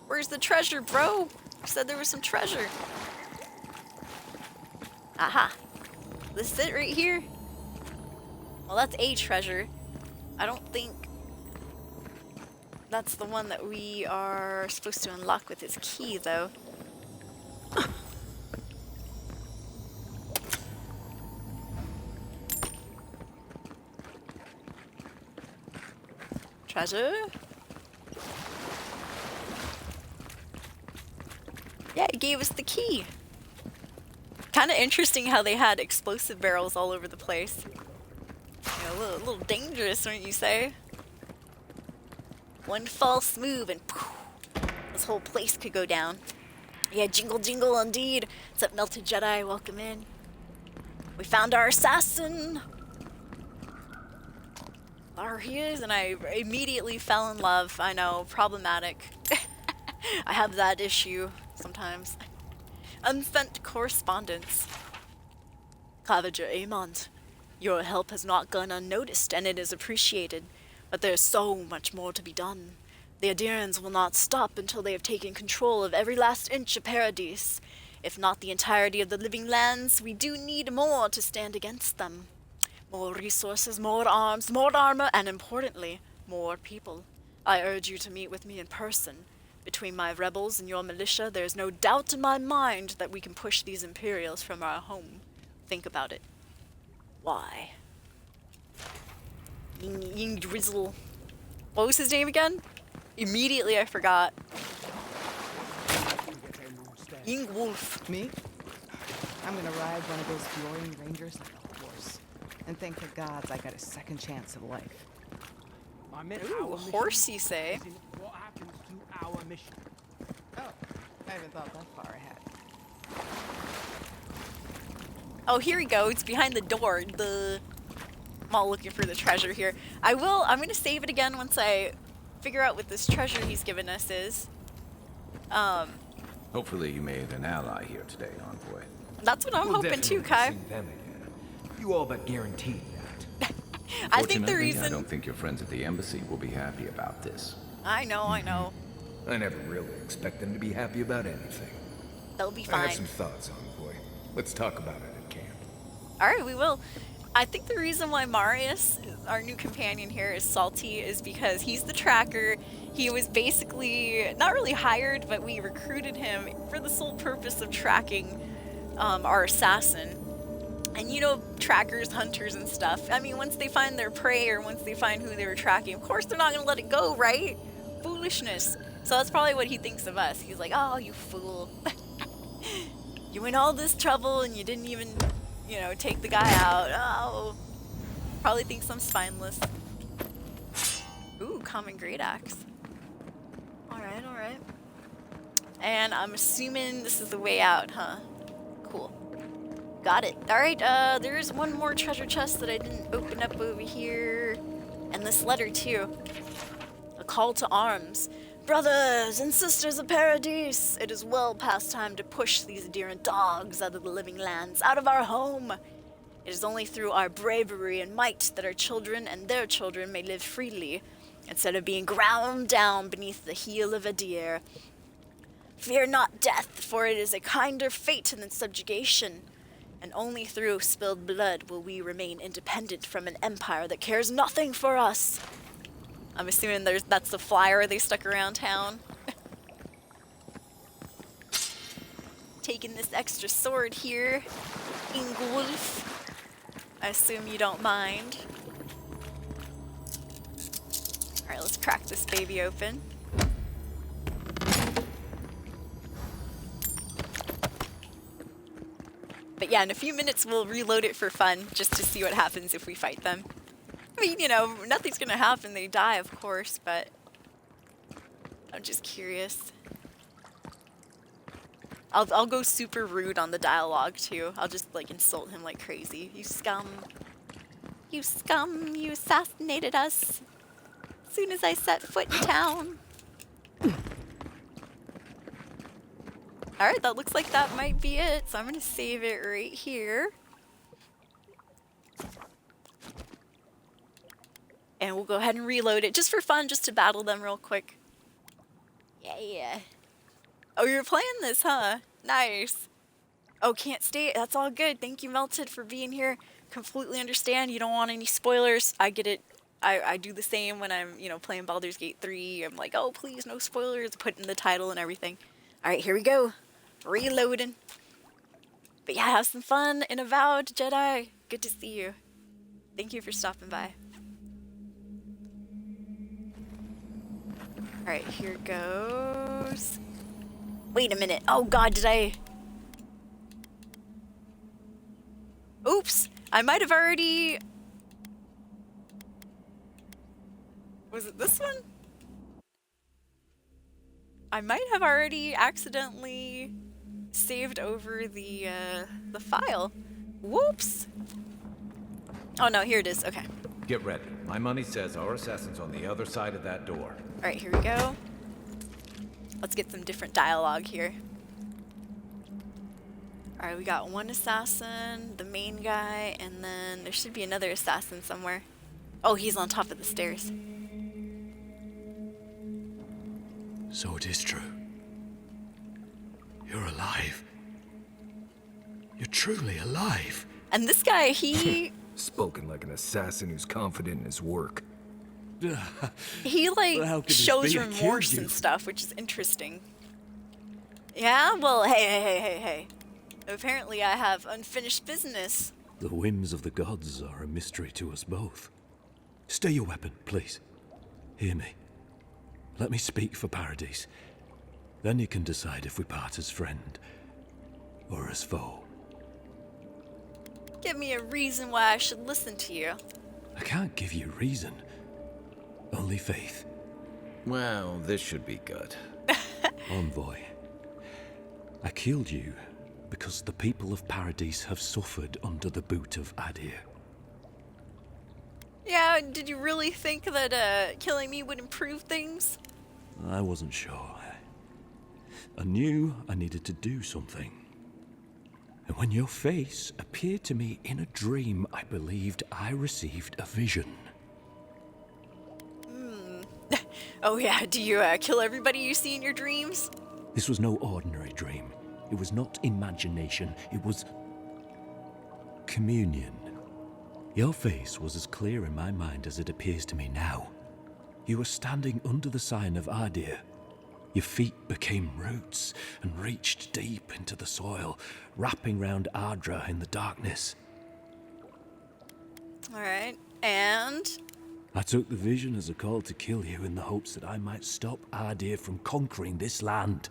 Where's the treasure, bro? You said there was some treasure. Aha. This is it right here? Well, that's a treasure. I don't think that's the one that we are supposed to unlock with his key, though. Treasure? Yeah, it gave us the key. Kind of interesting how they had explosive barrels all over the place. You know, a little dangerous, wouldn't you say? One false move and poof, this whole place could go down. Yeah, jingle jingle indeed. What's up, Melted Jedi? Welcome in. We found our assassin. There he is, and I immediately fell in love. I know, problematic. I have that issue sometimes. Unsent correspondence. Clavager Amond, your help has not gone unnoticed, and it is appreciated. But there is so much more to be done. The Adirians will not stop until they have taken control of every last inch of Paradise. If not the entirety of the living lands, we do need more to stand against them. More resources, more arms, more armor, and importantly, more people. I urge you to meet with me in person. Between my rebels and your militia, there is no doubt in my mind that we can push these Imperials from our home. Think about it. Why? Ying Drizzle. What was his name again? Immediately I forgot. Ying Wolf. Me? I'm gonna ride one of those glowing rangers like a horse. And thank the gods I got a second chance of life. Ooh, horse you say? What happens to our mission? Oh, I haven't thought that far ahead. Oh, here we go. It's behind the door. I'm all looking for the treasure here. I'm gonna save it again once I figure out what this treasure he's given us is. Hopefully you made an ally here today, Envoy. That's what I'm hoping too, Kai. You all but guaranteed that. I think the reason... I don't think your friends at the embassy will be happy about this. I know. I never really expect them to be happy about anything. They'll be I fine. have some thoughts, Envoy. Let's talk about it at camp. Alright, we will. I think the reason why Marius, our new companion here, is salty is because he's the tracker. He was basically, not really hired, but we recruited him for the sole purpose of tracking our assassin. And you know, trackers, hunters, and stuff. I mean, once they find their prey or once they find who they were tracking, of course they're not going to let it go, right? Foolishness. So that's probably what he thinks of us. He's like, oh, you fool. You went all this trouble and you didn't even, you know, take the guy out. Oh. Probably thinks I'm spineless. Ooh, common great axe. Alright, alright. And I'm assuming this is the way out, huh? Cool. Got it. Alright, there is one more treasure chest that I didn't open up over here. And this letter, too. A call to arms. Brothers and sisters of Paradise, it is well past time to push these deer dogs out of the living lands, out of our home. It is only through our bravery and might that our children and their children may live freely, instead of being ground down beneath the heel of a deer. Fear not death, for it is a kinder fate than subjugation, and only through spilled blood will we remain independent from an empire that cares nothing for us. I'm assuming that's the flyer they stuck around town. Taking this extra sword here, Ingolf. I assume you don't mind. Alright, let's crack this baby open. But yeah, in a few minutes we'll reload it for fun, just to see what happens if we fight them. I mean, you know, nothing's gonna happen, they die of course, but I'm just curious. I'll go super rude on the dialogue too. I'll just like insult him like crazy. You scum. You scum, you assassinated us. As soon as I set foot in town. Alright, that looks like that might be it. So I'm gonna save it right here. And we'll go ahead and reload it just for fun, just to battle them real quick. Yeah. Oh, you're playing this, huh? Nice. Oh, can't stay. That's all good. Thank you, Melted, for being here. Completely understand. You don't want any spoilers. I get it. I do the same when I'm, you know, playing Baldur's Gate 3. I'm like, oh, please, no spoilers. Put in the title and everything. All right, here we go. Reloading. But yeah, have some fun in Avowed, Jedi. Good to see you. Thank you for stopping by. All right, here goes. Wait a minute. Oh God, did I? Oops. I might have already. Was it this one? I might have already accidentally saved over the file. Whoops. Oh no, here it is. Okay. Get ready. My money says our assassin's on the other side of that door. All right, here we go. Let's get some different dialogue here. All right, we got one assassin, the main guy, and then there should be another assassin somewhere. Oh, he's on top of the stairs. So it is true. You're alive. You're truly alive. And this guy, he... Spoken like an assassin who's confident in his work. He, like, Well, shows remorse and stuff, which is interesting. Yeah? Well, hey. Apparently I have unfinished business. The whims of the gods are a mystery to us both. Stay your weapon, please. Hear me. Let me speak for Paradise. Then you can decide if we part as friend or as foe. Give me a reason why I should listen to you. I can't give you reason. Only faith. Well, this should be good. Envoy, I killed you because the people of Paradise have suffered under the boot of Adir. Yeah, did you really think that killing me would improve things? I wasn't sure. I knew I needed to do something. And when your face appeared to me in a dream, I believed I received a vision. Oh yeah, do you kill everybody you see in your dreams? This was no ordinary dream. It was not imagination. It was communion. Your face was as clear in my mind as it appears to me now. You were standing under the sign of Adir. Your feet became roots and reached deep into the soil, wrapping round Ardra in the darkness. Alright, and? I took the vision as a call to kill you in the hopes that I might stop Adir from conquering this land.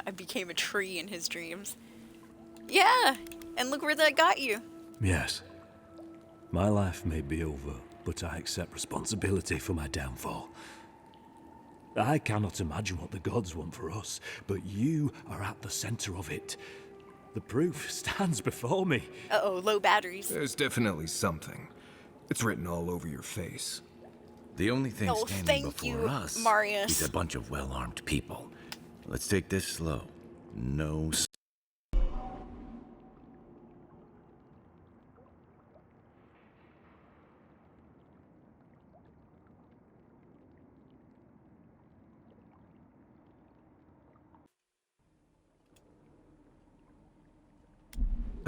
I became a tree in his dreams. Yeah, and look where that got you. Yes. My life may be over, but I accept responsibility for my downfall. I cannot imagine what the gods want for us, but you are at the center of it. The proof stands before me. Uh-oh, low batteries. There's definitely something. It's written all over your face. The only thing Oh, standing thank before you, us Marius. is a bunch of well-armed people. Let's take this slow. No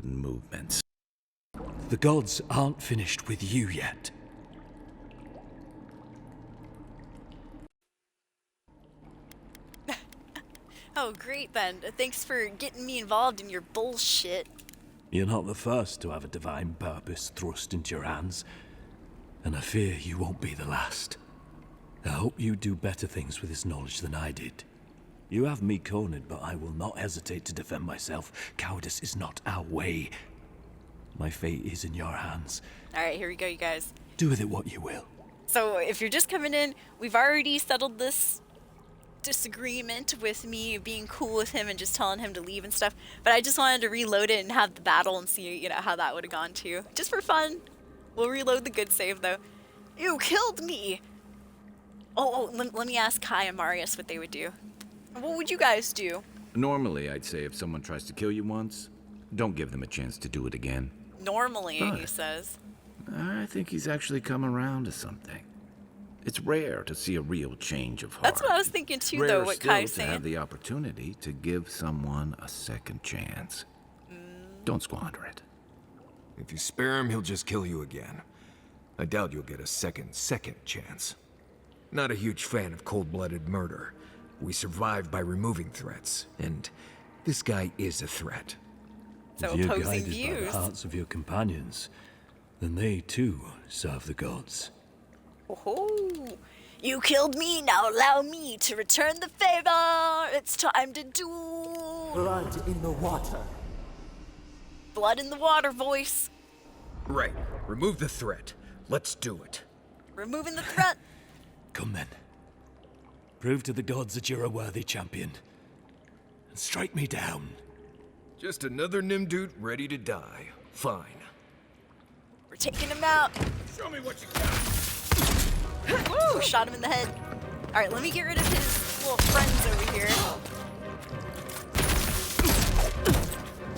movements. The gods aren't finished with you yet. Oh, great then. Thanks for getting me involved in your bullshit. You're not the first to have a divine purpose thrust into your hands, and I fear you won't be the last. I hope you do better things with this knowledge than I did. You have me cornered, but I will not hesitate to defend myself. Cowardice is not our way. My fate is in your hands. Alright, here we go, you guys. Do with it what you will. So, if you're just coming in, we've already settled this disagreement with me being cool with him and just telling him to leave and stuff. But I just wanted to reload it and have the battle and see, you know, how that would have gone too. Just for fun. We'll reload the good save, though. You killed me! Let me ask Kai and Marius what they would do. What would you guys do? Normally, I'd say if someone tries to kill you once, don't give them a chance to do it again. Normally, But he says. I think he's actually come around to something. It's rare to see a real change of heart. That's what I was thinking too, Rare though, what still Kai's to have saying. the opportunity to give someone a second chance. Don't squander it. If you spare him, he'll just kill you again. I doubt you'll get a second chance. Not a huge fan of cold-blooded murder. We survive by removing threats, and this guy is a threat. So if you're opposing guided by views. the hearts of your companions, then they too serve the gods. Oh, you killed me, now allow me to return the favor. It's time to do. Blood in the water. Blood in the water, voice. Right. Remove the threat. Let's do it. Removing the threat. Come then. Prove to the gods that you're a worthy champion. And strike me down. Just another Nimdude ready to die. Fine. We're taking him out. Show me what you got. Woo! Shot him in the head. All right, let me get rid of his little friends over here.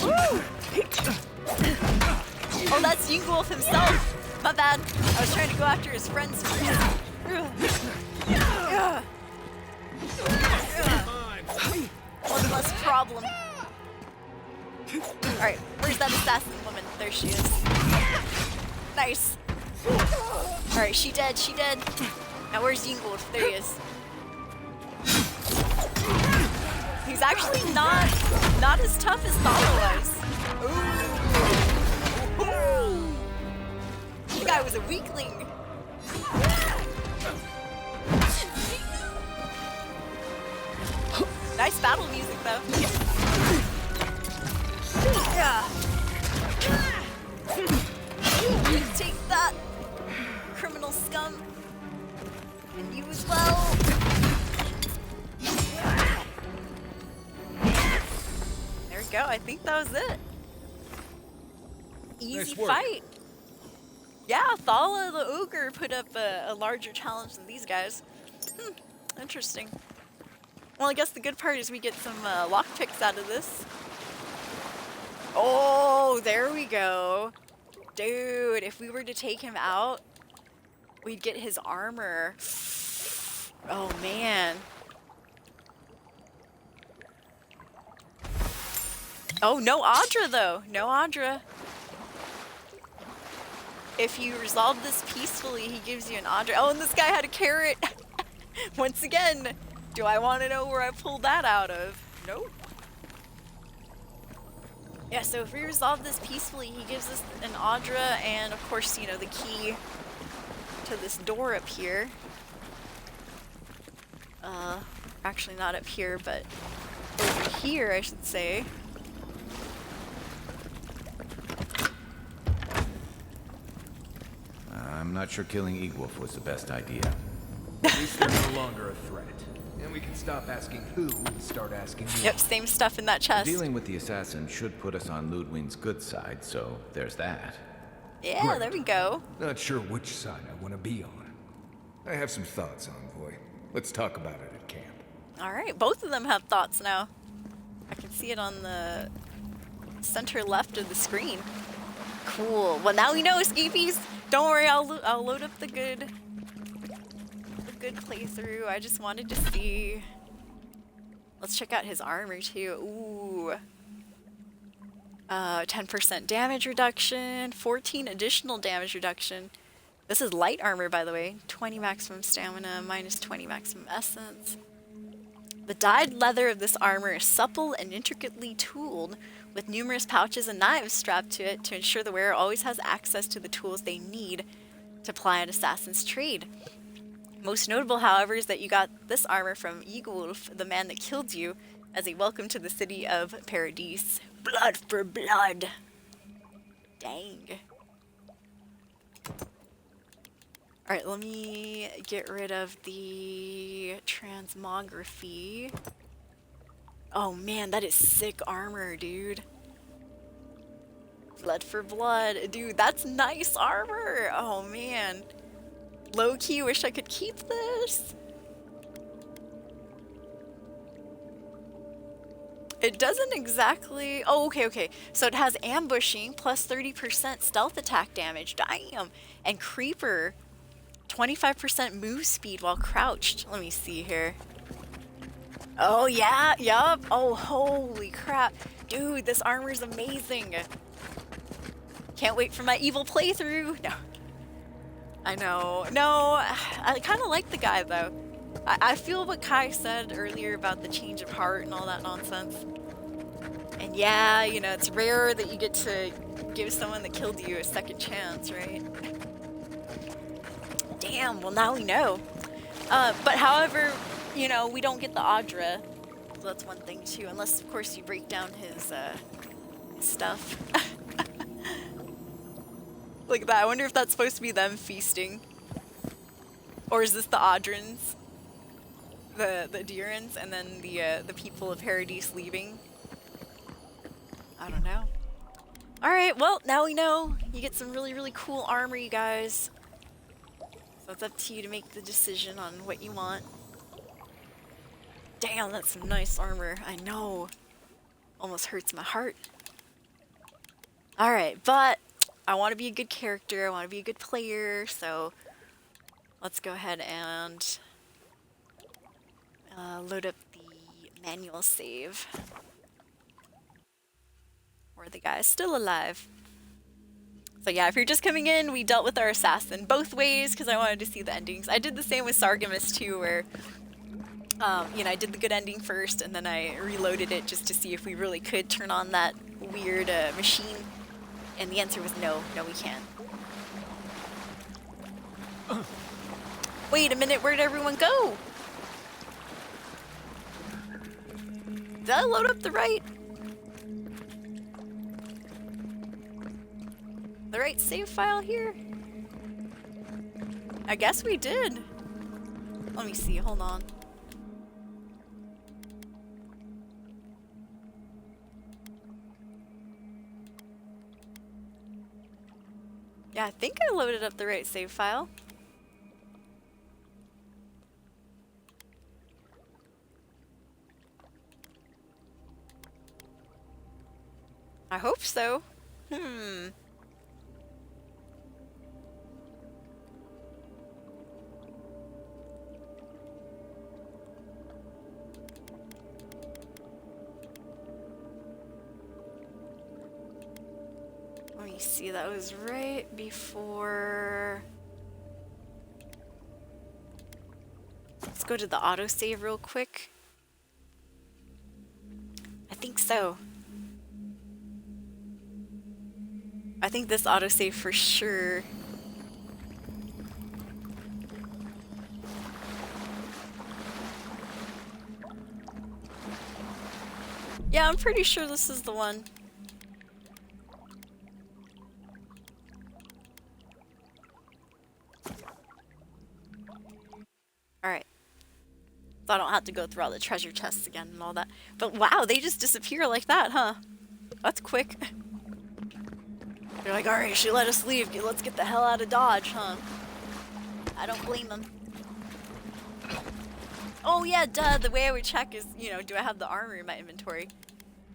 Woo! Oh, that's Yingwolf himself. My bad. I was trying to go after his friends first. One less problem. All right, where's that assassin woman? There she is. Nice. All right, she dead. Now where's Yingwolf? There he is. He's actually not as tough as Thala was. Ooh. The guy was a weakling. Nice battle music, though. Yeah. Take that, criminal scum. And you as well. There we go. I think that was it. Easy Nice work. fight. Yeah, Thala the ogre put up a larger challenge than these guys. Interesting. Well, I guess the good part is we get some lockpicks out of this. Oh, there we go. Dude, if we were to take him out, we'd get his armor. Oh, man. Oh, no Audra, though. No Audra. If you resolve this peacefully, he gives you an Audra. Oh, and this guy had a carrot. Once again, do I want to know where I pulled that out of? Nope. Yeah, so if we resolve this peacefully, he gives us an Audra and, of course, you know, the key to this door up here. Actually not up here, but over here, I should say. I'm not sure killing Egwolf was the best idea. At least they're no longer a threat. And we can stop asking who and start asking why. Yep, same stuff in that chest. Dealing with the assassin should put us on Ludwig's good side, so there's that. Yeah, there we go. Not sure which side I want to be on. I have some thoughts, Envoy. Let's talk about it at camp. Alright, both of them have thoughts now. I can see it on the center left of the screen. Cool. Well, now we know, escapees. Don't worry, I'll load up the good playthrough. I just wanted to see. Let's check out his armor too. Ooh. 10% damage reduction, 14 additional damage reduction. This is light armor, by the way. 20 maximum stamina, minus 20 maximum essence. The dyed leather of this armor is supple and intricately tooled, with numerous pouches and knives strapped to it to ensure the wearer always has access to the tools they need to ply an assassin's trade. Most notable, however, is that you got this armor from Eagwolf, the man that killed you, as a welcome to the city of Paradise. Blood for blood. Dang. Alright, let me get rid of the transmography. Oh man, that is sick armor, dude. Blood for blood. Dude, that's nice armor. Oh man. Low-key, wish I could keep this. It doesn't exactly... Oh, okay. So it has ambushing plus 30% stealth attack damage. Damn. And creeper, 25% move speed while crouched. Let me see here. Oh, yeah. Yup. Oh, holy crap. Dude, this armor is amazing. Can't wait for my evil playthrough. No. I know. No, I kind of like the guy, though. I feel what Kai said earlier about the change of heart and all that nonsense. And yeah, you know, it's rare that you get to give someone that killed you a second chance, right? Damn, well now we know. But however, you know, we don't get the Audra. So that's one thing too, unless of course you break down his stuff. Look at that, I wonder if that's supposed to be them feasting. Or is this the Audrins? The Deerins, and then the people of Paradise leaving? I don't know. Alright, well, now we know. You get some really, really cool armor, you guys. So it's up to you to make the decision on what you want. Damn, that's some nice armor. I know. Almost hurts my heart. Alright, but I want to be a good character. I want to be a good player, so let's go ahead and load up the manual save. Where the guy is still alive. So yeah, if you're just coming in, we dealt with our assassin both ways because I wanted to see the endings. I did the same with Sargemus too, where you know, I did the good ending first and then I reloaded it just to see if we really could turn on that weird machine. And the answer was no, we can't. Wait a minute, where'd everyone go? Did I load up the right save file here? I guess we did. Let me see, hold on. Yeah, I think I loaded up the right save file. I hope so. Let me see, that was right before... Let's go to the autosave real quick. I think so. I think this autosave for sure. Yeah, I'm pretty sure this is the one. Alright. So I don't have to go through all the treasure chests again and all that. But wow, they just disappear like that, huh? That's quick. They're like, alright, she let us leave. Let's get the hell out of Dodge, huh? I don't blame them. Oh yeah, duh, the way I would check is, you know, do I have the armor in my inventory?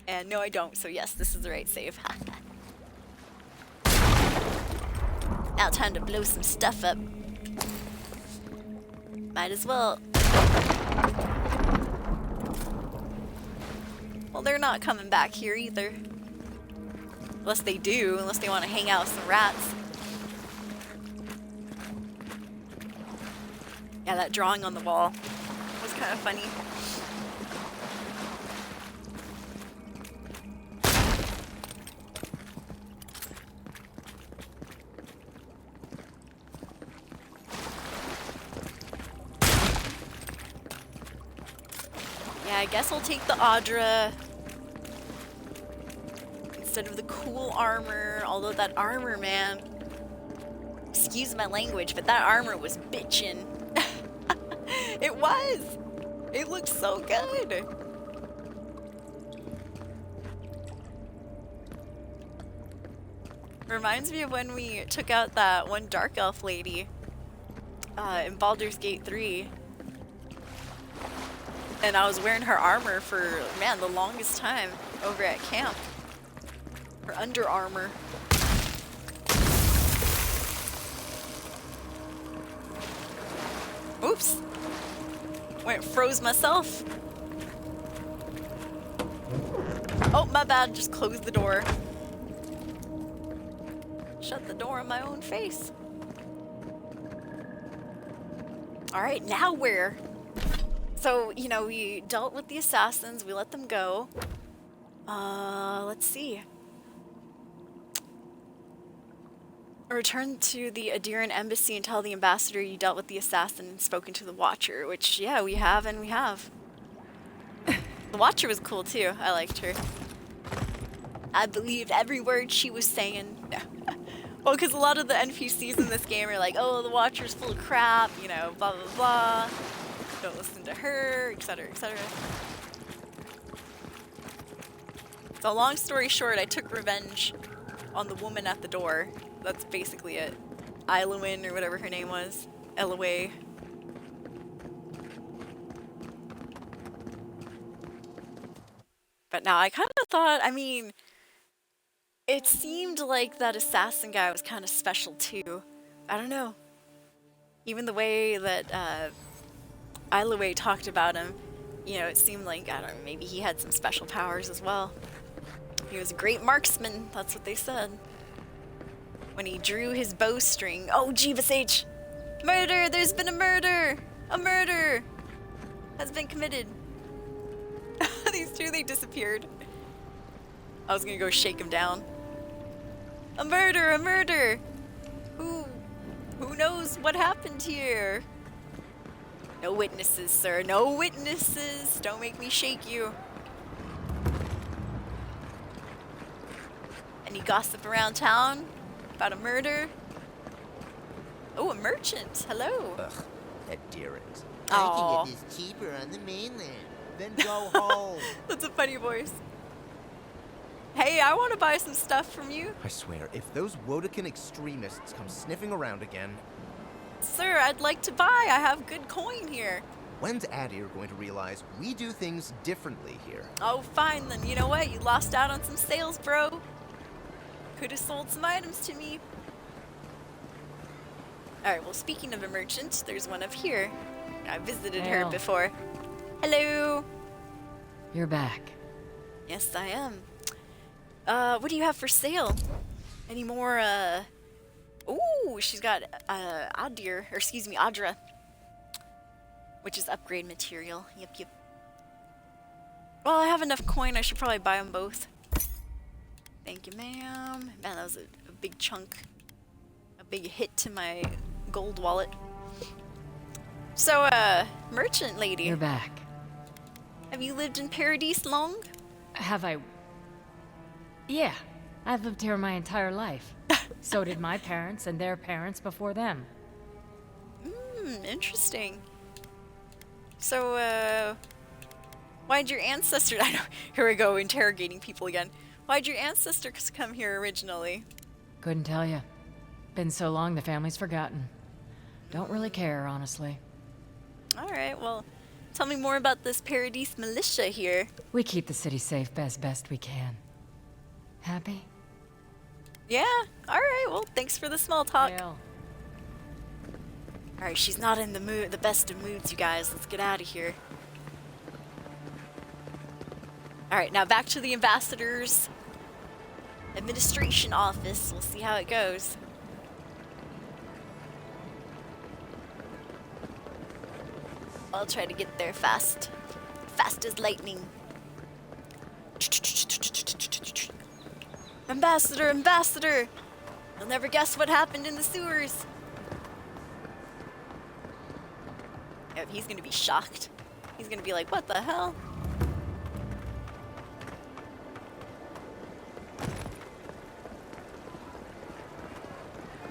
And no, I don't, so yes, this is the right save. Now time to blow some stuff up. Might as well. Well, they're not coming back here either. Unless they do, unless they want to hang out with some rats. Yeah, that drawing on the wall was kind of funny. Yeah, I guess I'll take the Audra instead of the cool armor, although that armor, man, excuse my language, but that armor was bitchin'. It was! It looked so good! Reminds me of when we took out that one Dark Elf lady in Baldur's Gate 3. And I was wearing her armor for, man, the longest time over at camp. Her Under Armor. Oops. Went froze myself. Oh, my bad. Just closed the door. Shut the door on my own face. Alright, now where? So, you know, we dealt with the assassins. We let them go. Let's see. Return to the Adiran embassy and tell the ambassador you dealt with the assassin and spoken to the Watcher, which, yeah, we have and we have. The Watcher was cool too. I liked her. I believed every word she was saying. Well, because a lot of the NPCs in this game are like, oh, the Watcher's full of crap, you know, blah, blah, blah. Don't listen to her, etc., etc. So long story short, I took revenge on the woman at the door. That's basically it. Ilowin, or whatever her name was. Eloway. But now I kind of thought, I mean, it seemed like that assassin guy was kind of special too. I don't know. Even the way that Iloway talked about him, you know, it seemed like, I don't know, maybe he had some special powers as well. He was a great marksman, that's what they said. When he drew his bowstring. Oh, Jeebus H! Murder! There's been a murder! A murder has been committed. These two, they disappeared. I was gonna go shake him down. A murder! A murder! Who knows what happened here? No witnesses, sir. No witnesses! Don't make me shake you. Any gossip around town? About a murder? Oh, a merchant. Hello. Ugh, adherent. Aww. I can get this cheaper on the mainland. Then go home. That's a funny voice. Hey, I want to buy some stuff from you. I swear, if those Wodekin extremists come sniffing around again... Sir, I'd like to buy. I have good coin here. When's Adir going to realize we do things differently here? Oh, fine then. You know what? You lost out on some sales, bro. Could have sold some items to me. Alright, well, speaking of a merchant, there's one up here. I visited her before. Hello. You're back. Yes, I am. What do you have for sale? Any more, Ooh, she's got, Adir, or excuse me, Audra. Which is upgrade material. Yep, yep. Well, I have enough coin. I should probably buy them both. Thank you, ma'am. Man, that was a big chunk. A big hit to my gold wallet. So, merchant lady. You're back. Have you lived in Paradise long? Have I? Yeah, I've lived here my entire life. So did my parents and their parents before them. Interesting. So, why'd your ancestors... I know, here we go, interrogating people again. Why'd your ancestors come here originally? Couldn't tell you. Been so long the family's forgotten. Don't really care, honestly. Alright, well, Tell me more about this Paradise militia here. We keep the city safe as best we can. Happy? Yeah, alright, well, thanks for the small talk. Well. Alright, she's not in the best of moods, you guys. Let's get out of here. Alright, now back to the ambassador's administration office. We'll see how it goes. I'll try to get there fast. Fast as lightning. Ambassador, ambassador! You'll never guess what happened in the sewers. Yep, he's gonna be shocked. He's gonna be like, what the hell?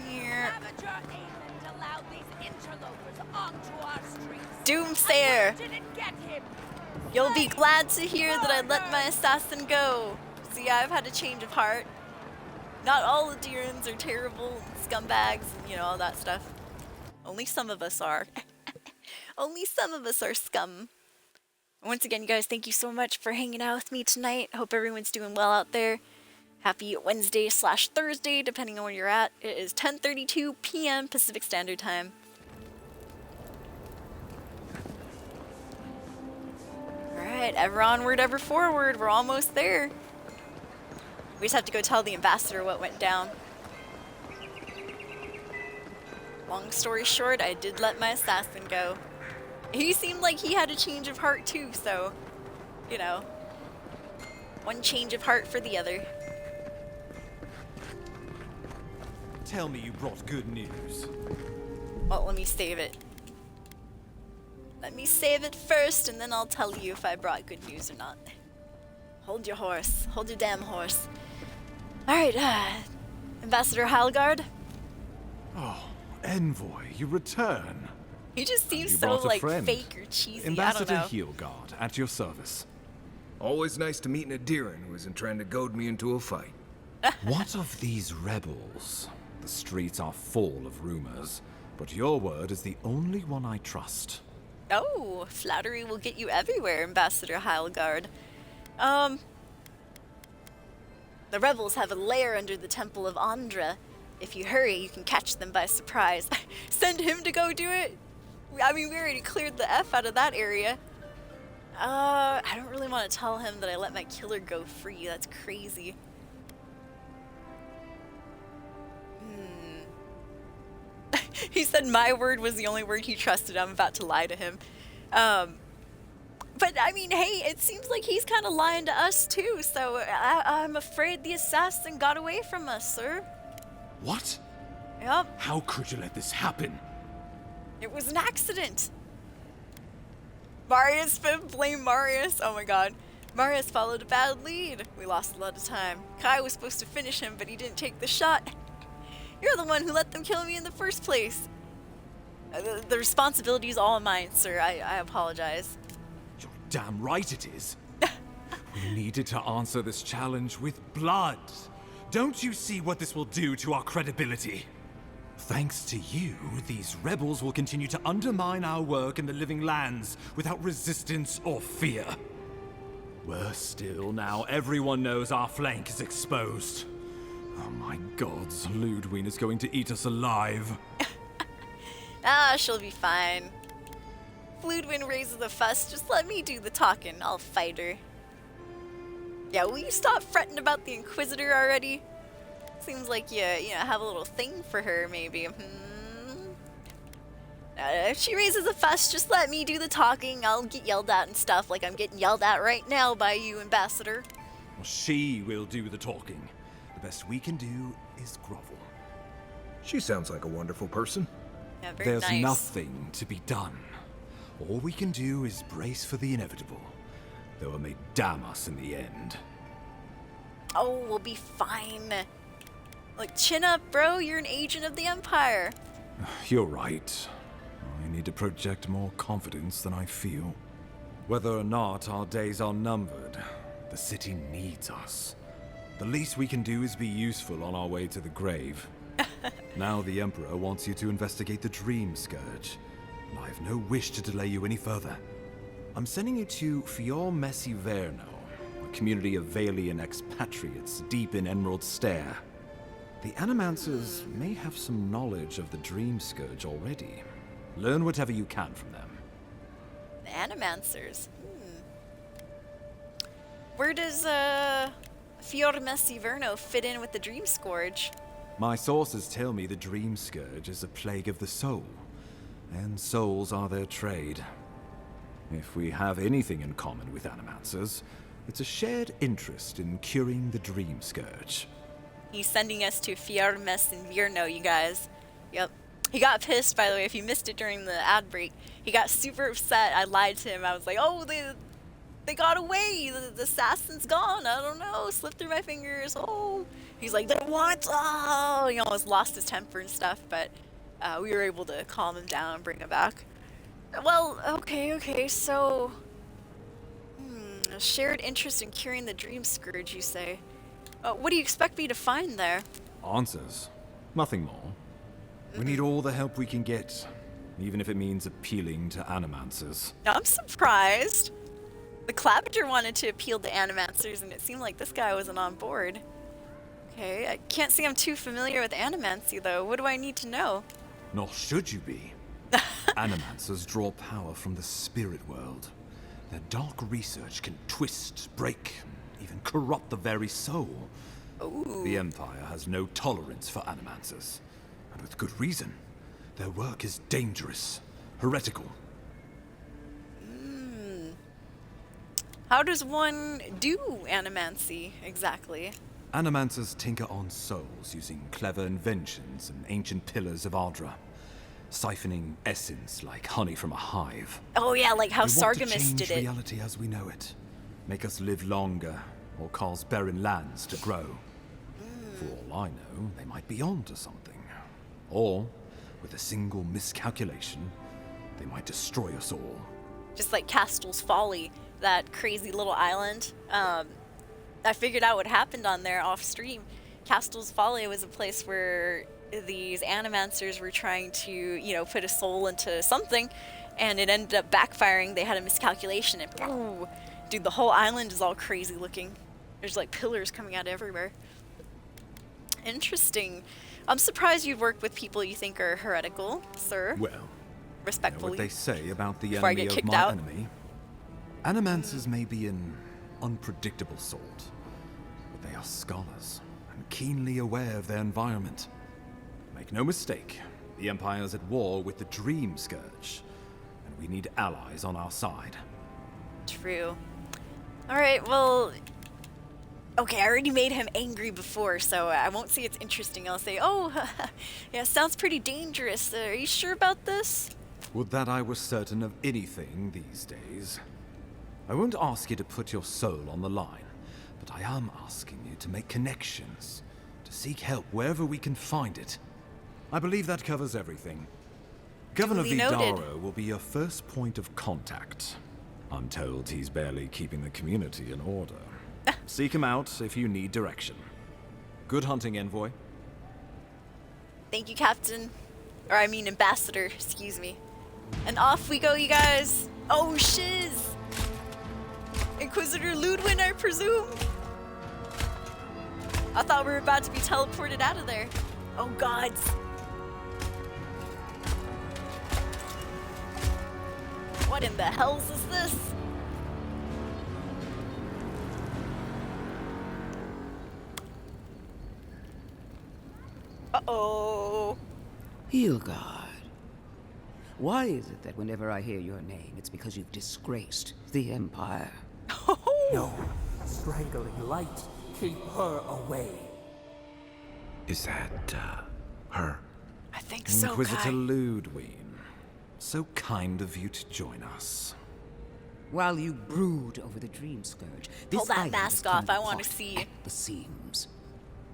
Here. Doomsayer! You'll be glad to hear that I let my assassin go. See, I've had a change of heart. Not all Adirans are terrible scumbags and, you know, all that stuff. Only some of us are. Only some of us are scum. Once again, you guys, thank you so much for hanging out with me tonight. Hope everyone's doing well out there. Happy Wednesday/Thursday, depending on where you're at. It is 10:32 p.m. Pacific Standard Time. Alright, ever onward, ever forward. We're almost there. We just have to go tell the ambassador what went down. Long story short, I did let my assassin go. He seemed like he had a change of heart too, so, you know, one change of heart for the other. Tell me you brought good news. Well, let me save it. Let me save it first, and then I'll tell you if I brought good news or not. Hold your horse. Hold your damn horse. Alright, Ambassador Halgard? Oh, Envoy, you return. He just seems You so, brought a like, friend. fake or cheesy. Ambassador I don't know. Heelgard, at your service. Always nice to meet an Adiran who isn't trying to goad me into a fight. What of these rebels? The streets are full of rumors, but your word is the only one I trust. Oh, flattery will get you everywhere, Ambassador Heilgard. The rebels have a lair under the Temple of Andra. If you hurry, you can catch them by surprise. Send him to go do it? I mean, we already cleared the F out of that area. I don't really want to tell him that I let my killer go free. That's crazy. He said my word was the only word he trusted. I'm about to lie to him. But, I mean, hey, it seems like he's kind of lying to us, too. So I'm afraid the assassin got away from us, sir. What? Yep. How could you let this happen? It was an accident. Marius, blame Marius. Oh my god. Marius followed a bad lead. We lost a lot of time. Kai was supposed to finish him, but he didn't take the shot. You're the one who let them kill me in the first place. The responsibility is all mine, sir. I apologize. You're damn right it is. We needed to answer this challenge with blood. Don't you see what this will do to our credibility? Thanks to you, these rebels will continue to undermine our work in the Living Lands without resistance or fear. Worse still, now everyone knows our flank is exposed. Oh my gods, Ludwig is going to eat us alive. Ah, she'll be fine. If Ludwig raises a fuss, just let me do the talking. I'll fight her. Yeah, will you stop fretting about the Inquisitor already? Seems like you have a little thing for her, maybe. If she raises a fuss, just let me do the talking. I'll get yelled at and stuff like I'm getting yelled at right now by you, Ambassador. Well, she will do the talking. The best we can do is grovel. She sounds like a wonderful person. Yeah, very There's nice. nothing to be done. All we can do is brace for the inevitable, though it may damn us in the end. Oh, we'll be fine. Like, chin up, bro. You're an agent of the Empire. You're right. I need to project more confidence than I feel. Whether or not our days are numbered, the city needs us. The least we can do is be useful on our way to the grave. Now the Emperor wants you to investigate the Dream Scourge, and I have no wish to delay you any further. I'm sending you to Fior Messiverno, a community of Valian expatriates deep in Emerald Stair. The Animancers may have some knowledge of the Dream Scourge already. Learn whatever you can from them. The Animancers. Where does Fior Messiverno fit in with the Dream Scourge? My sources tell me the Dream Scourge is a plague of the soul, and souls are their trade. If we have anything in common with Animancers, it's a shared interest in curing the Dream Scourge. He's sending us to Fior Messiverno, you guys. Yep. He got pissed, by the way, if you missed it during the ad break. He got super upset. I lied to him. I was like, oh, they got away. The assassin's gone. I don't know. Slipped through my fingers. Oh. He's like, they what? Oh. He almost lost his temper and stuff, but we were able to calm him down and bring him back. Well, okay, so... a shared interest in curing the Dream Scourge, you say? What do you expect me to find there? Answers. Nothing more. We need all the help we can get, even if it means appealing to Animancers. I'm surprised. The Clapper wanted to appeal to Animancers, and it seemed like this guy wasn't on board. Okay, I can't say I'm too familiar with Animancy, though. What do I need to know? Nor should you be. Animancers draw power from the spirit world. Their dark research can twist, break, even corrupt the very soul. Ooh. The Empire has no tolerance for Animancers. And with good reason. Their work is dangerous, heretical. How does one do Animancy, exactly? Animancers tinker on souls using clever inventions and ancient pillars of Ardra. Siphoning essence like honey from a hive. Oh yeah, like how They want to Sargemus change did it. reality as we know it. Make us live longer, or cause barren lands to grow. For all I know, they might be onto something. Or, with a single miscalculation, they might destroy us all. Just like Castel's Folly, that crazy little island. I figured out what happened on there off stream. Castel's Folly was a place where these Animancers were trying to, put a soul into something, and it ended up backfiring. They had a miscalculation, and boom! Dude, the whole island is all crazy looking. There's like pillars coming out everywhere. Interesting. I'm surprised you'd work with people you think are heretical, sir. Well, you know respectfully. what they say about the Before I enemy get of kicked my out. enemy? Animancers may be an unpredictable sort, but they are scholars and keenly aware of their environment. Make no mistake, the Empire's at war with the Dream Scourge, and we need allies on our side. True. Alright, well... Okay, I already made him angry before, so I won't say it's interesting. I'll say, oh, yeah, sounds pretty dangerous. Are you sure about this? Would that I were certain of anything these days. I won't ask you to put your soul on the line, but I am asking you to make connections, to seek help wherever we can find it. I believe that covers everything. Governor Duly noted. Vidaro will be your first point of contact. I'm told he's barely keeping the community in order. Seek him out if you need direction. Good hunting, Envoy. Thank you, Captain. Or I mean Ambassador, excuse me. And off we go, you guys. Oh, shiz! Inquisitor Ludwin, I presume? I thought we were about to be teleported out of there. Oh, gods. What in the hells is this? Uh-oh. Hilgard. Why is it that whenever I hear your name, it's because you've disgraced the Empire? No. Strangling light. Keep her away. Is that, her? I think so, Inquisitor Kai. Ludwin. So kind of you to join us. While you brood over the Dream Scourge, this Pull that island mask has off. come I want to apart see. at the seams.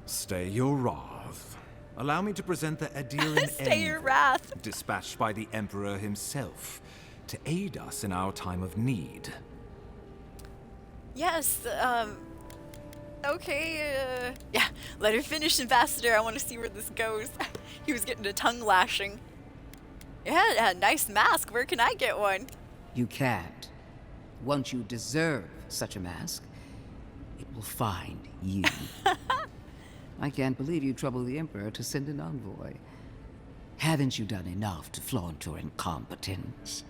Stay your wrath. Allow me to present the Adiran Stay your Envoy, wrath. dispatched by the Emperor himself, to aid us in our time of need. Yes, okay, yeah, let her finish, Ambassador. I want to see where this goes. He was getting a tongue lashing. Yeah, a nice mask. Where can I get one? You can't. once you deserve such a mask, it will find you. I can't believe you troubled the Emperor to send an envoy. Haven't you done enough to flaunt your incompetence?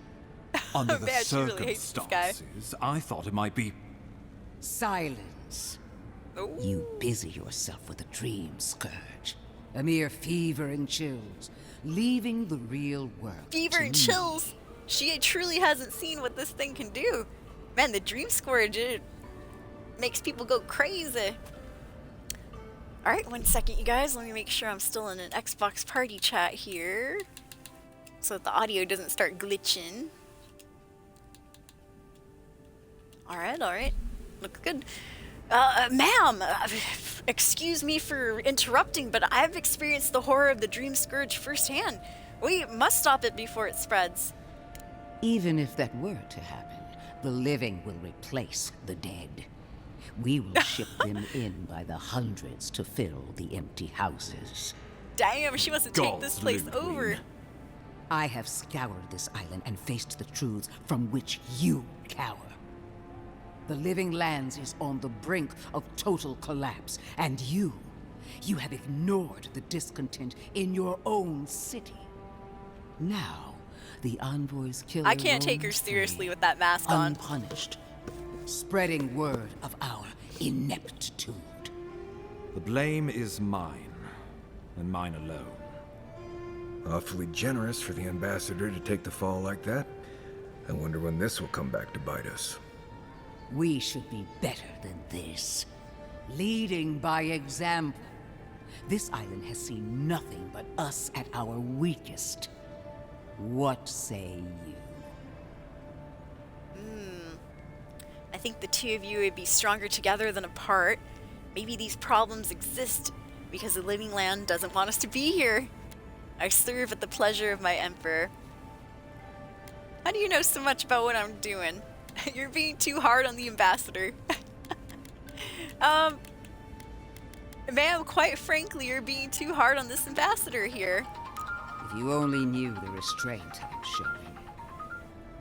Under the Man, she really hates this guy. circumstances, I thought it might be... Silence. Ooh. You busy yourself with a dream scourge. A mere fever and chills, leaving the real world. Fever and chills. She truly hasn't seen what this thing can do. Man, the dream scourge, it makes people go crazy. Alright, 1 second, you guys. Let me make sure I'm still in an Xbox party chat here, so that the audio doesn't start glitching. Alright. Looks good. Ma'am, excuse me for interrupting, but I've experienced the horror of the dream scourge firsthand. We must stop it before it spreads. Even if that were to happen, the living will replace the dead. We will ship them in by the hundreds to fill the empty houses. Damn, she wants to take this place over. I have scoured this island and faced the truths from which you cower. The living lands is on the brink of total collapse, and you have ignored the discontent in your own city. Now, the envoys kill I can't take her seriously with that mask on. Unpunished, spreading word of our ineptitude. The blame is mine, and mine alone. Awfully generous for the ambassador to take the fall like that. I wonder when this will come back to bite us. We should be better than this. Leading by example. This island has seen nothing but us at our weakest. What say you? I think the two of you would be stronger together than apart. Maybe these problems exist because the living land doesn't want us to be here. I serve at the pleasure of my emperor. How do you know so much about what I'm doing? You're being too hard on the ambassador. Ma'am, quite frankly, you're being too hard on this ambassador here. If you only knew the restraint I'm showing.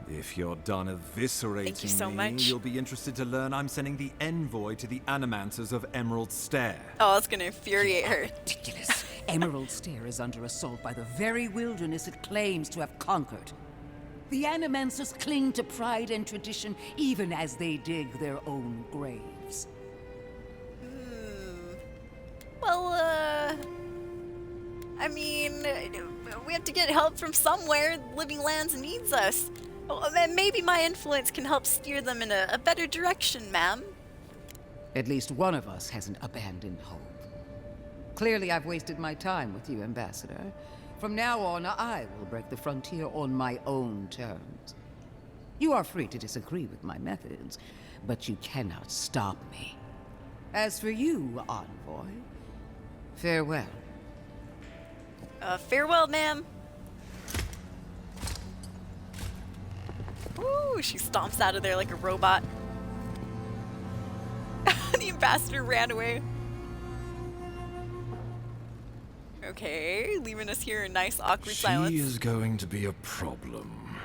If you're done eviscerating Thank you so me, much. you'll be interested to learn I'm sending the envoy to the Animancers of Emerald Stair. Oh, it's gonna infuriate her. Ridiculous. Emerald Stair is under assault by the very wilderness it claims to have conquered. The Animancers cling to pride and tradition even as they dig their own graves. Well, I mean, we have to get help from somewhere. Living Lands needs us. Oh, maybe my influence can help steer them in a better direction, ma'am. At least one of us hasn't abandoned hope. Clearly, I've wasted my time with you, Ambassador. From now on, I will break the frontier on my own terms. You are free to disagree with my methods, but you cannot stop me. As for you, Envoy, farewell. Farewell, ma'am. Ooh, she stomps out of there like a robot. The ambassador ran away. Okay, leaving us here in nice, awkward silence. She is going to be a problem.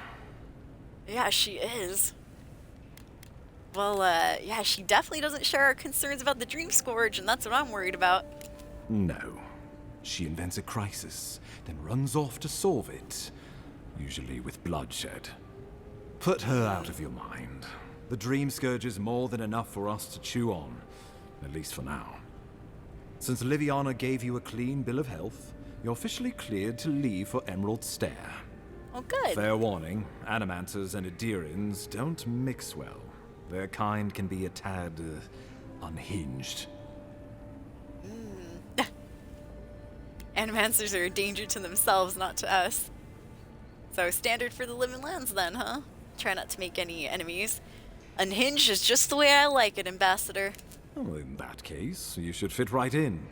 Yeah, she is. Well, yeah, she definitely doesn't share our concerns about the Dream Scourge, and that's what I'm worried about. No. She invents a crisis, then runs off to solve it, usually with bloodshed. Put her out of your mind. The Dream Scourge is more than enough for us to chew on, at least for now. Since Liviana gave you a clean bill of health, you're officially cleared to leave for Emerald Stair. Oh, good. Fair warning, Animancers and Edirans don't mix well. Their kind can be a tad, unhinged. Animancers are a danger to themselves, not to us. So standard for the Living Lands then, huh? Try not to make any enemies. Unhinged is just the way I like it, Ambassador. Well, in that case, you should fit right in.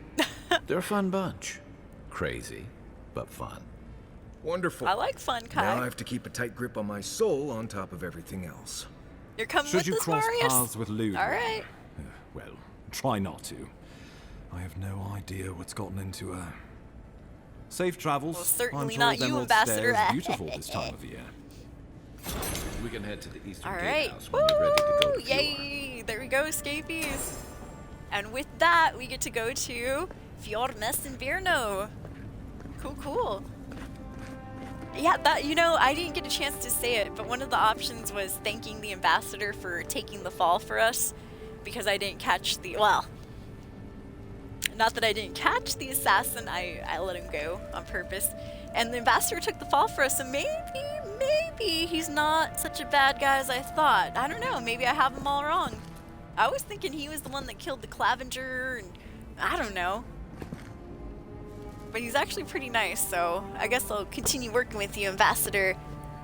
They're a fun bunch. Crazy, but fun. Wonderful. I like fun, Kai. Now I have to keep a tight grip on my soul on top of everything else. You're coming Should with you us, cross Marius? paths with Ludwig? All right. Well, try not to. I have no idea what's gotten into her. Safe travels. Well, certainly I'm told not you, Emerald Ambassador. Stair is beautiful this time of year. We can head to the Eastern All right. Gatehouse when you're ready to go Woo! to Fjord. Yay! There we go, Scapies. And with that, we get to go to Fjordness in Virno. Cool, cool. Yeah, that, you know, I didn't get a chance to say it, but one of the options was thanking the ambassador for taking the fall for us, because I didn't catch the, well, not that I didn't catch the assassin, I let him go on purpose. And the ambassador took the fall for us, so maybe he's not such a bad guy as I thought. I don't know, maybe I have them all wrong. I was thinking he was the one that killed the Clavenger, and I don't know. But he's actually pretty nice, so I guess I'll continue working with you, Ambassador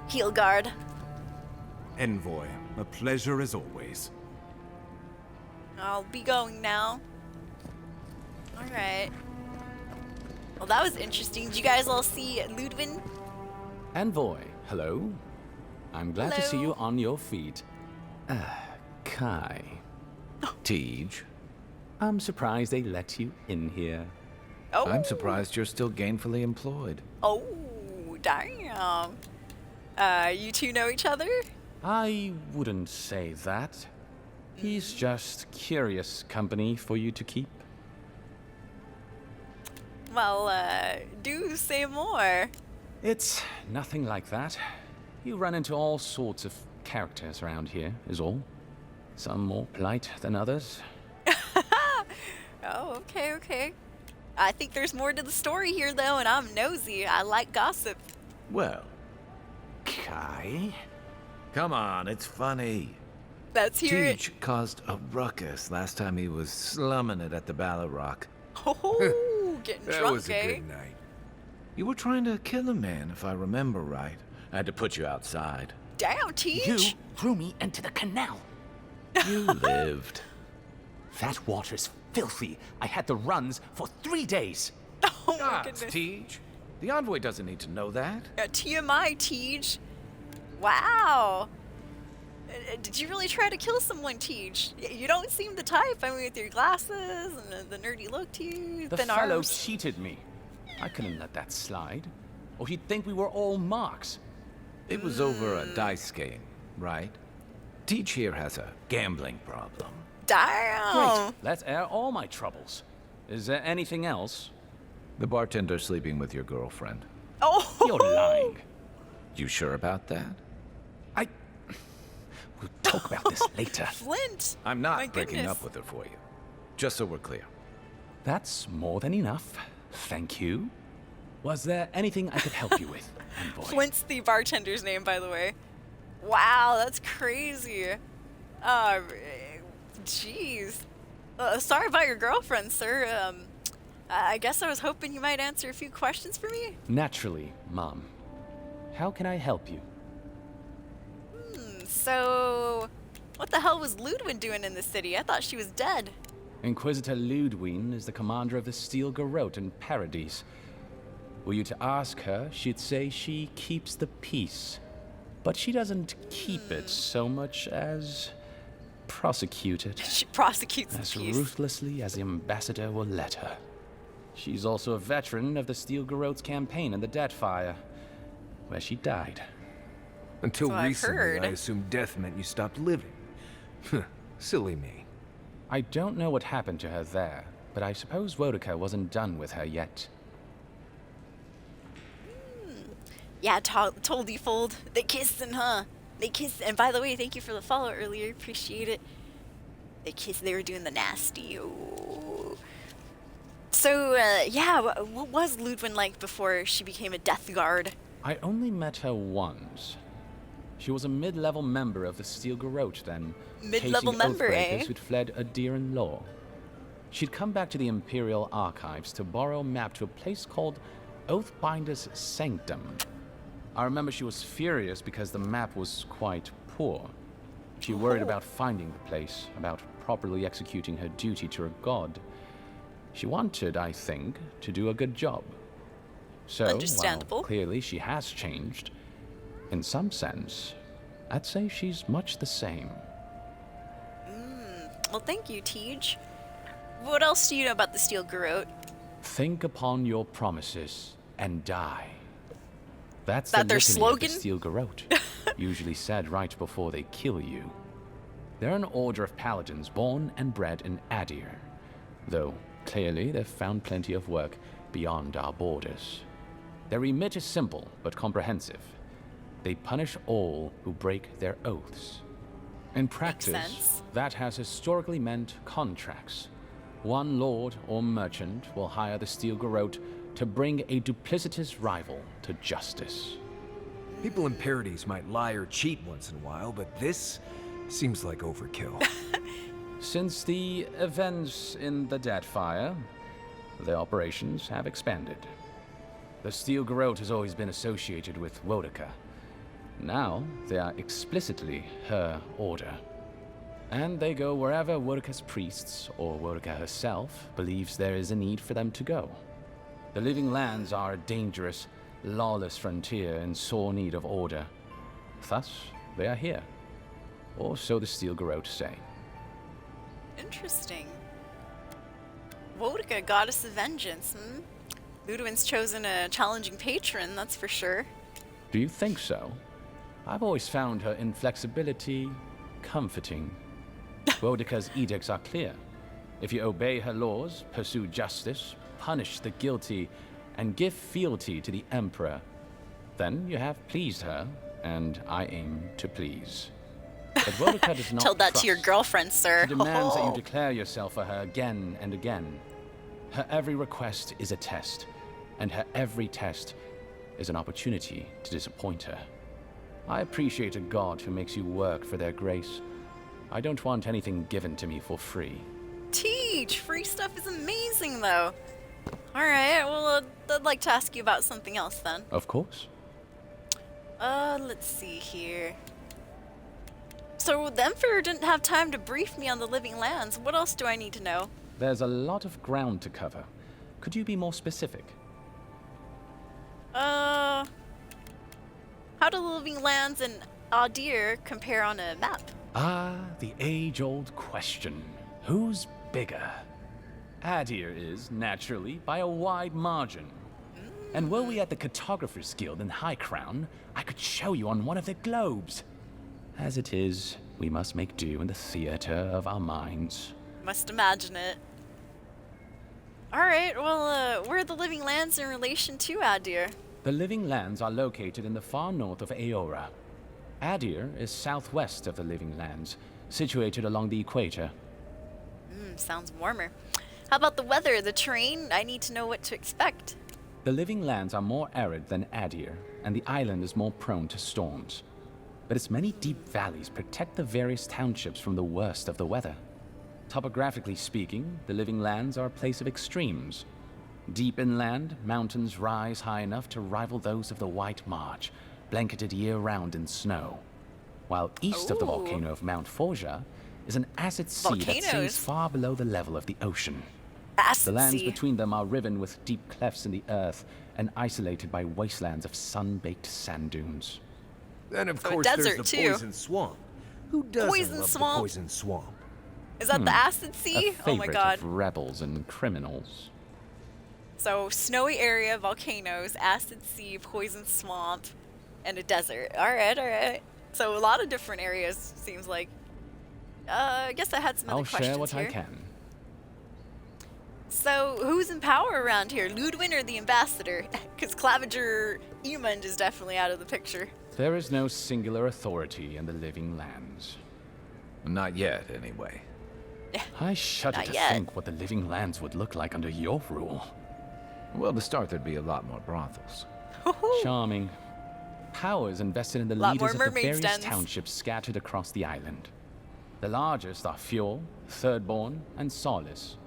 Heelguard. Envoy, a pleasure as always. I'll be going now. Alright. Well, that was interesting. Did you guys all see Ludwin? Envoy, hello. I'm glad to see you on your feet. Kai. Tej. I'm surprised they let you in here. Oh. I'm surprised you're still gainfully employed. Oh, damn. You two know each other? I wouldn't say that. He's just curious company for you to keep. Well, do say more. It's nothing like that. You run into all sorts of characters around here, is all. Some more polite than others. Oh, okay. I think there's more to the story here, though, and I'm nosy. I like gossip. Well, Kai? Come on, it's funny. Let's hear it. Tej caused a ruckus last time he was slumming it at the Ballarrock. Oh, getting That drunk, was a eh? good night. You were trying to kill a man, if I remember right. I had to put you outside. Damn, Tej. You threw me into the canal. You lived. That water's filthy. I had the runs for 3 days. Oh my goodness. Tej. The envoy doesn't need to know that. TMI, Tej. Wow. Did you really try to kill someone, Tej? You don't seem the type. I mean, with your glasses and the nerdy look to you, The thin fellow arms. cheated me. I couldn't let that slide. Or he'd think we were all marks. It was over a dice game, right? Tej here has a gambling problem. Damn. Great. Let's air all my troubles. Is there anything else? The bartender sleeping with your girlfriend. Oh. You're lying. You sure about that? We'll talk about this later. Flint. I'm not My breaking goodness. up with her for you. Just so we're clear. That's more than enough. Thank you. Was there anything I could help you with, envoy? Flint's the bartender's name, by the way. Wow, that's crazy. Jeez. Sorry about your girlfriend, sir. I guess I was hoping you might answer a few questions for me. Naturally, Mom. How can I help you? So, what the hell was Ludwin doing in the city? I thought she was dead. Inquisitor Ludwin is the commander of the Steel Garrote in Paradise. Were you to ask her, she'd say she keeps the peace. But she doesn't keep it so much as prosecute it. She prosecutes the as peace. ruthlessly as the ambassador will let her. She's also a veteran of the Steel Garrote's campaign in the Deathfire, where she died. Until So I've recently, heard. I assumed death meant you stopped living. Silly me. I don't know what happened to her there, but I suppose Wodaka wasn't done with her yet. Yeah, told you, Fold. They kissing, huh? They kissed. And by the way, thank you for the follow earlier. Appreciate it. They kissed. They were doing the nasty. Ooh. So, yeah, what was Ludwin like before she became a death guard? I only met her once. She was a mid-level member of the Steel Garrote then, Mid-level chasing member, Oathbreakers eh? who'd fled Adiran law. She'd come back to the Imperial Archives to borrow a map to a place called Oathbinder's Sanctum. I remember she was furious because the map was quite poor. She worried about finding the place, about properly executing her duty to her god. She wanted, I think, to do a good job. So, Understandable. while clearly she has changed, in some sense, I'd say she's much the same. Well, thank you, Tej. What else do you know about the Steel Garrote? Think upon your promises and die. That's That the their litany slogan? of the Steel Garrote. usually said right before they kill you. They're an order of paladins born and bred in Adir, though clearly they've found plenty of work beyond our borders. Their remit is simple but comprehensive. They punish all who break their oaths. In practice, that has historically meant contracts. One lord or merchant will hire the Steel Garrote to bring a duplicitous rival to justice. People in Paradise might lie or cheat once in a while, but this seems like overkill. Since the events in the Deadfire, the operations have expanded. The Steel Garrote has always been associated with Wodica. Now, they are explicitly her order. And they go wherever Wodica's priests, or Wodica herself, believes there is a need for them to go. The Living Lands are a dangerous, lawless frontier in sore need of order. Thus, they are here. Or so the Steel Garrote say. Interesting. Wodica, goddess of vengeance, Ludwin's chosen a challenging patron, that's for sure. Do you think so? I've always found her inflexibility comforting. Wodica's edicts are clear. If you obey her laws, pursue justice, punish the guilty, and give fealty to the Emperor, then you have pleased her, and I aim to please. But Wodica does not Tell that to your girlfriend, sir. She demands that you declare yourself for her again and again. Her every request is a test, and her every test is an opportunity to disappoint her. I appreciate a god who makes you work for their grace. I don't want anything given to me for free. Teach! Free stuff is amazing, though. Alright, well, I'd like to ask you about something else, then. Of course. Let's see here. So, the Emperor didn't have time to brief me on the Living Lands. What else do I need to know? There's a lot of ground to cover. Could you be more specific? How do the Living Lands and Adir compare on a map? Ah, the age-old question. Who's bigger? Adir is, naturally, by a wide margin. And were we at the Cartographers Guild in High Crown, I could show you on one of their globes. As it is, we must make do in the theater of our minds. Must imagine it. Alright, well, where are the Living Lands in relation to Adir? The Living Lands are located in the far north of Aora. Adir is southwest of the Living Lands, situated along the equator. Sounds warmer. How about the weather, the terrain? I need to know what to expect. The Living Lands are more arid than Adir, and the island is more prone to storms. But its many deep valleys protect the various townships from the worst of the weather. Topographically speaking, the Living Lands are a place of extremes. Deep inland, mountains rise high enough to rival those of the White March, blanketed year-round in snow. While east of the volcano of Mount Forja is an acid sea that sinks far below the level of the ocean. The lands between them are riven with deep clefts in the earth and isolated by wastelands of sun-baked sand dunes. Then, of course, there's the Poison Swamp. Who doesn't love the Poison Swamp? Is that the Acid Sea? Oh my god. Of rebels and criminals. So, snowy area, volcanoes, acid sea, poison swamp, and a desert. Alright, alright. So, a lot of different areas, seems like. I guess I had some other questions here. I'll share what I can. So, who's in power around here? Ludwin or the ambassador? Because Claviger Emund is definitely out of the picture. There is no singular authority in the Living Lands. Not yet, anyway. I shudder to think what the Living Lands would look like under your rule. Well, to start, there'd be a lot more brothels. Charming. Power is invested in the leaders of the various townships scattered across the island. The largest are Fjord, Thirdborn, and Solace.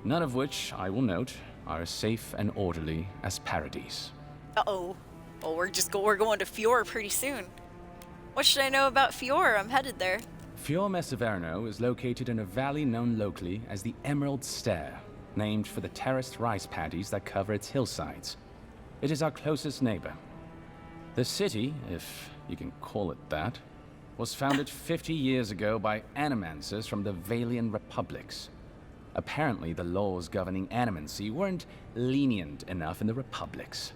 None of which, I will note, are as safe and orderly as Paradise. Uh-oh. Well, we're going to Fjord pretty soon. What should I know about Fjord? I'm headed there. Fjord Messaverno is located in a valley known locally as the Emerald Stair, named for the terraced rice paddies that cover its hillsides. It is our closest neighbor. The city, if you can call it that, was founded 50 years ago by animancers from the Valian Republics. Apparently, the laws governing animancy weren't lenient enough in the Republics.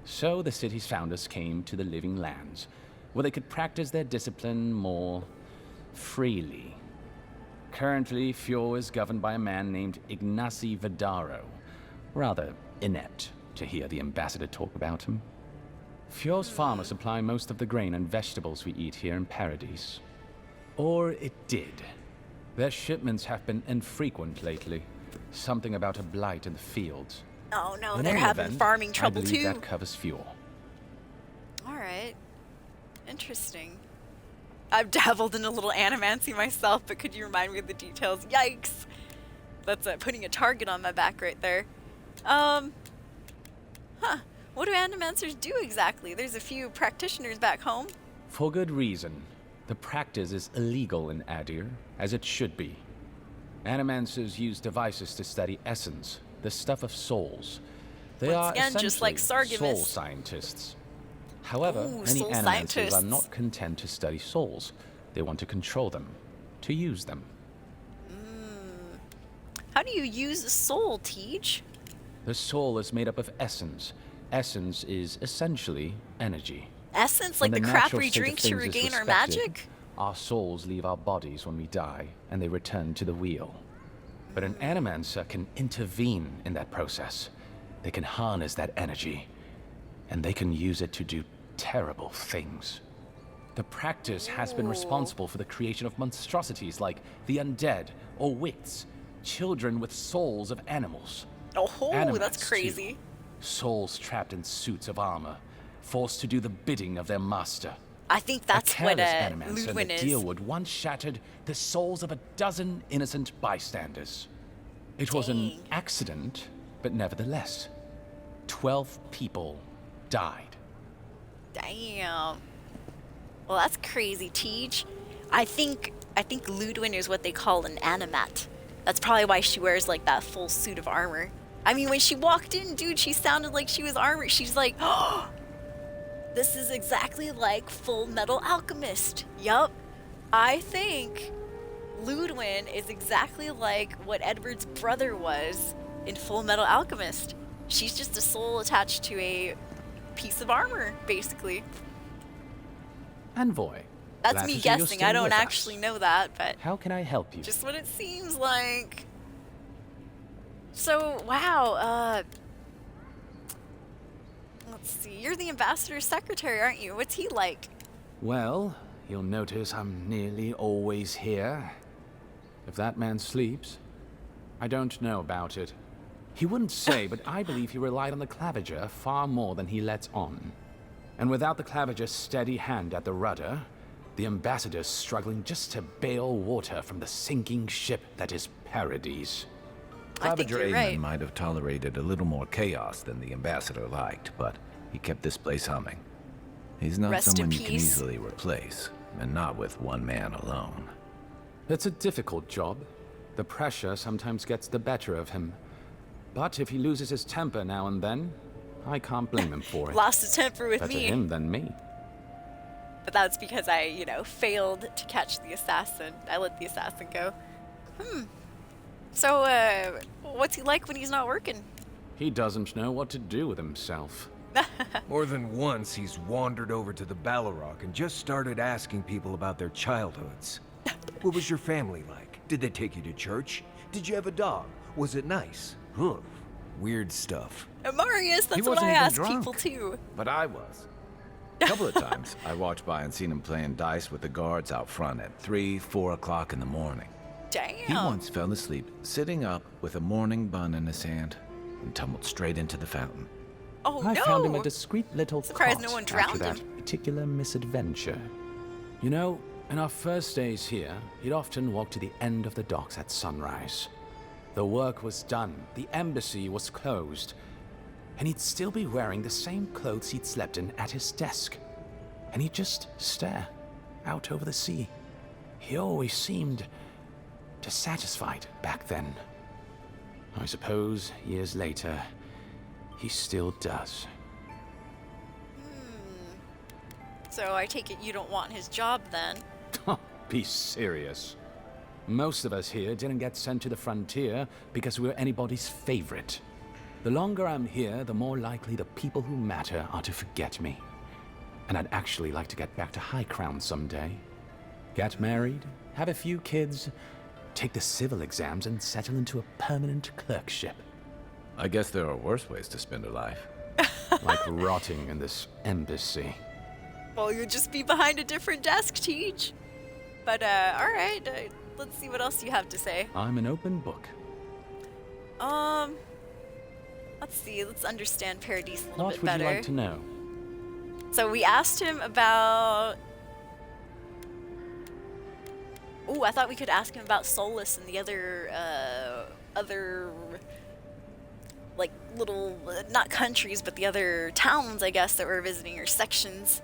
So the city's founders came to the Living Lands, where they could practice their discipline more freely. Currently, Fjord is governed by a man named Ignacy Vidaro. Rather inept to hear the ambassador talk about him. Fjord's farmers supply most of the grain and vegetables we eat here in Paradise. Or it did. Their shipments have been infrequent lately. Something about a blight in the fields. Oh no, In they're any having event, farming trouble I believe too. that covers Fjord. Alright. Interesting. I've dabbled in a little animancy myself, but could you remind me of the details? Yikes! That's putting a target on my back right there. Huh. What do animancers do exactly? There's a few practitioners back home. For good reason. The practice is illegal in Adir, as it should be. Animancers use devices to study essence, the stuff of souls. They Once are again, just like essentially soul Sargemus. scientists. However, Ooh, many soul animancers scientists. are not content to study souls. They want to control them, to use them. How do you use a soul, Tej? The soul is made up of essence. Essence is essentially energy. Essence, When like the the crap natural we state of drink to things is regain our respected, magic? Our souls leave our bodies when we die, and they return to the wheel. But an animancer can intervene in that process. They can harness that energy, and they can use it to do terrible things. The practice has been responsible for the creation of monstrosities like the undead or wicts, children with souls of animals. Oh, Animats, that's crazy. too. Souls trapped in suits of armor, forced to do the bidding of their master. I think that's a what careless animancer Ludwin that is. Dealwood once shattered the souls of a dozen innocent bystanders. It was an accident, but nevertheless, 12 people died. Damn. Well, that's crazy, Tej. I think Ludwin is what they call an animat. That's probably why she wears like that full suit of armor. I mean, when she walked in, dude, she sounded like she was armored. She's like, oh, this is exactly like Full Metal Alchemist. Yup. I think Ludwin is exactly like what Edward's brother was in Full Metal Alchemist. She's just a soul attached to a piece of armor, basically. Envoy. That's glad me to see you're guessing. still I don't with us. actually know that, but How can I help you? just what it seems like. So, wow, let's see. You're the ambassador's secretary, aren't you? What's he like? Well, you'll notice I'm nearly always here. If that man sleeps, I don't know about it. He wouldn't say, but I believe he relied on the claviger far more than he lets on. And without the claviger's steady hand at the rudder, the ambassador's struggling just to bail water from the sinking ship that is Paradise. Claviger Aemon might have tolerated a little more chaos than the ambassador liked, but he kept this place humming. He's not Rest in someone you can peace. easily replace, and not with one man alone. It's a difficult job. The pressure sometimes gets the better of him. But if he loses his temper now and then, I can't blame him for it. Lost his temper with Better me. him than me. But that's because I, failed to catch the assassin. I let the assassin go. So, what's he like when he's not working? He doesn't know what to do with himself. More than once, he's wandered over to the Balrog and just started asking people about their childhoods. What was your family like? Did they take you to church? Did you have a dog? Was it nice? Huh. Weird stuff. Marius, He that's what wasn't I even ask drunk. people too. But I was. A couple of times, I walked by and seen him playing dice with the guards out front at 3, 4 o'clock in the morning. Damn. He once fell asleep, sitting up with a morning bun in his hand, and tumbled straight into the fountain. Oh, I no. found him a discreet little Surprised cot no one after drowned that him. particular misadventure. You know, in our first days here, he'd often walk to the end of the docks at sunrise. The work was done, the embassy was closed, and he'd still be wearing the same clothes he'd slept in at his desk. And he'd just stare out over the sea. He always seemed dissatisfied back then. I suppose, years later, he still does. So I take it you don't want his job then. Be serious. Most of us here didn't get sent to the frontier because we were anybody's favorite. The longer I'm here, the more likely the people who matter are to forget me. And I'd actually like to get back to High Crown someday. Get married, have a few kids, take the civil exams, and settle into a permanent clerkship. I guess there are worse ways to spend a life. Like rotting in this embassy. Well, you'll just be behind a different desk, Teach. But, alright, let's see what else you have to say. I'm an open book. Let's see, let's understand Paradis a little bit What would better. you like to know? So we asked him about... Ooh, I thought we could ask him about Solus and the other, like, little, not countries, but the other towns, I guess, that we're visiting, or sections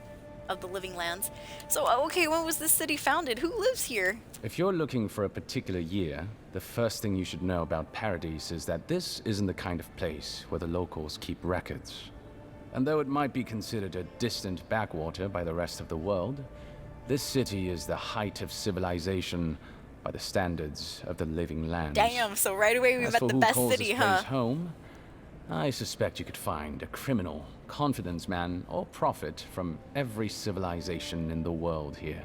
of the Living Lands. So, okay, when was this city founded? Who lives here? If you're looking for a particular year, the first thing you should know about Paradis is that this isn't the kind of place where the locals keep records. And though it might be considered a distant backwater by the rest of the world, this city is the height of civilization by the standards of the Living Lands. Damn, so right away we met the best city, huh? Place home, I suspect you could find a criminal, confidence man, or prophet from every civilization in the world here.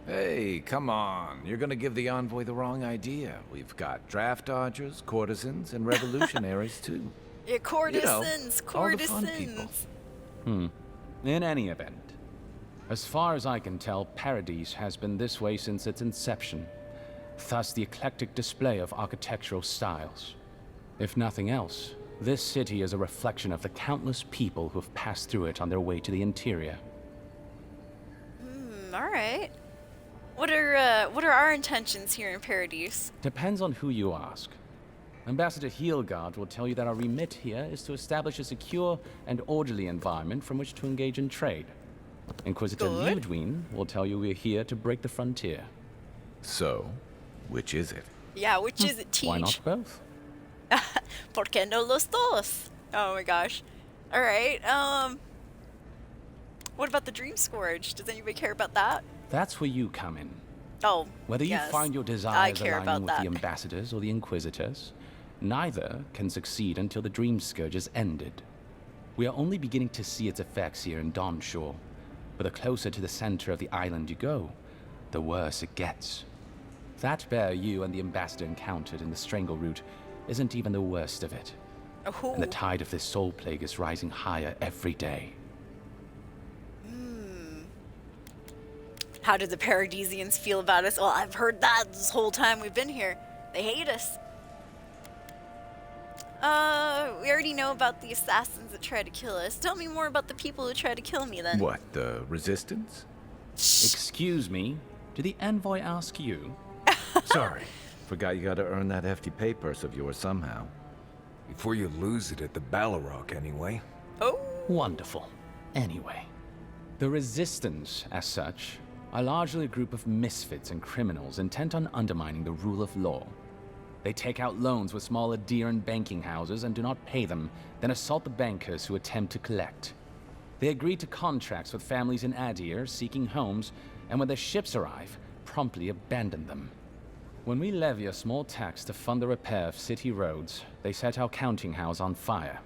Hey, come on. You're gonna give the envoy the wrong idea. We've got draft dodgers, courtesans, and revolutionaries, too. Yeah, courtesans, all the fun courtesans. In any event, as far as I can tell, Paradis has been this way since its inception. Thus the eclectic display of architectural styles. If nothing else, this city is a reflection of the countless people who have passed through it on their way to the interior. Alright. What are our intentions here in Paradis? Depends on who you ask. Ambassador Heelgard will tell you that our remit here is to establish a secure and orderly environment from which to engage in trade. Inquisitor Ludwig will tell you we're here to break the frontier. So, which is it? Yeah, which is it, Teach? Why not both? ¿Por qué no los dos? Oh my gosh. Alright, what about the Dream Scourge? Does anybody care about that? That's where you come in. Oh, Whether you yes. find your I desires care aligning about with that. the ambassadors or the inquisitors, neither can succeed until the Dream Scourge is ended. We are only beginning to see its effects here in Dawnshore, but the closer to the center of the island you go, the worse it gets. That bear you and the ambassador encountered in the Strangle Route isn't even the worst of it. Oh. And the tide of this soul plague is rising higher every day. How did the Paradisians feel about us? Well, I've heard that this whole time we've been here. They hate us. We already know about the assassins that tried to kill us. Tell me more about the people who tried to kill me then. What, the Resistance? Excuse me, did the envoy ask you? Sorry. Forgot you gotta earn that hefty pay purse of yours somehow. Before you lose it at the Ballarok, anyway. Oh. Wonderful. Anyway, the Resistance, as such, are largely a group of misfits and criminals intent on undermining the rule of law. They take out loans with small Adiran banking houses and do not pay them, then assault the bankers who attempt to collect. They agree to contracts with families in Adir seeking homes, and when their ships arrive, promptly abandon them. When we levy a small tax to fund the repair of city roads, they set our counting house on fire.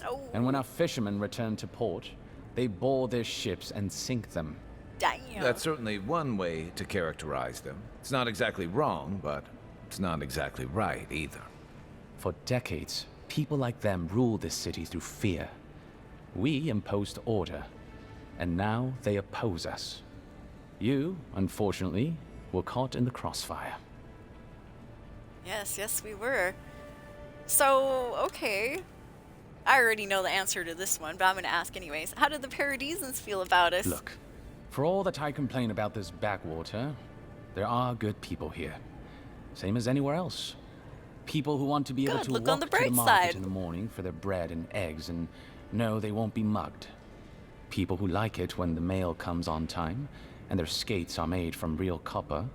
Oh. And when our fishermen return to port, they board their ships and sink them. Damn. That's certainly one way to characterize them. It's not exactly wrong, but it's not exactly right either. For decades, people like them ruled this city through fear. We imposed order, and now they oppose us. You, unfortunately, were caught in the crossfire. Yes, we were. So, okay. I already know the answer to this one, but I'm gonna ask anyways. How did the Paradisians feel about us? Look, for all that I complain about this backwater, there are good people here. Same as anywhere else. People who want to be able Good, to look walk on the to the bright market side. in the morning for their bread and eggs and know they won't be mugged. People who like it when the mail comes on time and their skates are made from real copper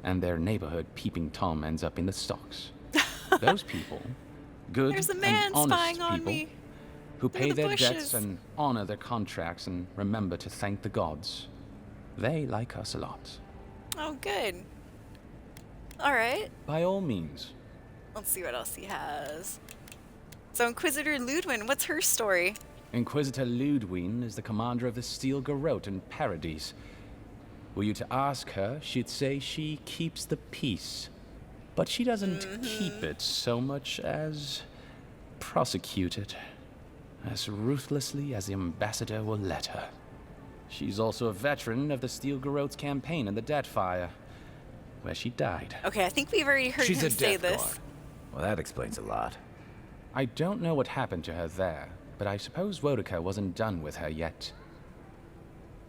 and their neighborhood peeping Tom ends up in the stocks. Those people, good There's a man and honest spying on people, me. who Through pay the their bushes. debts and honor their contracts and remember to thank the gods. They like us a lot. Oh, good. Alright. By all means. Let's see what else he has. So Inquisitor Ludwig, what's her story? Inquisitor Ludwig is the commander of the Steel Garrote in Paradise. Were you to ask her, she'd say she keeps the peace. But she doesn't keep it so much as prosecute it. As ruthlessly as the ambassador will let her. She's also a veteran of the Steel Garrote's campaign in the Deathfire, where she died. Okay, I think we've already heard him say this. Well, that explains a lot. I don't know what happened to her there, but I suppose Wodica wasn't done with her yet.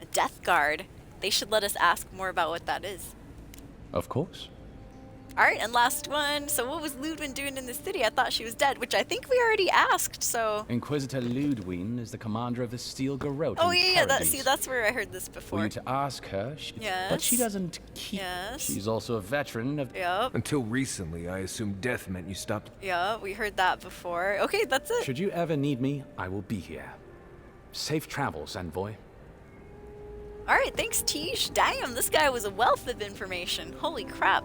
A death guard. They should let us ask more about what that is. Of course. Alright, and last one. So what was Ludwig doing in the city? I thought she was dead, which I think we already asked, so... Inquisitor Ludwig is the commander of the Steel Garrote Oh, in yeah, Paradise. that's where I heard this before. Were you to ask her, but she doesn't keep... Yes. She's also a veteran of... Yep. Until recently, I assumed death meant you stopped. Yeah, we heard that before. Okay, that's it. Should you ever need me, I will be here. Safe travels, envoy. Alright, thanks, Tish. Damn, this guy was a wealth of information. Holy crap.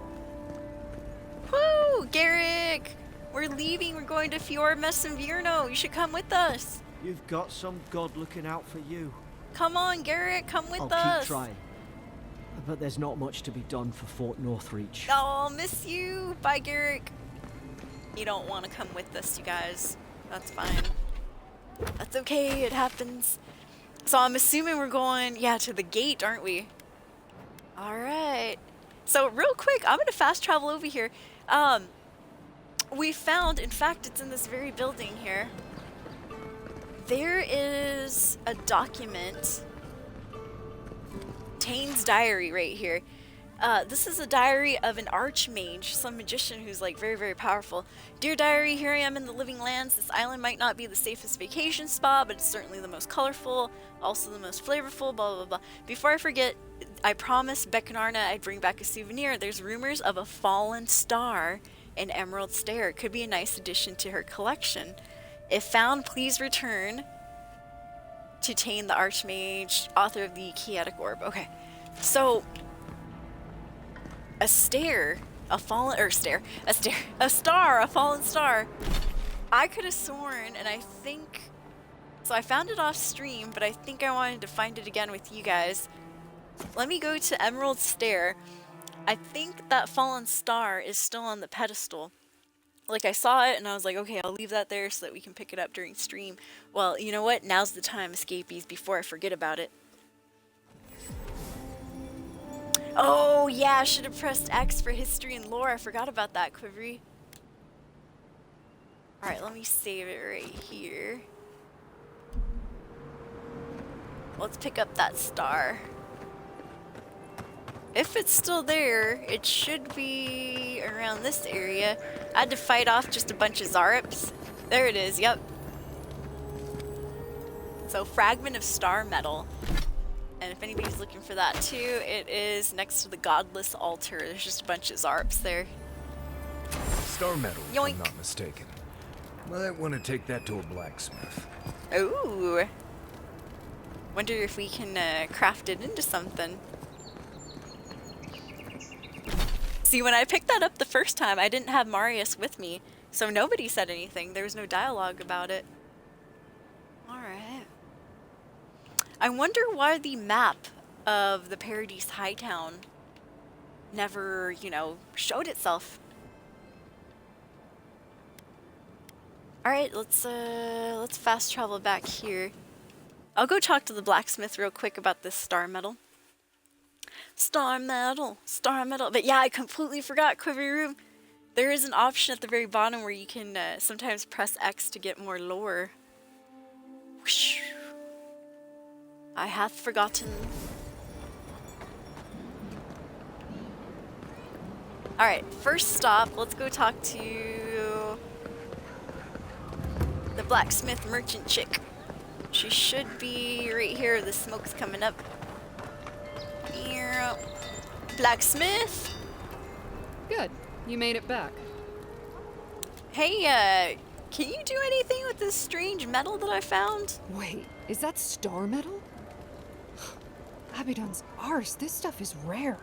Woo! Garrick! We're leaving. We're going to Fior Messinvierno. You should come with us. You've got some god looking out for you. Come on, Garrick. Come with us. I'll keep trying. But there's not much to be done for Fort Northreach. Oh, I'll miss you. Bye, Garrick. You don't want to come with us, you guys. That's fine. That's okay. It happens. So I'm assuming we're going, to the gate, aren't we? Alright. So real quick, I'm going to fast travel over here. We found, in fact, it's in this very building here. There is a document. Tane's diary right here. This is a diary of an archmage, some magician who's like very, very powerful. Dear diary, here I am in the living lands. This island might not be the safest vacation spot, but it's certainly the most colorful, also the most flavorful, blah, blah, blah. Before I forget, I promised Beck and Arna I'd bring back a souvenir. There's rumors of a fallen star in Emerald Stair. It could be a nice addition to her collection. If found, please return to Tane the Archmage, author of the Chaotic Orb. Okay, so a star, a fallen star. I could have sworn, and I think, so I found it off stream, but I think I wanted to find it again with you guys. Let me go to Emerald Stair. I think that fallen star is still on the pedestal. Like, I saw it and I was like, okay, I'll leave that there so that we can pick it up during stream. Well, you know what? Now's the time, escapees, before I forget about it. Oh, yeah, I should have pressed X for history and lore. I forgot about that, Quivery. Alright, let me save it right here. Let's pick up that star. If it's still there, it should be around this area. I had to fight off just a bunch of Zarups. There it is, yep. So, fragment of star metal. And if anybody's looking for that too, it is next to the godless altar. There's just a bunch of Zarups there. Star metal, if Yoink. I'm not mistaken. Might want to take that to a blacksmith. Ooh. Wonder if we can craft it into something. See, when I picked that up the first time, I didn't have Marius with me, so nobody said anything. There was no dialogue about it. Alright. I wonder why the map of the Paradise Hightown never, showed itself. Alright, let's fast travel back here. I'll go talk to the blacksmith real quick about this star metal. Star metal. But yeah, I completely forgot, Quivery Room. There is an option at the very bottom where you can sometimes press X to get more lore. Whoosh. I have forgotten. Alright, first stop, let's go talk to the blacksmith merchant chick. She should be right here. The smoke's coming up. Blacksmith? Good. You made it back. Hey, can you do anything with this strange metal that I found? Wait, is that star metal? Abaddon's arse, this stuff is rare.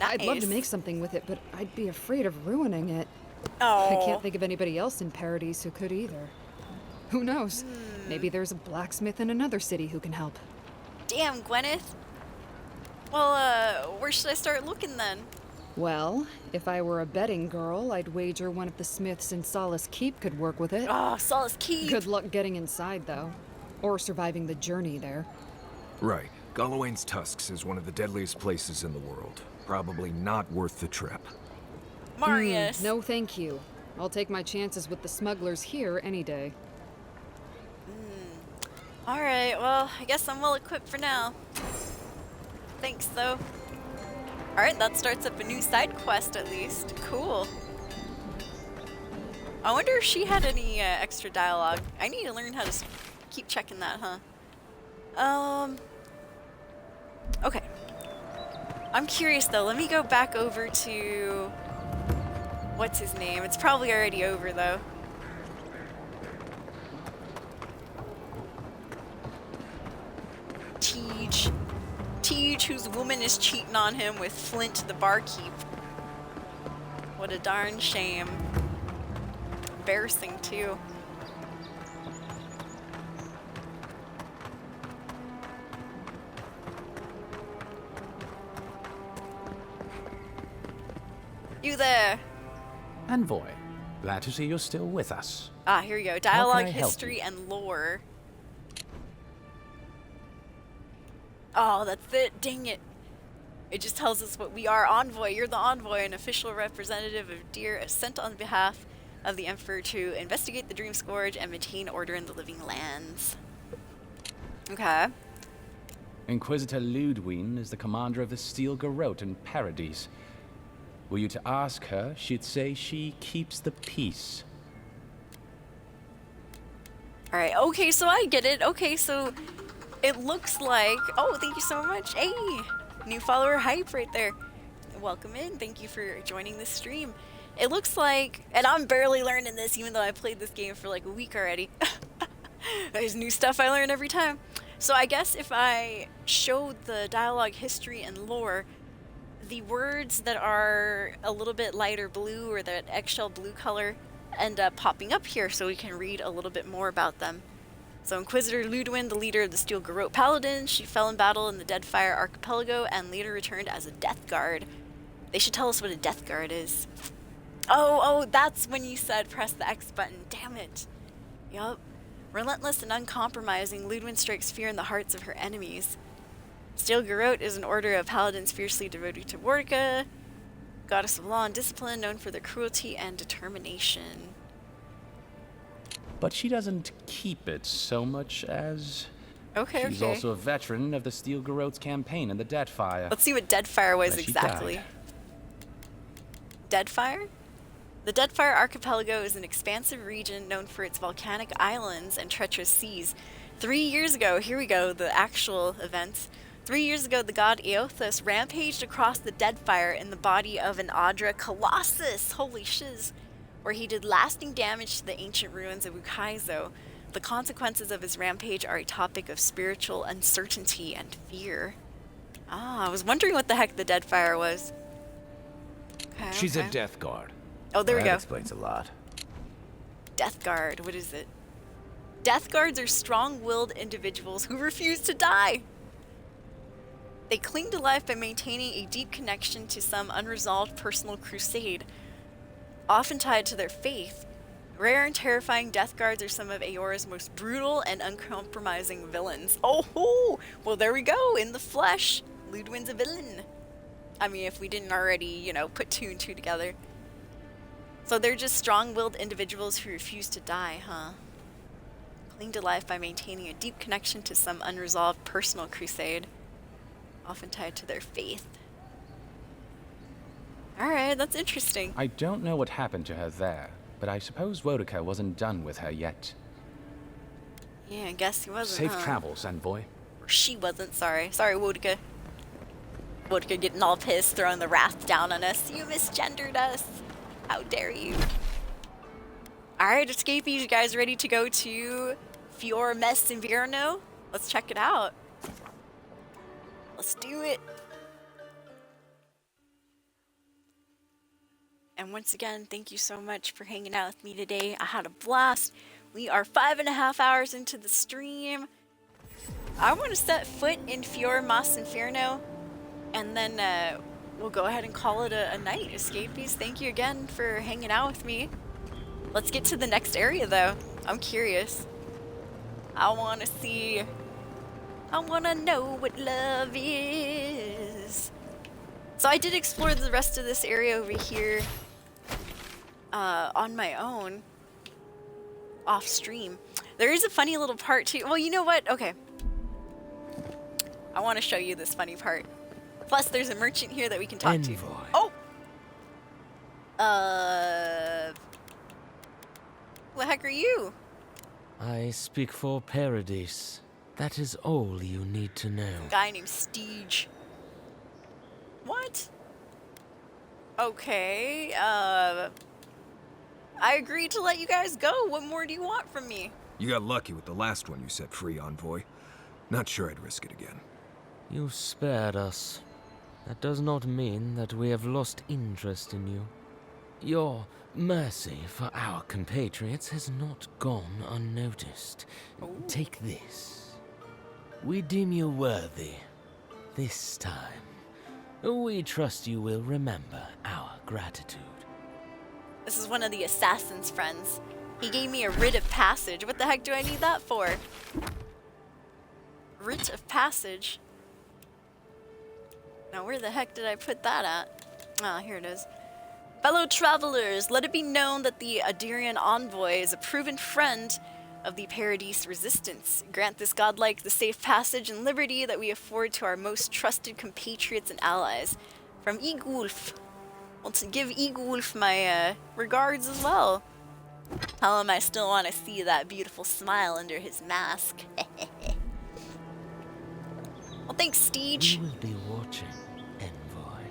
Nice. I'd love to make something with it, but I'd be afraid of ruining it. Oh. I can't think of anybody else in Paradise who could either. Who knows? Maybe there's a blacksmith in another city who can help. Damn, Gwyneth. Well, where should I start looking then? Well, if I were a betting girl, I'd wager one of the smiths in Solace Keep could work with it. Oh, Solace Keep! Good luck getting inside, though. Or surviving the journey there. Right. Gallowayne's Tusks is one of the deadliest places in the world. Probably not worth the trip. Marius! No thank you. I'll take my chances with the smugglers here any day. Alright, well, I guess I'm well equipped for now. Thanks, though. Alright, that starts up a new side quest at least. Cool. I wonder if she had any extra dialogue. I need to learn how to keep checking that, huh? Okay. I'm curious though, let me go back over to... What's his name? It's probably already over though. Tej, whose woman is cheating on him with Flint the barkeep. What a darn shame. Embarrassing too. You there. Envoy, glad to see you're still with us. Ah, here we go. How can Dialogue, I help history, and lore. Oh, that's it. Dang it. It just tells us what we are. Envoy. You're the envoy, an official representative of Deer, sent on behalf of the Emperor to investigate the Dream Scourge and maintain order in the living lands. Okay. Inquisitor Ludwine is the commander of the Steel Garrote in Paradise. Were you to ask her, she'd say she keeps the peace. Alright, okay, so I get it. Okay, so it looks like... Oh, thank you so much. Hey, new follower hype right there. Welcome in. Thank you for joining the stream. It looks like... And I'm barely learning this, even though I played this game for like a week already. There's new stuff I learn every time. So I guess if I showed the dialogue, history, and lore, the words that are a little bit lighter blue or that eggshell blue color end up popping up here so we can read a little bit more about them. So Inquisitor Ludwine, the leader of the Steel Garrote Paladins, she fell in battle in the Deadfire Archipelago and later returned as a Death Guard. They should tell us what a Death Guard is. Oh, that's when you said press the X button. Damn it. Yup. Relentless and uncompromising, Ludwine strikes fear in the hearts of her enemies. Steel Garrote is an order of paladins fiercely devoted to Vortica, goddess of law and discipline, known for their cruelty and determination. But she doesn't keep it so much as... Okay, She's also a veteran of the Steel Garrote's campaign in the Deadfire. Let's see what Deadfire was where she exactly. died. Deadfire? The Deadfire Archipelago is an expansive region known for its volcanic islands and treacherous seas. 3 years ago, here we go, the actual events. 3 years ago, the god Eothas rampaged across the Deadfire in the body of an Audra Colossus, holy shiz, where he did lasting damage to the ancient ruins of Ukaizo. The consequences of his rampage are a topic of spiritual uncertainty and fear. Ah, I was wondering what the heck the Deadfire was. Okay, She's a Death Guard. Oh, there we go. That explains a lot. Death Guard, what is it? Death Guards are strong-willed individuals who refuse to die. They cling to life by maintaining a deep connection to some unresolved personal crusade, often tied to their faith. Rare and terrifying Death Guards are some of Eora's most brutal and uncompromising villains. Oh, well there we go, in the flesh. Ludwine's a villain. I mean, if we didn't already, you know, put two and two together. So they're just strong-willed individuals who refuse to die, huh? Cling to life by maintaining a deep connection to some unresolved personal crusade, often tied to their faith. Alright, that's interesting. I don't know what happened to her there, but I suppose Wodica wasn't done with her yet. Yeah, I guess he wasn't, Safe travels, Envoy. Or she wasn't, sorry. Sorry, Wodica. Wodica getting all pissed, throwing the wrath down on us. You misgendered us. How dare you? Alright, escapees, you guys ready to go to Fior Mes Inverno? Let's check it out. Let's do it. And once again, thank you so much for hanging out with me today. I had a blast. We are 5.5 hours into the stream. I want to set foot in Fior Mas Inferno, and then we'll go ahead and call it a night. Escapees, thank you again for hanging out with me. Let's get to the next area, though. I'm curious. I want to see... I want to know what love is. So I did explore the rest of this area over here on my own, off stream. There is a funny little part too. Well, you know what? Okay. I want to show you this funny part. Plus, there's a merchant here that we can talk to. Oh! Who the heck are you? I speak for Paradise. That is all you need to know. A guy named Steege. What? Okay, I agreed to let you guys go. What more do you want from me? You got lucky with the last one you set free, Envoy. Not sure I'd risk it again. You spared us. That does not mean that we have lost interest in you. Your mercy for our compatriots has not gone unnoticed. Ooh. Take this. We deem you worthy. This time, we trust you will remember our gratitude. This is one of the assassin's friends. He gave me a writ of passage. What the heck do I need that for? Writ of passage? Now where the heck did I put that at? Ah, here it is. Fellow travelers, let it be known that the Adirian envoy is a proven friend of the Paradise resistance. Grant this godlike the safe passage and liberty that we afford to our most trusted compatriots and allies. From Igulf. Want to give Igulf my regards as well. Tell him I still want to see that beautiful smile under his mask. Well, thanks, Steege. We will be watching, Envoy.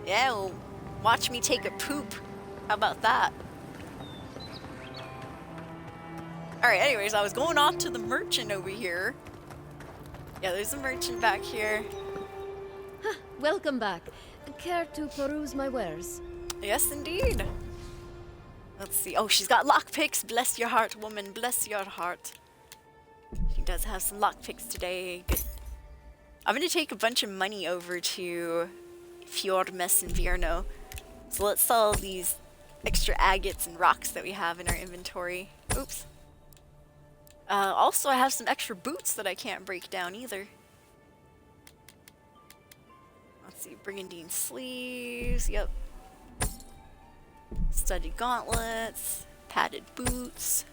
Yeah, well, watch me take a poop. How about that? Alright, anyways, I was going off to the merchant over here. Yeah, there's a merchant back here. Welcome back. Care to peruse my wares? Yes, indeed. Let's see. Oh, she's got lockpicks. Bless your heart, woman. Bless your heart. She does have some lockpicks today. Good. I'm going to take a bunch of money over to Fjord Mess and Vierno. So let's sell these extra agates and rocks that we have in our inventory. Oops. Also, I have some extra boots that I can't break down either. Let's see, brigandine sleeves, yep. Studded gauntlets, padded boots.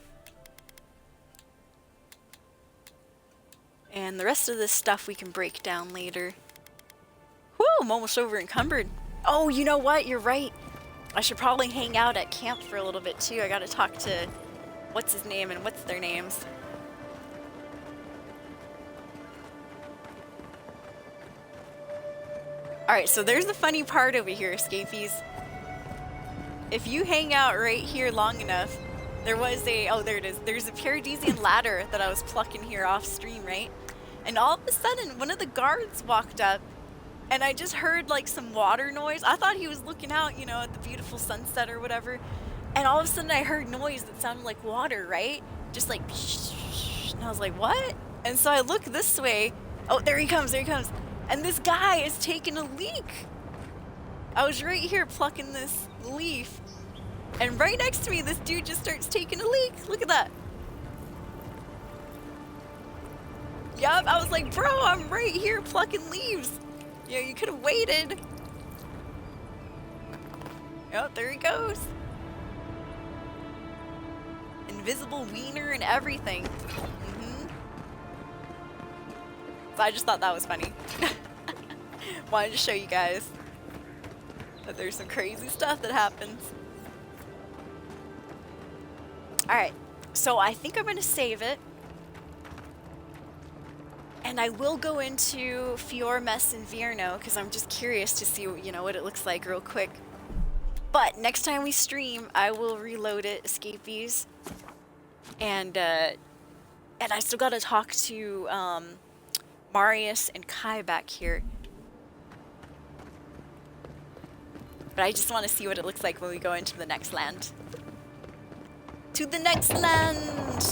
And the rest of this stuff we can break down later. Whew, I'm almost over encumbered. Oh, you know what? You're right. I should probably hang out at camp for a little bit too. I gotta talk to what's his name and what's their names. Alright, so there's the funny part over here, escapees. If you hang out right here long enough, there was a, oh there it is, there's a Paradisian ladder that I was plucking here off stream, right? And all of a sudden, one of the guards walked up, and I just heard like some water noise. I thought he was looking out, you know, at the beautiful sunset or whatever. And all of a sudden I heard noise that sounded like water, right? Just like, and I was like, what? And so I look this way. Oh, there he comes, there he comes. And this guy is taking a leak. I was right here plucking this leaf. And right next to me, this dude just starts taking a leak. Look at that. Yup, I was like, bro, I'm right here plucking leaves. You know, you could have waited. Yep, there he goes. Invisible wiener and everything. So I just thought that was funny. Wanted to show you guys that there's some crazy stuff that happens. Alright, so I think I'm going to save it. And I will go into Fior Mess and Vierno because I'm just curious to see, you know, what it looks like real quick. But next time we stream, I will reload it, escapees. And I still got to talk to Marius and Kai back here. But I just want to see what it looks like when we go into the next land. To the next land!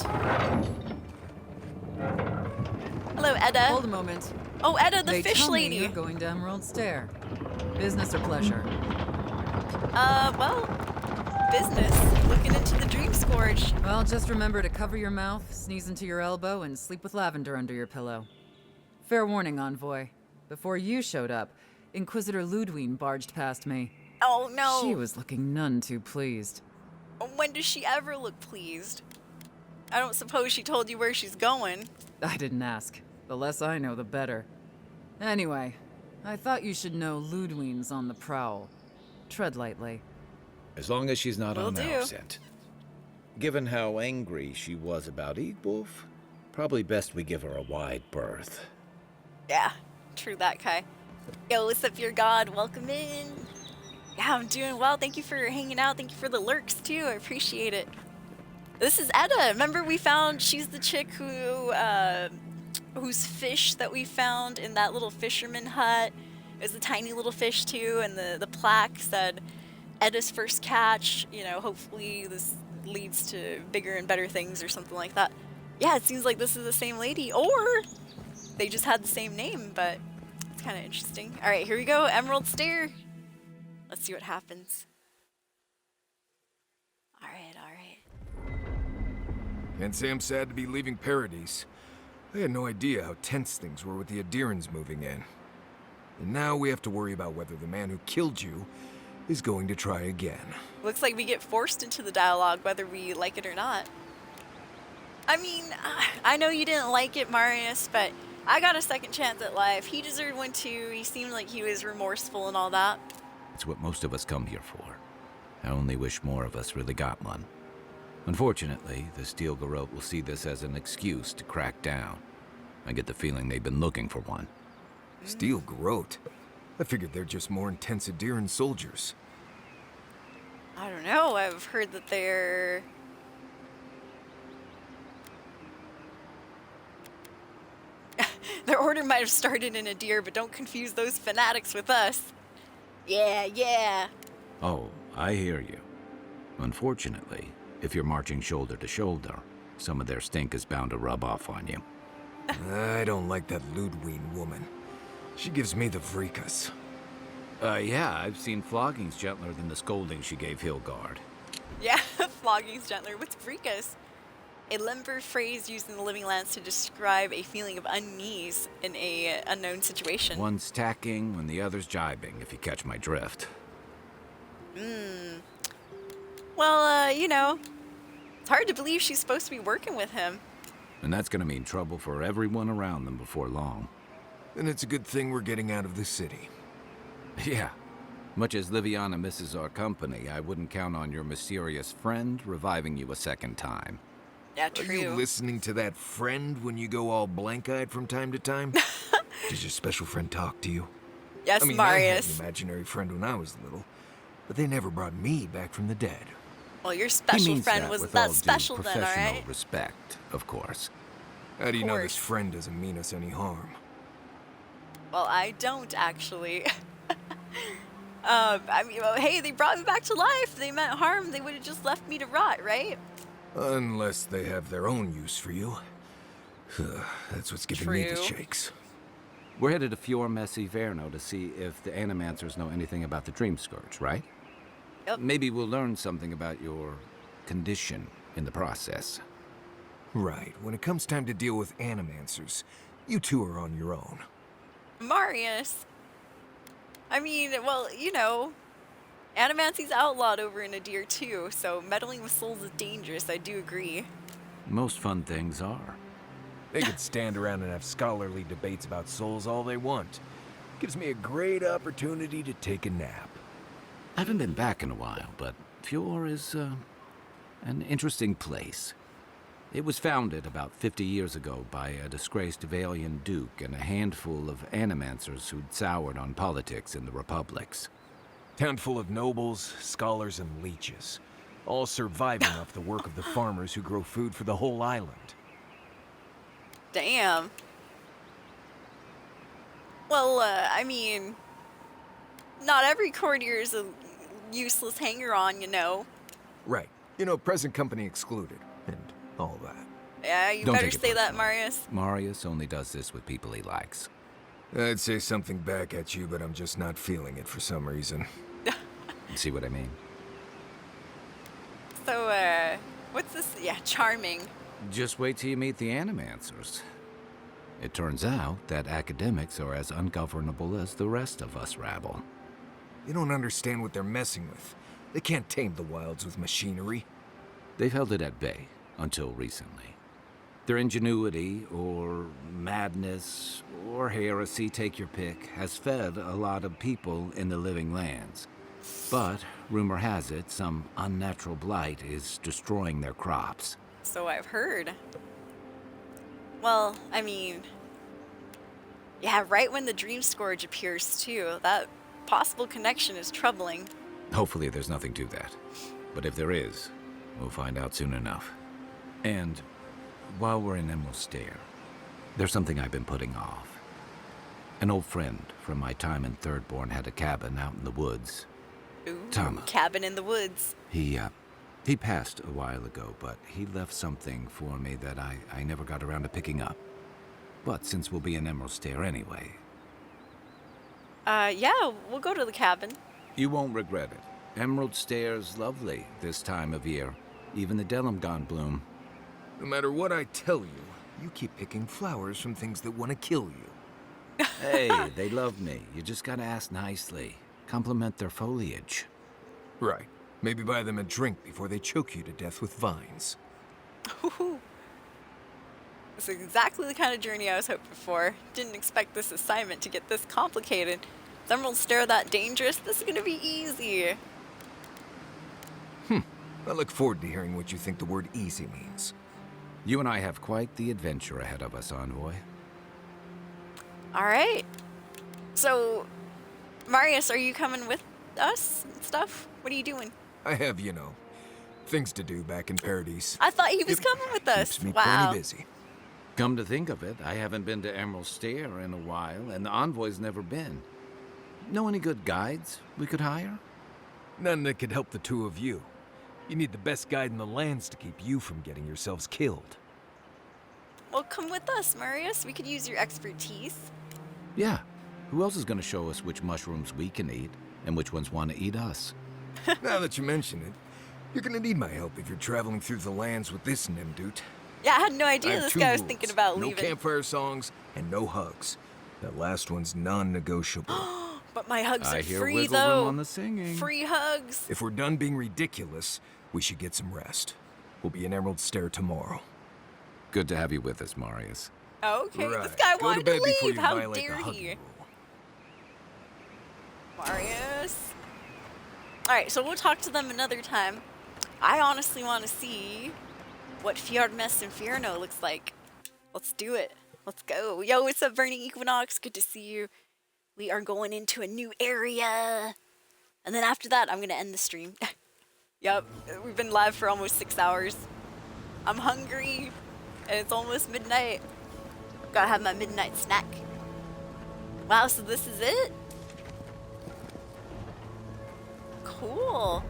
Hello, Edda. Hold a moment. Oh, Edda, the They fish tell lady. Me you're going to Emerald Stair. Business or pleasure? Well, business. Looking into the Dream Scourge. Well, just remember to cover your mouth, sneeze into your elbow, and sleep with lavender under your pillow. Fair warning, Envoy. Before you showed up, Inquisitor Ludwine barged past me. Oh, no. She was looking none too pleased. When does she ever look pleased? I don't suppose she told you where she's going. I didn't ask. The less I know, the better. Anyway, I thought you should know Ludwine's on the prowl. Tread lightly. As long as she's not Will on do. our scent. Given how angry she was about Eagwolf, probably best we give her a wide berth. Yeah, true that, Kai. Yo, what's up, your god? Welcome in. Yeah, I'm doing well. Thank you for hanging out. Thank you for the lurks, too. I appreciate it. This is Edda. Remember we found, she's the chick who, whose fish that we found in that little fisherman hut. It was a tiny little fish, too, and the plaque said, Edda's first catch. You know, hopefully this leads to bigger and better things or something like that. Yeah, it seems like this is the same lady, or they just had the same name, but it's kind of interesting. All right, here we go. Emerald Stair. Let's see what happens. All right. Can't say I'm sad to be leaving Paradise. I had no idea how tense things were with the Adirans moving in. And now we have to worry about whether the man who killed you is going to try again. Looks like we get forced into the dialogue whether we like it or not. I mean, I know you didn't like it, Marius, but I got a second chance at life. He deserved one too. He seemed like he was remorseful and all that. It's what most of us come here for. I only wish more of us really got one. Unfortunately, the Steel Garrote will see this as an excuse to crack down. I get the feeling they've been looking for one. Steel Garrote? I figured they're just more intense Adiran soldiers. I don't know. I've heard that they're... Their order might have started in Adir, but don't confuse those fanatics with us. Yeah, yeah. Oh, I hear you. Unfortunately, if you're marching shoulder to shoulder, some of their stink is bound to rub off on you. I don't like that Ludwine woman. She gives me the freakus. Yeah, I've seen floggings gentler than the scolding she gave Hilgard. Yeah, flogging's gentler. What's freakus? A limber phrase used in the Living Lands to describe a feeling of unease in a unknown situation. One's tacking when the other's jibing, if you catch my drift. Well, you know, it's hard to believe she's supposed to be working with him. And that's gonna mean trouble for everyone around them before long. And it's a good thing we're getting out of the city. Yeah. Much as Liviana misses our company, I wouldn't count on your mysterious friend reviving you a second time. Yeah, true. Are you listening to that friend when you go all blank-eyed from time to time? Does your special friend talk to you? Yes, I mean, Marius. I had an imaginary friend when I was little, but they never brought me back from the dead. Well, your special friend wasn't that special then, all right? Professional respect, of course. How do you know this friend doesn't mean us any harm? Well, I don't actually. I mean, well, hey, they brought me back to life. If they meant harm, they would have just left me to rot, right? Unless they have their own use for you. That's what's giving me the True. shakes. We're headed to Fior Messi Verno to see if the Animancers know anything about the Dream Scourge, right? Yep. Maybe we'll learn something about your condition in the process. Right. When it comes time to deal with Animancers, you two are on your own. Marius. I mean, well, you know, Animancy's outlawed over in Adir too, so meddling with souls is dangerous, I do agree. Most fun things are. They could stand around and have scholarly debates about souls all they want. Gives me a great opportunity to take a nap. I haven't been back in a while, but Fior is an interesting place. It was founded about 50 years ago by a disgraced Valian duke and a handful of Animancers who'd soured on politics in the republics. Town full of nobles, scholars, and leeches. All surviving off the work of the farmers who grow food for the whole island. Damn. Well, I mean, not every courtier is a useless hanger-on, you know. Right. You know, present company excluded, and all that. Yeah, you Don't better take it say that, personally. Marius. Marius only does this with people he likes. I'd say something back at you, but I'm just not feeling it for some reason. See what I mean? So, what's this? Yeah, charming. Just wait till you meet the animancers. It turns out that academics are as ungovernable as the rest of us rabble. You don't understand what they're messing with. They can't tame the wilds with machinery. They've held it at bay until recently. Their ingenuity, or madness, or heresy, take your pick, has fed a lot of people in the living lands. But, rumor has it, some unnatural blight is destroying their crops. So I've heard. Well, I mean... Yeah, right when the Dream Scourge appears, too. That possible connection is troubling. Hopefully there's nothing to that. But if there is, we'll find out soon enough. And while we're in Emerald Stair, there's something I've been putting off. An old friend from my time in Thirdborn had a cabin out in the woods. Ooh, Tama. cabin in the woods. He passed a while ago, but he left something for me that I never got around to picking up. But since we'll be in Emerald Stair anyway... Yeah, we'll go to the cabin. You won't regret it. Emerald Stair's lovely this time of year. Even the Delimgon bloom. No matter what I tell you, you keep picking flowers from things that want to kill you. Hey, they love me. You just gotta ask nicely. Compliment their foliage. Right. Maybe buy them a drink before they choke you to death with vines. This is exactly the kind of journey I was hoping for. Didn't expect this assignment to get this complicated. Is Emerald Stair that dangerous? This is gonna be easy. I look forward to hearing what you think the word easy means. You and I have quite the adventure ahead of us, Envoy. Alright. So, Marius, are you coming with us and stuff? What are you doing? I have, you know, things to do back in Paradise. I thought he was coming with us. Keeps me Wow. plenty busy. Come to think of it, I haven't been to Emerald Stair in a while, and the Envoy's never been. Know any good guides we could hire? None that could help the two of you. You need the best guide in the lands to keep you from getting yourselves killed. Well, come with us, Marius. We could use your expertise. Yeah. Who else is going to show us which mushrooms we can eat, and which ones want to eat us? Now that you mention it, you're gonna need my help if you're traveling through the lands with this Nimdut. Yeah, I had no I idea have this two guy was rules. thinking about No leaving. campfire songs and no hugs. That last one's non-negotiable. But my hugs I are hear free, wiggle room though. on the singing. Free hugs. If we're done being ridiculous, we should get some rest. We'll be in Emerald Stair tomorrow. Good to have you with us, Marius. Okay, Right. this guy Go to wanted bed to before leave. you How violate the dare hug he? Marius. Alright, so we'll talk to them another time. I honestly want to see what Fjordmess Inferno looks like. Let's do it. Let's go. Yo, what's up, Burning Equinox? Good to see you. We are going into a new area. And then after that, I'm going to end the stream. Yep, we've been live for almost 6 hours. I'm hungry, and it's almost midnight. Gotta have my midnight snack. Wow, so this is it? Cool.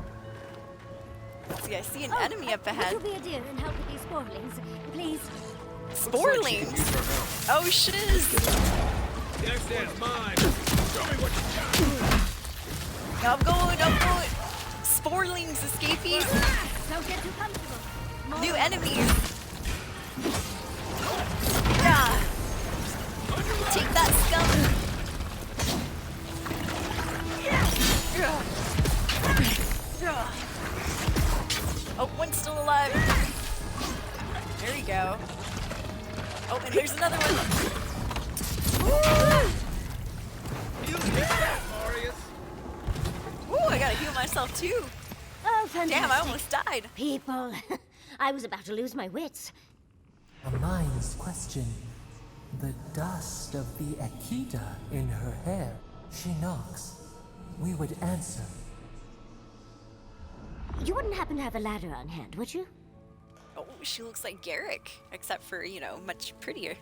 Let's see, I see an enemy up ahead. Would you be a dear and help with these sporlings, please? Sporlings? Oh, shiz. Downstairs mine. Show me what you got. I'm going. Sporlings, escapees. Don't get too comfortable. New enemies. Yeah. Take that, scum. Oh, one's still alive. There you go. Oh, and there's another one. Ooh, I gotta heal myself too. Oh, fantastic. Damn, I almost died. People, I was about to lose my wits. A mind's question. The dust of the Akita in her hair. She knocks. We would answer. You wouldn't happen to have a ladder on hand, would you? Oh, she looks like Garrick, except for, you know, much prettier.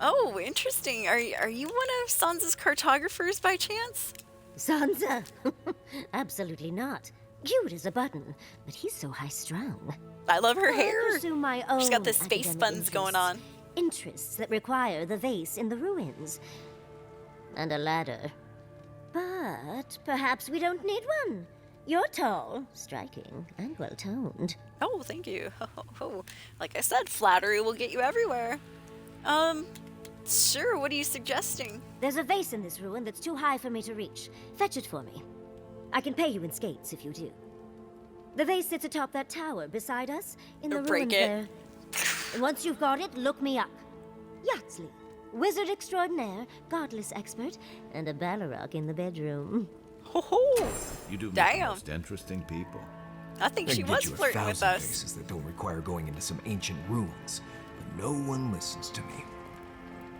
Oh, interesting. Are you one of Sansa's cartographers by chance? Sansa? Absolutely not. Cute as a button, but he's so high-strung. I love her I hair. pursue my own She's got the space academic buns going on. Interests that require the vase in the ruins. And a ladder. But perhaps we don't need one. You're tall, striking, and well-toned. Oh, thank you. Like I said, flattery will get you everywhere. Sure, what are you suggesting? There's a vase in this ruin that's too high for me to reach. Fetch it for me. I can pay you in skates if you do. The vase sits atop that tower beside us in the break ruins it. there. And once you've got it, look me up. Yatsley, wizard extraordinaire, godless expert, and a Balrog in the bedroom. You do meet Damn. the most interesting people. I think I she can was get you flirting with 1,000 us. faces that don't require going into some ancient ruins, but no one listens to me.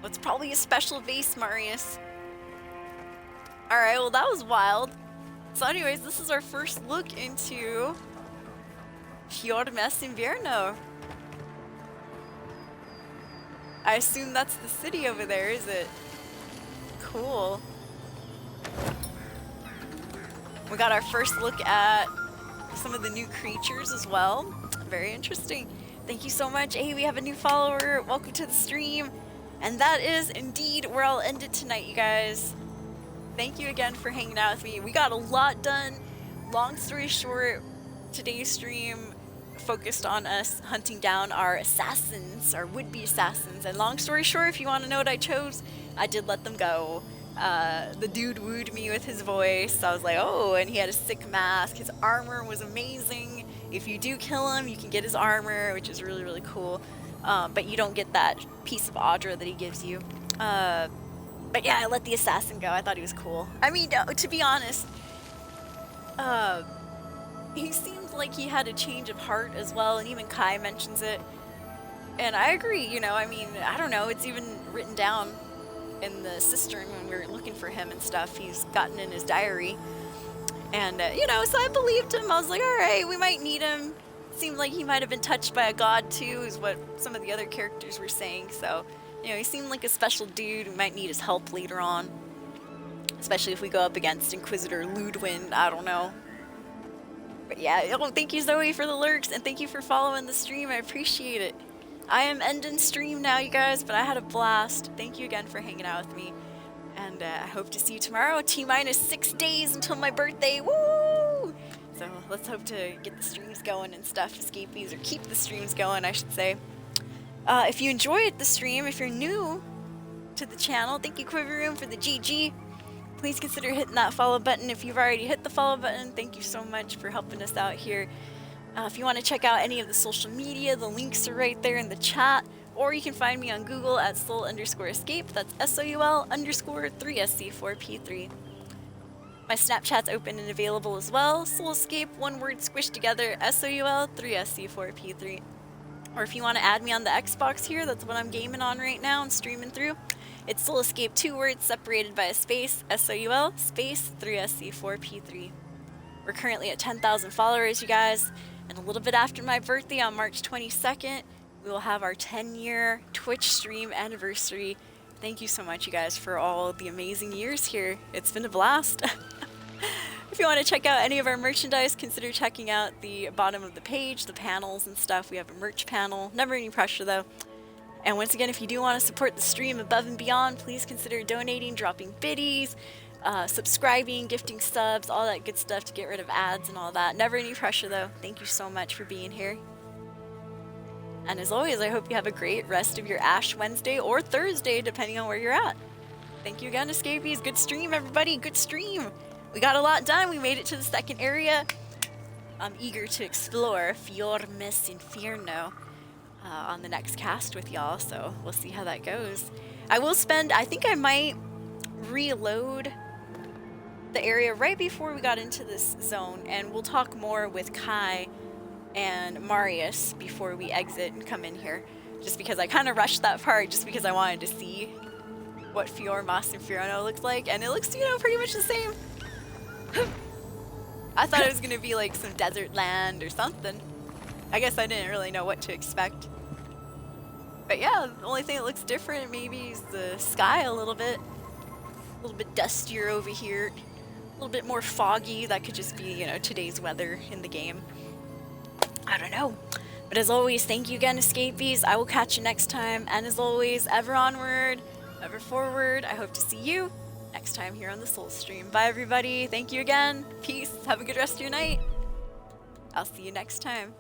It's probably a special vase, Marius. Alright, well that was wild. So anyways, this is our first look into Fjordmess Invierno. I assume that's the city over there, is it? Cool. We got our first look at some of the new creatures as well. Very interesting. Thank you so much. Hey, we have a new follower. Welcome to the stream. And that is indeed where I'll end it tonight, you guys. Thank you again for hanging out with me. We got a lot done. Long story short, today's stream focused on us hunting down our assassins, our would-be assassins. And long story short, if you want to know what I chose, I did let them go. The dude wooed me with his voice. I was like, oh, and he had a sick mask. His armor was amazing. If you do kill him, you can get his armor, which is really, really cool. But you don't get that piece of Audra that he gives you. But yeah, I let the assassin go. I thought he was cool. I mean, to be honest, he seemed like he had a change of heart as well, and even Kai mentions it. And I agree, you know, I mean, I don't know, it's even written down in the cistern when we were looking for him and stuff. He's gotten in his diary. And, you know, so I believed him. I was like, all right, we might need him. Seemed like he might have been touched by a god too, is what some of the other characters were saying. So, you know, he seemed like a special dude who might need his help later on. Especially if we go up against Inquisitor Ludwin, I don't know. But yeah, oh, thank you Zoe for the lurks, and thank you for following the stream, I appreciate it. I am ending stream now, you guys, but I had a blast. Thank you again for hanging out with me. And I hope to see you tomorrow. T-minus 6 days until my birthday, woo! So let's hope to get the streams going and stuff, escapees, or keep the streams going, I should say. If you enjoyed the stream, if you're new to the channel, thank you Quiver Room for the GG. Please consider hitting that follow button. If you've already hit the follow button, thank you so much for helping us out here. If you want to check out any of the social media, the links are right there in the chat. Or you can find me on Google at soul_escape. That's SOUL_3SC4P3. My Snapchat's open and available as well. Soul Escape, one word squished together, SOUL3SC4P3. Or if you want to add me on the Xbox here, that's what I'm gaming on right now and streaming through. It's Soul Escape, 2 words separated by a space, SOUL, space 3SC4P3. We're currently at 10,000 followers, you guys. And a little bit after my birthday on March 22nd, we will have our 10-year Twitch stream anniversary. Thank you so much, you guys, for all the amazing years here. It's been a blast. If you want to check out any of our merchandise, consider checking out the bottom of the page, the panels and stuff. We have a merch panel. Never any pressure, though. And once again, if you do want to support the stream above and beyond, please consider donating, dropping biddies, subscribing, gifting subs, all that good stuff to get rid of ads and all that. Never any pressure, though. Thank you so much for being here. And as always, I hope you have a great rest of your Ash Wednesday or Thursday, depending on where you're at. Thank you again, Escapees. Good stream, everybody. Good stream. We got a lot done. We made it to the second area. I'm eager to explore Fjordmess Infierno on the next cast with y'all, so we'll see how that goes. I will spend, I think I might reload the area right before we got into this zone, and we'll talk more with Kai and Marius before we exit and come in here, just because I kind of rushed that part just because I wanted to see what Fjordmess Infierno looks like, and it looks, you know, pretty much the same. I thought it was gonna be like some desert land or something. I guess I didn't really know what to expect. But yeah, the only thing that looks different maybe is the sky a little bit dustier over here. A little bit more foggy. That could just be, you know, today's weather in the game. I don't know. But as always, thank you again, Escapees. I will catch you next time. And as always, ever onward, ever forward. I hope to see you next time here on the Soul Stream. Bye, everybody. Thank you again. Peace. Have a good rest of your night. I'll see you next time.